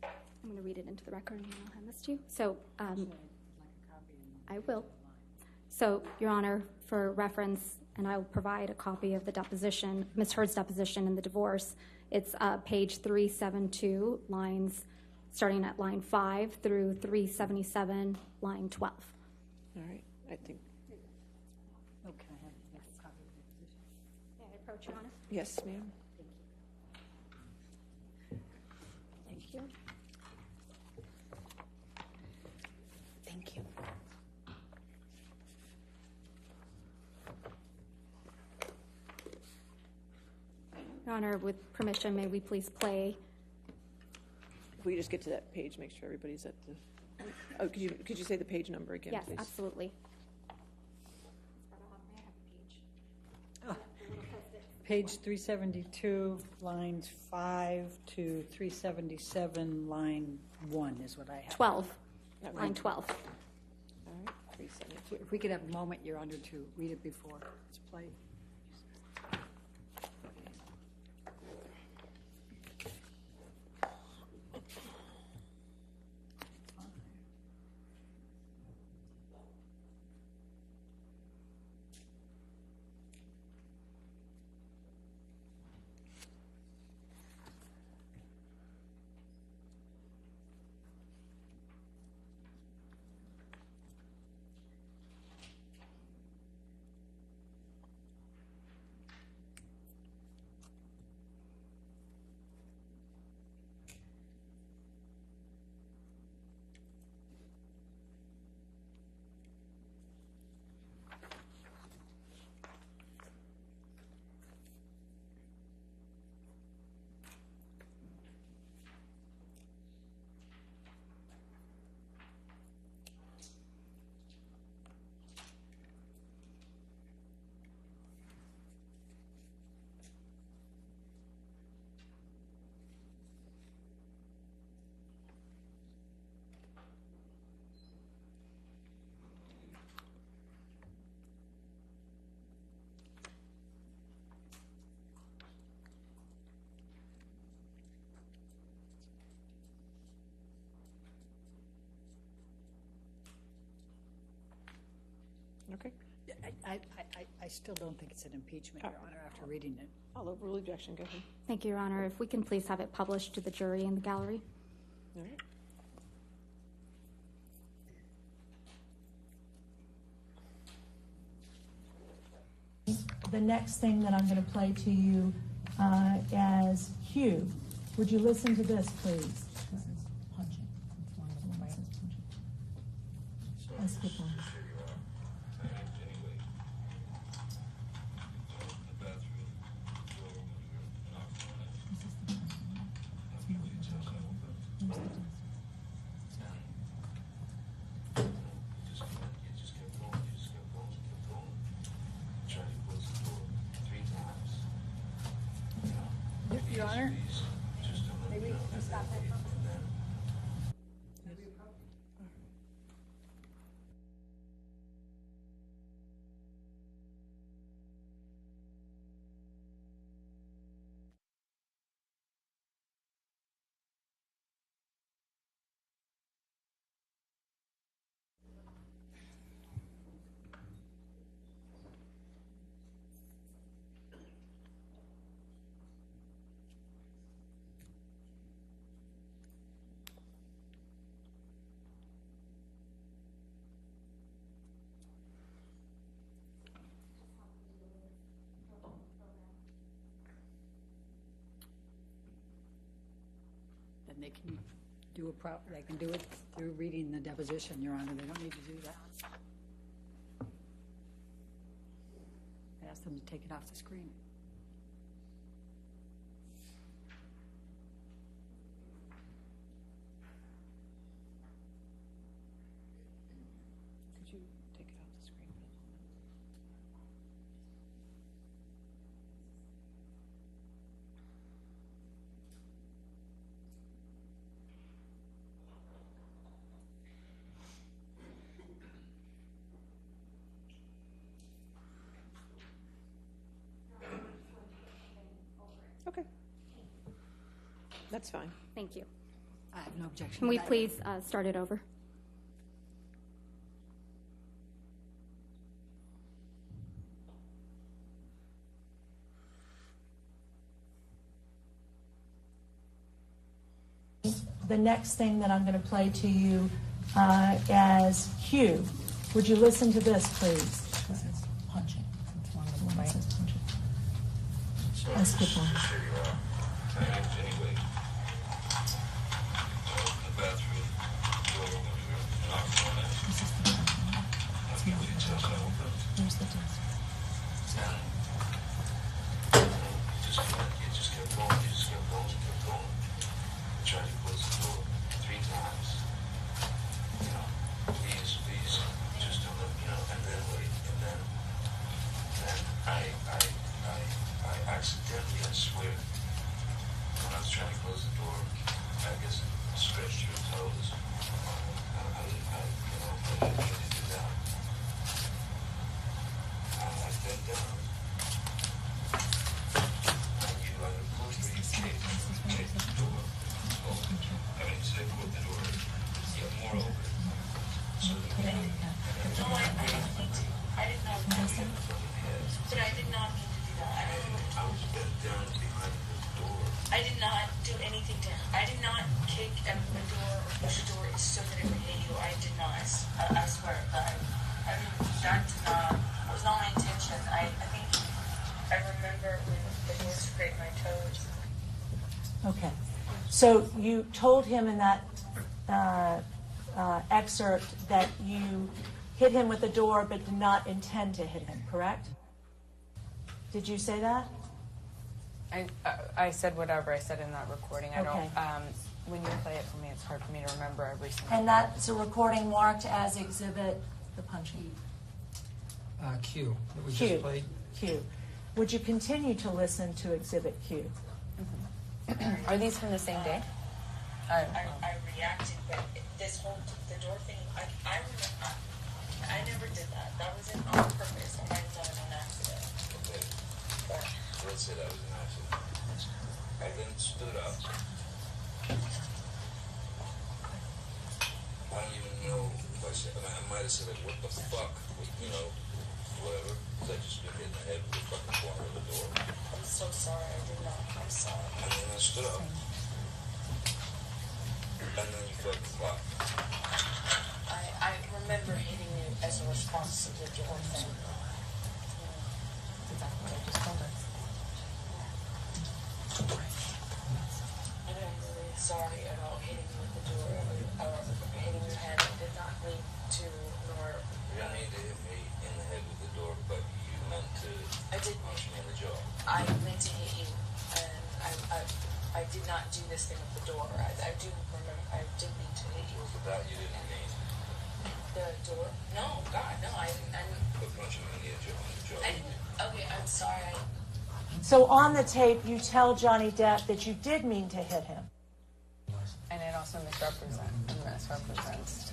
I'm going to read it into the record and then I'll hand this to you. So, I will. So, Your Honor, for reference, and I will provide a copy of the deposition, Ms. Heard's deposition in the divorce. It's page 372, lines starting at line 5 through 377, line 12. All right. I think, Okay, I have a copy of the position. May I approach, Your Honor? yes, ma'am. Thank you. Thank you. Honor, with permission, may we please play? If we just get to that page, make sure everybody's at the, oh, could you say the page number again, Yes, please? absolutely. Page 372, lines 5 to 377, line 1 is what I have. 12, line 12. All right, 372. If we could have a moment, Your Honor, to read it before it's played. Okay. I still don't think it's an impeachment, Your Honor, after reading it. I'll overrule objection. Go ahead. Thank you, Your Honor. If we can please have it published to the jury in the gallery. All right. The next thing that I'm going to play to you as Hugh. Would you listen to this, please? This is punching. Let's skip on. Your Honor? Maybe we stop that. Then they can do they can do it through reading the deposition, Your Honor. They don't need to do that. Ask them to take it off the screen. Could you take it off the screen, please? Okay. That's fine. Thank you. I have no objection. Can we to that. please start it over? The next thing that I'm going to play to you as Hugh. Would you listen to this, please? This is punching. It's one of the ones that says punching. Let's skip on. Anyway, the bathroom door when we were knocking on it. This is the Here's the desk. Just So you told him in that excerpt that you hit him with the door but did not intend to hit him, correct? Did you say that? I said whatever I said in that recording. I Okay. don't. When you play it for me, it's hard for me to remember every single. And that's a recording marked as exhibit the punching. Q that we Q. just played. Q. Would you continue to listen to exhibit Q? Are these from the same day? I reacted, but this whole the door thing, I remember, I never did that. That was on purpose. I might have done it on accident. Okay. But Let's say that was an accident. I then stood up. I don't even know if I said, I might have said, like, what the fuck, you know, whatever, because I just been hit in the head with the fucking corner of the door. I'm so sorry. I did not. I'm sorry. And then I stood up. And then you felt the clock. I remember hitting you as a response to the door thing. Exactly what I just told her. And I'm really sorry about hitting you with the door or hitting your head. I did not mean to, nor. You don't need to hit me in the head with the door, but you meant to punch me in the jaw. I meant to hit you, and I did not do this thing with the door. I do remember. I did mean to hit you. But that you didn't mean. The door? No, God, no. But punching me in the jaw. Okay, I'm sorry. So on the tape, you tell Johnny Depp that you did mean to hit him. And it also misrepresents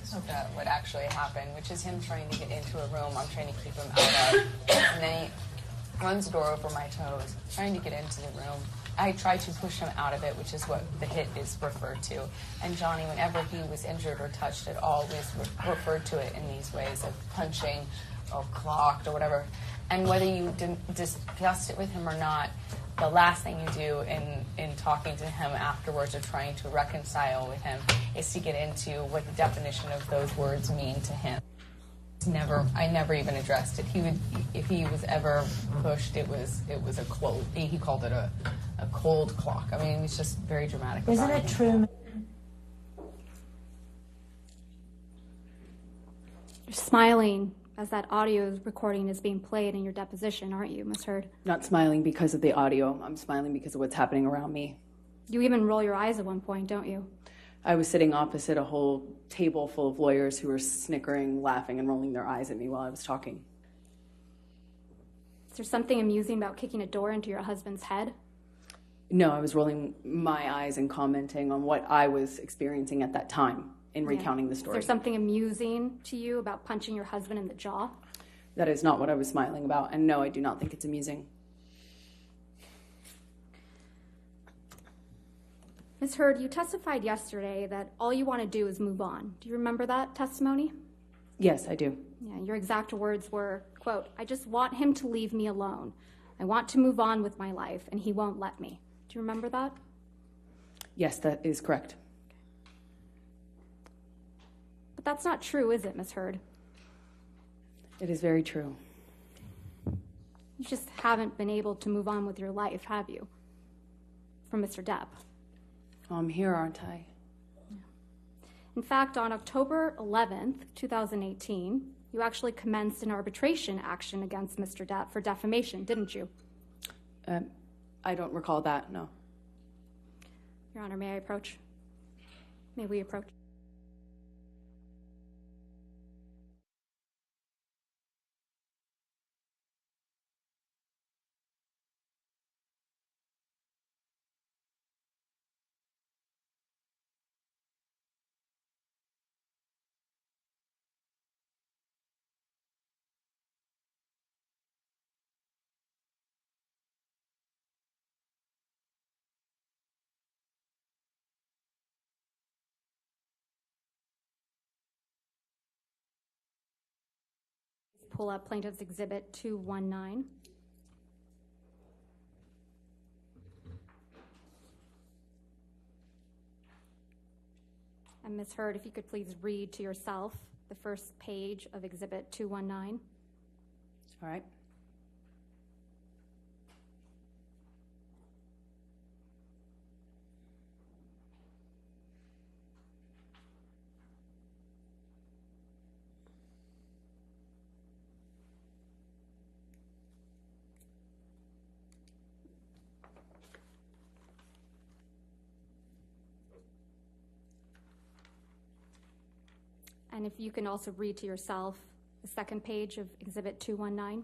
what actually happened, which is him trying to get into a room I'm trying to keep him out of. And then he runs the door over my toes, trying to get into the room. I tried to push him out of it, which is what the hit is referred to. And Johnny, whenever he was injured or touched, it always referred to it in these ways of punching or clocked or whatever. And whether you didn't discuss it with him or not, the last thing you do in talking to him afterwards or trying to reconcile with him is to get into what the definition of those words mean to him. I never even addressed it. He would, if he was ever pushed, it was a cold. He called it a cold clock. I mean, it's just very dramatic. Isn't it true? You're smiling as that audio recording is being played in your deposition, aren't you, Ms. Heard? Not smiling because of the audio. I'm smiling because of what's happening around me. You even roll your eyes at one point, don't you? I was sitting opposite a whole table full of lawyers who were snickering, laughing, and rolling their eyes at me while I was talking. Is there something amusing about kicking a door into your husband's head? No, I was rolling my eyes and commenting on what I was experiencing at that time in recounting the story. Is there something amusing to you about punching your husband in the jaw? That is not what I was smiling about, and no, I do not think it's amusing. Ms. Heard, you testified yesterday that all you want to do is move on. Do you remember that testimony? Yes, I do. Yeah, your exact words were, quote, "I just want him to leave me alone. I want to move on with my life, and he won't let me." Do you remember that? Yes, that is correct. But that's not true, is it, Ms. Heard? It is very true. You just haven't been able to move on with your life, have you? From Mr. Depp. I'm here, aren't I? In fact, on October 11th, 2018, you actually commenced an arbitration action against Mr. Depp for defamation, didn't you? I don't recall that, no. Your Honor, may I approach? May we approach? Pull up Plaintiff's Exhibit 219. And Ms. Heard, if you could please read to yourself the first page of Exhibit 219. All right. And if you can also read to yourself the second page of Exhibit 219.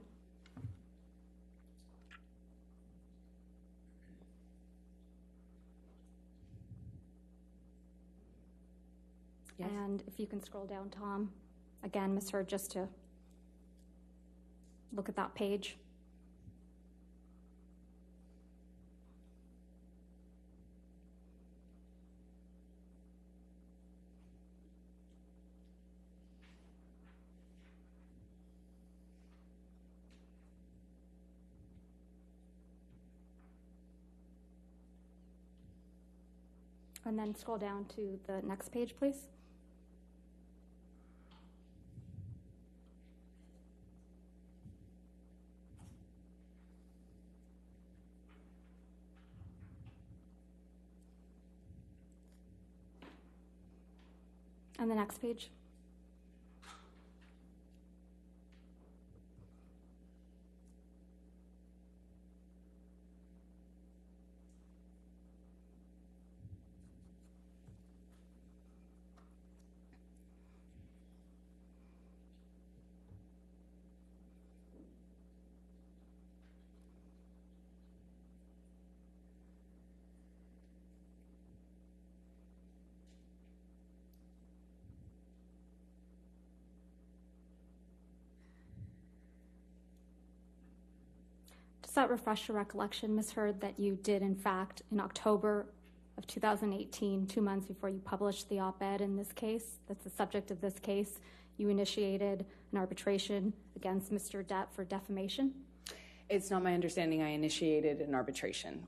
Yes. And if you can scroll down, Tom, again, Ms. Hurd, just to look at that page. And then scroll down to the next page, please. And the next page. Does that refresh your recollection, Ms. Hurd, that you did, in fact, in October of 2018, 2 months before you published the op-ed in this case, that's the subject of this case, you initiated an arbitration against Mr. Depp for defamation? It's not my understanding I initiated an arbitration.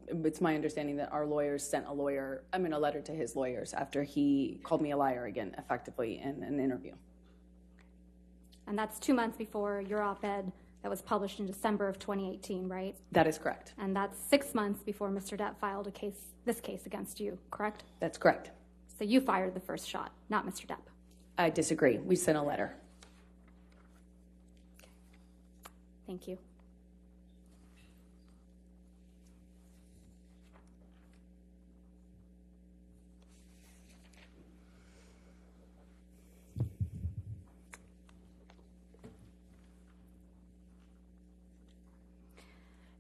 It's my understanding that our lawyers sent a letter to his lawyers after he called me a liar again, effectively, in an interview. And that's 2 months before your op-ed that was published in December of 2018, right? That is correct. And that's 6 months before Mr. Depp filed this case against you, correct? That's correct. So you fired the first shot, not Mr. Depp. I disagree. We sent a letter. Thank you.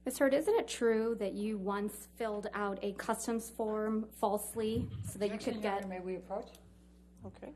Ms. Hurd, isn't it true that you once filled out a customs form falsely so that you could get... May we approach? Okay.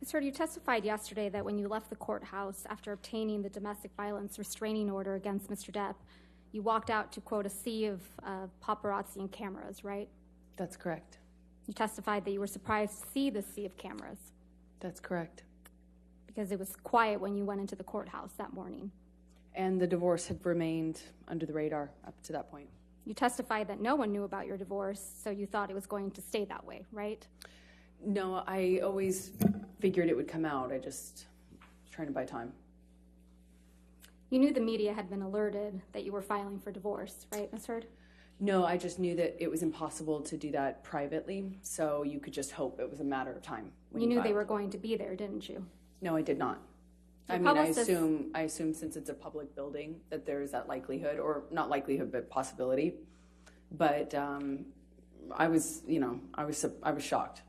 Sir, you testified yesterday that when you left the courthouse after obtaining the domestic violence restraining order against Mr. Depp, you walked out to, quote, a sea of paparazzi and cameras, right? That's correct. You testified that you were surprised to see the sea of cameras That's correct. because it was quiet when you went into the courthouse that morning. And the divorce had remained under the radar up to that point. You testified that no one knew about your divorce, so you thought it was going to stay that way, right? No, I always figured it would come out. I just was trying to buy time. You knew the media had been alerted that you were filing for divorce, right, Ms. Heard? No, I just knew that it was impossible to do that privately, so you could just hope it was a matter of time. You knew they were going to be there, didn't you? No, I did not. I mean, I assume since it's a public building that there's that likelihood, or not likelihood, but possibility. But I was shocked.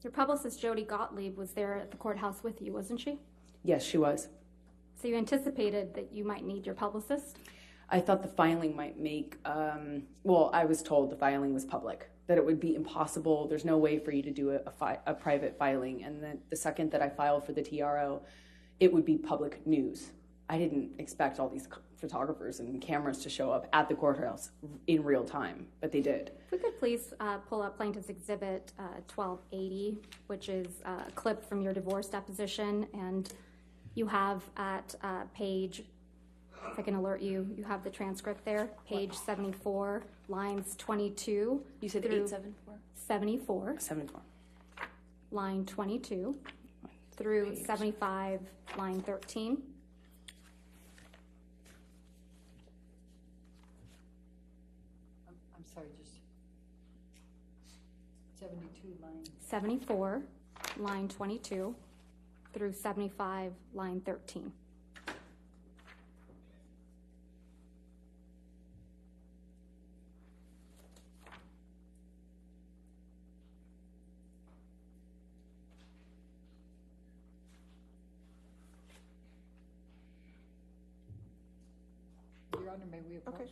Your publicist, Jody Gottlieb, was there at the courthouse with you, wasn't she? Yes, she was. So you anticipated that you might need your publicist? I thought the filing might make, I was told the filing was public, that it would be impossible. There's no way for you to do a private filing. And then the second that I filed for the TRO, it would be public news. I didn't expect all these photographers and cameras to show up at the courthouse in real time, but they did. If we could please pull up Plaintiff's Exhibit 1280, which is a clip from your divorce deposition, and you have at page, if I can alert you, you have the transcript there, page 74, lines 22. You said through 874? 74. 74. Line 22 through 75, line 13. I'm sorry, just 72 lines. 74, line 22 through 75, line 13. Your Honor, may we approach? Okay.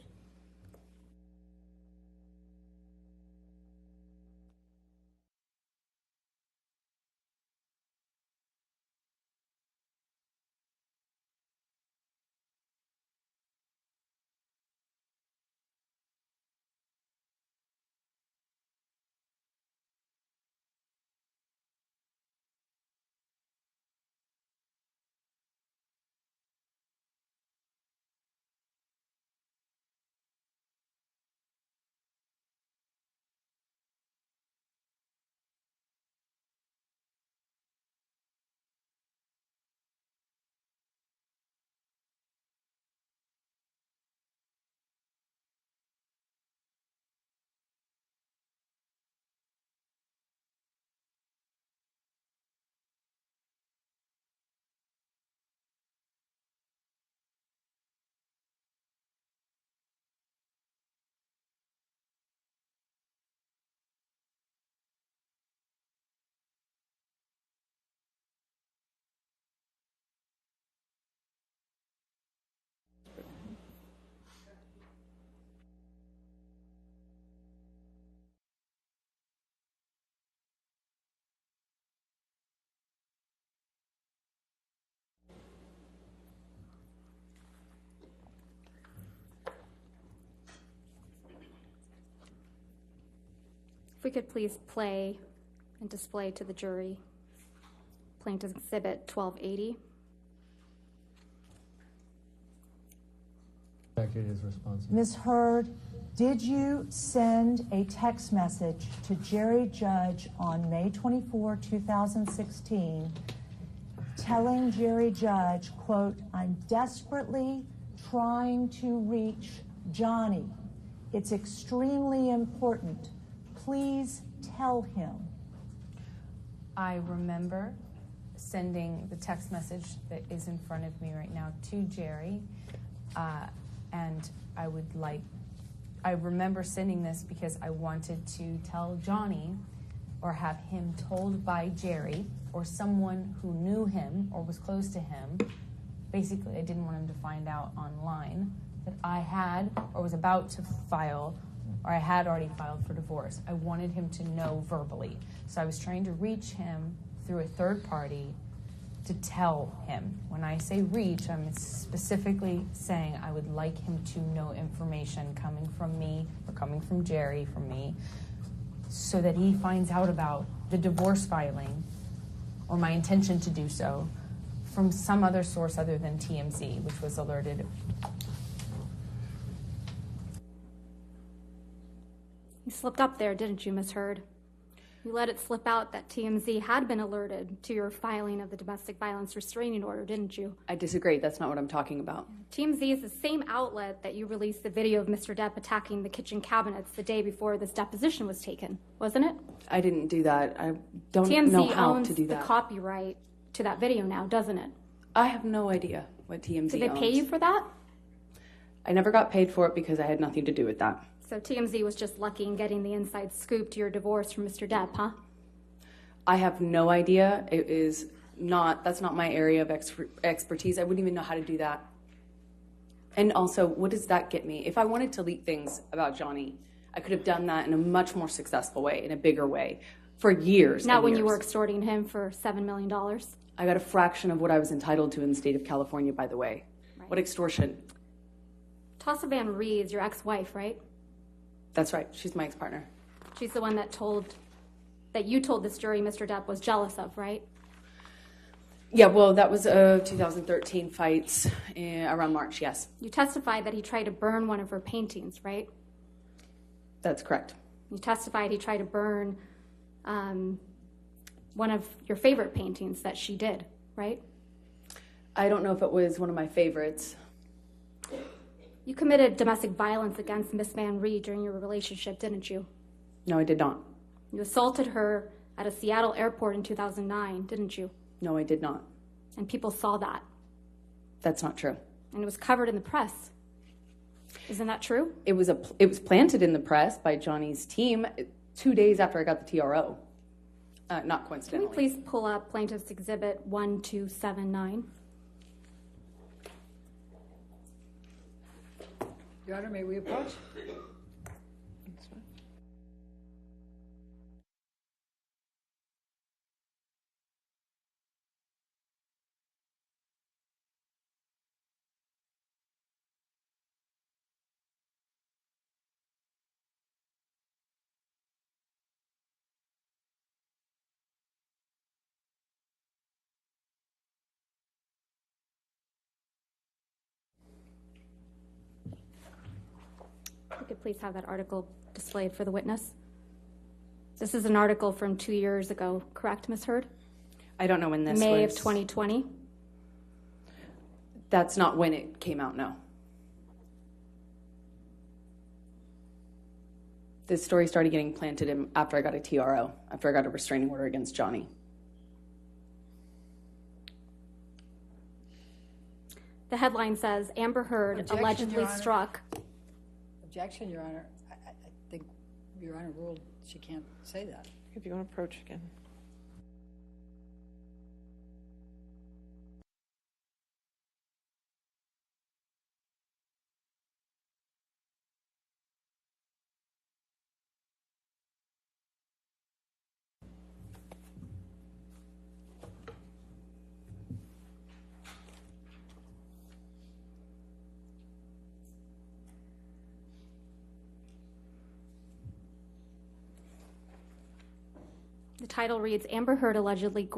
If we could please play and display to the jury Plaintiff's Exhibit 1280. Is responsible. Ms. Heard, did you send a text message to Jerry Judge on May 24, 2016, telling Jerry Judge, quote, "I'm desperately trying to reach Johnny. It's extremely important. Please tell him"? I remember sending the text message that is in front of me right now to Jerry. And I remember sending this because I wanted to tell Johnny or have him told by Jerry or someone who knew him or was close to him. Basically, I didn't want him to find out online that I had or was about to file or I had already filed for divorce. I wanted him to know verbally. So I was trying to reach him through a third party to tell him. When I say reach, I'm specifically saying I would like him to know information coming from me or coming from Jerry, from me, so that he finds out about the divorce filing or my intention to do so from some other source other than TMZ, which was alerted. You slipped up there, didn't you, Ms. Heard? You let it slip out that TMZ had been alerted to your filing of the domestic violence restraining order, didn't you? I disagree. That's not what I'm talking about. TMZ is the same outlet that you released the video of Mr. Depp attacking the kitchen cabinets the day before this deposition was taken, wasn't it? I didn't do that. I don't TMZ know how owns to do the that. copyright to that video now, doesn't it? I have no idea what TMZ Did they owns. pay you for that? I never got paid for it because I had nothing to do with that. So TMZ was just lucky in getting the inside scoop to your divorce from Mr. Depp, huh? I have no idea. That's not my area of expertise. I wouldn't even know how to do that. And also, what does that get me? If I wanted to leak things about Johnny, I could have done that in a much more successful way, in a bigger way, for years. Not and when years. you were extorting him for $7 million. I got a fraction of what I was entitled to in the state of California, by the way. Right. What extortion? Tassa Van Rees, your ex-wife, right? That's right. She's my ex-partner. She's the one that you told this jury Mr. Depp was jealous of, right? Yeah, well, that was 2013 fights around March, yes. You testified that he tried to burn one of her paintings, right? That's correct. You testified he tried to burn one of your favorite paintings that she did, right? I don't know if it was one of my favorites. You committed domestic violence against Miss Van Reed during your relationship, didn't you? No, I did not. You assaulted her at a Seattle airport in 2009, didn't you? No, I did not. And people saw that. That's not true. And it was covered in the press. Isn't that true? It was planted in the press by Johnny's team 2 days after I got the TRO. Not Can coincidentally. we please pull up Plaintiff's Exhibit 1279? Your Honor, may we approach? We could please have that article displayed for the witness. This is an article from 2 years ago, correct, Ms. Heard? I don't know when this May was. of 2020. That's not when it came out, no. This story started getting planted after I got a TRO, after I got a restraining order against Johnny. The headline says, Amber Heard Objection, allegedly Your Honor. struck. Objection, Your Honor. I think Your Honor ruled she can't say that. If you want to approach again. The title reads, Amber Heard allegedly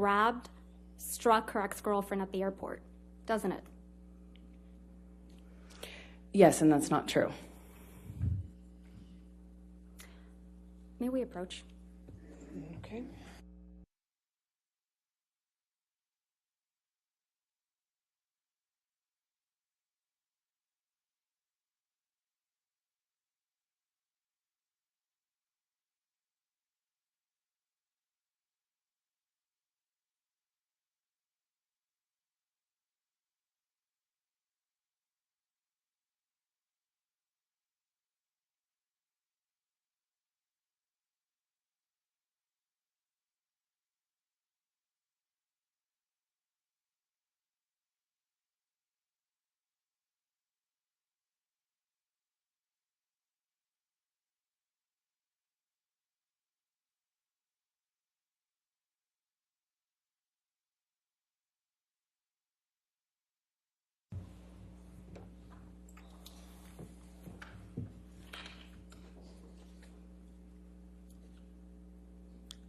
struck her ex-girlfriend at the airport. Doesn't it? Yes, and that's not true. May we approach? Okay.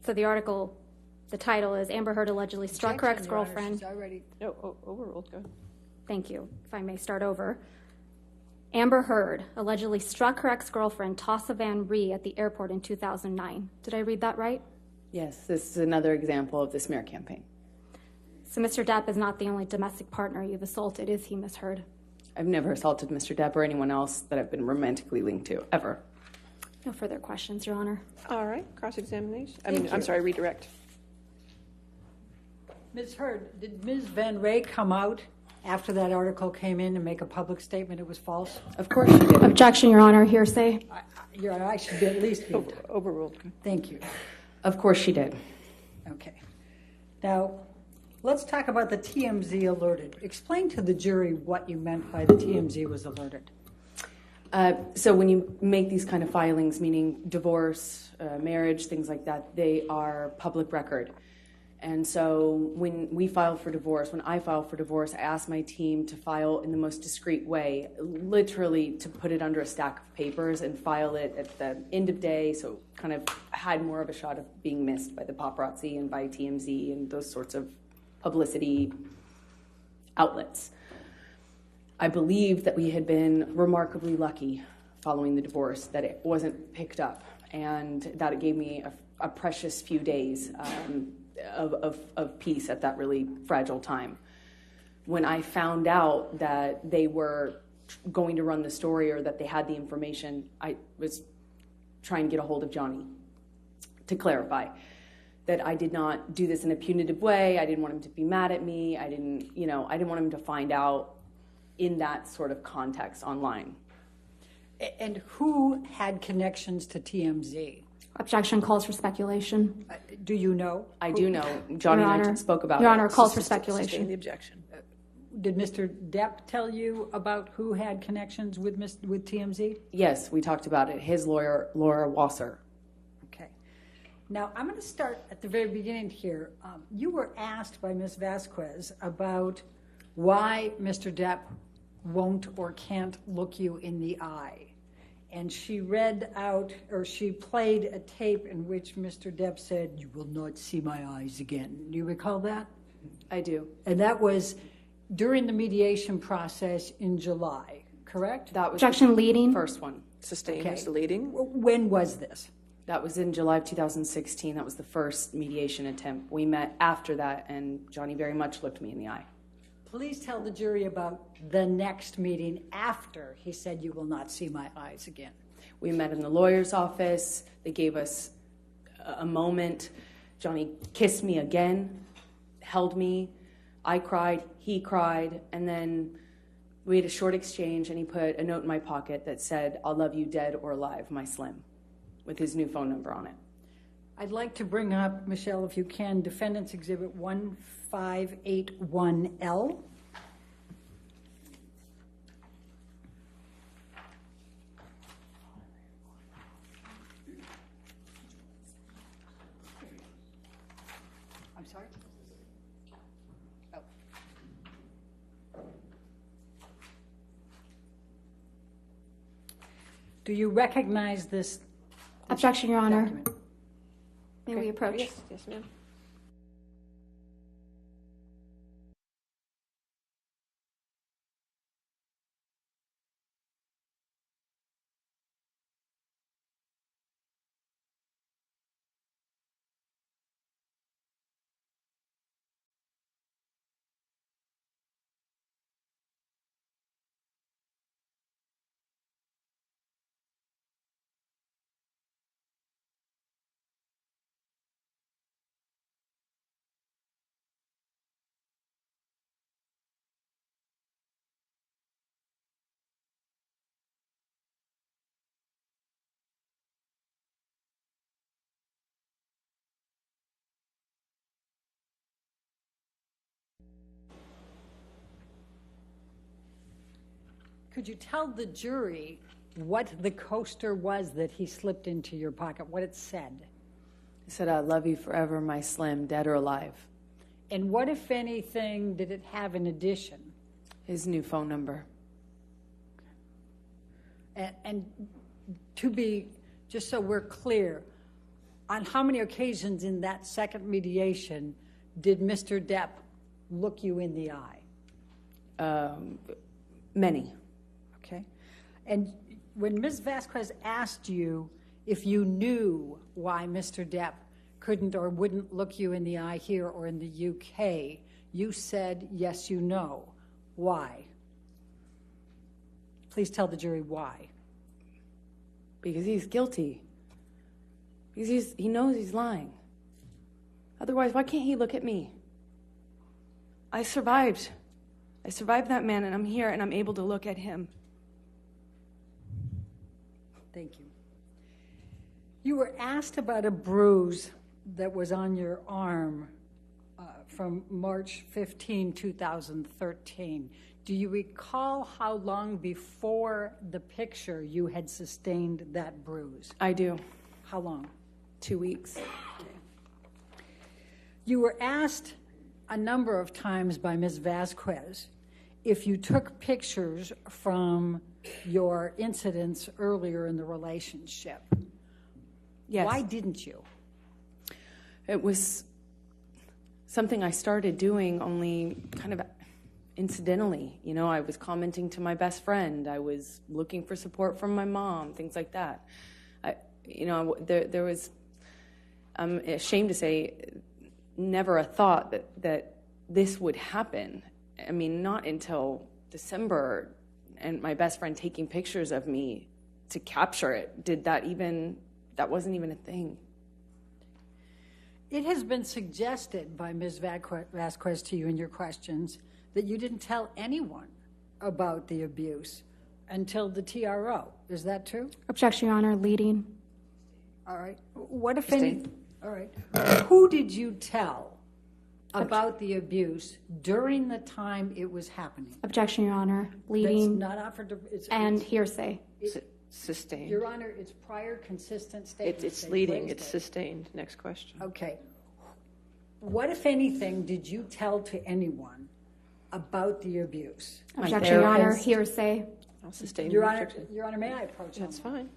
So the article, the title is Amber Heard allegedly struck her Objection, Your Honor, ex-girlfriend. she's already. No, overruled, go ahead. Thank you. If I may start over. Amber Heard allegedly struck her ex-girlfriend, Tassa Van Ree, at the airport in 2009. Did I read that right? Yes, this is another example of the smear campaign. So Mr. Depp is not the only domestic partner you've assaulted, is he, Ms. Heard? I've never assaulted Mr. Depp or anyone else that I've been romantically linked to, ever. No further questions, Your Honor. All right, cross-examination. Thank I'm you. sorry, redirect. Ms. Heard, did Ms. Van Ray come out after that article came in and make a public statement it was false? Of course she did. Objection, Your Honor. Hearsay. Your Honor, I should be at least be. Overruled. Thank you. Of course she did. Okay. Now, let's talk about the TMZ alerted. Explain to the jury what you meant by the TMZ was alerted. So when you make these kind of filings, meaning divorce, marriage, things like that, they are public record. And so when we file for divorce, when I file for divorce, I ask my team to file in the most discreet way, literally to put it under a stack of papers and file it at the end of day, so kind of had more of a shot of being missed by the paparazzi and by TMZ and those sorts of publicity outlets. I believe that we had been remarkably lucky following the divorce, that it wasn't picked up, and that it gave me a precious few days of peace at that really fragile time. When I found out that they were going to run the story or that they had the information, I was trying to get a hold of Johnny to clarify that I did not do this in a punitive way. I didn't want him to be mad at me. I didn't want him to find out in that sort of context online. And who had connections to TMZ? Objection calls for speculation. Do you know? I do know. Johnny Your and I Honor. spoke about it. Your Honor, calls for Sustain speculation. the objection. Did Mr. Depp tell you about who had connections with TMZ? Yes, we talked about it. His lawyer, Laura Wasser. Okay. Now, I'm going to start at the very beginning here. You were asked by Ms. Vasquez about why Mr. Depp won't or can't look you in the eye. And she read out, or she played a tape in which Mr. Depp said, "You will not see my eyes again." Do you recall that? I do. And that was during the mediation process in July, correct? That was Objection leading. the first one. Sustained Okay. leading. When was this? That was in July of 2016. That was the first mediation attempt. We met after that, and Johnny very much looked me in the eye. Please tell the jury about the next meeting after he said, "You will not see my eyes again." We met in the lawyer's office. They gave us a moment. Johnny kissed me again, held me. I cried, he cried, and then we had a short exchange, and he put a note in my pocket that said, "I'll love you dead or alive, my Slim," with his new phone number on it. I'd like to bring up, Michelle, if you can, Defendant's Exhibit 1581L. I'm sorry? Oh. Do you recognize this? Objection, Your Honor. document? May we approach? Yes, ma'am. Could you tell the jury what the coaster was that he slipped into your pocket, what it said? He said, "I love you forever, my Slim, dead or alive." And what, if anything, did it have in addition? His new phone number. And to be, just so we're clear, On how many occasions in that second mediation did Mr. Depp look you in the eye? Many. Okay. And when Ms. Vasquez asked you if you knew why Mr. Depp couldn't or wouldn't look you in the eye here or in the UK, you said, yes, you know. Why? Please tell the jury why. Because he's guilty. Because he knows he's lying. Otherwise, why can't he look at me? I survived. I survived that man, and I'm here, and I'm able to look at him. Thank you. You were asked about a bruise that was on your arm from March 15, 2013. Do you recall how long before the picture you had sustained that bruise? I do. How long? 2 weeks. Okay. You were asked a number of times by Ms. Vasquez if you took pictures from your incidents earlier in the relationship. Yes. Why didn't you? It was something I started doing only kind of incidentally. You know, I was commenting to my best friend. I was looking for support from my mom, things like that. There was, I'm ashamed to say, never a thought that this would happen. I mean, not until December and my best friend taking pictures of me to capture it that wasn't even a thing. It has been suggested by Ms. Vasquez to you in your questions that you didn't tell anyone about the abuse until the TRO. Is that true? Objection, Your Honor. Leading. All right. What if any? All right. Who did you tell about the abuse during the time it was happening? Objection, Your Honor. Leading. That's not offered to. And hearsay. Sustained. Your Honor, it's prior consistent statements. It's leading. It's sustained. Next question. Okay. What, if anything, did you tell to anyone about the abuse? Objection, Your Honor. Hearsay. I'll sustain. Your Honor, may I approach? That's fine.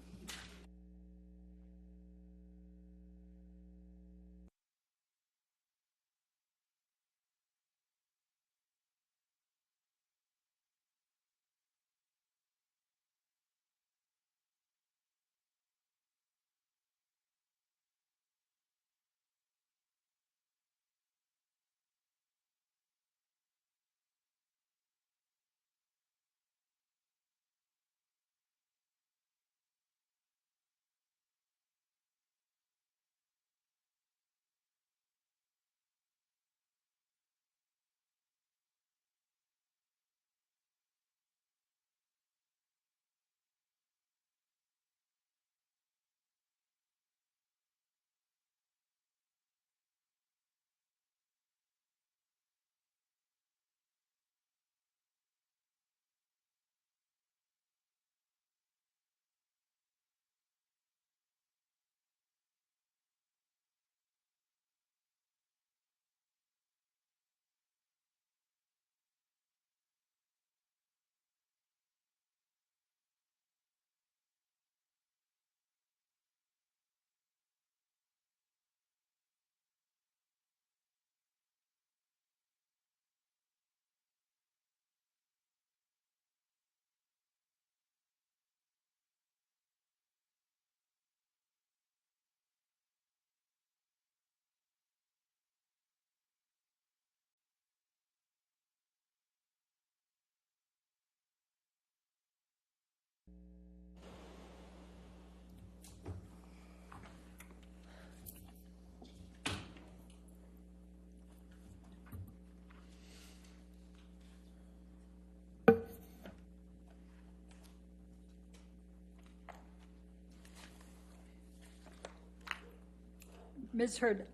Ms. Heard,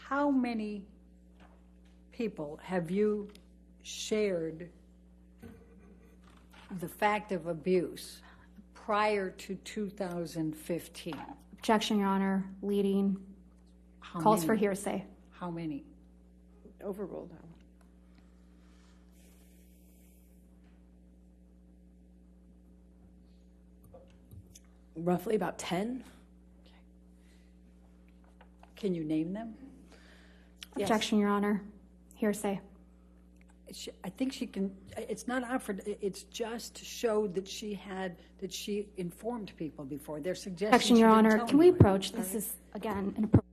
how many people have you shared the fact of abuse prior to 2015? Objection, Your Honor. Leading. How Calls many? for hearsay. How many? Overruled that one. Roughly about 10. Can you name them? Objection, Your Honor. Hearsay. I think she can, it's not offered, it's just to show that she informed people before. They're suggesting Objection, she Your didn't Honor. tell Can we anybody. approach? This is, again, an approach.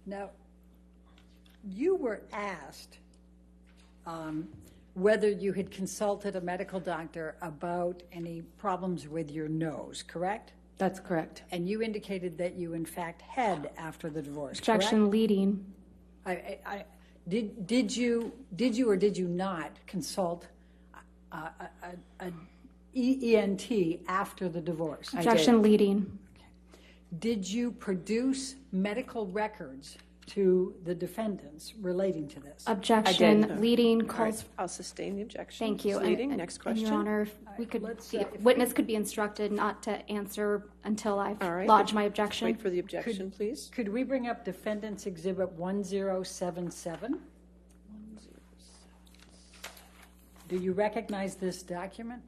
Now, you were asked whether you had consulted a medical doctor about any problems with your nose, correct? That's correct. And you indicated that you, in fact, had after the divorce, Objection, correct? leading. Did you or did you not consult an ENT after the divorce? Objection, leading. Did you produce medical records to the defendants relating to this? Objection, leading. All right, Calls. I'll sustain the objection. Thank you. Leading. And- Next and question. Your Honor, if we could, let's, the if witness could be instructed not to answer until I've All right. lodged my objection. Wait for the objection, please. Could we bring up Defendant's Exhibit 1077? Do you recognize this document?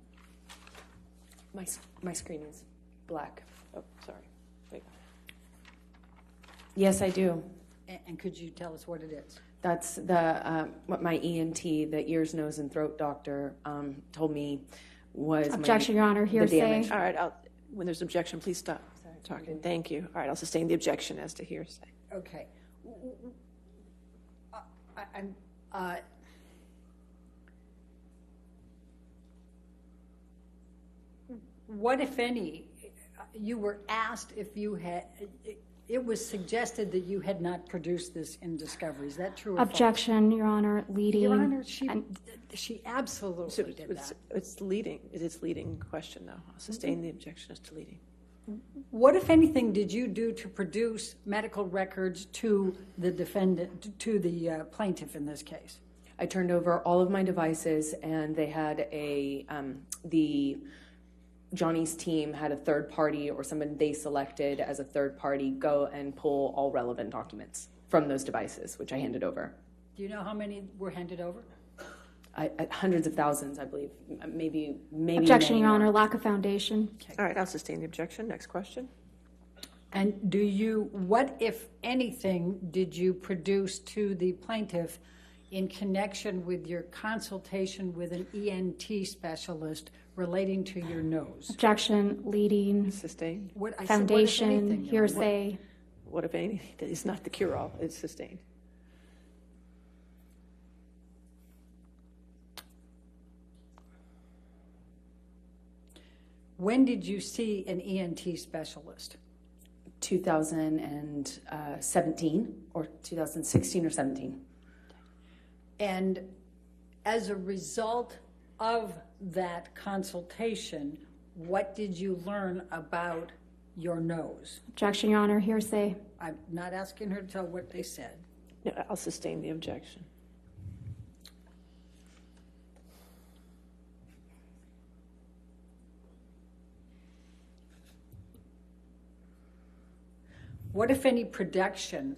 My screen is black. Oh, sorry. Wait. Yes, I do. And could you tell us what it is? That's the what my ENT, the ears, nose, and throat doctor, told me was Objection, Your Honor. the Hearsay. damage. All right. When there's an objection, please stop talking. Thank you. All right. I'll sustain the objection as to hearsay. Okay. What, if any, you were asked if you had, it was suggested that you had not produced this in discovery. Is that true or false? Objection, Your Honor. Leading. Your Honor, she absolutely did that. It's leading. It is leading question, though. I'll sustain the objection as to leading. What, if anything, did you do to produce medical records to the defendant, to the plaintiff in this case? I turned over all of my devices, and they had Johnny's team had a third party or somebody they selected as a third party go and pull all relevant documents from those devices, which I handed over. Do you know how many were handed over? Hundreds of thousands, I believe. Maybe. Objection, many Your more. Honor. Lack of foundation. All right. I'll sustain the objection. Next question. And what, if anything, did you produce to the plaintiff in connection with your consultation with an ENT specialist relating to your nose? Objection, leading. Sustained. Foundation, hearsay. What, if anything, is not the cure-all. It's sustained. When did you see an ENT specialist? 2017 or 2016 or 17. And as a result of that consultation, what did you learn about your nose? Objection, Your Honor. Hearsay. I'm not asking her to tell what they said. No, I'll sustain the objection. What, if any, production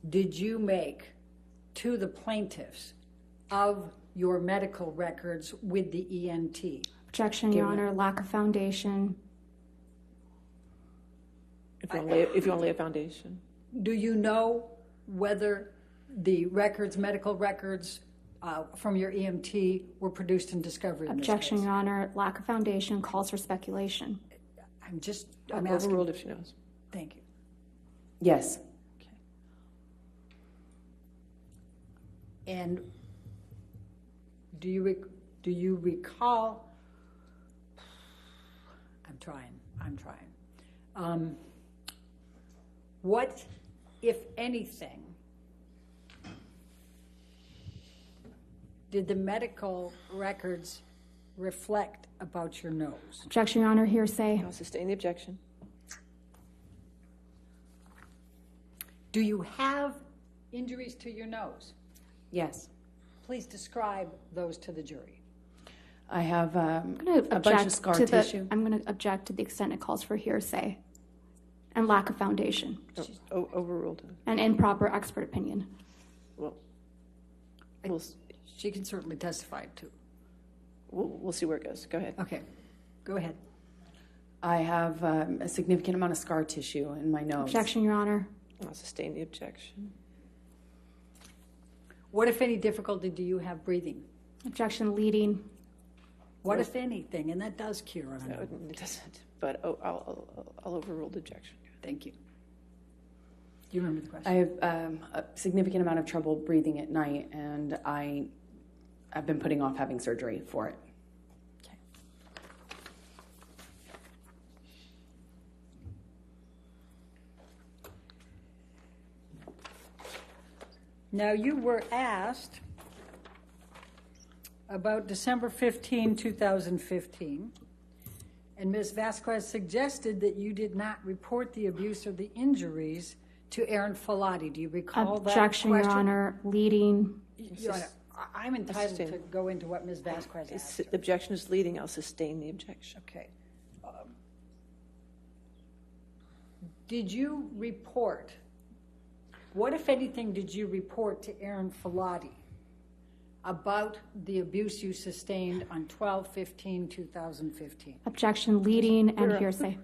did you make to the plaintiffs of your medical records with the ENT? Objection, Your Honor. Lack of foundation. If you want to lay a foundation. Do you know whether the medical records from your EMT were produced in discovery? Objection, in this Your Honor. Lack of foundation calls for speculation. I'm I'm asking. overruled if she knows. Thank you. Yes. And do you recall? I'm trying. What, if anything, did the medical records reflect about your nose? Objection, Your Honor, hearsay. I'll sustain the objection. Do you have injuries to your nose? Yes. Please describe those to the jury. I have I'm going to a bunch of scar tissue. I'm going to object to the extent it calls for hearsay and lack of foundation Overruled. and improper expert opinion. Well, She can certainly testify too. we'll see where it goes. Go ahead. Okay, go ahead. I have a significant amount of scar tissue in my nose. Objection, Your Honor. I'll sustain the objection. What, if any, difficulty do you have breathing? Objection, leading. What, if anything? And that does cure on No, a it doesn't. But I'll overrule the objection. Thank you. Do you remember the question? I have a significant amount of trouble breathing at night, and I've been putting off having surgery for it. Now, you were asked about December 15, 2015, and Ms. Vasquez suggested that you did not report the abuse or the injuries to Aaron Falati. Do you recall that Objection, question? Your Honor, leading. Your Honor, I'm entitled to Sustain. go into what Ms. Vasquez asked. The objection is leading. I'll sustain the objection. Okay. Did you report, what, if anything, did you report to Aaron Falati about the abuse you sustained on 12/15/2015? Objection, leading and You're up. hearsay.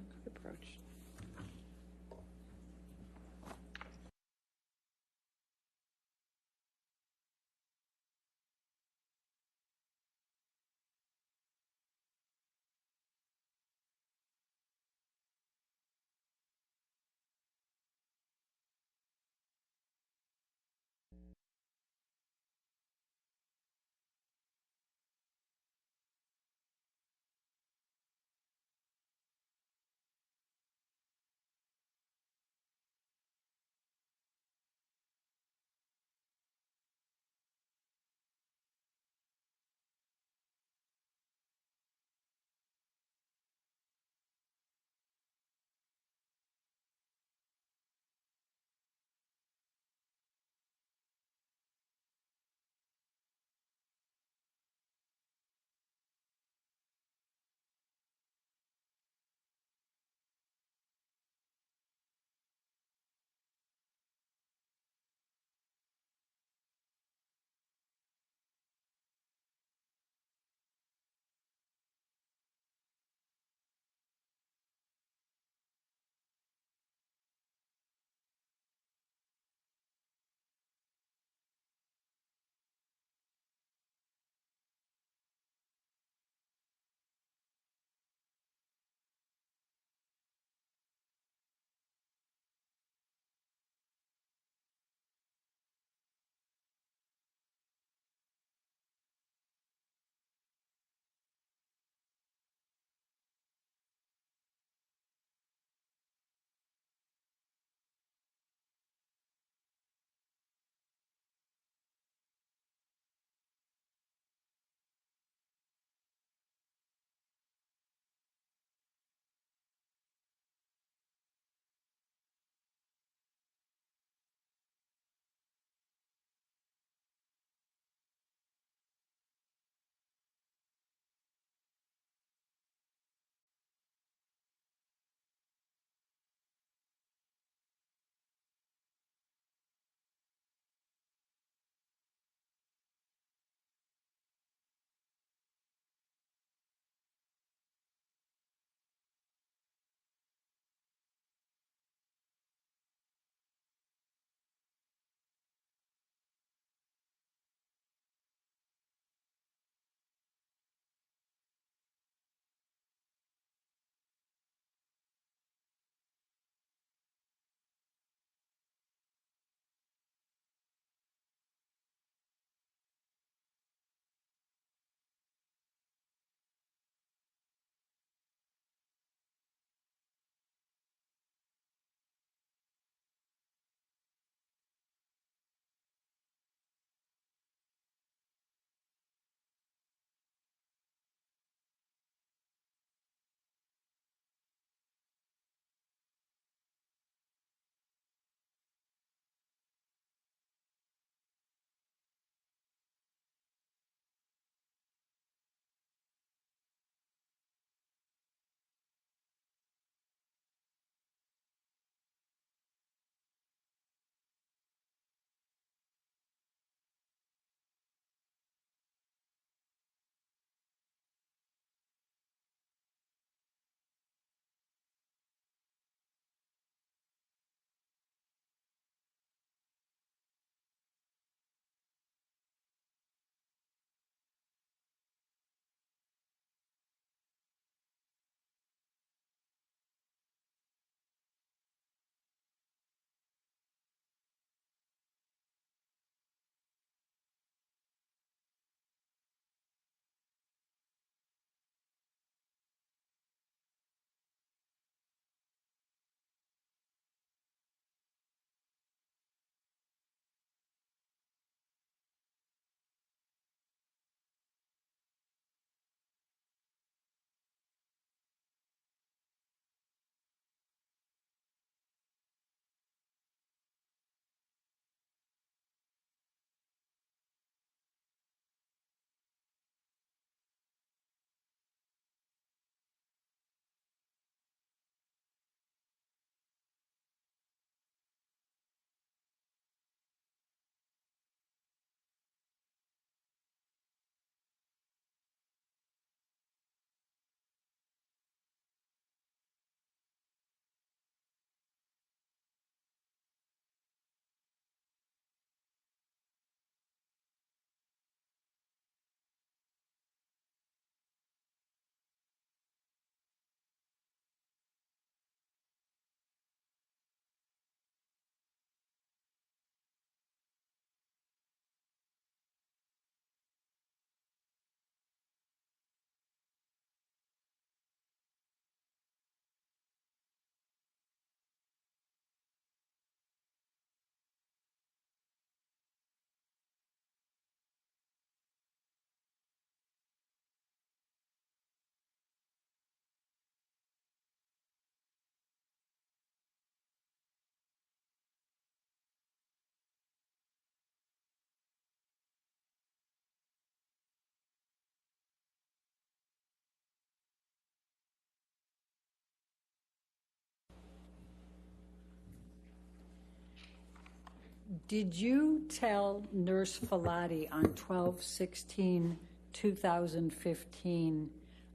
Did you tell Nurse Filati on 12/16/2015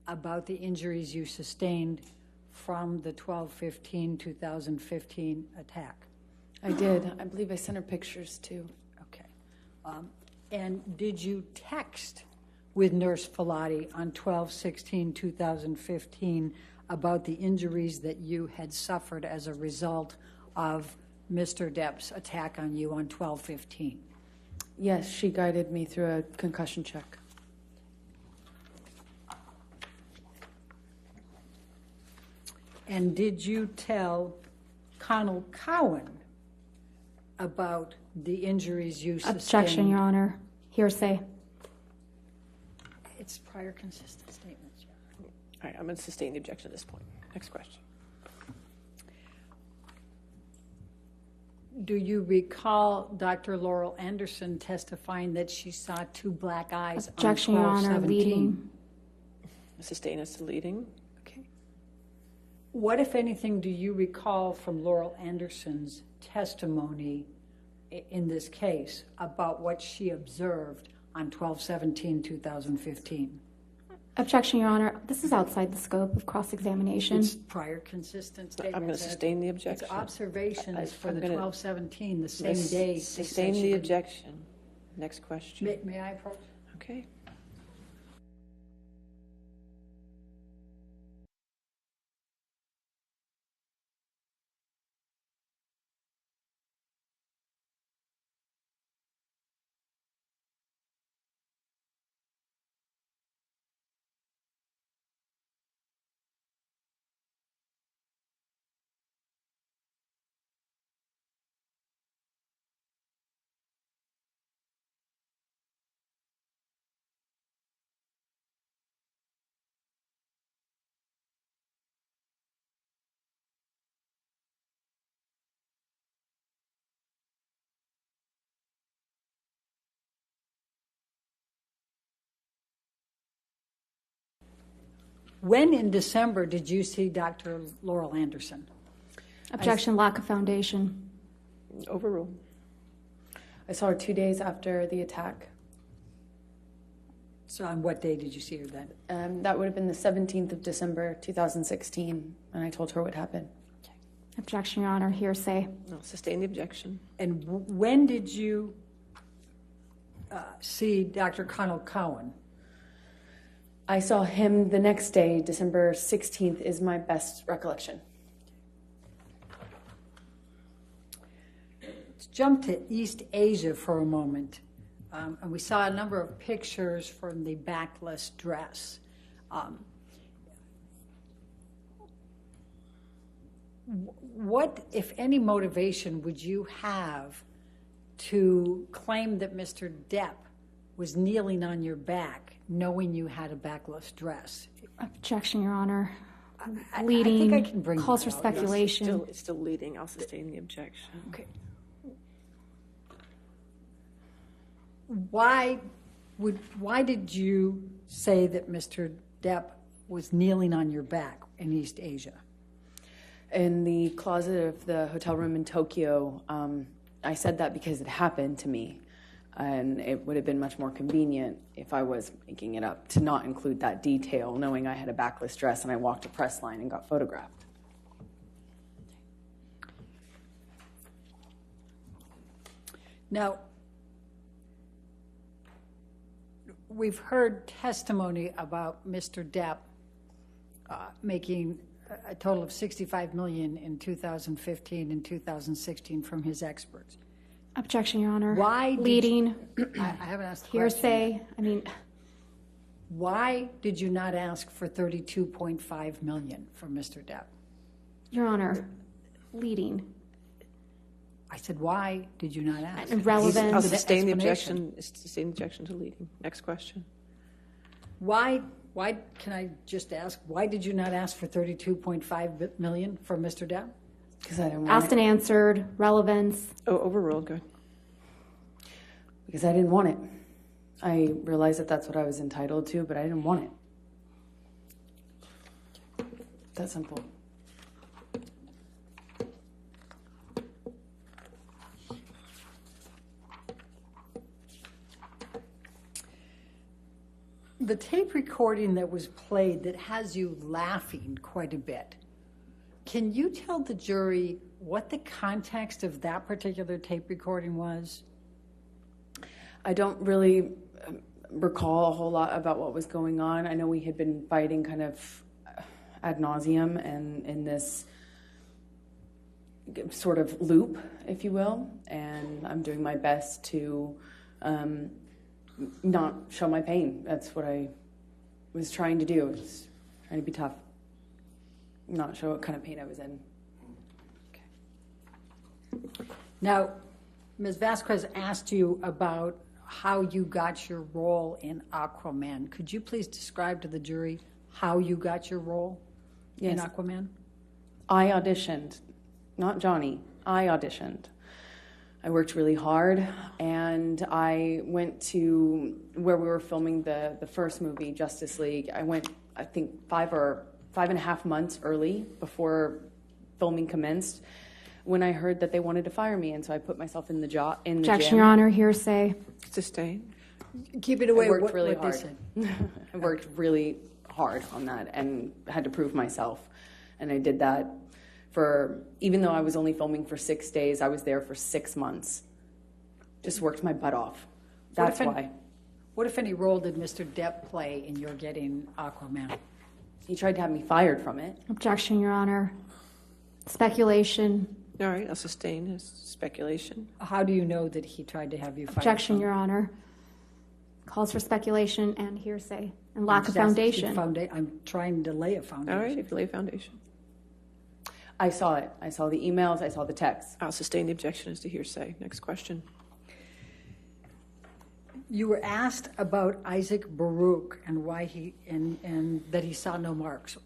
about the injuries you sustained from the 12/15/2015 attack? I did. I believe I sent her pictures too. Okay. And did you text with Nurse Filati on 12/16/2015 about the injuries that you had suffered as a result of Mr. Depp's attack on you on 12/15? Yes, she guided me through a concussion check. And did you tell Connell Cowan about the injuries you sustained? Objection, Your Honor. Hearsay. It's prior consistent statements. All right, I'm going to sustain the objection at this point. Next question. Do you recall Dr. Laurel Anderson testifying that she saw two black eyes Objection, on Your Honor. 12/17? Leading. Sustain as to leading. Okay. What, if anything, do you recall from Laurel Anderson's testimony in this case about what she observed on 12/17/2015? Objection, Your Honor. This is outside the scope of cross-examination. It's prior consistent statements. I'm going to sustain the objection. It's observations for I'm the gonna 12/17, the same day. Sustain the objection. Next question. May I approach? Okay. When in December did you see Dr. Laurel Anderson? Objection, lack of foundation. Overruled. I saw her 2 days after the attack. So on what day did you see her then? That would have been the 17th of December, 2016, and I told her what happened. Objection, Your Honor. Hearsay. No, sustain the objection. And when did you see Dr. Connell Cowan? I saw him the next day, December 16th is my best recollection. Let's jump to East Asia for a moment. And we saw a number of pictures from the backless dress. What, if any, motivation would you have to claim that Mr. Depp was kneeling on your back, knowing you had a backless dress? Objection, Your Honor. I Leading. think I can bring calls for that out. speculation. It's still leading. I'll sustain the objection. Okay. Why did you say that Mr. Depp was kneeling on your back in East Asia? In the closet of the hotel room in Tokyo, I said that because it happened to me. And it would have been much more convenient if I was making it up to not include that detail, knowing I had a backless dress and I walked a press line and got photographed. Now, we've heard testimony about Mr. Depp making a total of $65 million in 2015 and 2016 from his experts. Objection, Your Honor. Why leading? I haven't asked the hearsay. Why did you not ask for $32.5 million from Mr. Depp? Your Honor, leading. I said, why did you not ask? Relevant. I'll sustain the objection. Sustain the objection to leading. Next question. Why? Can I just ask? Why did you not ask for $32.5 million from Mr. Depp? Because I didn't want Asked and answered. Relevance. Oh, overruled. Good. Because I didn't want it. I realized that that's what I was entitled to, but I didn't want it. That simple. The tape recording that was played that has you laughing quite a bit, can you tell the jury what the context of that particular tape recording was? I don't really recall a whole lot about what was going on. I know we had been fighting kind of ad nauseum and in this sort of loop, if you will, and I'm doing my best to not show my pain. That's what I was trying to do. I was trying to be tough, not show what kind of pain I was in. Now, Ms. Vasquez asked you about how you got your role in Aquaman. Could you please describe to the jury how you got your role in Aquaman? I auditioned, not Johnny. I auditioned. I worked really hard, and I went to where we were filming the first movie, Justice League. I went, I think, 5.5 months early before filming commenced, when I heard that they wanted to fire me, and so I put myself in the job in the Objection, gym. Your Honor. Hearsay. Sustain. Keep it away. I worked what, really what hard. They said. I worked really hard on that and had to prove myself, and I did that for, even though I was only filming for 6 days, I was there for 6 months. Just worked my butt off. That's why. What, if any, role did Mr. Depp play in your getting Aquaman? He tried to have me fired from it. Objection, Your Honor. Speculation. All right, I'll sustain his speculation. How do you know that he tried to have you fired? Objection, from? Your Honor. Calls for speculation and hearsay and lack of I'm just asking foundation. I'm trying to lay a foundation. All right, if you lay a foundation. I saw it. I saw the emails. I saw the texts. I'll sustain the objection as to hearsay. Next question. You were asked about Isaac Baruch and why he and that he saw no marks.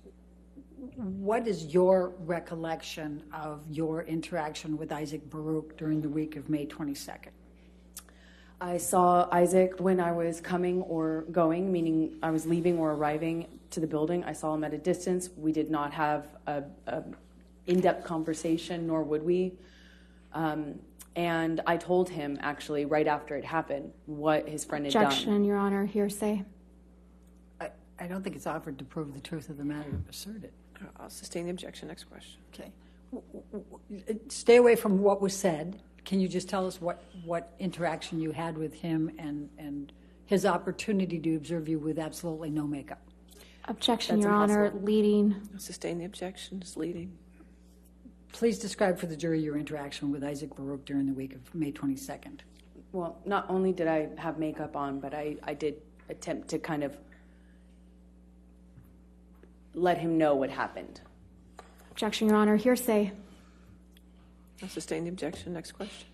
What is your recollection of your interaction with Isaac Baruch during the week of May 22nd? I saw Isaac when I was coming or going, meaning I was leaving or arriving to the building. I saw him at a distance. We did not have a in-depth conversation, nor would we. And I told him, actually, right after it happened, what his friend had done. Objection, Your Honor. Hearsay. I don't think it's offered to prove the truth of the matter asserted. I'll sustain the objection. Next question. Okay. Stay away from what was said. Can you just tell us what interaction you had with him and his opportunity to observe you with absolutely no makeup? Objection, That's Your Honor. impossible. Leading. I'll sustain the objection as leading. Please describe for the jury your interaction with Isaac Baruch during the week of May 22nd. Well, not only did I have makeup on, but I did attempt to kind of let him know what happened. Objection, Your Honor. Hearsay. I'll sustain the objection. Next question.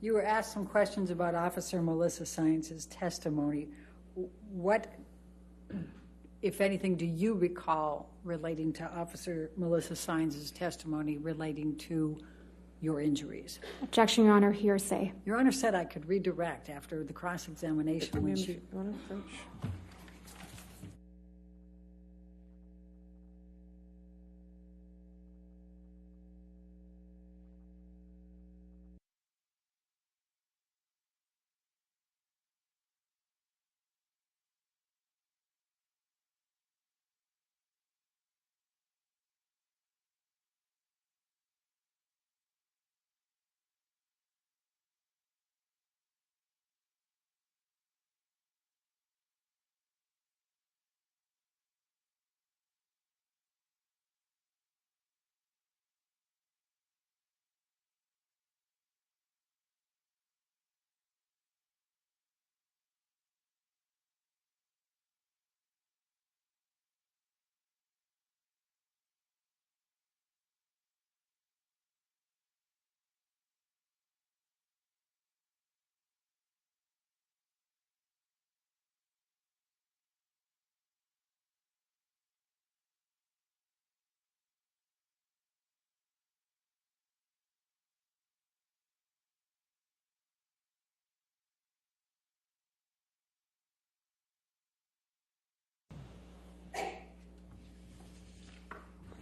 You were asked some questions about Officer Melissa Saenz' testimony. What, if anything, do you recall relating to Officer Melissa Saenz' testimony relating to your injuries? Objection, Your Honor. Hearsay. Your Honor said I could redirect after the cross-examination when she...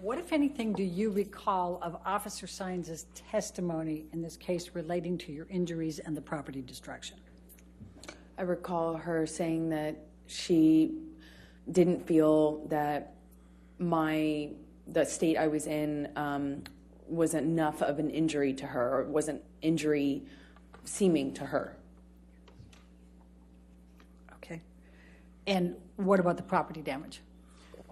What, if anything, do you recall of Officer Saenz' testimony in this case relating to your injuries and the property destruction? I recall her saying that She didn't feel that the state I was in was enough of an injury to her, or wasn't injury seeming to her. Okay. And what about the property damage?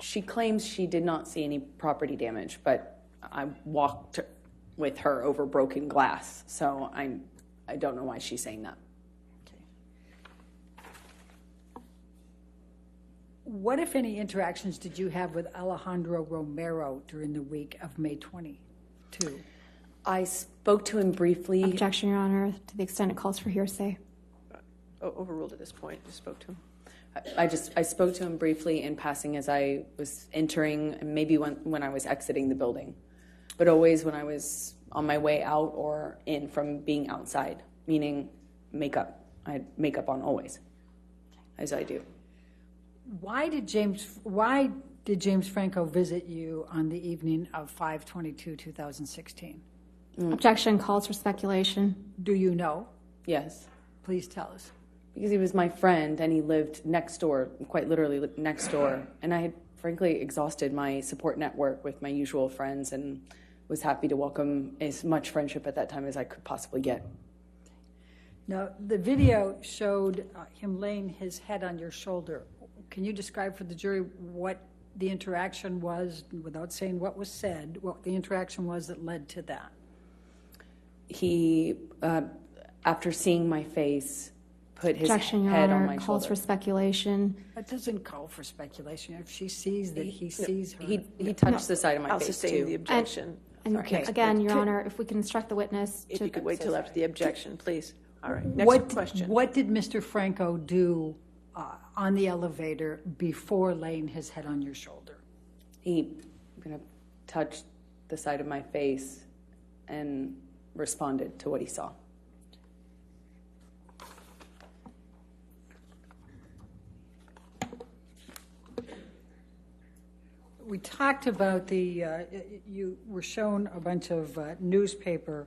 She claims she did not see any property damage, but I walked with her over broken glass, so I don't know why she's saying that. What, if any, interactions did you have with Alejandro Romero during the week of May 22? I spoke to him briefly. Objection, Your Honor, to the extent it calls for hearsay. Overruled at this point. You spoke to him. I spoke to him briefly in passing as I was entering, and maybe when I was exiting the building, but always when I was on my way out or in from being outside, meaning makeup. I had makeup on always, as I do. Why did James Franco visit you on the evening of 5/22/2016? Objection calls for speculation. Do you know? Yes. Please tell us. Because he was my friend and he lived next door, quite literally next door. And I had frankly exhausted my support network with my usual friends and was happy to welcome as much friendship at that time as I could possibly get. Now, the video showed him laying his head on your shoulder. Can you describe for the jury what the interaction was, without saying what was said, what the interaction was that led to that? He, after seeing my face, put his Objection, Your head Honor, on my calls shoulder. for speculation. That doesn't call for speculation. If she sees that he sees her. He touched the side of my I'll face, sustain too. the objection. And Okay. again, Your Honor, if we can instruct the witness If to... you could wait till after the objection, please. All right, next question. What did Mr. Franco do on the elevator before laying his head on your shoulder? He touched the side of my face and responded to what he saw. We talked about you were shown a bunch of newspaper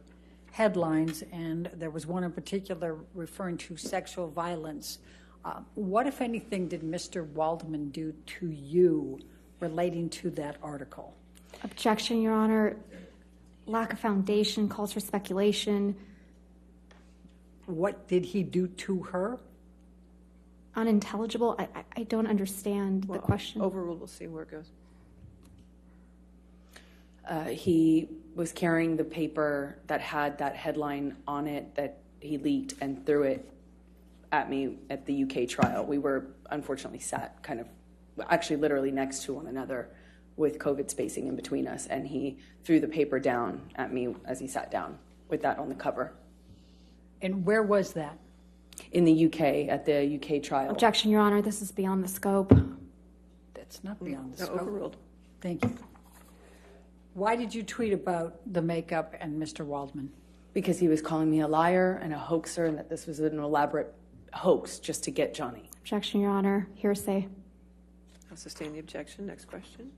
headlines, and there was one in particular referring to sexual violence. What, if anything, did Mr. Waldman do to you relating to that article? Objection, Your Honor. Lack of foundation calls for speculation. What did he do to her? Unintelligible. I don't understand the question. Overruled. We'll see where it goes. He was carrying the paper that had that headline on it that he leaked and threw it at me at the UK trial. We were unfortunately sat actually literally next to one another with COVID spacing in between us, and he threw the paper down at me as he sat down with that on the cover. And where was that? In the UK, at the UK trial. Objection, Your Honor. This is beyond the scope. That's not beyond the No, scope. overruled. Thank you. Why did you tweet about the makeup and Mr. Waldman? Because he was calling me a liar and a hoaxer, and that this was an elaborate hoax just to get Johnny. Objection, Your Honor. Hearsay. I'll sustain the objection. Next question.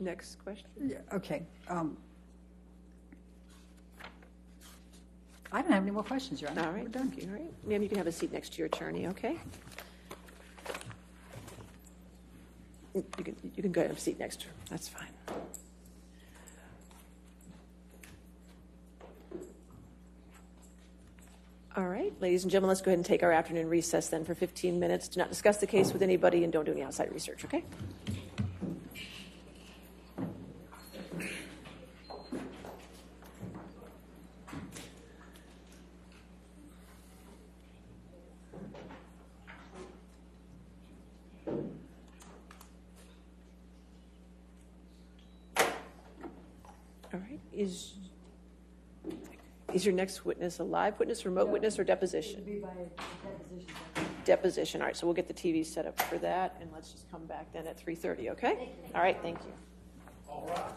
Next question. Yeah, okay. I don't have any more questions, Your Honor. All right, thank you. All right, ma'am, you can have a seat next to your attorney, okay? You can go ahead and have a seat next to her. That's fine. All right, ladies and gentlemen, let's go ahead and take our afternoon recess then for 15 minutes. Do not discuss the case with anybody and don't do any outside research, okay? All right, is your next witness a live witness, remote witness, or deposition? Deposition. All right, so we'll get the TV set up for that, and let's just come back then at 3:30, okay? All right, thank you. All right.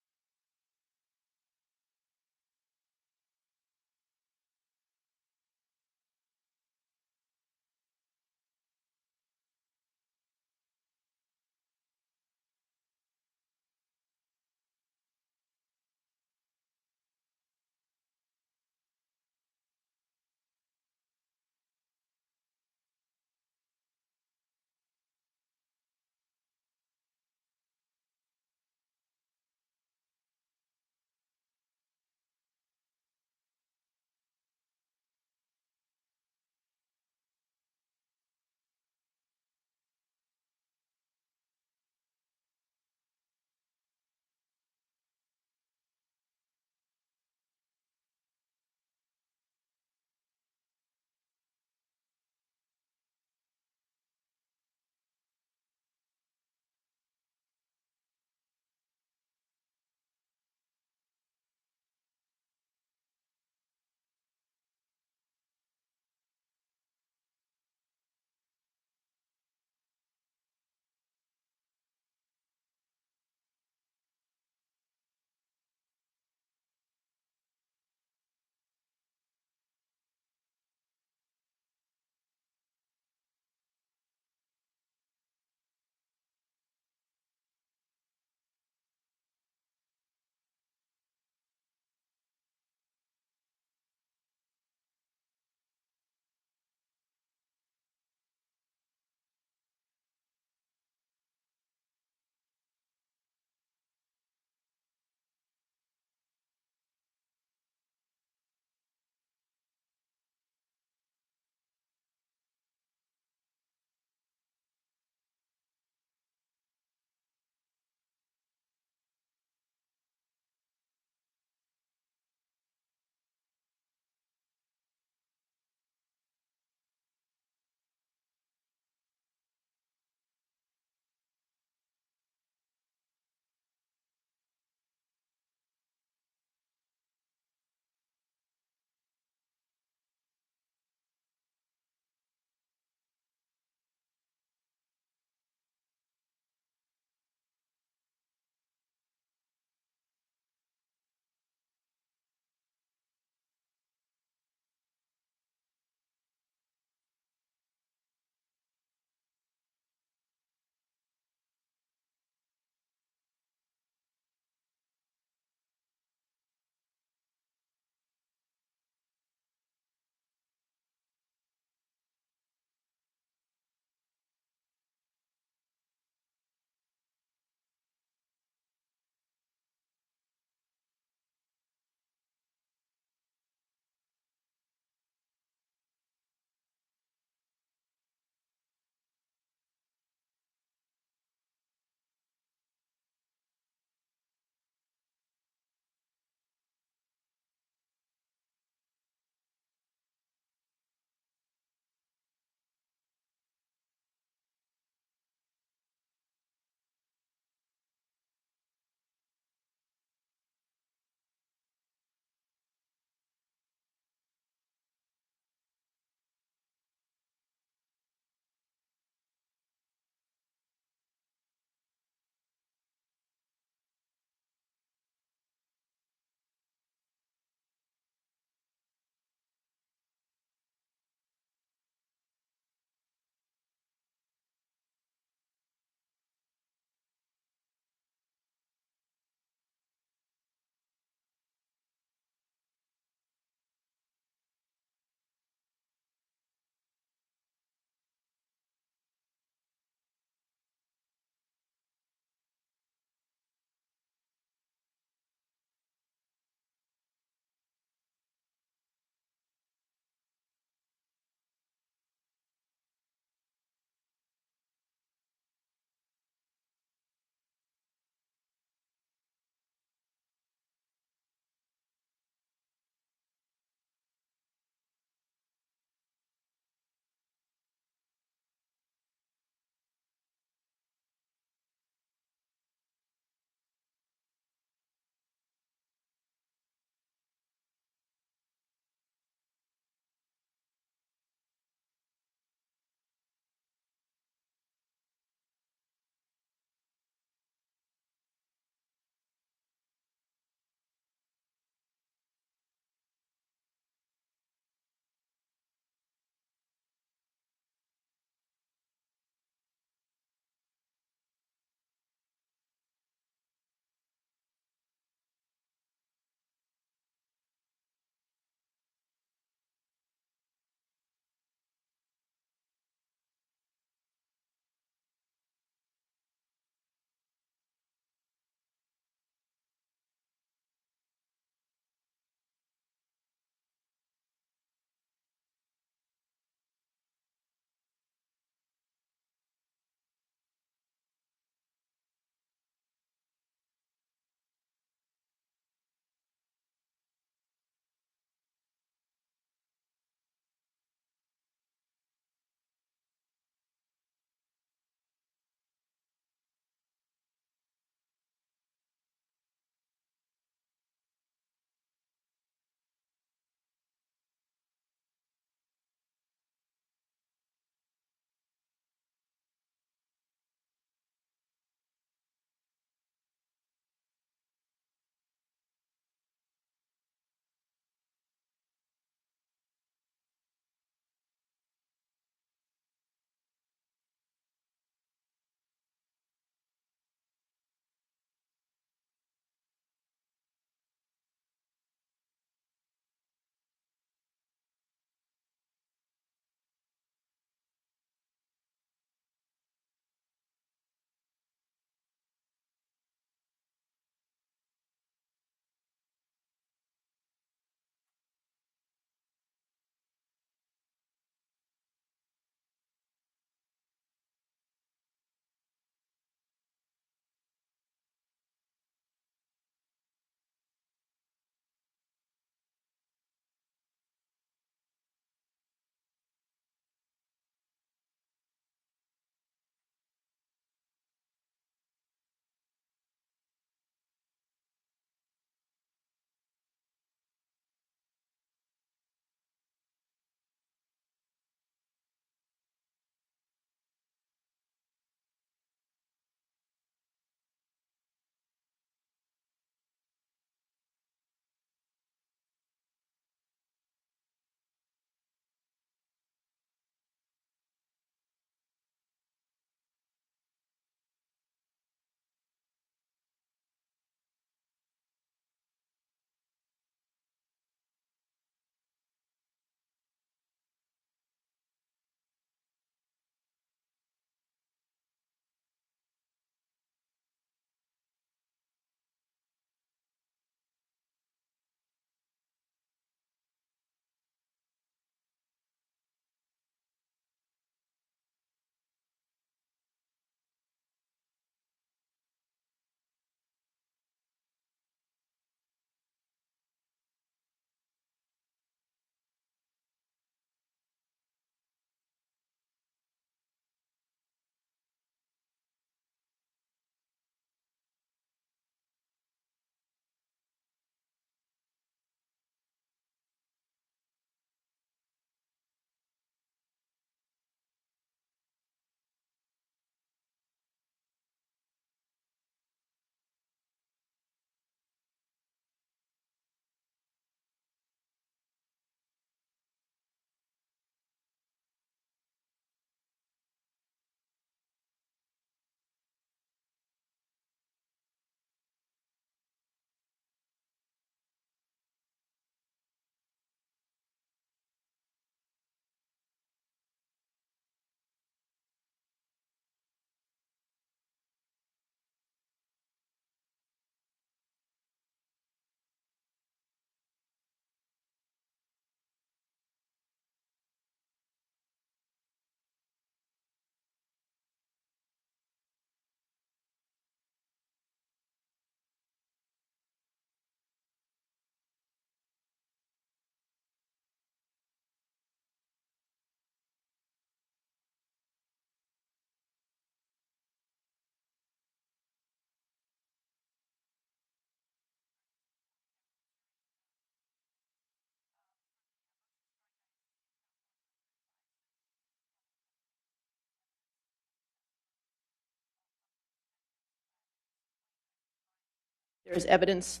There is evidence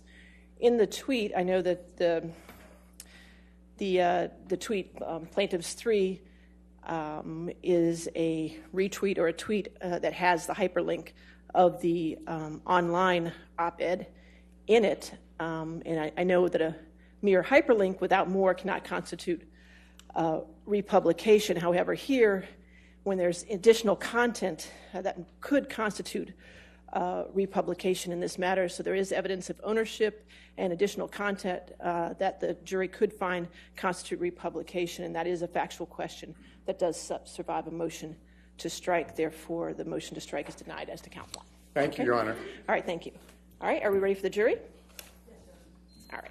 in the tweet. I know that the tweet, Plaintiffs 3, is a retweet or a tweet that has the hyperlink of the online op-ed in it. And I know that a mere hyperlink without more cannot constitute republication. However, here, when there's additional content that could constitute republication in this matter, so there is evidence of ownership and additional content that the jury could find constitute republication, and that is a factual question that does survive a motion to strike. Therefore, the motion to strike is denied as to count 1. Thank you, Your Honor. All right, thank you. All right, are we ready for the jury? All right.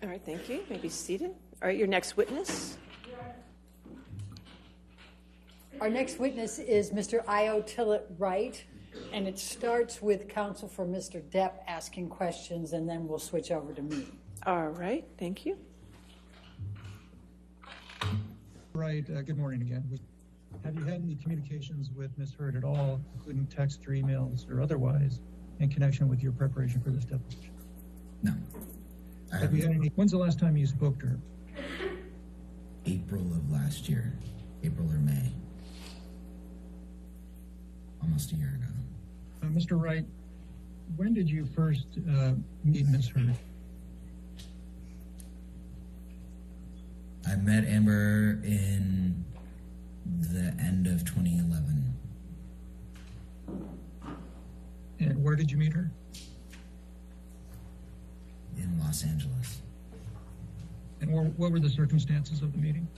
All right, thank you. You may be seated. All right, your next witness. Our next witness is Mr. Io Tillett Wright, and it starts with counsel for Mr. Depp asking questions, and then we'll switch over to me. All right, thank you. Right, good morning again. Have you had any communications with Ms. Hurd at all, including text or emails or otherwise, in connection with your preparation for this deposition? No. Have you had any? When's the last time you spoke to her? April of last year, April or May. Almost a year ago. Mr. Wright, when did you first meet Ms. Hurd? I met Amber in the end of 2011. And where did you meet her? In Los Angeles. And what were the circumstances of the meeting?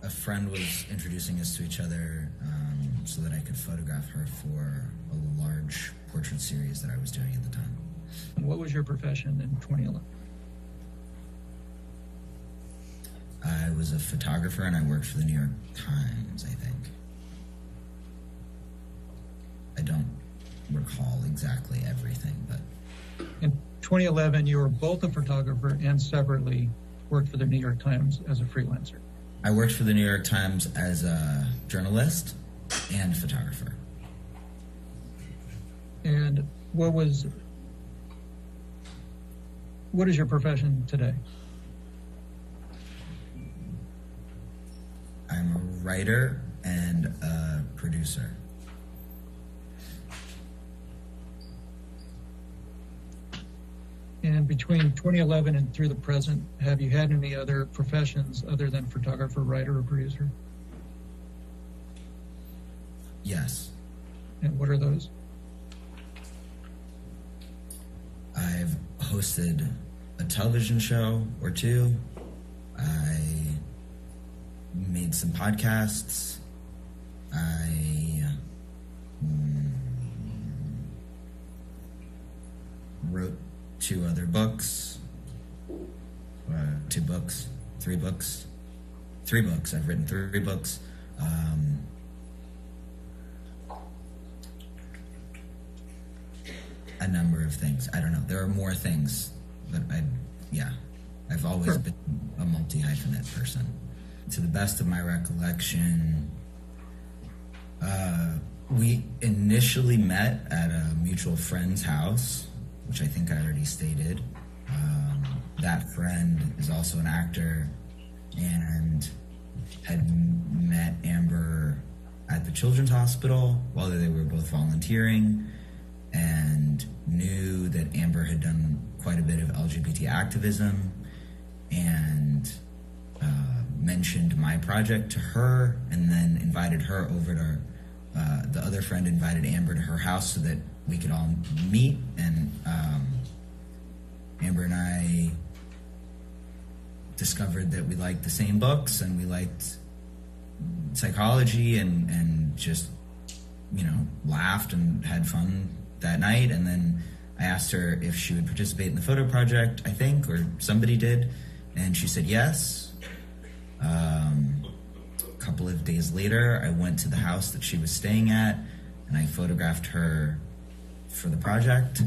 A friend was introducing us to each other so that I could photograph her for a large portrait series that I was doing at the time. And what was your profession in 2011? I was a photographer and I worked for the New York Times, I think. I don't recall exactly everything, but... In 2011, you were both a photographer and separately worked for the New York Times as a freelancer. I worked for the New York Times as a journalist and photographer. And what is your profession today? I'm a writer and a producer. And between 2011 and through the present, have you had any other professions other than photographer, writer, or producer? Yes. And what are those? I've hosted a television show or two. I made some podcasts. I wrote 2 other books. 2 books. 3 books. 3 books. I've written 3 books. A number of things. I don't know. There are more things, but I've always been a multi-hyphenate person. To the best of my recollection, we initially met at a mutual friend's house, which I think I already stated. That friend is also an actor and had met Amber at the Children's Hospital while they were both volunteering. and knew that Amber had done quite a bit of LGBT activism and mentioned my project to her, and then invited her over to the other friend invited Amber to her house so that we could all meet. And Amber and I discovered that we liked the same books and we liked psychology, and just, you know, laughed and had fun that night. And then I asked her if she would participate in the photo project, I think, or somebody did, and she said yes. A couple of days later, I went to the house that she was staying at, and I photographed her for the project.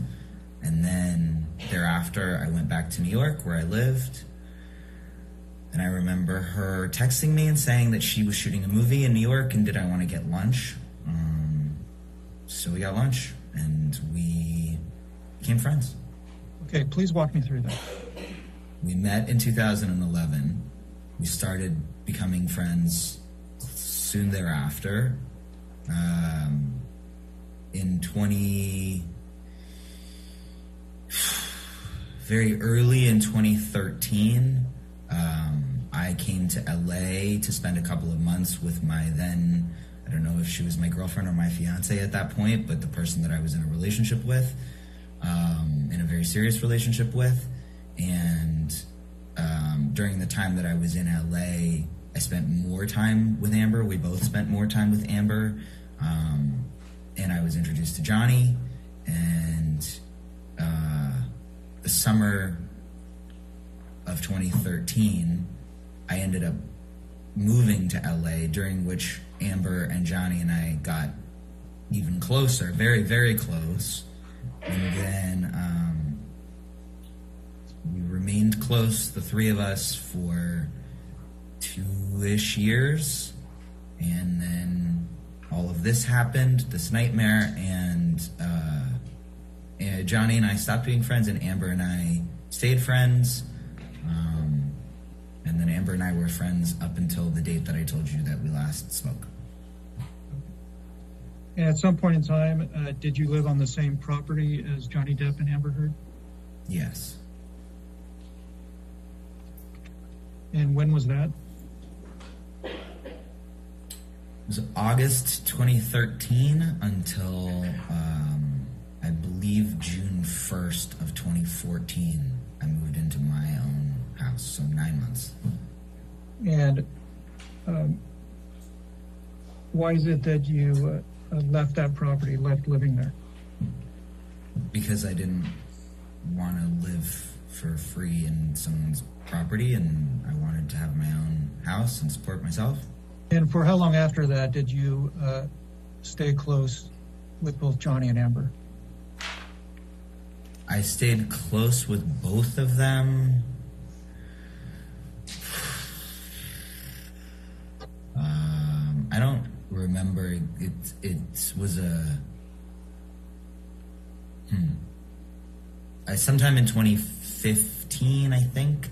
And then thereafter, I went back to New York, where I lived. And I remember her texting me and saying that she was shooting a movie in New York, and did I want to get lunch? So we got lunch, and we became friends. Okay, please walk me through that. We met in 2011. We started becoming friends soon thereafter. Very early in 2013, I came to LA to spend a couple of months with my then, I don't know if she was my girlfriend or my fiance at that point, but the person that I was in a relationship with, in a very serious relationship with. And during the time that I was in LA, I spent more time with Amber. We both spent more time with Amber. And I was introduced to Johnny. And the summer of 2013, I ended up moving to LA, during which Amber and Johnny and I got even closer, very, very close. And then we remained close, the three of us, for 2-ish years. And then all of this happened, this nightmare, and Johnny and I stopped being friends, and Amber and I stayed friends. And then Amber and I were friends up until the date that I told you that we last spoke. And at some point in time, did you live on the same property as Johnny Depp and Amber Heard? Yes. And when was that? It was August 2013 until, I believe, June 1st of 2014. I moved into my own house, so 9 months. And why is it that you left that property, left living there? Because I didn't want to live for free in someone's property, and I wanted to have my own house and support myself. And for how long after that did you stay close with both Johnny and Amber? I stayed close with both of them. I don't remember. It was sometime in 2015, I think,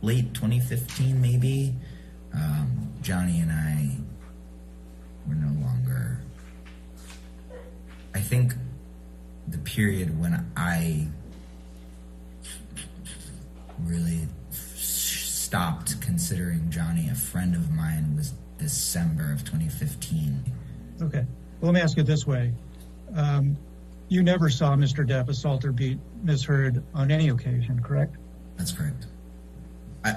late 2015 maybe. Johnny and I were no longer. I think the period when I really stopped considering Johnny a friend of mine was December of 2015. Okay. Well, let me ask you this way. You never saw Mr. Depp assault or beat Ms. Heard on any occasion, correct? That's correct.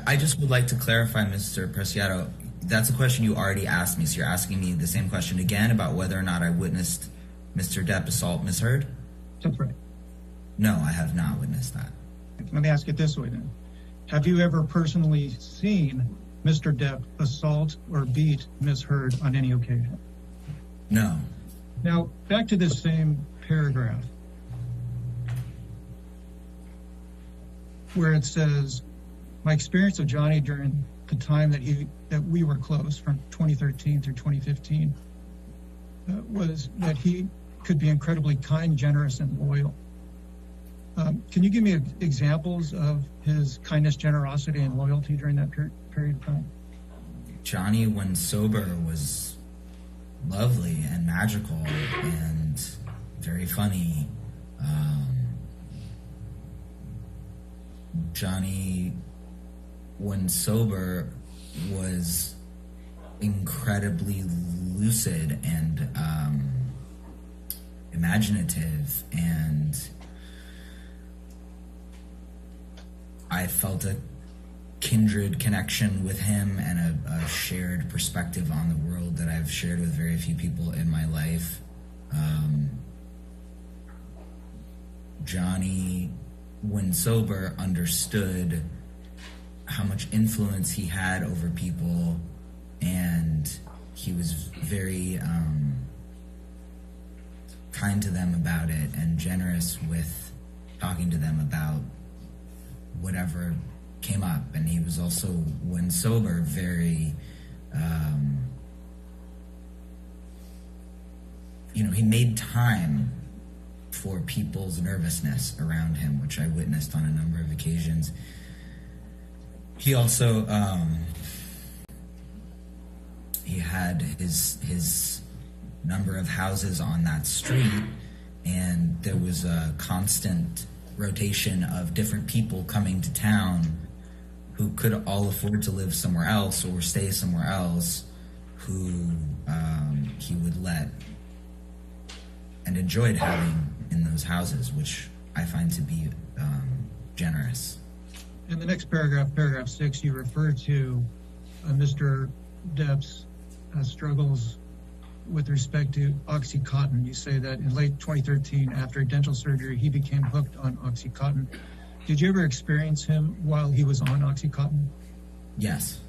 I just would like to clarify, Mr. Preciado, that's a question you already asked me, so you're asking me the same question again about whether or not I witnessed Mr. Depp assault Ms. Heard? That's right. No, I have not witnessed that. Let me ask it this way then. Have you ever personally seen Mr. Depp assault or beat Ms. Heard on any occasion? No. Now, back to this same paragraph where it says, my experience of Johnny during the time that we were close, from 2013 through 2015, was that he could be incredibly kind, generous, and loyal. Can you give me examples of his kindness, generosity, and loyalty during that period of time? Johnny, when sober, was lovely and magical and very funny Johnny, when sober, was incredibly lucid and imaginative, and I felt a kindred connection with him and a shared perspective on the world that I've shared with very few people in my life. Johnny, when sober, understood how much influence he had over people, and he was very kind to them about it and generous with talking to them about whatever came up. And he was also, when sober, very he made time for people's nervousness around him, which I witnessed on a number of occasions. He also he had his number of houses on that street, and there was a constant rotation of different people coming to town who could all afford to live somewhere else or stay somewhere else, who he would let and enjoyed having in those houses, which I find to be generous. In the next paragraph, paragraph 6, you refer to Mr. Depp's struggles with respect to OxyContin. You say that in late 2013, after dental surgery, he became hooked on OxyContin. Did you ever experience him while he was on OxyContin? Yes.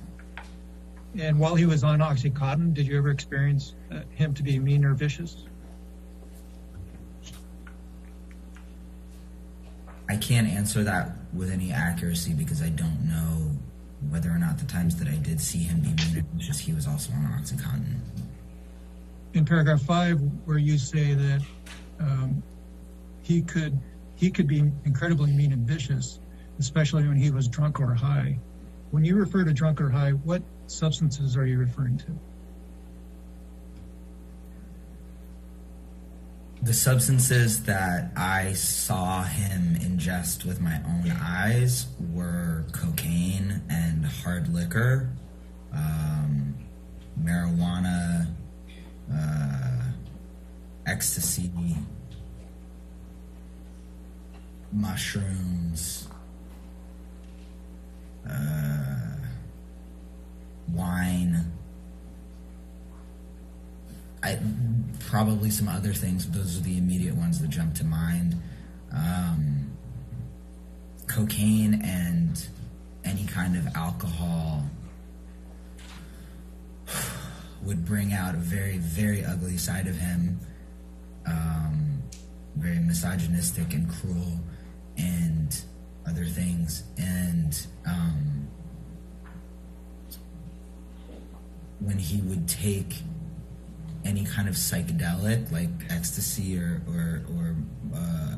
And while he was on OxyContin, did you ever experience him to be mean or vicious? I can't answer that with any accuracy because I don't know whether or not the times that I did see him be mean or vicious, he was also on OxyContin. In paragraph 5, where you say that he could be incredibly mean and vicious, especially when he was drunk or high. When you refer to drunk or high, what substances are you referring to? The substances that I saw him ingest with my own eyes were cocaine and hard liquor, marijuana, ecstasy, mushrooms, wine. Probably some other things, but those are the immediate ones that jump to mind. Cocaine and any kind of alcohol would bring out a very, very ugly side of him, very misogynistic and cruel and other things. And when he would take any kind of psychedelic like ecstasy or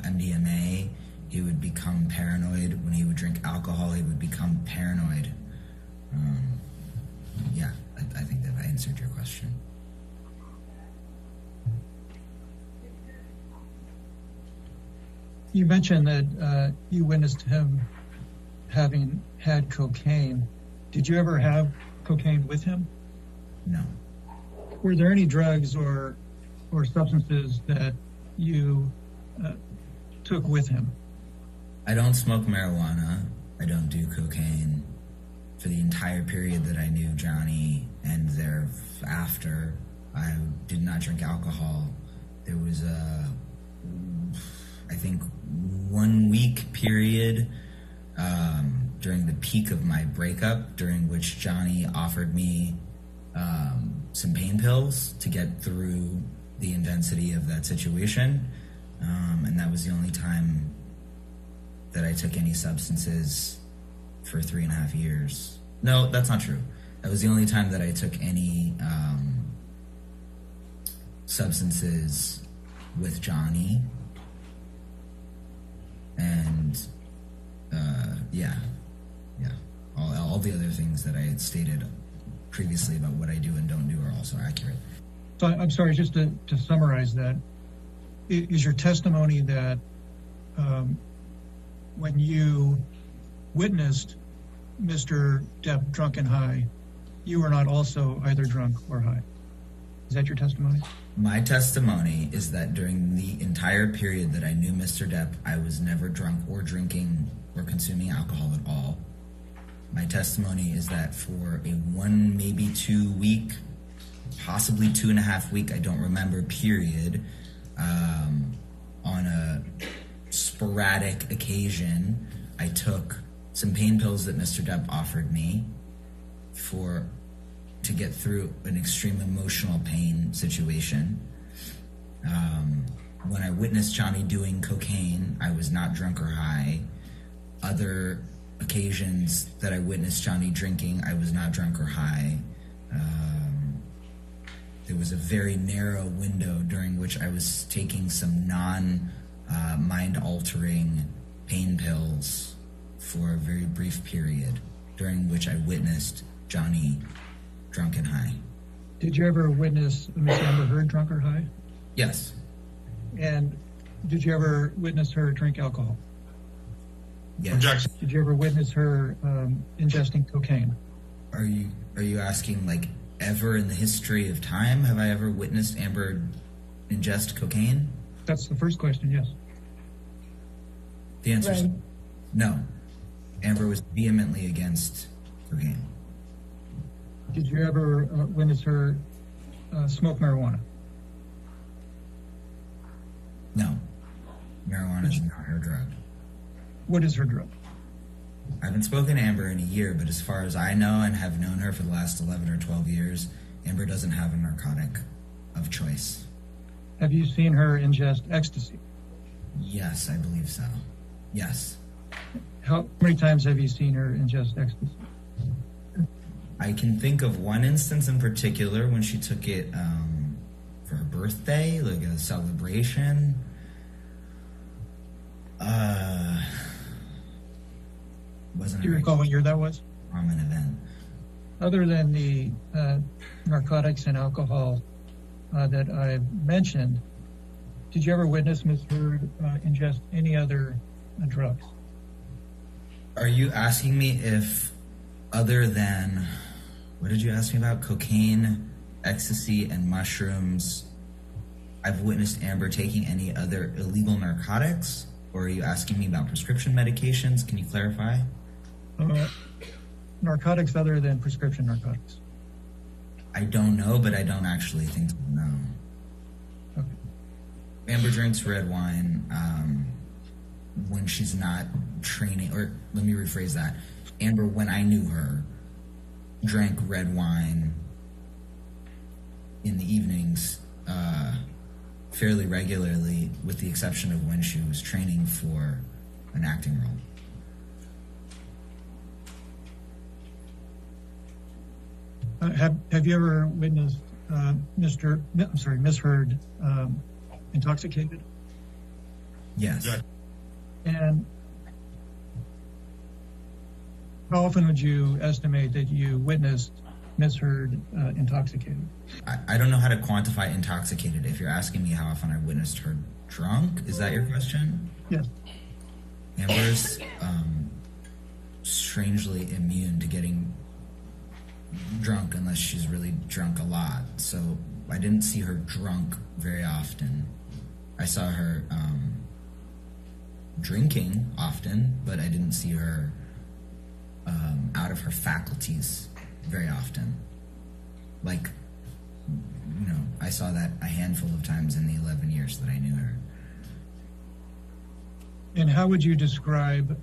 MDMA, he would become paranoid. When he would drink alcohol, he would become paranoid. Yeah, I think that I answered your question. You mentioned that you witnessed him having had cocaine. Did you ever have cocaine with him? No. Were there any drugs or substances that you took with him? I don't smoke marijuana. I don't do cocaine. For the entire period that I knew Johnny and thereafter, I did not drink alcohol. There was I think 1 week period during the peak of my breakup, during which Johnny offered me some pain pills to get through the intensity of that situation. And that was the only time that I took any substances for 3.5 years. No, that's not true. That was the only time that I took any substances with Johnny. And yeah. All the other things that I had stated previously about what I do and don't do are also accurate. So I'm sorry, just to summarize that, is your testimony that when you witnessed Mr. Depp drunk and high, you were not also either drunk or high. Is that your testimony? My testimony is that during the entire period that I knew Mr. Depp, I was never drunk or drinking or consuming alcohol at all. My testimony is that for a 1, maybe 2 week, possibly 2.5 week, I don't remember, period, on a sporadic occasion, I took some pain pills that Mr. Depp offered me to get through an extreme emotional pain situation. When I witnessed Johnny doing cocaine, I was not drunk or high. Other occasions that I witnessed Johnny drinking, I was not drunk or high. There was a very narrow window during which I was taking some mind-altering pain pills for a very brief period, during which I witnessed Johnny drunk and high. Did you ever witness Miss Amber Heard drunk or high? Yes. And did you ever witness her drink alcohol? Yes. Objection. Did you ever witness her ingesting cocaine? Are you asking, like, ever in the history of time have I ever witnessed Amber ingest cocaine? That's the first question, yes. The answer is Right. no. Amber was vehemently against cocaine. Did you ever witness her smoke marijuana? No. Marijuana is not her drug. What is her drug? I haven't spoken to Amber in a year, but as far as I know and have known her for the last 11 or 12 years, Amber doesn't have a narcotic of choice. Have you seen her ingest ecstasy? Yes, I believe so. Yes. How many times have you seen her ingest ecstasy? I can think of one instance in particular when she took it for her birthday, like a celebration. Wasn't Do you recall what year that was? An event. Other than the narcotics and alcohol that I mentioned, did you ever witness Ms. Heard ingest any other drugs? Are you asking me if, other than, what did you ask me about? Cocaine, ecstasy, and mushrooms, I've witnessed Amber taking any other illegal narcotics? Or are you asking me about prescription medications? Can you clarify? Narcotics other than prescription narcotics. I don't know, but I don't actually think so, no. Okay. Amber drinks red wine when she's not training, or let me rephrase that. Amber, when I knew her, drank red wine in the evenings fairly regularly, with the exception of when she was training for an acting role. Have you ever witnessed Miss Heard intoxicated? Yes. And how often would you estimate that you witnessed Miss Heard intoxicated? I don't know how to quantify intoxicated. If you're asking me how often I witnessed her drunk, is that your question? Yes. Amber's strangely immune to getting drunk unless she's really drunk a lot. So I didn't see her drunk very often. I saw her drinking often, but I didn't see her out of her faculties very often. Like, you know, I saw that a handful of times in the 11 years that I knew her. And how would you describe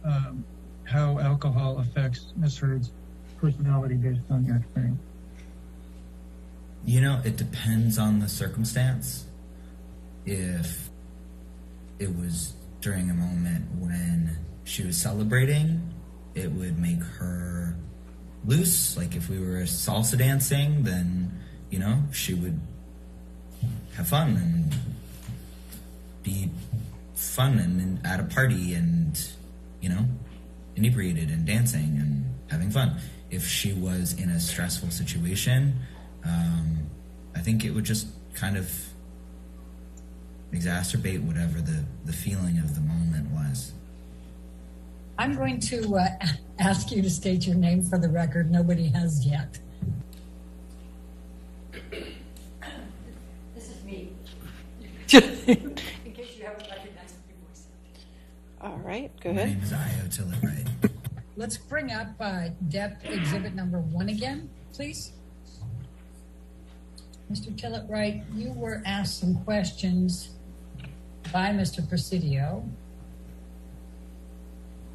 how alcohol affects Miss Heard's personality based on your experience? You know, it depends on the circumstance. If it was during a moment when she was celebrating, it would make her loose. Like if we were salsa dancing, then, you know, she would have fun and be fun and at a party and, you know, inebriated and dancing and having fun. If she was in a stressful situation, I think it would just kind of exacerbate whatever the feeling of the moment was. I'm going to ask you to state your name for the record. Nobody has yet. This is me. In case you haven't recognized my voice. All right, go My ahead. name is Io Tillett-Wright. Let's bring up Depp exhibit number 1 again, please. Mr. Tillett-Wright, you were asked some questions by Mr. Presidio.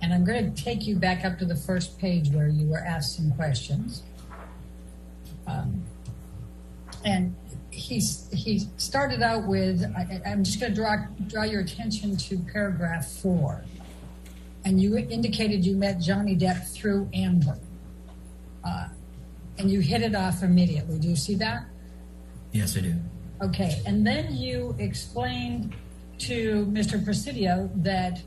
And I'm going to take you back up to the first page where you were asked some questions. And he started out with, I'm just going to draw your attention to paragraph 4. And you indicated you met Johnny Depp through Amber. And you hit it off immediately. Do you see that? Yes, I do. Okay. And then you explained to Mr. Presidio that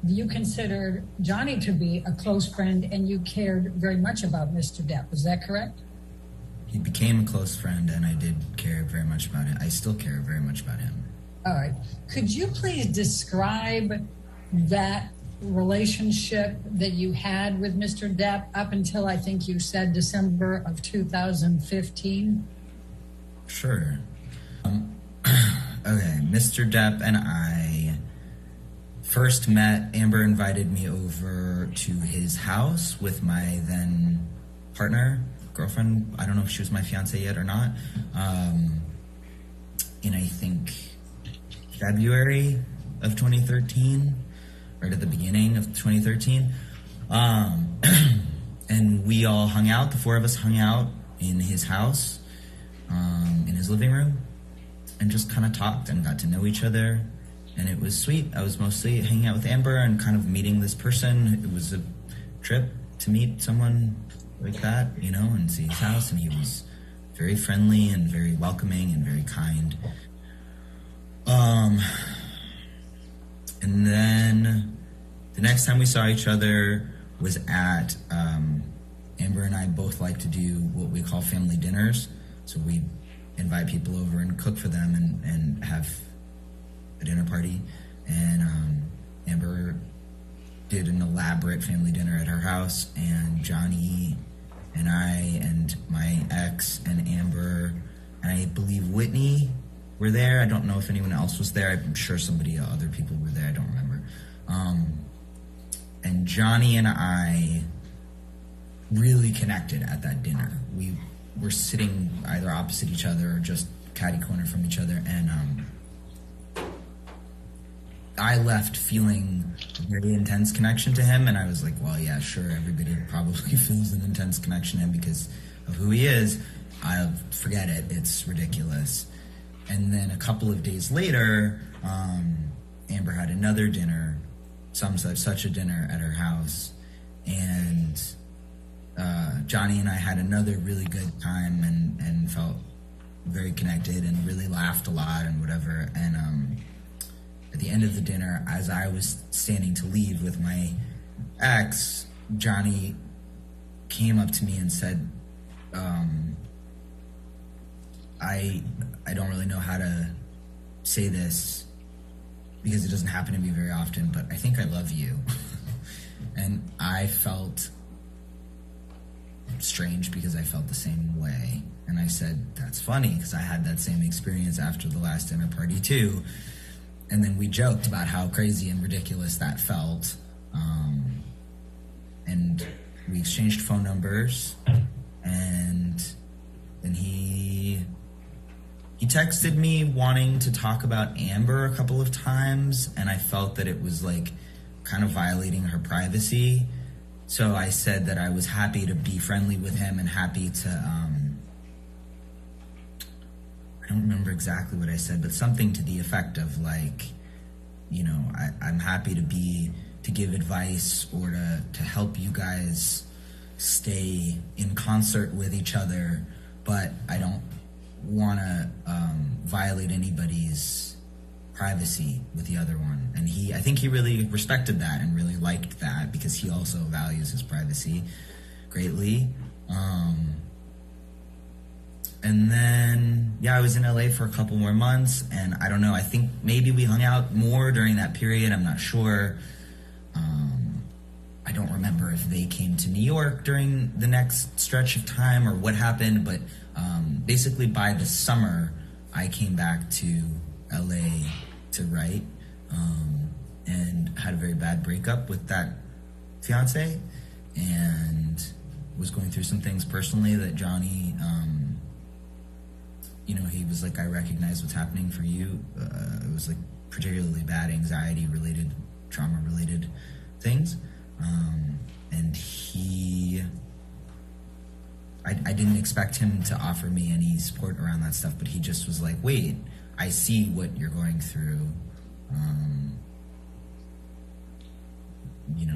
you considered Johnny to be a close friend and you cared very much about Mr. Depp. Is that correct? He became a close friend, and I did care very much about it. I still care very much about him. All right. Could you please describe that relationship that you had with Mr. Depp up until I think you said December of 2015? Sure. Okay, Mr. Depp and I first met. Amber invited me over to his house with my then girlfriend. I don't know if she was my fiance yet or not. In, I think, February of 2013, right at the beginning of 2013. And we all hung out, the 4 of us hung out in his house, in his living room, and just kind of talked and got to know each other. And it was sweet. I was mostly hanging out with Amber and kind of meeting this person. It was a trip to meet someone like that, you know, and see his house. And he was very friendly and very welcoming and very kind. And then the next time we saw each other was at, Amber and I both like to do what we call family dinners. So we invite people over and cook for them and have a dinner party. And Amber did an elaborate family dinner at her house, and Johnny and I and my ex and Amber and I believe Whitney were there. I don't know if anyone else was there. I'm sure other people were there. I don't remember. And Johnny and I really connected at that dinner. We were sitting either opposite each other or just catty corner from each other, and I left feeling a very intense connection to him, and I was like, well, yeah, sure, everybody probably feels an intense connection to him because of who he is. I'll forget it. It's ridiculous. And then a couple of days later, Amber had another dinner, such a dinner at her house, and Johnny and I had another really good time and felt very connected and really laughed a lot and whatever. And at the end of the dinner, as I was standing to leave with my ex, Johnny came up to me and said, I don't really know how to say this because it doesn't happen to me very often, but I think I love you. And I felt strange because I felt the same way. And I said, that's funny because I had that same experience after the last dinner party too. And then we joked about how crazy and ridiculous that felt. And we exchanged phone numbers. And then he texted me wanting to talk about Amber a couple of times. And I felt that it was like kind of violating her privacy. So I said that I was happy to be friendly with him and happy to, I don't remember exactly what I said, but something to the effect of like, you know, I'm happy to give advice or to help you guys stay in concert with each other, but I don't want to violate anybody's privacy with the other one. And I think he really respected that and really liked that because he also values his privacy greatly. And then, I was in LA for a couple more months, and I don't know, I think maybe we hung out more during that period, I'm not sure. I if they came to New York during the next stretch of time or what happened. But basically by the summer, I came back to LA to write and had a very bad breakup with that fiance and was going through some things personally that Johnny, he was like, I recognize what's happening for you. It was like particularly bad anxiety related, trauma related things. And I didn't expect him to offer me any support around that stuff, but he just was like, wait, I see what you're going through.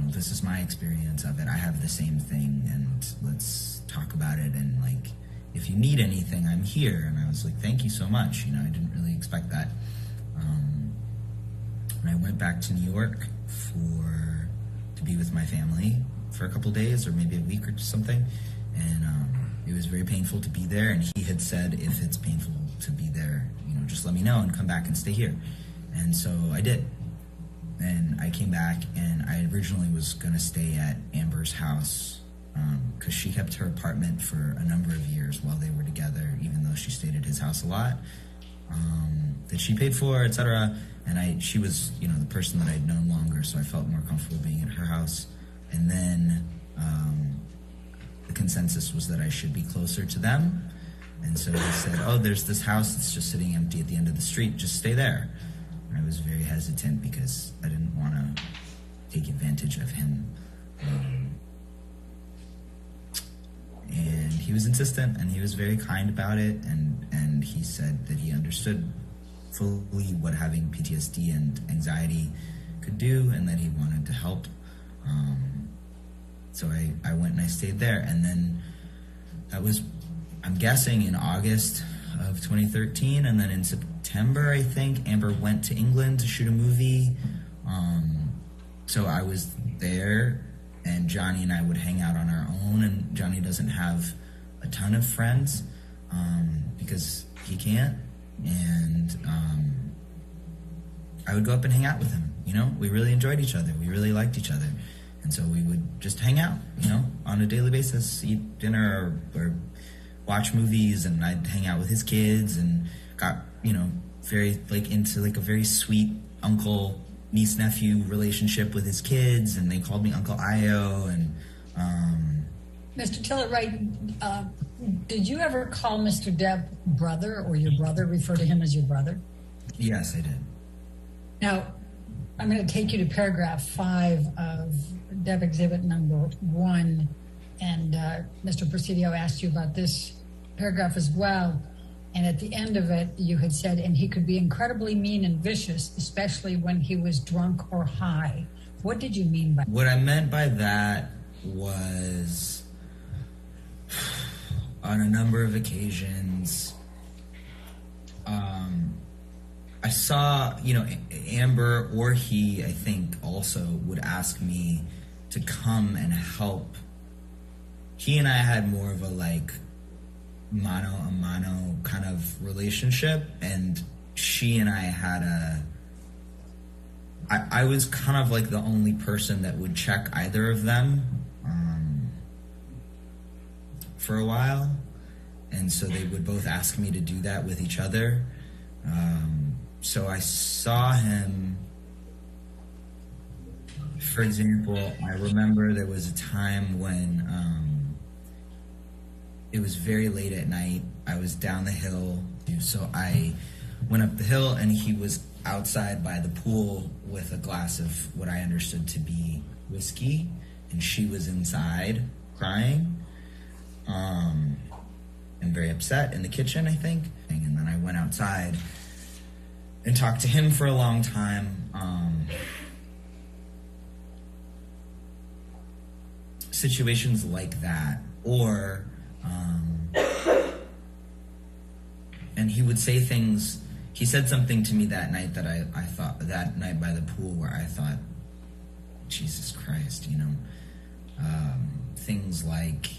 This is my experience of it. I have the same thing, and let's talk about it. And like, if you need anything, I'm here. And I was like, thank you so much. I didn't really expect that. And I went back to New York to be with my family for a couple days, or maybe a week or something. And it was very painful to be there. And he had said, if it's painful to be there, just let me know and come back and stay here. And so I did. And I came back, and I originally was going to stay at Amber's house because she kept her apartment for a number of years while they were together, even though she stayed at his house a lot, that she paid for, etc. And she was, the person that I'd known longer, so I felt more comfortable being at her house. And then the consensus was that I should be closer to them. And so they said, oh, there's this house that's just sitting empty at the end of the street. Just stay there. And I was very hesitant because I didn't want to take advantage of him. And he was insistent, and he was very kind about it. And he said that he understood fully what having PTSD and anxiety could do, and that he wanted to help. So I went and I stayed there. And then that was, I'm guessing, in August of 2013. And then in September, I think, Amber went to England to shoot a movie. So I was there, and Johnny and I would hang out on our own. And Johnny doesn't have a ton of friends because he can't. And I would go up and hang out with him. We really enjoyed each other. We really liked each other. And so we would just hang out, on a daily basis, eat dinner or watch movies, and I'd hang out with his kids and got, very into a very sweet uncle, niece, nephew relationship with his kids, and they called me Uncle Io. And Mr. Tillett-Wright, did you ever call Mr. Depp brother, or your brother, refer to him as your brother? Yes, I did. Now, I'm going to take you to paragraph 5 of Depp Exhibit number 1, and Mr. Presidio asked you about this paragraph as well. And at the end of it, you had said, and he could be incredibly mean and vicious, especially when he was drunk or high. What did you mean by that? What I meant by that was, on a number of occasions, I saw, Amber or he, I think, also would ask me to come and help. He and I had more of a mano a mano kind of relationship, and she and I had I was kind of like the only person that would check either of them for a while, and so they would both ask me to do that with each other. So I saw him, for example, I remember there was a time when it was very late at night. I was down the hill, so I went up the hill, and he was outside by the pool with a glass of what I understood to be whiskey, and she was inside crying and very upset in the kitchen, I think. And then I went outside and talked to him for a long time. Situations like that, or and he would say things. He said something to me that night that I thought, that night by the pool, where I thought, Jesus Christ, things like,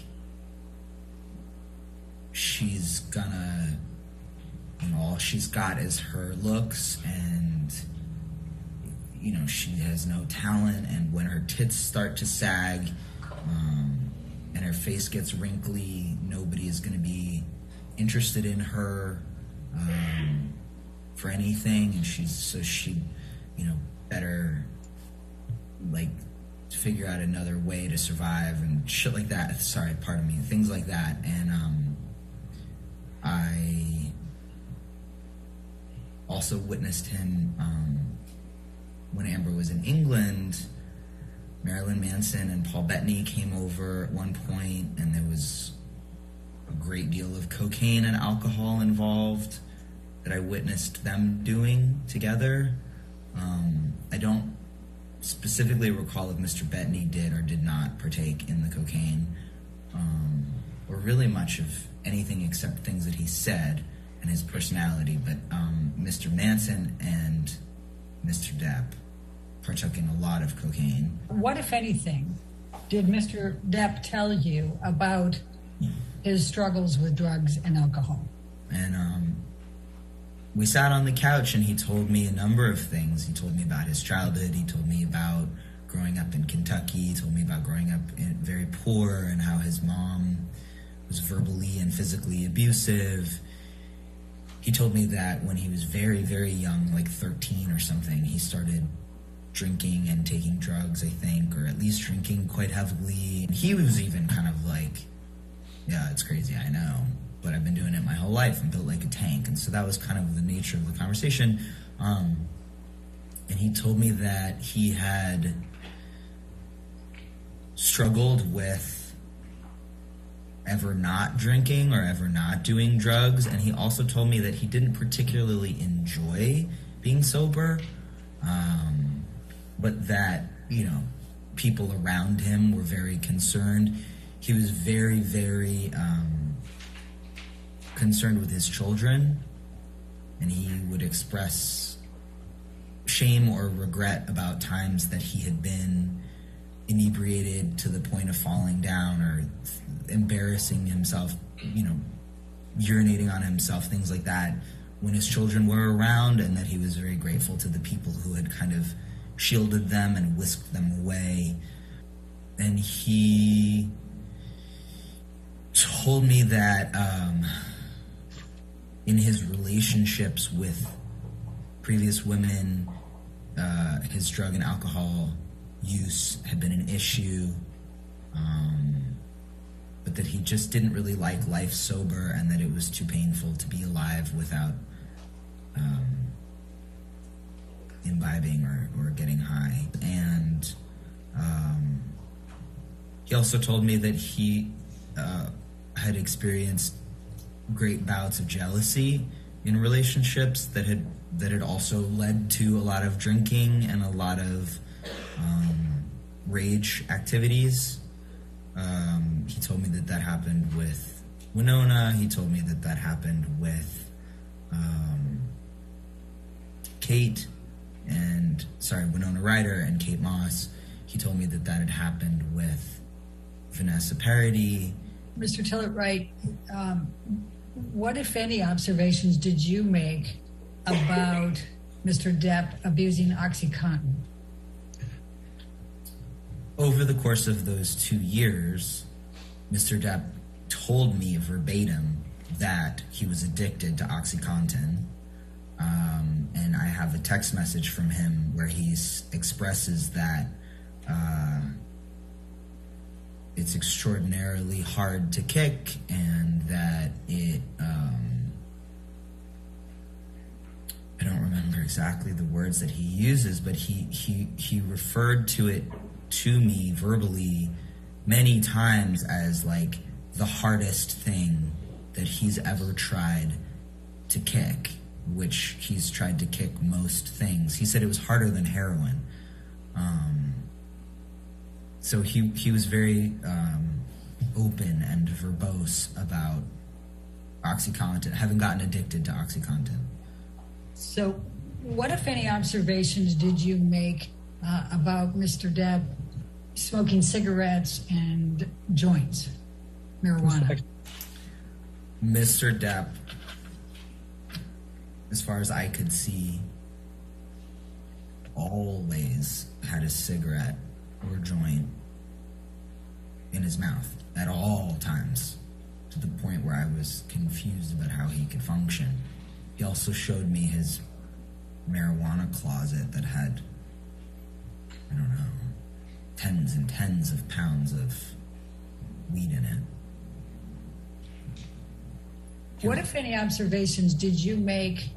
she's gonna, all she's got is her looks, and she has no talent, and when her tits start to sag, and her face gets wrinkly. Nobody is going to be interested in her for anything, and she better like figure out another way to survive and shit like that. Sorry, pardon me, things like that. And I also witnessed him when Amber was in England. Marilyn Manson and Paul Bettany came over at one point, and there was a great deal of cocaine and alcohol involved that I witnessed them doing together. I don't specifically recall if Mr. Bettany did or did not partake in the cocaine, or really much of anything except things that he said and his personality. But Mr. Manson and Mr. Depp partook in a lot of cocaine. What, if anything, did Mr. Depp tell you about his struggles with drugs and alcohol? And we sat on the couch and he told me a number of things. He told me about his childhood. He told me about growing up in Kentucky. He told me about growing up very poor and how his mom was verbally and physically abusive. He told me that when he was very, very young, like 13 or something, he started drinking and taking drugs, I think, or at least drinking quite heavily. And he was even kind of like, yeah, it's crazy, I know, but I've been doing it my whole life and built like a tank. And so that was kind of the nature of the conversation. And he told me that he had struggled with ever not drinking or ever not doing drugs. And he also told me that he didn't particularly enjoy being sober, but that, people around him were very concerned. He was very, very concerned with his children, and he would express shame or regret about times that he had been inebriated to the point of falling down or embarrassing himself, urinating on himself, things like that, when his children were around, and that he was very grateful to the people who had kind of shielded them and whisked them away. And he told me that in his relationships with previous women, his drug and alcohol use had been an issue, but that he just didn't really like life sober, and that it was too painful to be alive without imbibing or getting high. And he also told me that he had experienced great bouts of jealousy in relationships that had also led to a lot of drinking and a lot of rage activities. He told me that happened with Winona. He told me that happened with Winona Ryder and Kate Moss. He told me that had happened with Vanessa Paradis. Mr. Tillett-Wright, what, if any, observations did you make about Mr. Depp abusing OxyContin? Over the course of those 2 years, Mr. Depp told me verbatim that he was addicted to OxyContin. And I have a text message from him where he expresses that it's extraordinarily hard to kick, and that it, I don't remember exactly the words that he uses, but he referred to it to me verbally many times as like the hardest thing that he's ever tried to kick, which he's tried to kick most things. He said it was harder than heroin. So he was very open and verbose about OxyContin, having gotten addicted to OxyContin. So what, if any, observations did you make about Mr. Depp smoking cigarettes and joints, marijuana? Mr. Depp, as far as I could see, always had a cigarette or joint his mouth at all times, to the point where I was confused about how he could function. He also showed me his marijuana closet that had, I don't know, tens and tens of pounds of weed in it. What, if any, observations did you make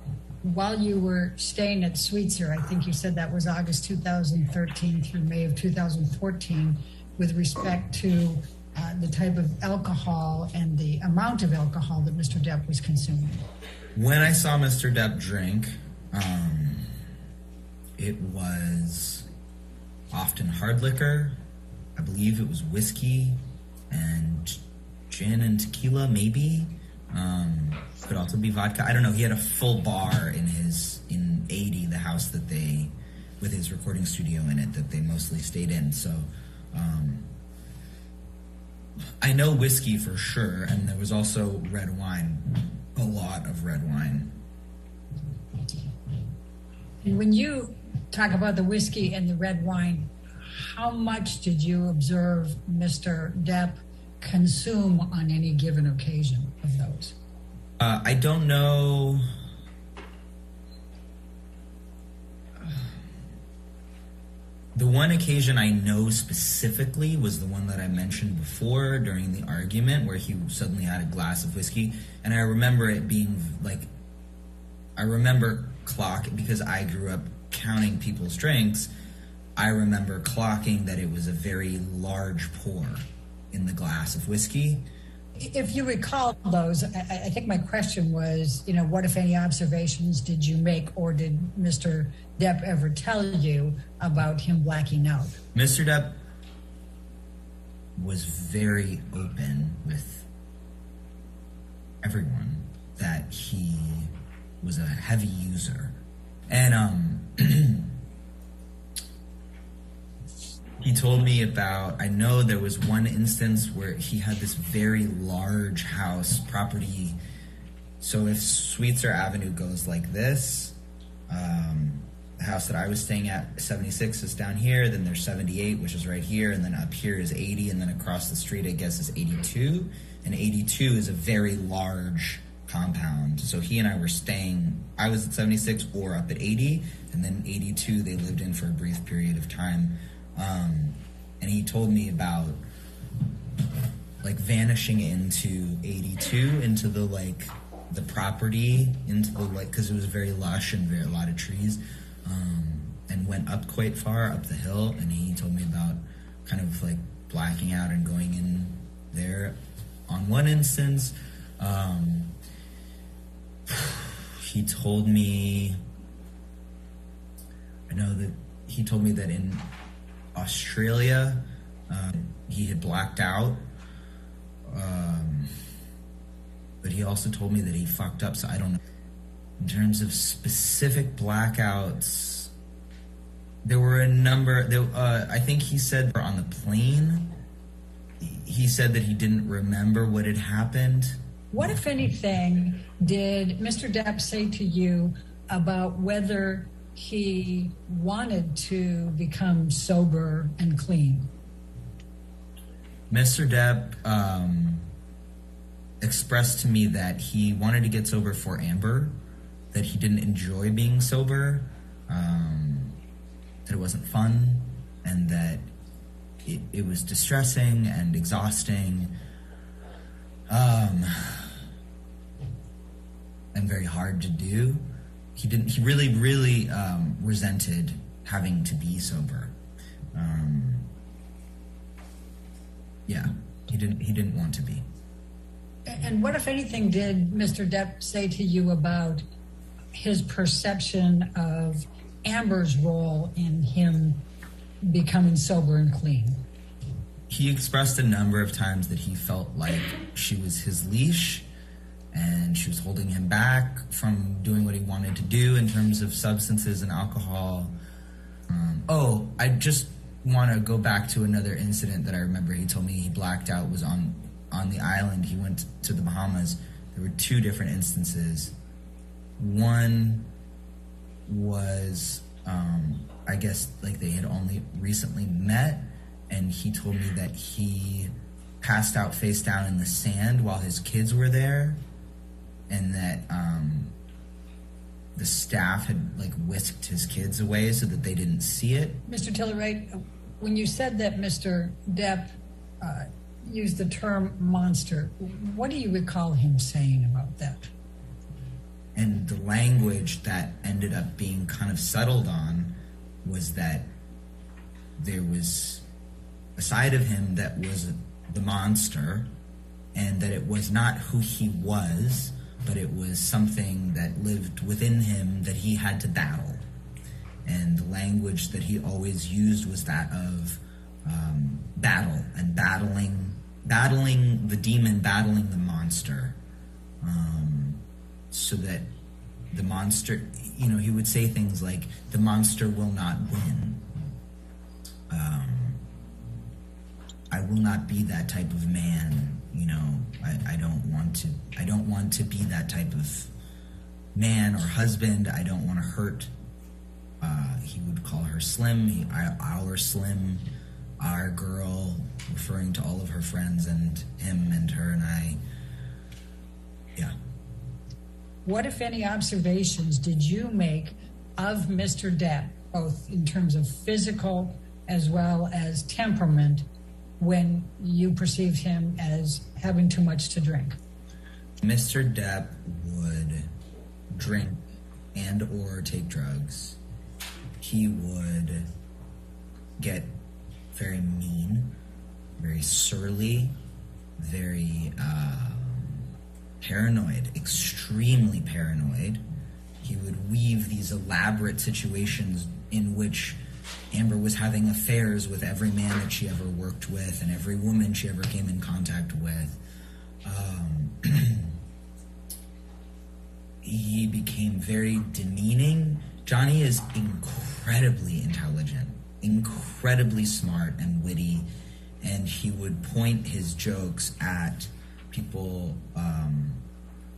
while you were staying at Sweetser? I think you said that was August 2013 through May of 2014, with respect to the type of alcohol and the amount of alcohol that Mr. Depp was consuming. When I saw Mr. Depp drink, it was often hard liquor. I believe it was whiskey and gin and tequila, maybe. Could also be vodka. I don't know. He had a full bar in 80, the house that they, with his recording studio in it, that they mostly stayed in. So, I know whiskey for sure, and there was also red wine, a lot of red wine. And when you talk about the whiskey and the red wine, how much did you observe Mr. Depp consume on any given occasion of those? I don't know. The one occasion I know specifically was the one that I mentioned before during the argument, where he suddenly had a glass of whiskey, and I remember it being like, I remember because I grew up counting people's drinks, I remember clocking that it was a very large pour in the glass of whiskey. If you recall those, I think my question was, what, if any, observations did you make, or did Mr. Depp ever tell you about him blacking out? Mr. Depp was very open with everyone that he was a heavy user. And he told me about, I know there was one instance where he had this very large house property. So if Sweetser Avenue goes like this, the house that I was staying at, 76, is down here, then there's 78, which is right here, and then up here is 80, and then across the street, I guess, is 82. And 82 is a very large compound. So he and I were staying, I was at 76 or up at 80, and then 82 they lived in for a brief period of time. And he told me about like vanishing into 82, into the property, into the because it was very lush and a lot of trees, and went up quite far up the hill. And he told me about kind of like blacking out and going in there. On one instance, he told me, he told me that in Australia, he had blacked out, but he also told me that he fucked up, so I don't know. In terms of specific blackouts, there were a number, I think he said on the plane, he said that he didn't remember what had happened. What, if anything, did Mr. Depp say to you about whether he wanted to become sober and clean? Mr. Depp expressed to me that he wanted to get sober for Amber, that he didn't enjoy being sober, that it wasn't fun, and that it was distressing and exhausting, and very hard to do. He really resented having to be sober. He didn't want to be. And what, if anything, did Mr. Depp say to you about his perception of Amber's role in him becoming sober and clean? He expressed a number of times that he felt like she was his leash and she was holding him back from doing what he wanted to do in terms of substances and alcohol. I just want to go back to another incident that I remember. He told me he blacked out, was on the island. He went to the Bahamas. There were two different instances. One was, I guess, like they had only recently met, and he told me that he passed out face down in the sand while his kids were there, and that the staff had like whisked his kids away so that they didn't see it. Mr. Tilleright, when you said that Mr. Depp used the term monster, what do you recall him saying about that? And the language that ended up being kind of settled on was that there was a side of him that was the monster, and that it was not who he was, but it was something that lived within him that he had to battle. And the language that he always used was that of battle and battling the demon, battling the monster, so that the monster, he would say things like, the monster will not win. I will not be that type of man, I don't want to be that type of man or husband. I don't want to hurt. He would call her Slim, our Slim, our girl, referring to all of her friends and him and her and I. Yeah. What, if any, observations did you make of Mr. Depp, both in terms of physical as well as temperament, when you perceived him as having too much to drink? Mr. Depp would drink and or take drugs. He would get very mean, very surly, very paranoid, extremely paranoid. He would weave these elaborate situations in which Amber was having affairs with every man that she ever worked with and every woman she ever came in contact with. He became very demeaning. Johnny is incredibly intelligent, incredibly smart and witty, and he would point his jokes at people,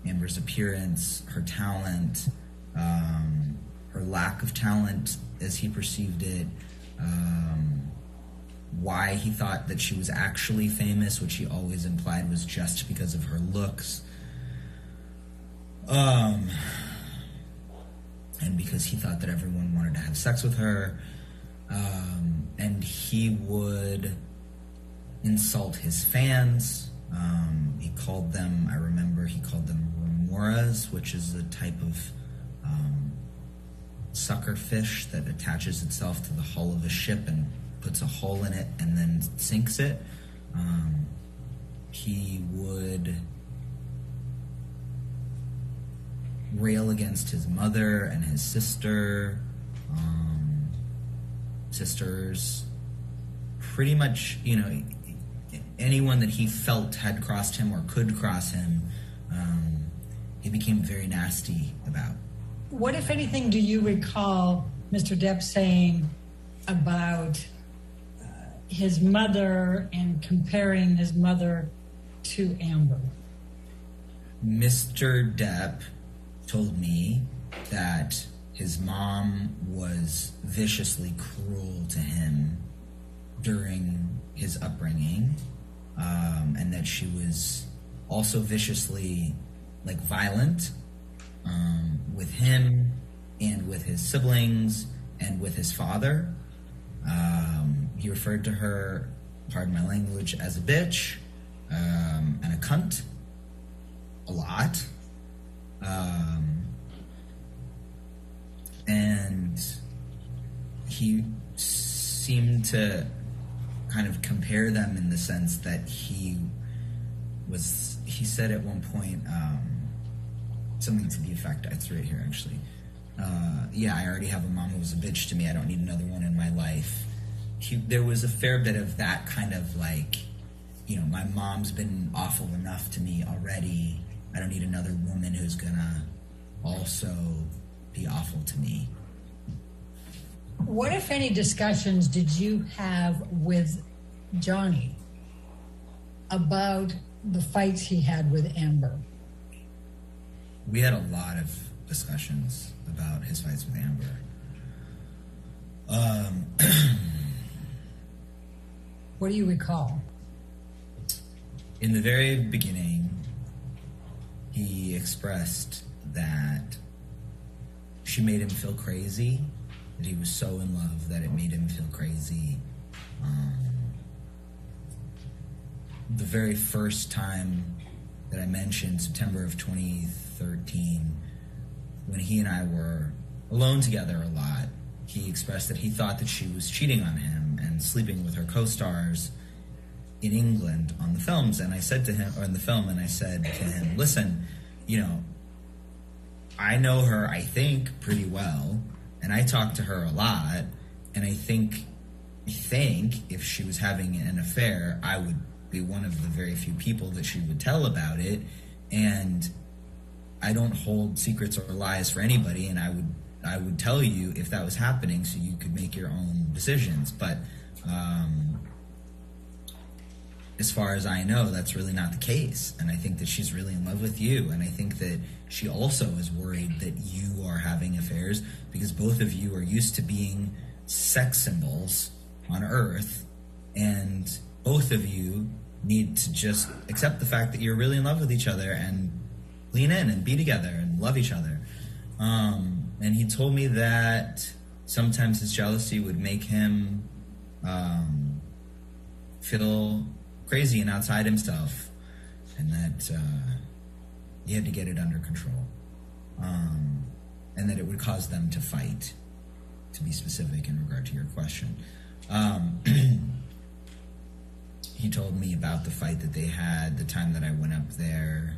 Amber's appearance, her talent, her lack of talent as he perceived it, why he thought that she was actually famous, which he always implied was just because of her looks, and because he thought that everyone wanted to have sex with her, and he would insult his fans. He called them, I remember he called them remoras, which is a type of sucker fish that attaches itself to the hull of a ship and puts a hole in it and then sinks it. He would rail against his mother and his sisters, pretty much, anyone that he felt had crossed him or could cross him, he became very nasty about. What, if anything, do you recall Mr. Depp saying about his mother and comparing his mother to Amber? Mr. Depp told me that his mom was viciously cruel to him during his upbringing, and that she was also viciously violent with him and with his siblings and with his father. He referred to her, pardon my language, as a bitch and a cunt a lot. And he seemed to kind of compare them in the sense that he said at one point, something to the effect, it's right here actually, I already have a mom who was a bitch to me, I don't need another one in my life. There was a fair bit of that kind of my mom's been awful enough to me already, I don't need another woman who's gonna also be awful to me. What, if any, discussions did you have with Johnny about the fights he had with Amber? We had a lot of discussions about his fights with Amber. What do you recall? in the very beginning, he expressed that she made him feel crazy, that he was so in love that it made him feel crazy. The very first time that I mentioned, September of 2013, when he and I were alone together a lot, he expressed that he thought that she was cheating on him and sleeping with her co-stars in England on the films. And I said to him, or in the film, and I said to him, listen, you know, I know her, I think, pretty well, and I talk to her a lot, and I think if she was having an affair, I would be one of the very few people that she would tell about it, and I don't hold secrets or lies for anybody, and I would tell you if that was happening so you could make your own decisions. But as far as I know, that's really not the case, and I think that she's really in love with you, and I think that she also is worried that you are having affairs because both of you are used to being sex symbols on Earth, and both of you need to just accept the fact that you're really in love with each other and lean in and be together and love each other. And he told me that sometimes his jealousy would make him feel crazy and outside himself, and that he had to get it under control, and that it would cause them to fight, to be specific in regard to your question. He told me about the fight that they had the time that I went up there.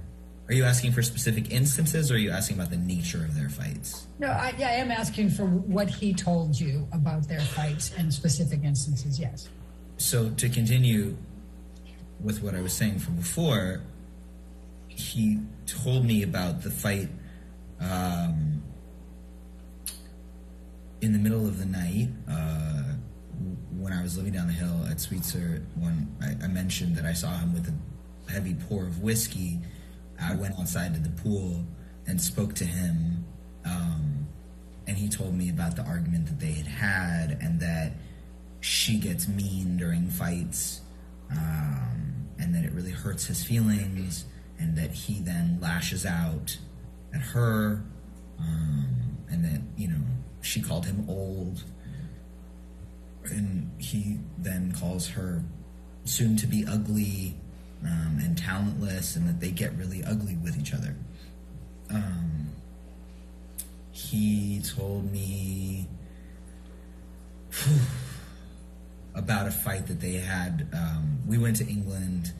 Are you asking for specific instances, or are you asking about the nature of their fights? No, I am asking for what he told you about their fights and specific instances, yes. So to continue with what I was saying from before, he told me about the fight in the middle of the night when I was living down the hill at Sweetser. When I mentioned that I saw him with a heavy pour of whiskey, I went outside to the pool and spoke to him, and he told me about the argument that they had and that she gets mean during fights, and that it really hurts his feelings, and that he then lashes out at her, and that, you know, she called him old, and he then calls her soon to be ugly and talentless, and that they get really ugly with each other. He told me about a fight that they had. We went to England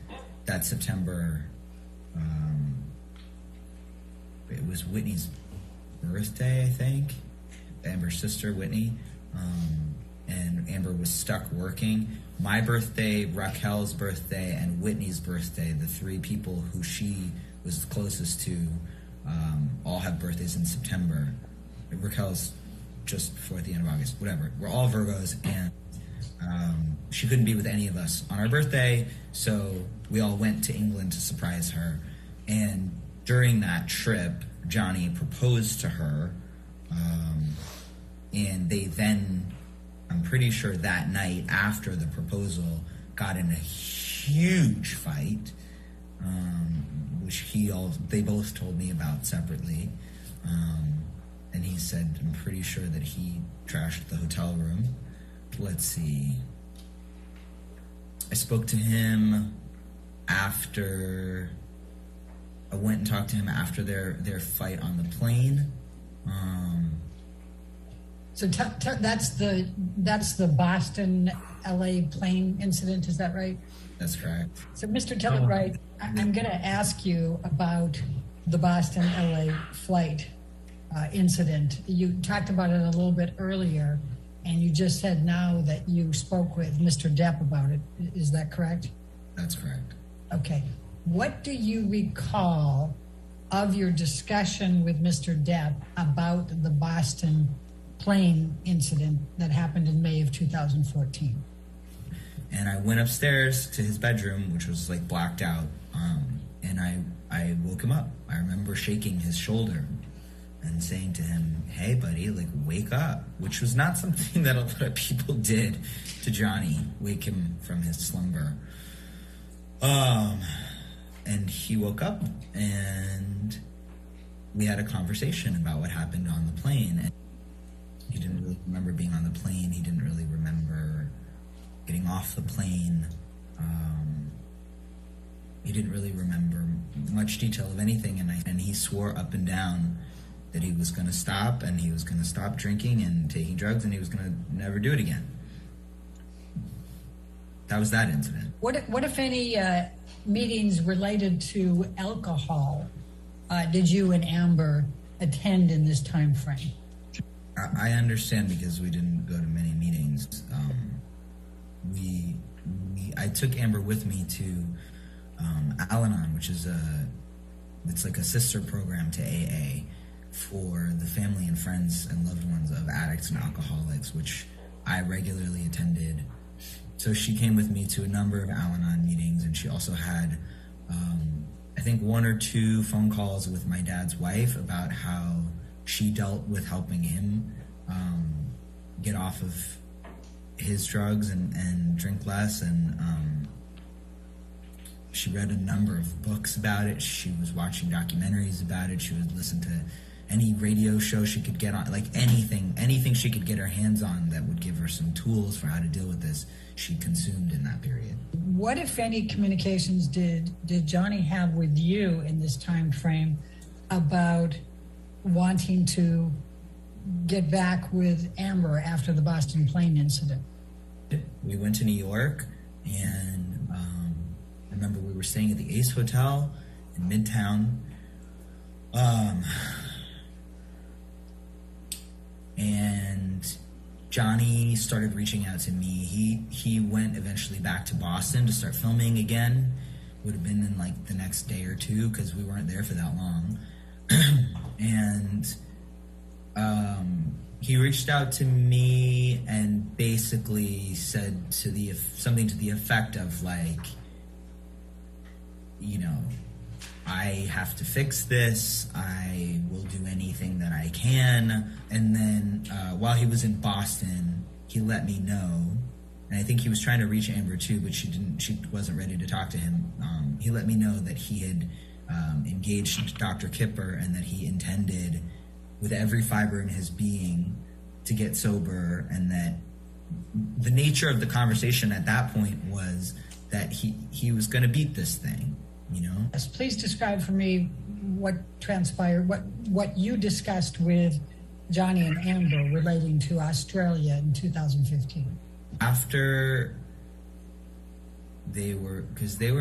that September. It was Whitney's birthday, I think. Amber's sister, Whitney. And Amber was stuck working. My birthday, Raquel's birthday, and Whitney's birthday, the three people who she was closest to, all have birthdays in September. Raquel's just before at the end of August, whatever. We're all Virgos, and she couldn't be with any of us on our birthday, so we all went to England to surprise her. And during that trip, Johnny proposed to her, and they then, I'm pretty sure that night after the proposal, got in a huge fight, which they both told me about separately. And he said, I'm pretty sure that he trashed the hotel room. Let's see. I spoke to him after. I went and talked to him after their fight on the plane. So that's the Boston, LA plane incident, is that right? That's correct. So, Mr. Tellett-Wright, I'm going to ask you about the Boston, LA flight incident. You talked about it a little bit earlier, and you just said now that you spoke with Mr. Depp about it. Is that correct? That's correct. Okay. What do you recall of your discussion with Mr. Depp about the Boston plane incident that happened in May of 2014? And I went upstairs to his bedroom, which was like blacked out, and I woke him up. I remember shaking his shoulder and saying to him, hey buddy, like wake up, which was not something that a lot of people did to Johnny, wake him from his slumber. he woke up and we had a conversation about what happened on the plane. And he didn't really remember being on the plane. He didn't really remember getting off the plane. He didn't really remember much detail of anything, and he swore up and down that he was going to stop, and he was going to stop drinking and taking drugs, and he was going to never do it again. That was that incident. What if any meetings related to alcohol did you and Amber attend in this time frame? I understand because we didn't go to many meetings. I took Amber with me to Al-Anon, which is it's like a sister program to AA for the family and friends and loved ones of addicts and alcoholics, which I regularly attended. So she came with me to a number of Al-Anon meetings, and she also had, I think, 1 or 2 phone calls with my dad's wife about how she dealt with helping him get off of his drugs and drink less, and she read a number of books about it. She was watching documentaries about it. She would listen to any radio show she could get on, like anything she could get her hands on that would give her some tools for how to deal with this, she consumed in that period. What, if any, communications did Johnny have with you in this time frame about wanting to get back with Amber after the Boston plane incident? We went to New York, and I remember we were staying at the Ace Hotel in Midtown. And Johnny started reaching out to me. He went eventually back to Boston to start filming again. Would have been in like the next day or 2 because we weren't there for that long. And he reached out to me and basically said something to the effect of like, you know, I have to fix this. I will do anything that I can. And then while he was in Boston, he let me know. And I think he was trying to reach Amber too, but she wasn't ready to talk to him. He let me know that he had engaged Dr. Kipper and that he intended with every fiber in his being to get sober, and that the nature of the conversation at that point was that he was going to beat this thing. You know? Yes, please describe for me what transpired, what you discussed with Johnny and Amber relating to Australia in 2015. After they were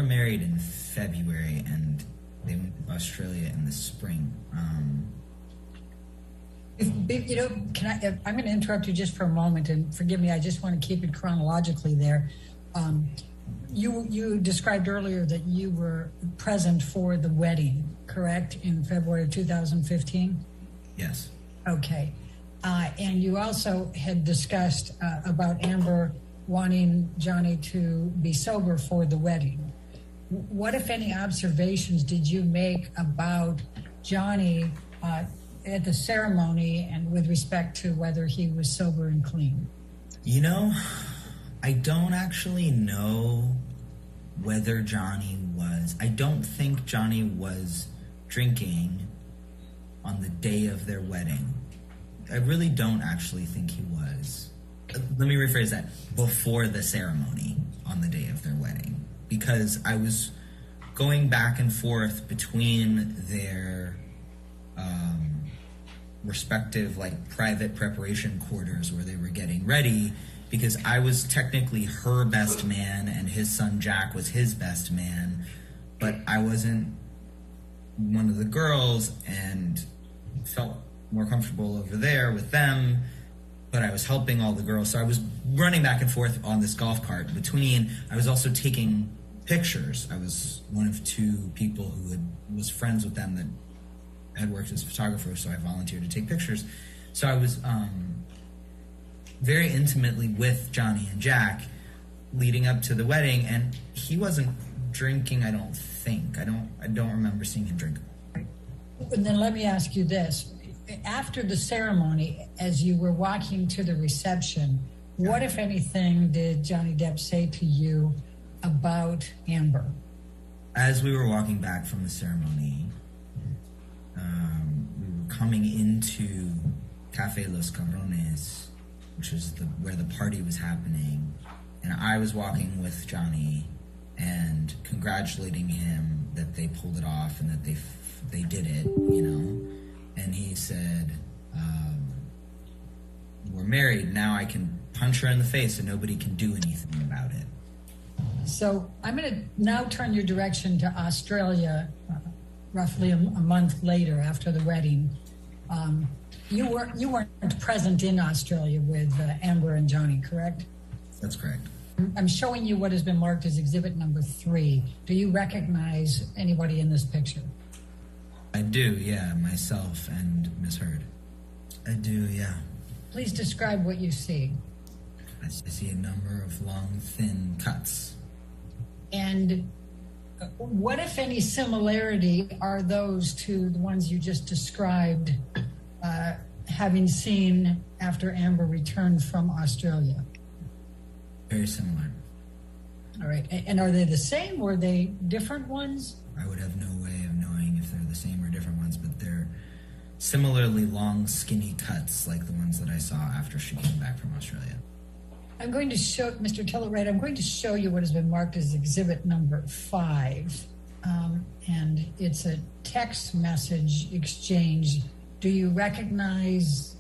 married in February and they went to Australia in the spring. I'm going to interrupt you just for a moment, and forgive me, I just want to keep it chronologically there. You described earlier that you were present for the wedding, correct, in February of 2015? Yes. Okay. And you also had discussed about Amber wanting Johnny to be sober for the wedding. What, if any, observations did you make about Johnny at the ceremony and with respect to whether he was sober and clean? You know, I don't actually know whether Johnny was. I don't think Johnny was drinking on the day of their wedding. I really don't actually think he was. Let me rephrase that. Before the ceremony on the day of their wedding. Because I was going back and forth between their respective like private preparation quarters where they were getting ready, because I was technically her best man and his son Jack was his best man, but I wasn't one of the girls and felt more comfortable over there with them, but I was helping all the girls. So I was running back and forth on this golf cart between. I was also taking pictures. I was one of 2 people who was friends with them that had worked as photographers, so I volunteered to take pictures. So I was very intimately with Johnny and Jack leading up to the wedding, and he wasn't drinking, I don't think. I don't remember seeing him drink. And then let me ask you this. After the ceremony, as you were walking to the reception, what, if anything, did Johnny Depp say to you about Amber? as we were walking back from the ceremony, we were coming into Cafe Los Cabrones, which is where the party was happening, and I was walking with Johnny and congratulating him that they pulled it off and that they did it, you know. And he said, "We're married now. I can punch her in the face and nobody can do anything about it." So I'm going to now turn your direction to Australia, roughly a month later after the wedding. You weren't present in Australia with Amber and Johnny, correct? That's correct. I'm showing you what has been marked as exhibit number 3. Do you recognize anybody in this picture? I do, yeah. Myself and Miss Heard. I do, yeah. Please describe what you see. I see a number of long, thin cuts. And what, if any, similarity are those to the ones you just described, having seen after Amber returned from Australia? Very similar. All right. And are they the same or are they different ones? I would have no way of knowing if they're the same or different ones, but they're similarly long, skinny cuts like the ones that I saw after she came back from Australia. I'm going to show, Mr. Tillett-Wright, I'm going to show you what has been marked as exhibit number 5. And it's a text message exchange. Do you recognize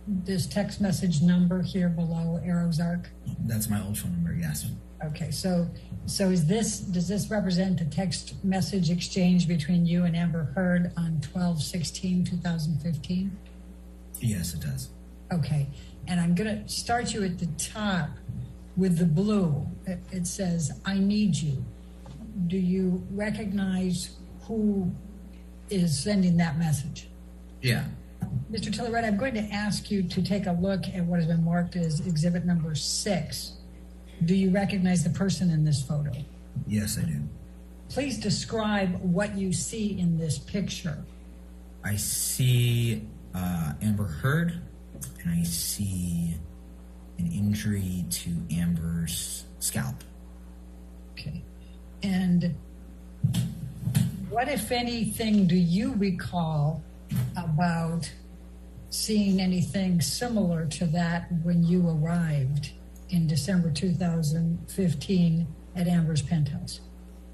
this text message number here below Arrow's Arc? That's my old phone number, yes. Okay, so does this represent a text message exchange between you and Amber Heard on 12/16/2015? Yes, it does. Okay, and I'm going to start you at the top with the blue. It says, "I need you." Do you recognize who is sending that message? Yeah. Mr. Tillett-Wright, I'm going to ask you to take a look at what has been marked as exhibit number 6. Do you recognize the person in this photo? Yes, I do. Please describe what you see in this picture. I see Amber Heard, and I see an injury to Amber's scalp. Okay. And what, if anything, do you recall about seeing anything similar to that when you arrived in December 2015 at Amber's penthouse?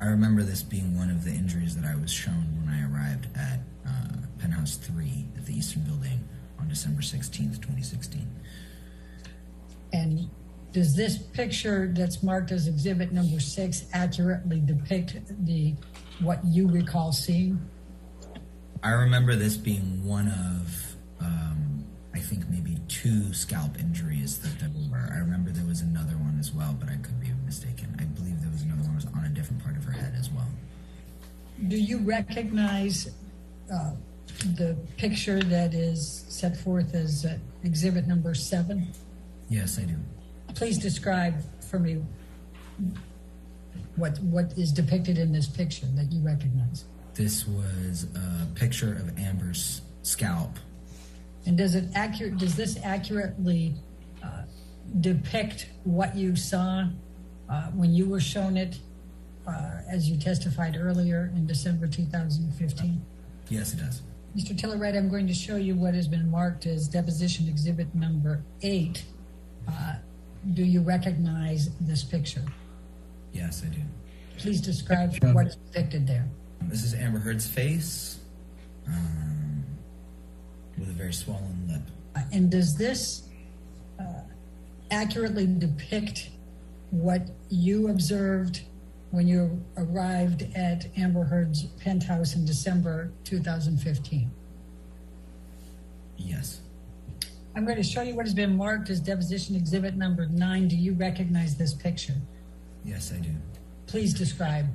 I remember this being one of the injuries that I was shown when I arrived at Penthouse 3 at the Eastern Building on December 16th, 2016. And does this picture that's marked as exhibit number 6 accurately depict what you recall seeing? I remember this being one of, I think maybe 2 scalp injuries that there were. I remember there was another one as well, but I could be mistaken. I believe there was another one that was on a different part of her head as well. Do you recognize the picture that is set forth as exhibit number 7? Yes, I do. Please describe for me what is depicted in this picture that you recognize. This was a picture of Amber's scalp. And does this accurately depict what you saw when you were shown it, as you testified earlier in December 2015? Yes, it does. Mr. Tillett-Wright, I'm going to show you what has been marked as deposition exhibit number 8. Do you recognize this picture? Yes, I do. Please describe what's depicted there. This is Amber Heard's face with a very swollen lip. And does this accurately depict what you observed when you arrived at Amber Heard's penthouse in December 2015? Yes. I'm going to show you what has been marked as deposition exhibit number 9. Do you recognize this picture? Yes, I do. Please describe.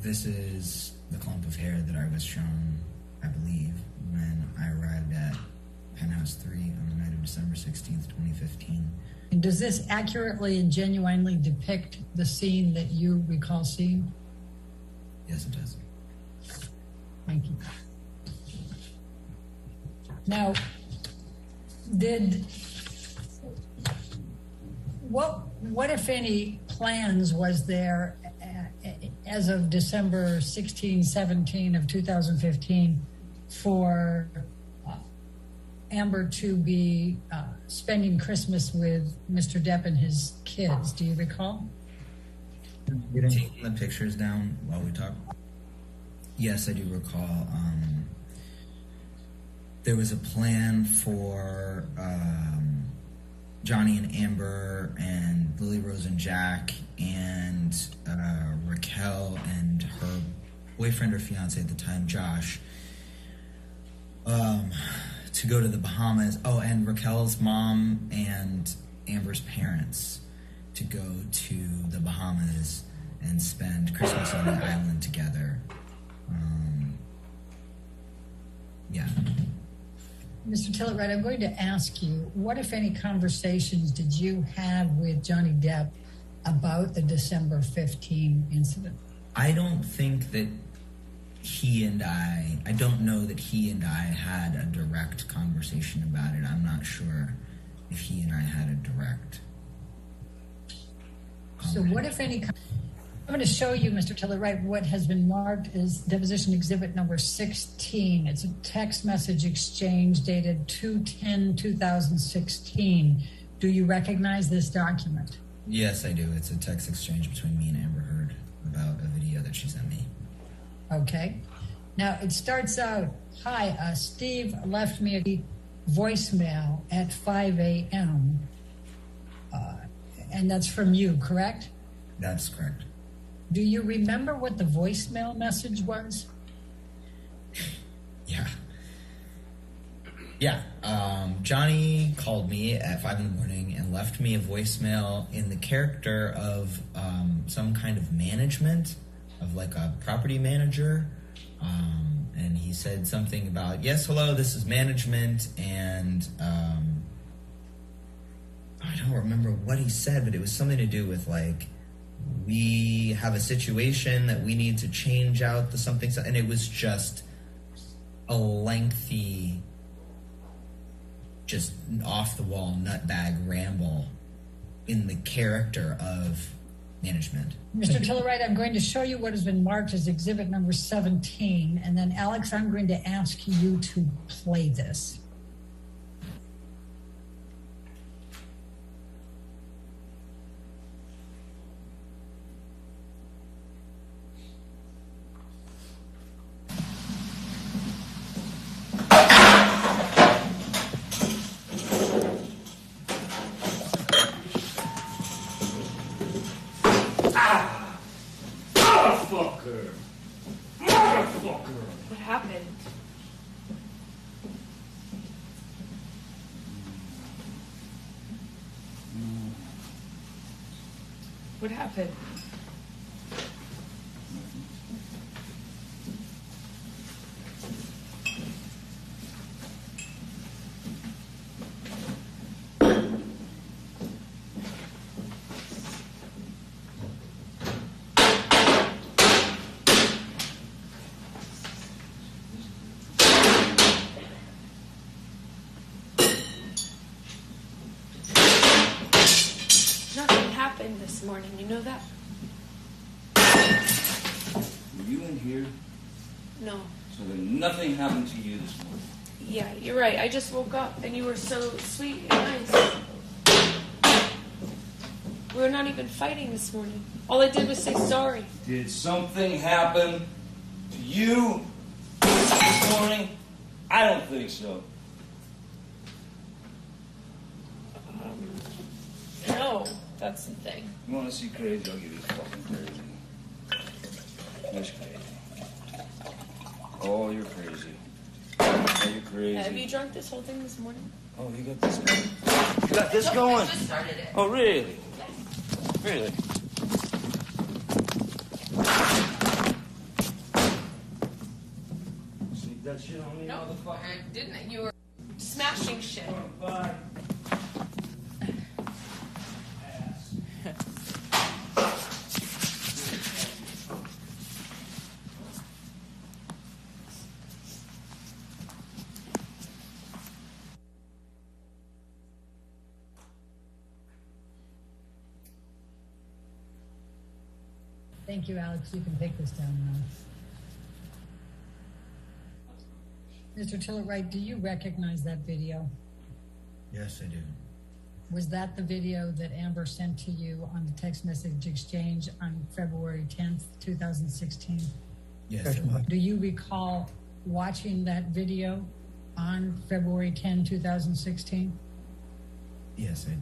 This is the clump of hair that I was shown, I believe, when I arrived at Penthouse 3 on the night of December 16th, 2015. And does this accurately and genuinely depict the scene that you recall seeing? Yes, it does. Thank you. Now, what if any plans was there as of December 16, 17 of 2015 for Amber to be spending Christmas with Mr. Depp and his kids. Do you recall? Taking the pictures down while we talk. Yes, I do recall. There was a plan for Johnny and Amber and Lily Rose and Jack and Raquel and her boyfriend or fiance at the time, Josh, to go to the Bahamas. Oh, and Raquel's mom and Amber's parents to go to the Bahamas and spend Christmas on the island together. Yeah. Mr. Tillett, I'm going to ask you, what, if any, conversations did you have with Johnny Depp about the December 15 incident? I don't think that I don't know that he and I had a direct conversation about it. I'm not sure if he and I had a direct So what, if any, I'm going to show you, Mr. Tillett, what has been marked as deposition exhibit number 16. It's a text message exchange dated 2/10/2016. Do you recognize this document? Yes, I do. It's a text exchange between me and Amber Heard about a video that she sent me. Okay. Now, it starts out, hi, Steve left me a voicemail at 5 a.m. And that's from you, correct? That's correct. Do you remember what the voicemail message was? Yeah. Johnny called me at 5 in the morning and left me a voicemail in the character of some kind of management, of like a property manager. And he said something about, yes, hello, this is management. And I don't remember what he said, but it was something to do with like, we have a situation that we need to change out the something. And it was just a lengthy, just off the wall nutbag ramble in the character of management. Mr. Tillett, I'm going to show you what has been marked as exhibit number 17. And then, Alex, I'm going to ask you to play this. What happened? What happened? Nothing happened this morning, you know that? Were you in here? No. So then nothing happened to you this morning? Yeah, you're right. I just woke up and you were so sweet and nice. We were not even fighting this morning. All I did was say sorry. Did something happen to you this morning? I don't think so. No, that's the thing. You want to see crazy? I'll give you fucking crazy. That's crazy. Oh, you're crazy. Oh, you're crazy. Have you drunk this whole thing this morning? Oh, you got this going? You got this going? I just started it. Oh, really? Really? Sneak that shit on me, motherfucker? I didn't. You were smashing shit. Bye. Thank you, Alex. You can take this down now. Mr. Tiller-Wright, do you recognize that video? Yes, I do. Was that the video that Amber sent to you on the text message exchange on February 10th, 2016? Yes. Do you recall watching that video on February 10, 2016? Yes, I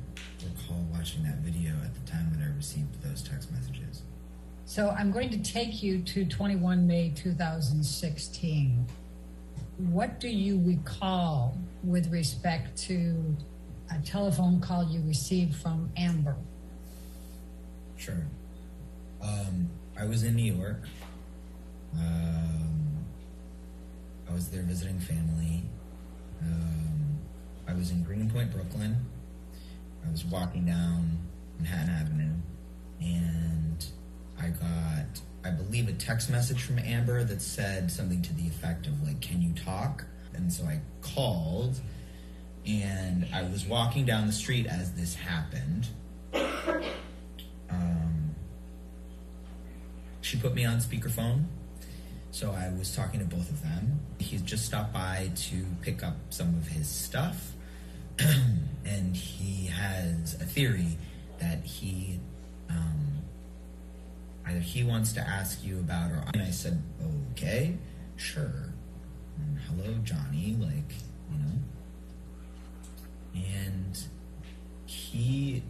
recall watching that video at the time that I received those text messages. So I'm going to take you to 21 May 2016. What do you recall with respect to a telephone call you received from Amber? Sure. I was in New York. I was there visiting family. I was in Greenpoint, Brooklyn. I was walking down Manhattan Avenue, and I got, I believe, a text message from Amber that said something to the effect of, like, can you talk? And so I called, and I was walking down the street as this happened. She put me on speakerphone, so I was talking to both of them. He just stopped by to pick up some of his stuff, and he has a theory that he either he wants to ask you about, or and I said, okay, sure. And hello, Johnny, like, you know. And he,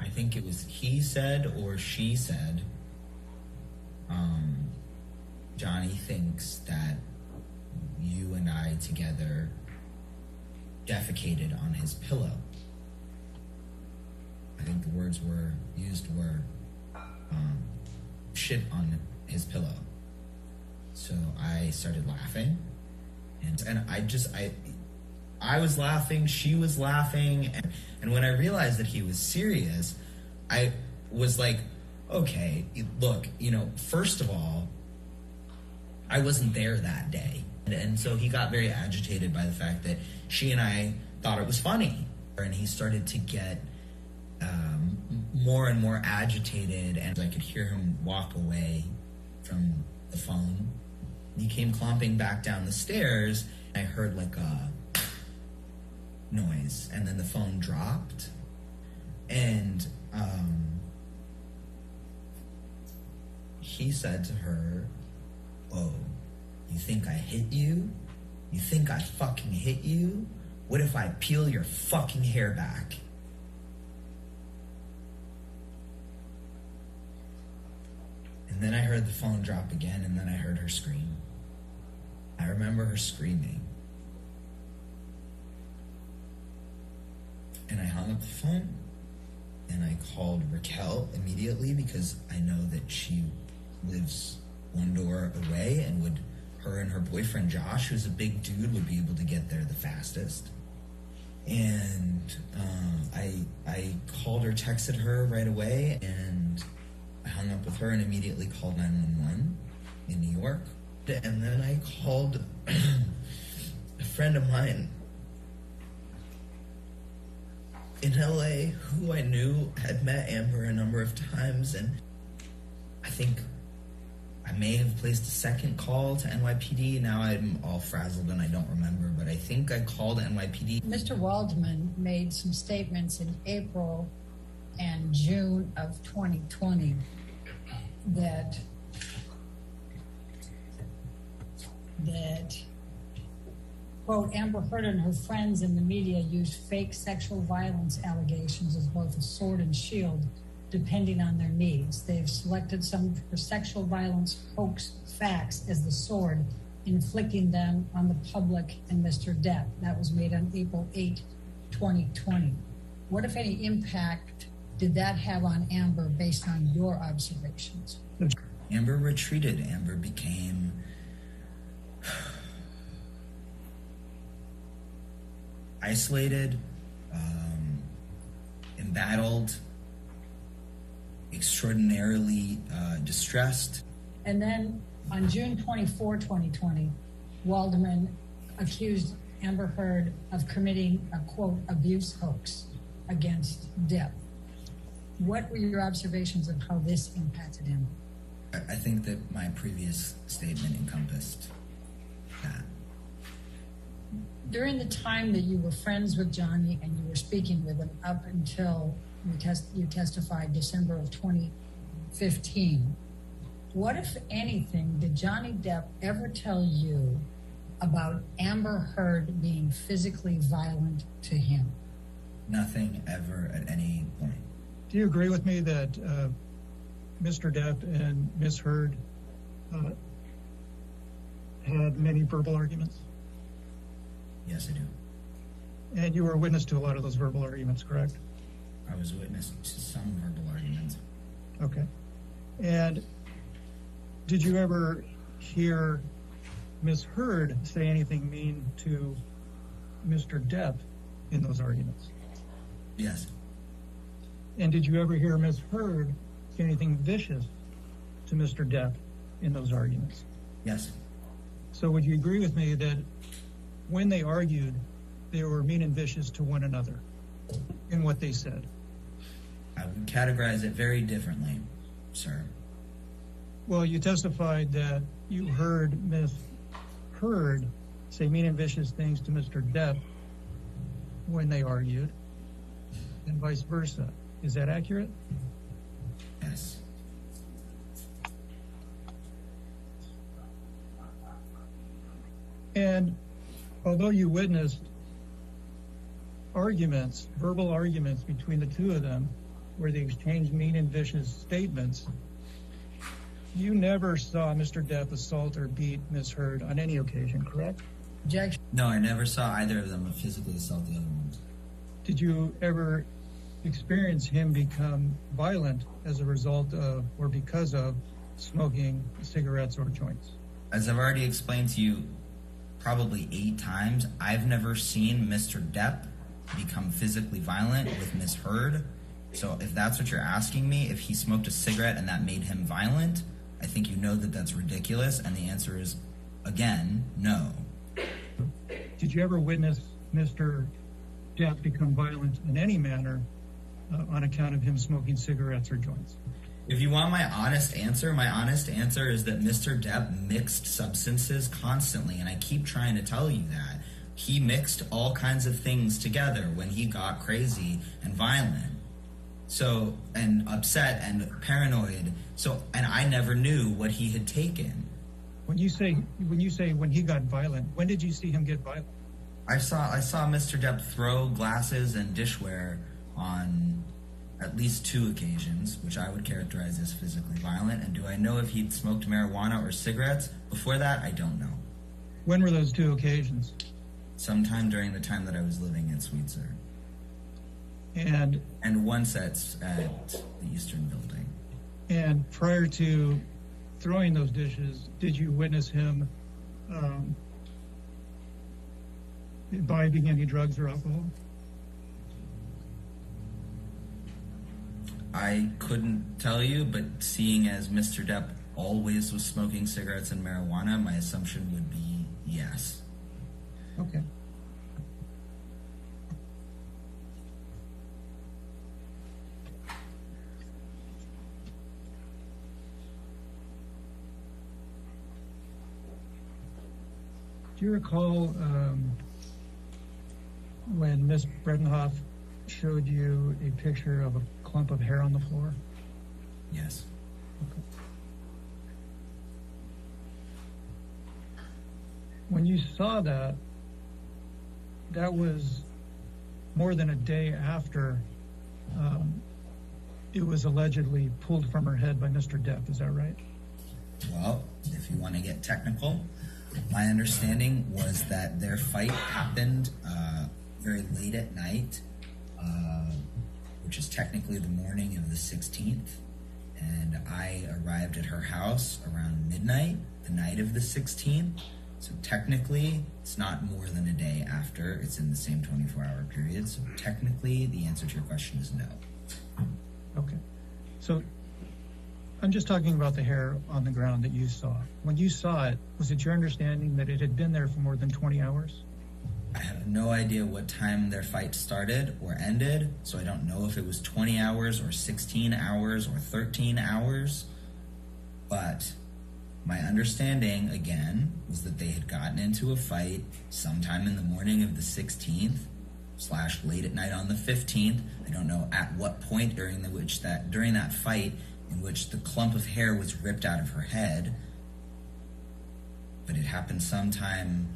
I think it was he said or she said, Johnny thinks that you and I together defecated on his pillow. I think the words were used were shit on his pillow. So I started laughing, and I was laughing, she was laughing, and when I realized that he was serious, I was like, okay, look, you know, first of all, I wasn't there that day. And so he got very agitated by the fact that she and I thought it was funny. And he started to get more and more agitated, and I could hear him walk away from the phone. He came clomping back down the stairs. I heard like a noise, and then the phone dropped. And he said to her, "Oh, you think I hit you? You think I fucking hit you? What if I peel your fucking hair back?" And then I heard the phone drop again, and then I heard her scream. I remember her screaming. And I hung up the phone, and I called Raquel immediately because I know that she lives one door away, and her and her boyfriend Josh, who's a big dude, would be able to get there the fastest. And I called her, texted her right away, and I hung up with her and immediately called 911 in New York. And then I called a friend of mine in LA who I knew had met Amber a number of times, and I think I may have placed a second call to NYPD. Now I'm all frazzled and I don't remember, but I think I called NYPD. Mr. Waldman made some statements in April and June of 2020 that quote, Amber Heard and her friends in the media used fake sexual violence allegations as both a sword and shield, depending on their needs. They have selected some for sexual violence hoax facts as the sword, inflicting them on the public and Mr. Depp. That was made on April 8, 2020. What, if any, impact did that have on Amber based on your observations? Amber retreated. Amber became isolated, embattled, extraordinarily distressed. And then on June 24, 2020, Waldman accused Amber Heard of committing a, quote, abuse hoax against Depp. what were your observations of how this impacted him? I think that my previous statement encompassed that. During the time that you were friends with Johnny and you were speaking with him up until you testified December of 2015, what, if anything, did Johnny Depp ever tell you about Amber Heard being physically violent to him? Nothing ever at any point. Do you agree with me that Mr. Depp and Ms. Heard had many verbal arguments? Yes, I do. And you were a witness to a lot of those verbal arguments, correct? I was a witness to some verbal arguments. Okay. And did you ever hear Ms. Heard say anything mean to Mr. Depp in those arguments? Yes. And did you ever hear Ms. Heard say anything vicious to Mr. Depp in those arguments? Yes. So would you agree with me that when they argued, they were mean and vicious to one another in what they said? I would categorize it very differently, sir. Well, you testified that you heard Ms. Heard say mean and vicious things to Mr. Depp when they argued, and vice versa. Is that accurate? Yes. And although you witnessed arguments, verbal arguments between the two of them, where they exchanged mean and vicious statements, you never saw Mr. Depp assault or beat Ms. Heard on any occasion, correct? Objection. No, I never saw either of them physically assault the other one. Did you ever experience him become violent as a result of or because of smoking cigarettes or joints? As I've already explained to you probably 8 times, I've never seen Mr. Depp become physically violent with Ms. Heard. So if that's what you're asking me, if he smoked a cigarette and that made him violent, I think you know that that's ridiculous, and the answer is, again, no. Did you ever witness Mr. Depp become violent in any manner on account of him smoking cigarettes or joints? If you want my honest answer is that Mr. Depp mixed substances constantly, and I keep trying to tell you that. He mixed all kinds of things together when he got crazy and violent. So, and upset and paranoid. So, and I never knew what he had taken. When you say when he got violent, when did you see him get violent? I saw Mr. Depp throw glasses and dishware on at least 2 occasions, which I would characterize as physically violent. And do I know if he'd smoked marijuana or cigarettes? Before that, I don't know. When were those 2 occasions? Sometime during the time that I was living in Sweetser. And once at the Eastern Building. And prior to throwing those dishes, did you witness him imbibing any drugs or alcohol? I couldn't tell you, but seeing as Mr. Depp always was smoking cigarettes and marijuana, my assumption would be yes. Okay. Do you recall when Ms. Bredenhoff showed you a picture of a clump of hair on the floor? Yes. Okay. When you saw that, that was more than a day after it was allegedly pulled from her head by Mr. Depp. Is that right? Well, if you want to get technical, my understanding was that their fight happened very late at night, which is technically the morning of the 16th. And I arrived at her house around midnight, the night of the 16th. So technically, it's not more than a day after. It's in the same 24-hour period. So technically, the answer to your question is no. Okay. So I'm just talking about the hair on the ground that you saw. When you saw it, was it your understanding that it had been there for more than 20 hours? I have no idea what time their fight started or ended, so I don't know if it was 20 hours or 16 hours or 13 hours. But my understanding, again, was that they had gotten into a fight sometime in the morning of the 16th / late at night on the 15th. I don't know at what point during that fight in which the clump of hair was ripped out of her head, but it happened sometime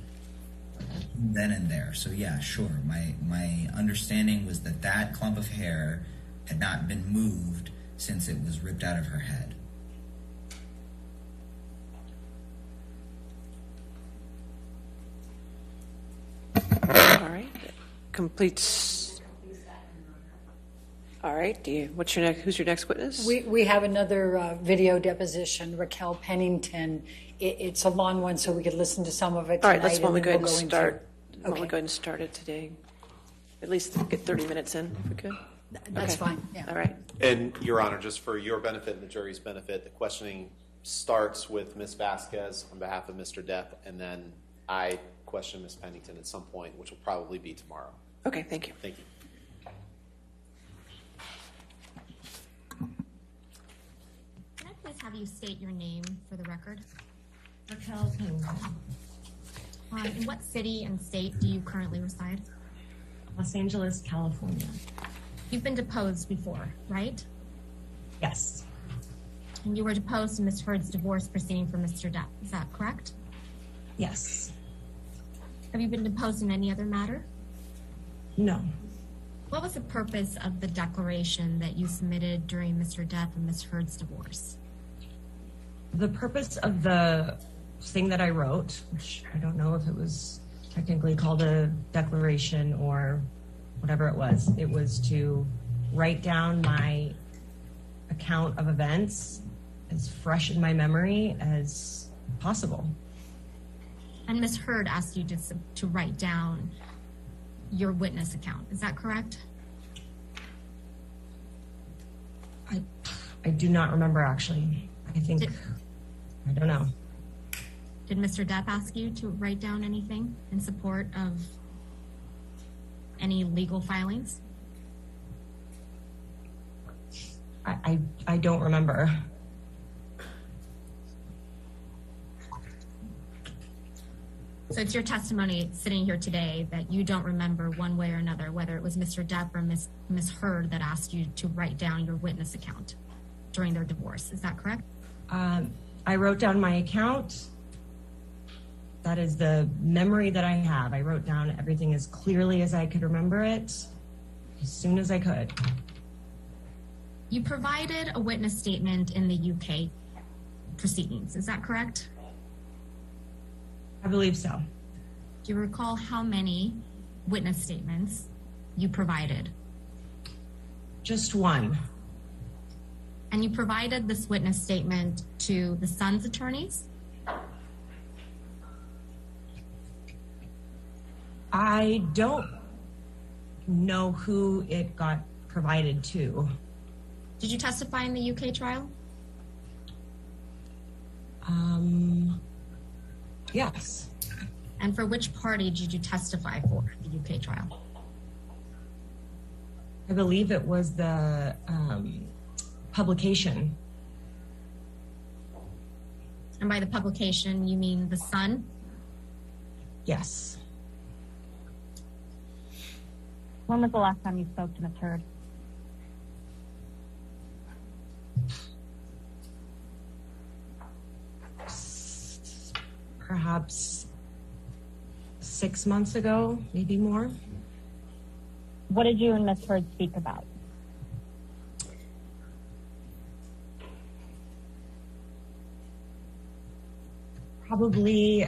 then and there. So yeah, sure. My understanding was that clump of hair had not been moved since it was ripped out of her head. All right. Completes. All right. Who's your next witness? We have another video deposition, Raquel Pennington. It's a long one, so we could listen to some of it tonight. All right, let's go ahead and we'll start. Okay. We'll go ahead and start it today. At least get 30 minutes in, if we could. That's Okay. fine. Yeah. All right. And Your Honor, just for your benefit and the jury's benefit, the questioning starts with Ms. Vasquez on behalf of Mr. Depp, and then I question Ms. Pennington at some point, which will probably be tomorrow. Okay, thank you. Thank you. Can I please have you state your name for the record? Raquel Pennington. In what city and state do you currently reside? Los Angeles, California. You've been deposed before, right? Yes. And you were deposed in Ms. Heard's divorce proceeding for Mr. Depp. Is that correct? Yes. Have you been deposed in any other matter? No. What was the purpose of the declaration that you submitted during Mr. Depp and Ms. Heard's divorce? The purpose of the thing that I wrote, which I don't know if it was technically called a declaration or whatever it was to write down my account of events as fresh in my memory as possible. And Ms. Heard asked you to write down your witness account. Is that correct? I do not remember, actually. I don't know. Did Mr. Depp ask you to write down anything in support of any legal filings? I don't remember. So it's your testimony sitting here today that you don't remember one way or another, whether it was Mr. Depp or Ms. Heard that asked you to write down your witness account during their divorce. Is that correct? I wrote down my account. That is the memory that I have. I wrote down everything as clearly as I could remember it, as soon as I could. You provided a witness statement in the UK proceedings. Is that correct? I believe so. Do you recall how many witness statements you provided? Just one. And you provided this witness statement to the son's attorneys? I don't know who it got provided to. Did you testify in the UK trial? Yes. And for which party did you testify for the UK trial? I believe it was the publication. And by the publication, you mean the Sun? Yes. When was the last time you spoke to Ms. Heard? Perhaps 6 months ago, maybe more. What did you and Ms. Heard speak about? Probably,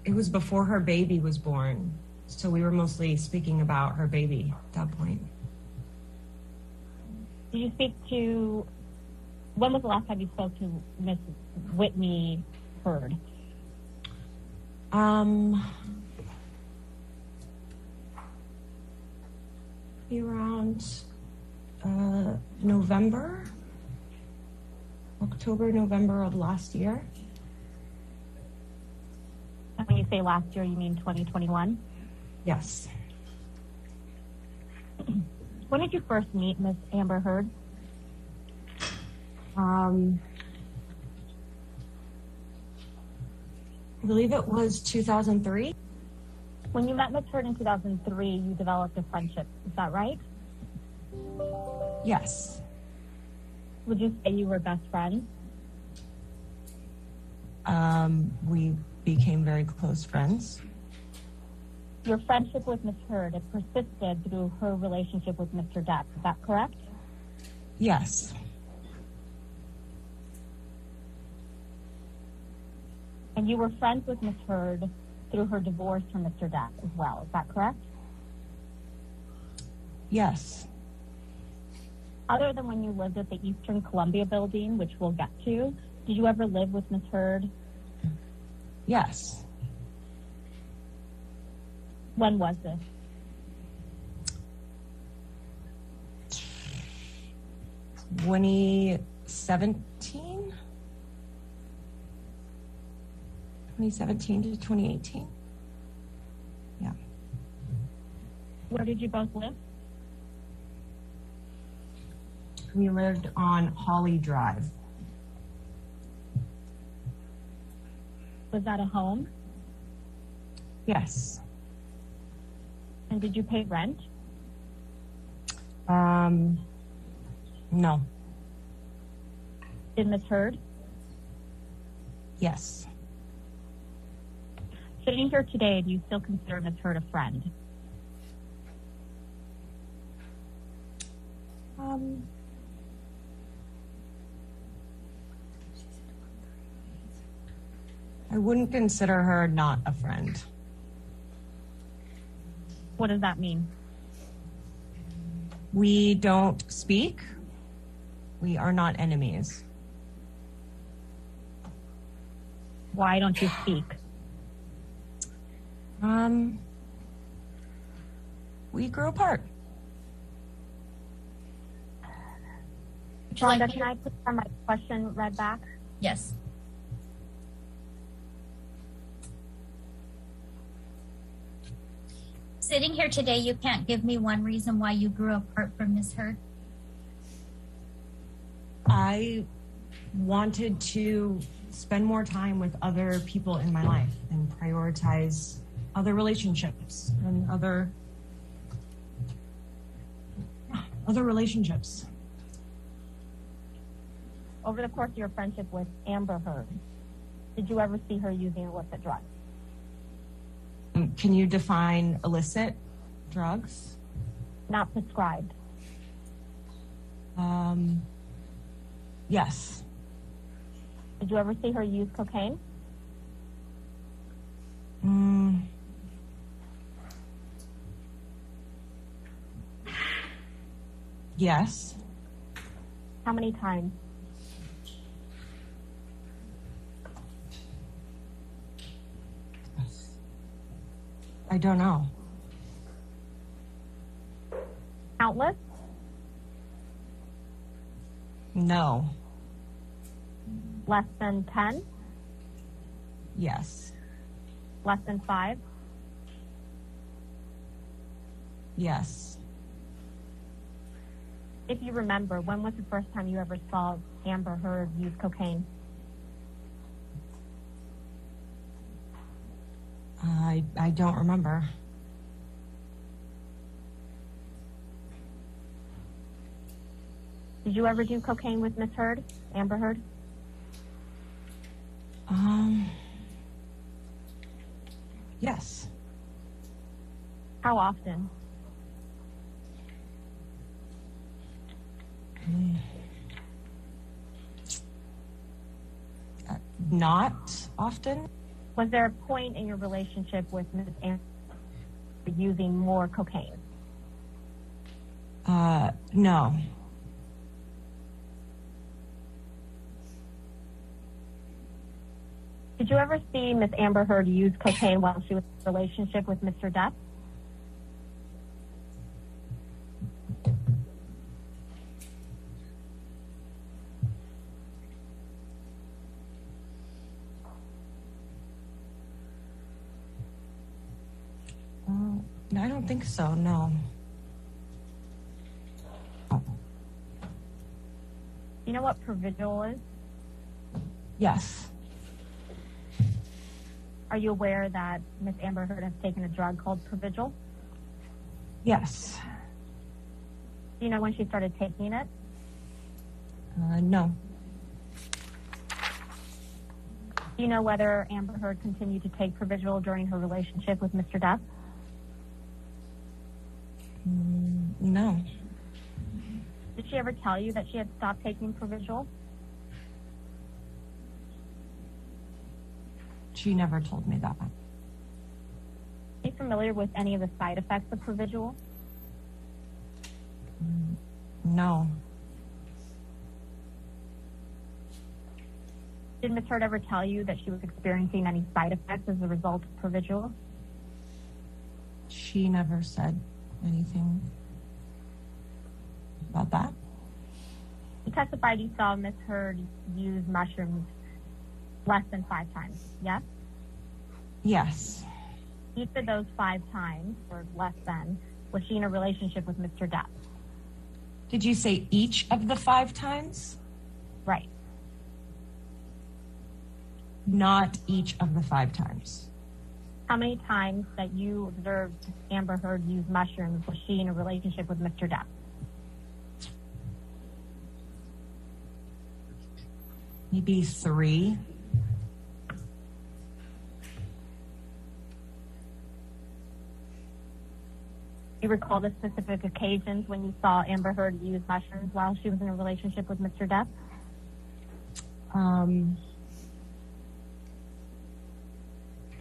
it was before her baby was born. So we were mostly speaking about her baby at that point. Did you speak to, when was the last time you spoke to Ms. Whitney Heard? Around October, November of last year. And when you say last year, you mean 2021? Yes. When did you first meet Miss Amber Heard? I believe it was 2003. When you met Miss Heard in 2003, you developed a friendship. Is that right? Yes. Would you say you were best friends? We became very close friends. Your friendship with Miss Heard, it persisted through her relationship with Mr. Depp. Is that correct? Yes. And you were friends with Miss Heard through her divorce from Mr. Depp as well. Is that correct? Yes. Other than when you lived at the Eastern Columbia building, which we'll get to, did you ever live with Miss Heard? Yes. When was this? Twenty 2017 to 2018. Yeah. Where did you both live? We lived on Holly Drive. Was that a home? Yes. And did you pay rent? No. Did Miss Heard? Yes. Sitting here today, do you still consider Miss Heard a friend? I wouldn't consider her not a friend. What does that mean? We don't speak. We are not enemies. Why don't you speak? We grew apart. Rhonda, can I put my question read back? Yes. Sitting here today, you can't give me one reason why you grew apart from Miss Heard? I wanted to spend more time with other people in my life and prioritize other relationships and other relationships. Over the course of your friendship with Amber Heard, did you ever see her using illicit drugs? Can you define illicit drugs? Not prescribed. Yes. Did you ever see her use cocaine? Yes. How many times? I don't know. Countless? No. Less than 10? Yes. Less than 5? Yes. If you remember, when was the first time you ever saw Amber Heard use cocaine? I don't remember. Did you ever do cocaine with Miss Heard, Amber Heard? Yes. How often? Not often. Was there a point in your relationship with Ms. Amber using more cocaine? No. Did you ever see Miss Amber Heard use cocaine while she was in a relationship with Mr. Depp? don't think so, no. You know what Provigil is? Yes. Are you aware that Miss Amber Heard has taken a drug called Provigil? Yes. Do you know when she started taking it? No. Do you know whether Amber Heard continued to take Provigil during her relationship with Mr. Depp? No. Did she ever tell you that she had stopped taking Provigil? She never told me that. Are you familiar with any of the side effects of Provigil? No. Did Ms. Heard ever tell you that she was experiencing any side effects as a result of Provigil? She never said anything about that. You testified you saw Ms. Heard use mushrooms less than 5 times, yes? Yes. Each of those 5 times, or less than, was she in a relationship with Mr. Depp? Did you say each of the 5 times? Right. Not each of the 5 times. How many times that you observed Amber Heard use mushrooms was she in a relationship with Mr. Depp? Maybe 3. Do you recall the specific occasions when you saw Amber Heard use mushrooms while she was in a relationship with Mr. Depp?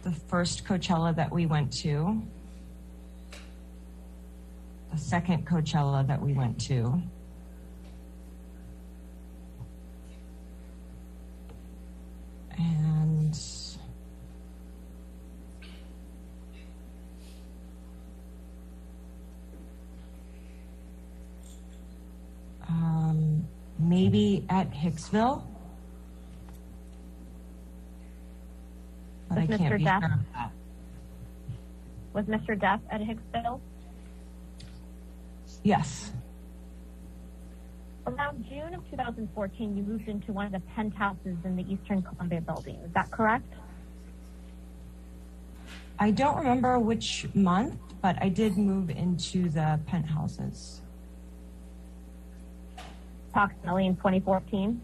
The first Coachella that we went to. The second Coachella that we went to. And maybe at Hicksville. But I can't be sure of that. Was Mr. Depp at Hicksville? Yes. Around June of 2014, you moved into one of the penthouses in the Eastern Columbia building. Is that correct? I don't remember which month, but I did move into the penthouses. Approximately in 2014?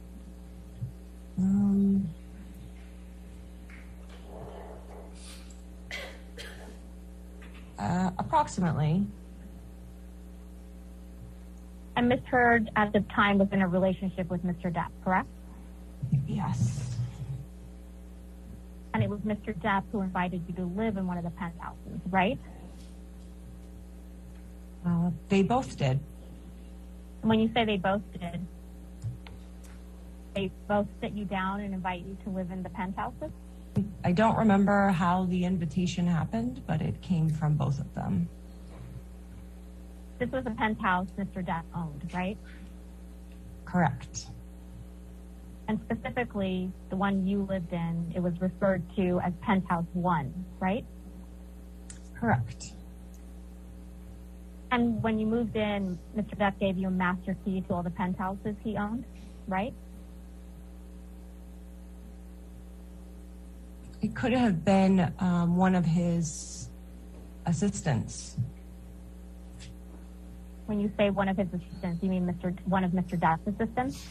Approximately. And Ms. Heard at the time was in a relationship with Mr. Depp, correct? Yes. And it was Mr. Depp who invited you to live in one of the penthouses, right? They both did. And when you say they both did, they both sit you down and invite you to live in the penthouses? I don't remember how the invitation happened, but it came from both of them. This was a penthouse Mr. Depp owned, right? Correct. And specifically, the one you lived in, it was referred to as Penthouse 1, right? Correct. And when you moved in, Mr. Depp gave you a master key to all the penthouses he owned, right? It could have been one of his assistants. When you say one of his assistants, you mean one of Mr. Depp's assistants?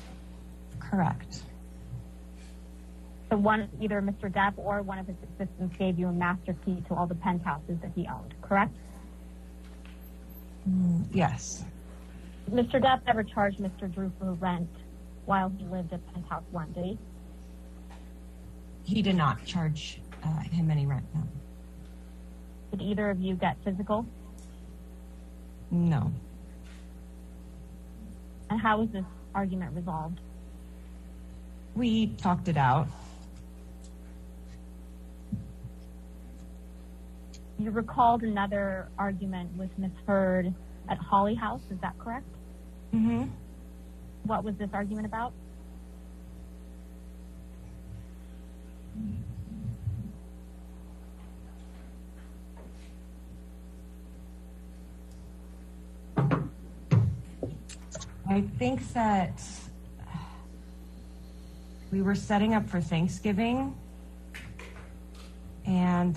Correct. So either Mr. Depp or one of his assistants gave you a master key to all the penthouses that he owned, correct? Yes. Mr. Depp never charged Mr. Drew for rent while he lived at Penthouse 1, did he? He did not charge him any rent, no. Did either of you get physical? No. And how was this argument resolved? We talked it out. You recalled another argument with Ms. Heard at Holly House, is that correct? Mm-hmm. What was this argument about? I think that we were setting up for Thanksgiving, and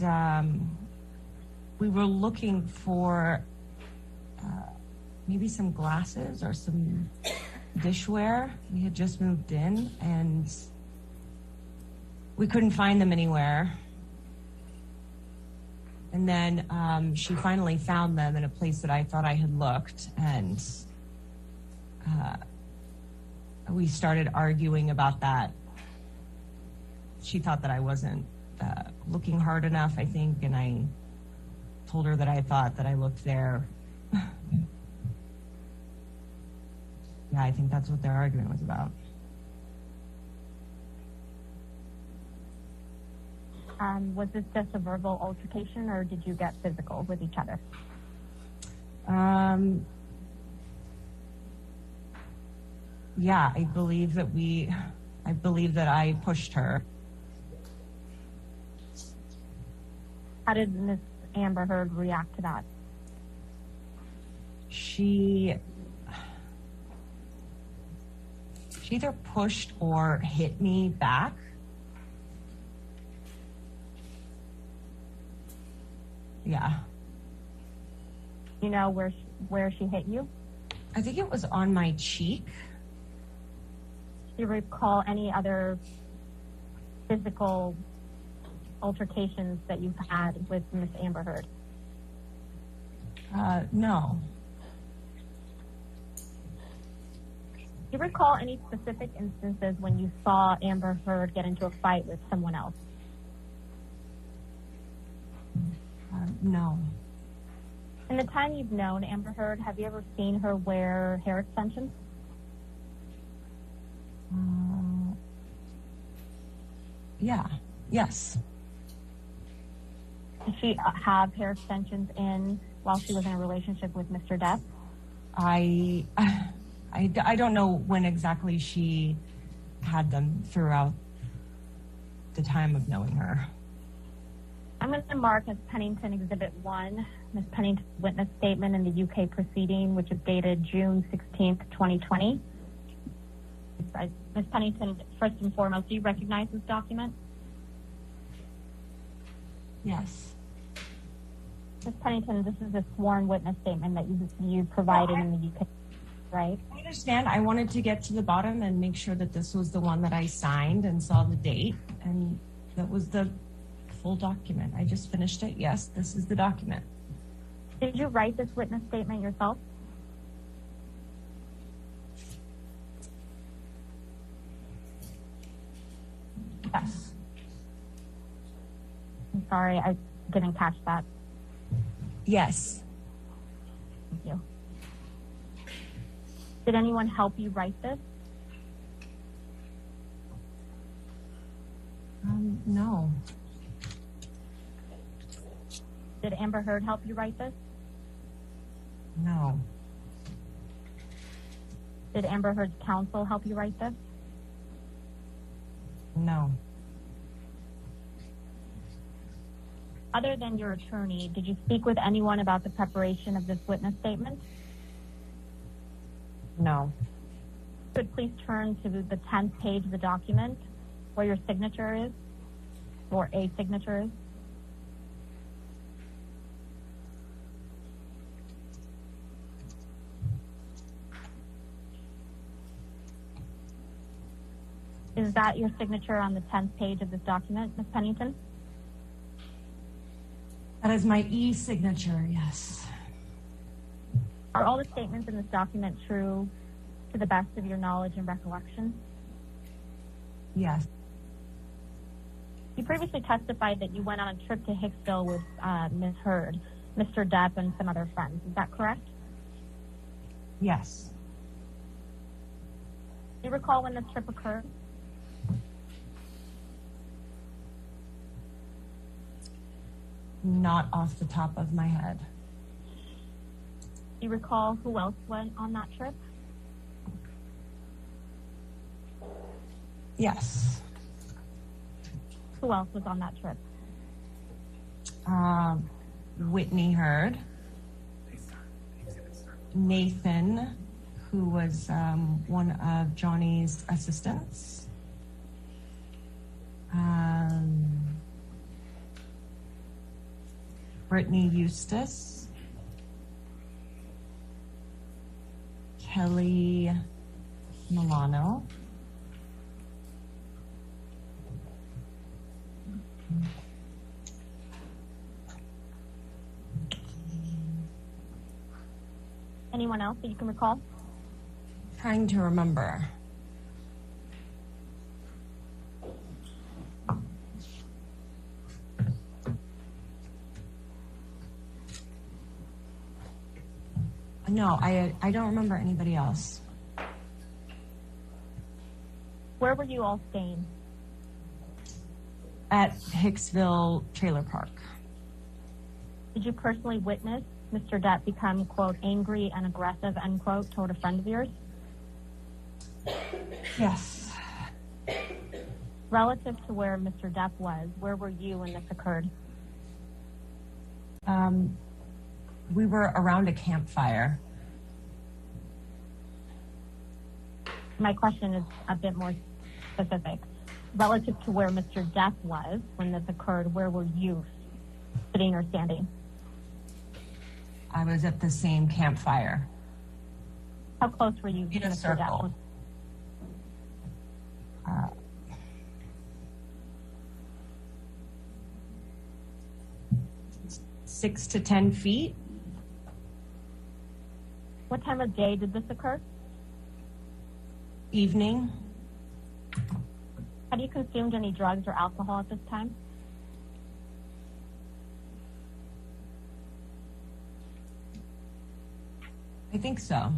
we were looking for maybe some glasses or some dishware. We had just moved in, and we couldn't find them anywhere. And then she finally found them in a place that I thought I had looked, and we started arguing about that. She thought that I wasn't looking hard enough, I think, and I told her that I thought that I looked there. Yeah, I think that's what their argument was about. Was this just a verbal altercation, or did you get physical with each other? Yeah, I believe that I pushed her. How did Miss Amber Heard react to that? She either pushed or hit me back. Yeah. You know where she hit you? I think it was on my cheek. Do you recall any other physical altercations that you've had with Miss Amber Heard? No. Do you recall any specific instances when you saw Amber Heard get into a fight with someone else? No. In the time you've known Amber Heard, have you ever seen her wear hair extensions? Yeah. Yes. Did she have hair extensions in while she was in a relationship with Mr. Depp? I don't know when exactly she had them throughout the time of knowing her. I'm going to mark as Pennington Exhibit 1, Ms. Pennington's witness statement in the UK proceeding, which is dated June 16th, 2020. Ms. Pennington, first and foremost, do you recognize this document? Yes. Ms. Pennington, this is a sworn witness statement that you provided in the UK, right? I understand. I wanted to get to the bottom and make sure that this was the one that I signed and saw the date, and that was the full document. I just finished it. Yes, this is the document. Did you write this witness statement yourself? Yes. I'm sorry, I didn't catch that. Yes. Thank you. Did anyone help you write this? No. Did Amber Heard help you write this? No. Did Amber Heard's counsel help you write this? No. Other than your attorney, did you speak with anyone about the preparation of this witness statement? No. Could please turn to the 10th page of the document where your signature is, or a signature is. Is that your signature on the 10th page of this document, Ms. Pennington? That is my e-signature, yes. Are all the statements in this document true to the best of your knowledge and recollection? Yes. You previously testified that you went on a trip to Hicksville with Ms. Heard, Mr. Depp, and some other friends. Is that correct? Yes. Do you recall when this trip occurred? Not off the top of my head. Do you recall who else went on that trip? Yes. Who else was on that trip? Whitney Heard, Nathan who was one of Johnny's assistants. Brittany Eustace. Kelly Milano. Anyone else that you can recall? Trying to remember. No, I don't remember anybody else. Where were you all staying? At Hicksville Trailer Park. Did you personally witness Mr. Depp become, quote, angry and aggressive, end quote, toward a friend of yours? Yes. Relative to where Mr. Depp was, where were you when this occurred? We were around a campfire. My question is a bit more specific. Relative to where Mr. Depp was when this occurred, where were you sitting or standing? I was at the same campfire. How close were you to In a Mr. circle. Depp? 6 to 10 feet. What time of day did this occur? Evening. Had you consumed any drugs or alcohol at this time? I think so.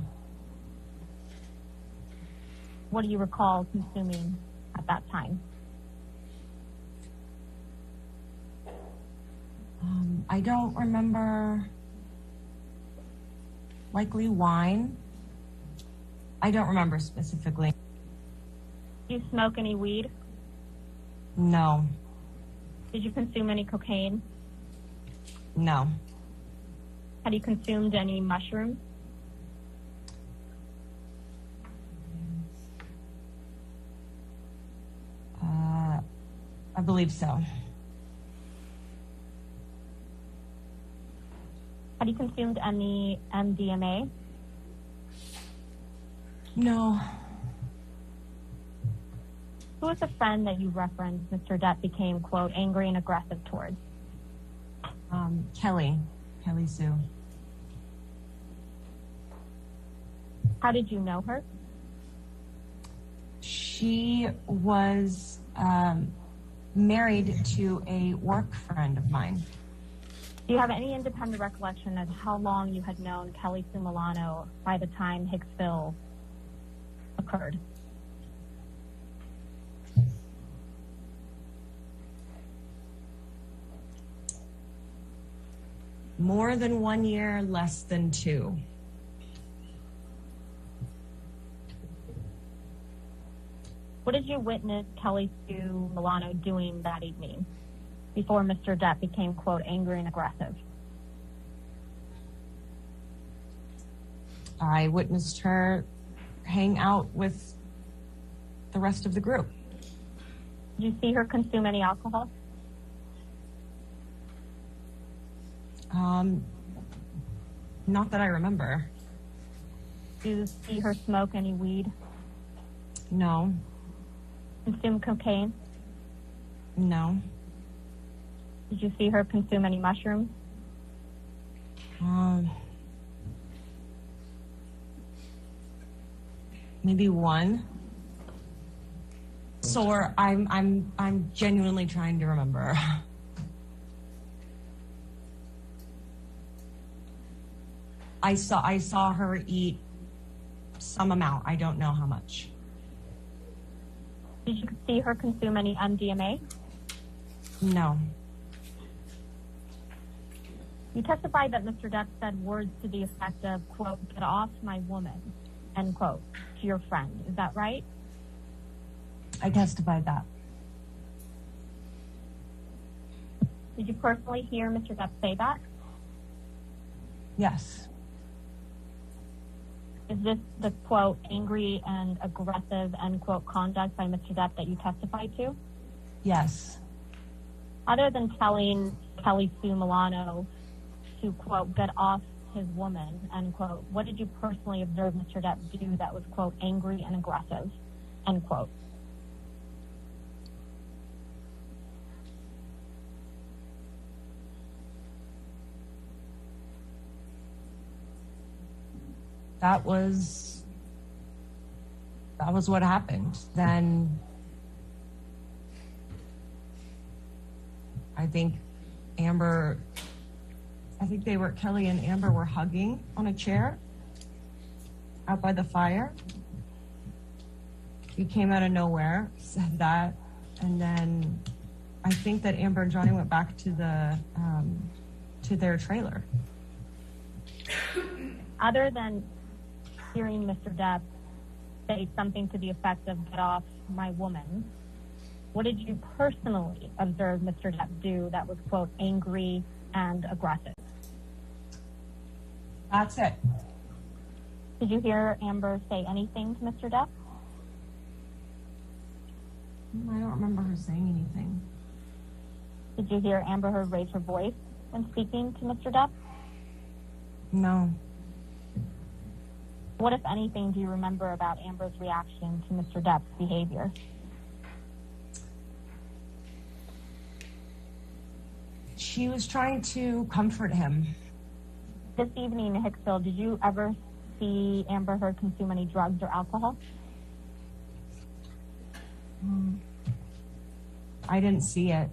What do you recall consuming at that time? I don't remember. Likely wine. I don't remember specifically. Did you smoke any weed? No. Did you consume any cocaine? No. Had you consumed any mushrooms? I believe so. Had you consumed any MDMA? No. Who was the friend that you referenced Mr. Depp became, quote, angry and aggressive towards? Kelly Sue. How did you know her? She was married to a work friend of mine. Do you have any independent recollection of how long you had known Kelly Sue Milano by the time Hicksville occurred? More than 1 year, less than 2. What did you witness Kelly Sue Milano doing that evening before Mr. Depp became, quote, angry and aggressive? I witnessed her hang out with the rest of the group. Did you see her consume any alcohol? Not that I remember. Did you see her smoke any weed? No. Consume cocaine? No. Did you see her consume any mushrooms? Maybe one. Sore. I'm genuinely trying to remember. I saw her eat some amount. I don't know how much. Did you see her consume any MDMA? No. You testified that Mr. Depp said words to the effect of, quote, get off my woman, end quote, to your friend. Is that right? I testified that. Did you personally hear Mr. Depp say that? Yes. Is this the, quote, angry and aggressive, end quote, conduct by Mr. Depp that you testified to? Yes. Other than telling Kelly Sue Milano to, quote, get off his woman, end quote, what did you personally observe Mr. Depp do that was, quote, angry and aggressive, end quote? That was what happened. Then I think Kelly and Amber were hugging on a chair out by the fire. He came out of nowhere, said that, and then I think that Amber and Johnny went back to their trailer. Other than hearing Mr. Depp say something to the effect of get off my woman, what did you personally observe Mr. Depp do that was, quote, angry and aggressive? That's it. Did you hear Amber say anything to Mr. Depp? I don't remember her saying anything. Did you hear Amber Heard raise her voice when speaking to Mr. Depp? No. What, if anything, do you remember about Amber's reaction to Mr. Depp's behavior? She was trying to comfort him. This evening in Hicksville, did you ever see Amber Heard consume any drugs or alcohol? I didn't see it.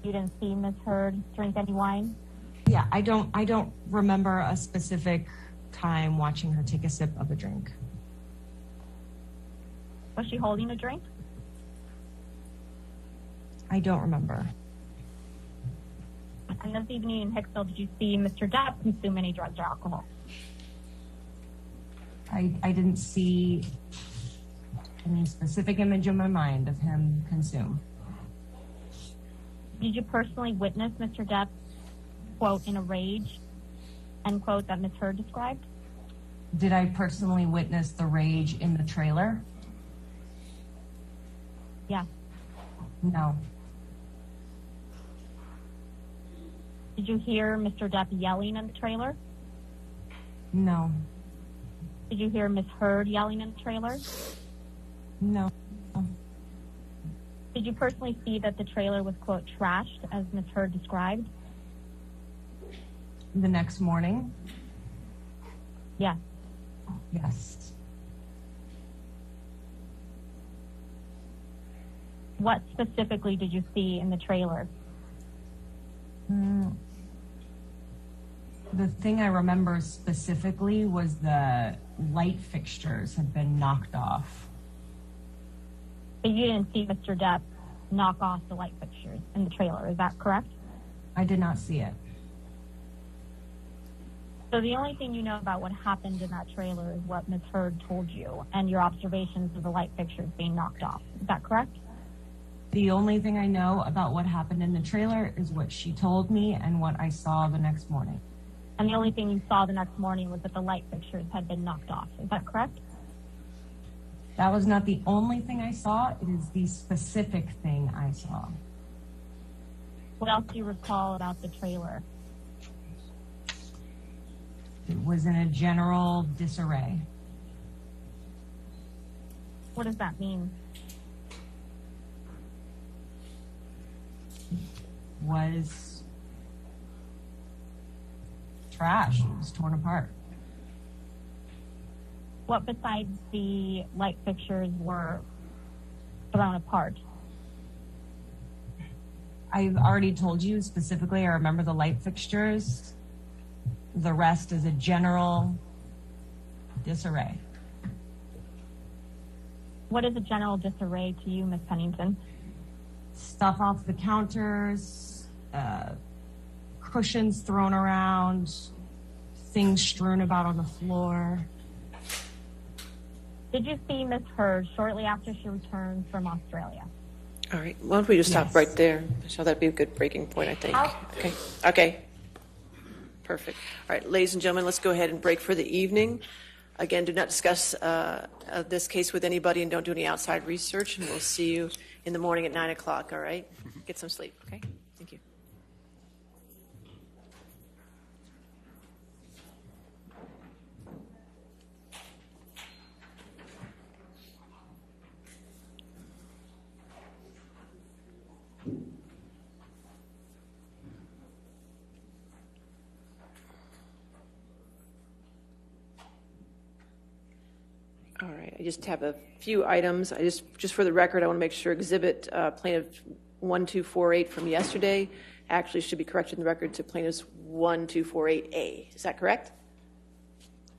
You didn't see Ms. Heard drink any wine? Yeah, I don't remember a specific time watching her take a sip of a drink. Was she holding a drink? I don't remember. And this evening in Hicksville, did you see Mr. Depp consume any drugs or alcohol? I didn't see any specific image in my mind of him consume. Did you personally witness Mr. Depp, quote, in a rage, end quote, that Ms. Heard described? Did I personally witness the rage in the trailer? Yeah. No. Did you hear Mr. Depp yelling in the trailer? No. Did you hear Ms. Heard yelling in the trailer? No. Did you personally see that the trailer was, quote, trashed, as Ms. Heard described? The next morning? Yeah. Yes. What specifically did you see in the trailer? The thing I remember specifically was the light fixtures had been knocked off. But you didn't see Mr. Depp knock off the light fixtures in the trailer, is that correct? I did not see it. So the only thing you know about what happened in that trailer is what Ms. Heard told you and your observations of the light fixtures being knocked off. Is that correct? The only thing I know about what happened in the trailer is what she told me and what I saw the next morning. And the only thing you saw the next morning was that the light fixtures had been knocked off. Is that correct? That was not the only thing I saw. It is the specific thing I saw. What else do you recall about the trailer? It was in a general disarray. What does that mean? Was trash. It was torn apart. What besides the light fixtures were thrown apart? I've already told you specifically, I remember the light fixtures. The rest is a general disarray. What is a general disarray to you, Ms. Pennington? Stuff off the counters, cushions thrown around, things strewn about on the floor. Did you see Ms. Heard shortly after she returned from Australia? All right. Why don't we just stop right there, Michelle? That'd be a good breaking point, I think. Okay. Perfect. All right, ladies and gentlemen, let's go ahead and break for the evening. Again, do not discuss this case with anybody and don't do any outside research. And we'll see you in the morning at 9 o'clock, all right? Get some sleep, okay? Thank you. All right, I just have a few items. Just for the record, I want to make sure exhibit plaintiff 1248 from yesterday actually should be corrected in the record to plaintiff's 1248A. Is that correct?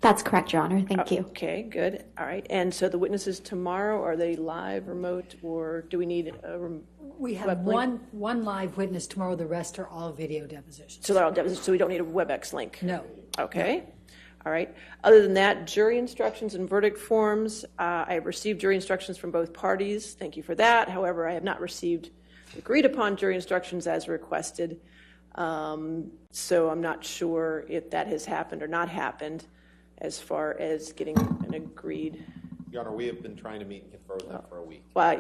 That's correct, Your Honor. Thank you. Okay, good. All right. And so the witnesses tomorrow, are they live, remote, or do we need a We have web link? one live witness tomorrow. The rest are all video depositions. So they're all depositions, so we don't need a WebEx link? No. Okay. All right. Other than that, jury instructions and verdict forms. I have received jury instructions from both parties. Thank you for that. However, I have not received agreed upon jury instructions as requested. So I'm not sure if that has happened or not happened as far as getting an agreed. Your Honor, we have been trying to meet and confer with them for a week. Well,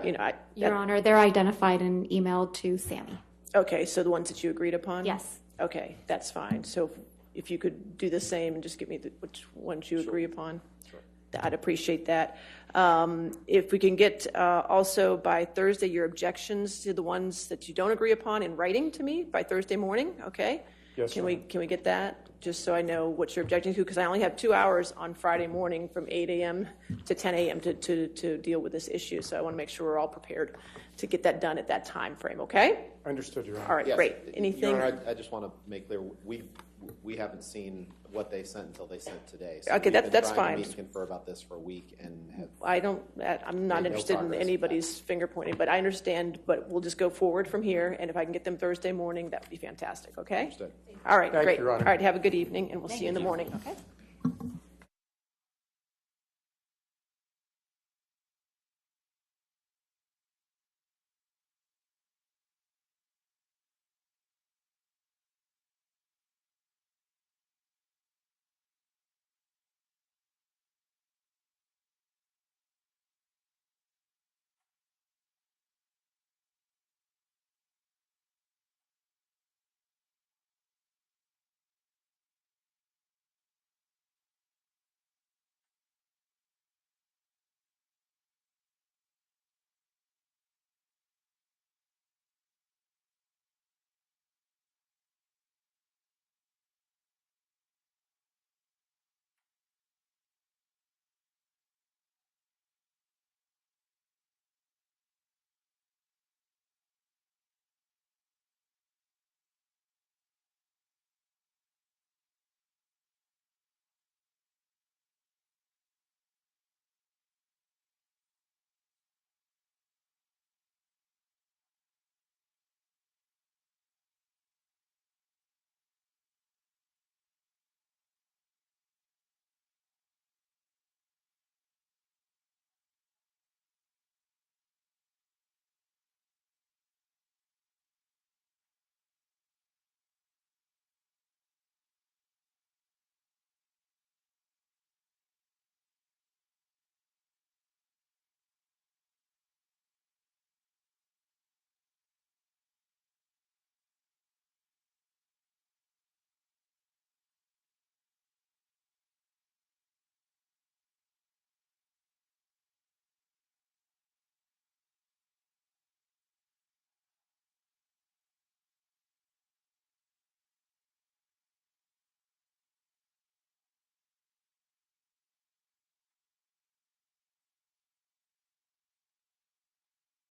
Your Honor, they're identified and emailed to Sammy. Okay, so the ones that you agreed upon? Yes. Okay, that's fine. So if you could do the same and just give me which ones you agree upon, I'd appreciate that. If we can get also by Thursday your objections to the ones that you don't agree upon in writing to me by Thursday morning, okay? Yes, Can we get that, just so I know what you're objecting to? Because I only have 2 hours on Friday morning from 8 a.m. to 10 a.m. to deal with this issue. So I want to make sure we're all prepared to get that done at that time frame, okay? Understood, Your Honor. All right, Yes. great. Anything? Your Honor, I just want to make clear, we haven't seen what they sent until they sent it today. So Okay, we've been that's trying fine. to meet and confer about this for a week and have I'm not made no interested in progress. anybody's finger pointing, but I understand, but we'll just go forward from here, and if I can get them Thursday morning, that would be fantastic, okay? Understood. All right, Thank you, great. Your Honor. All right, have a good evening, and we'll see you in the morning, okay?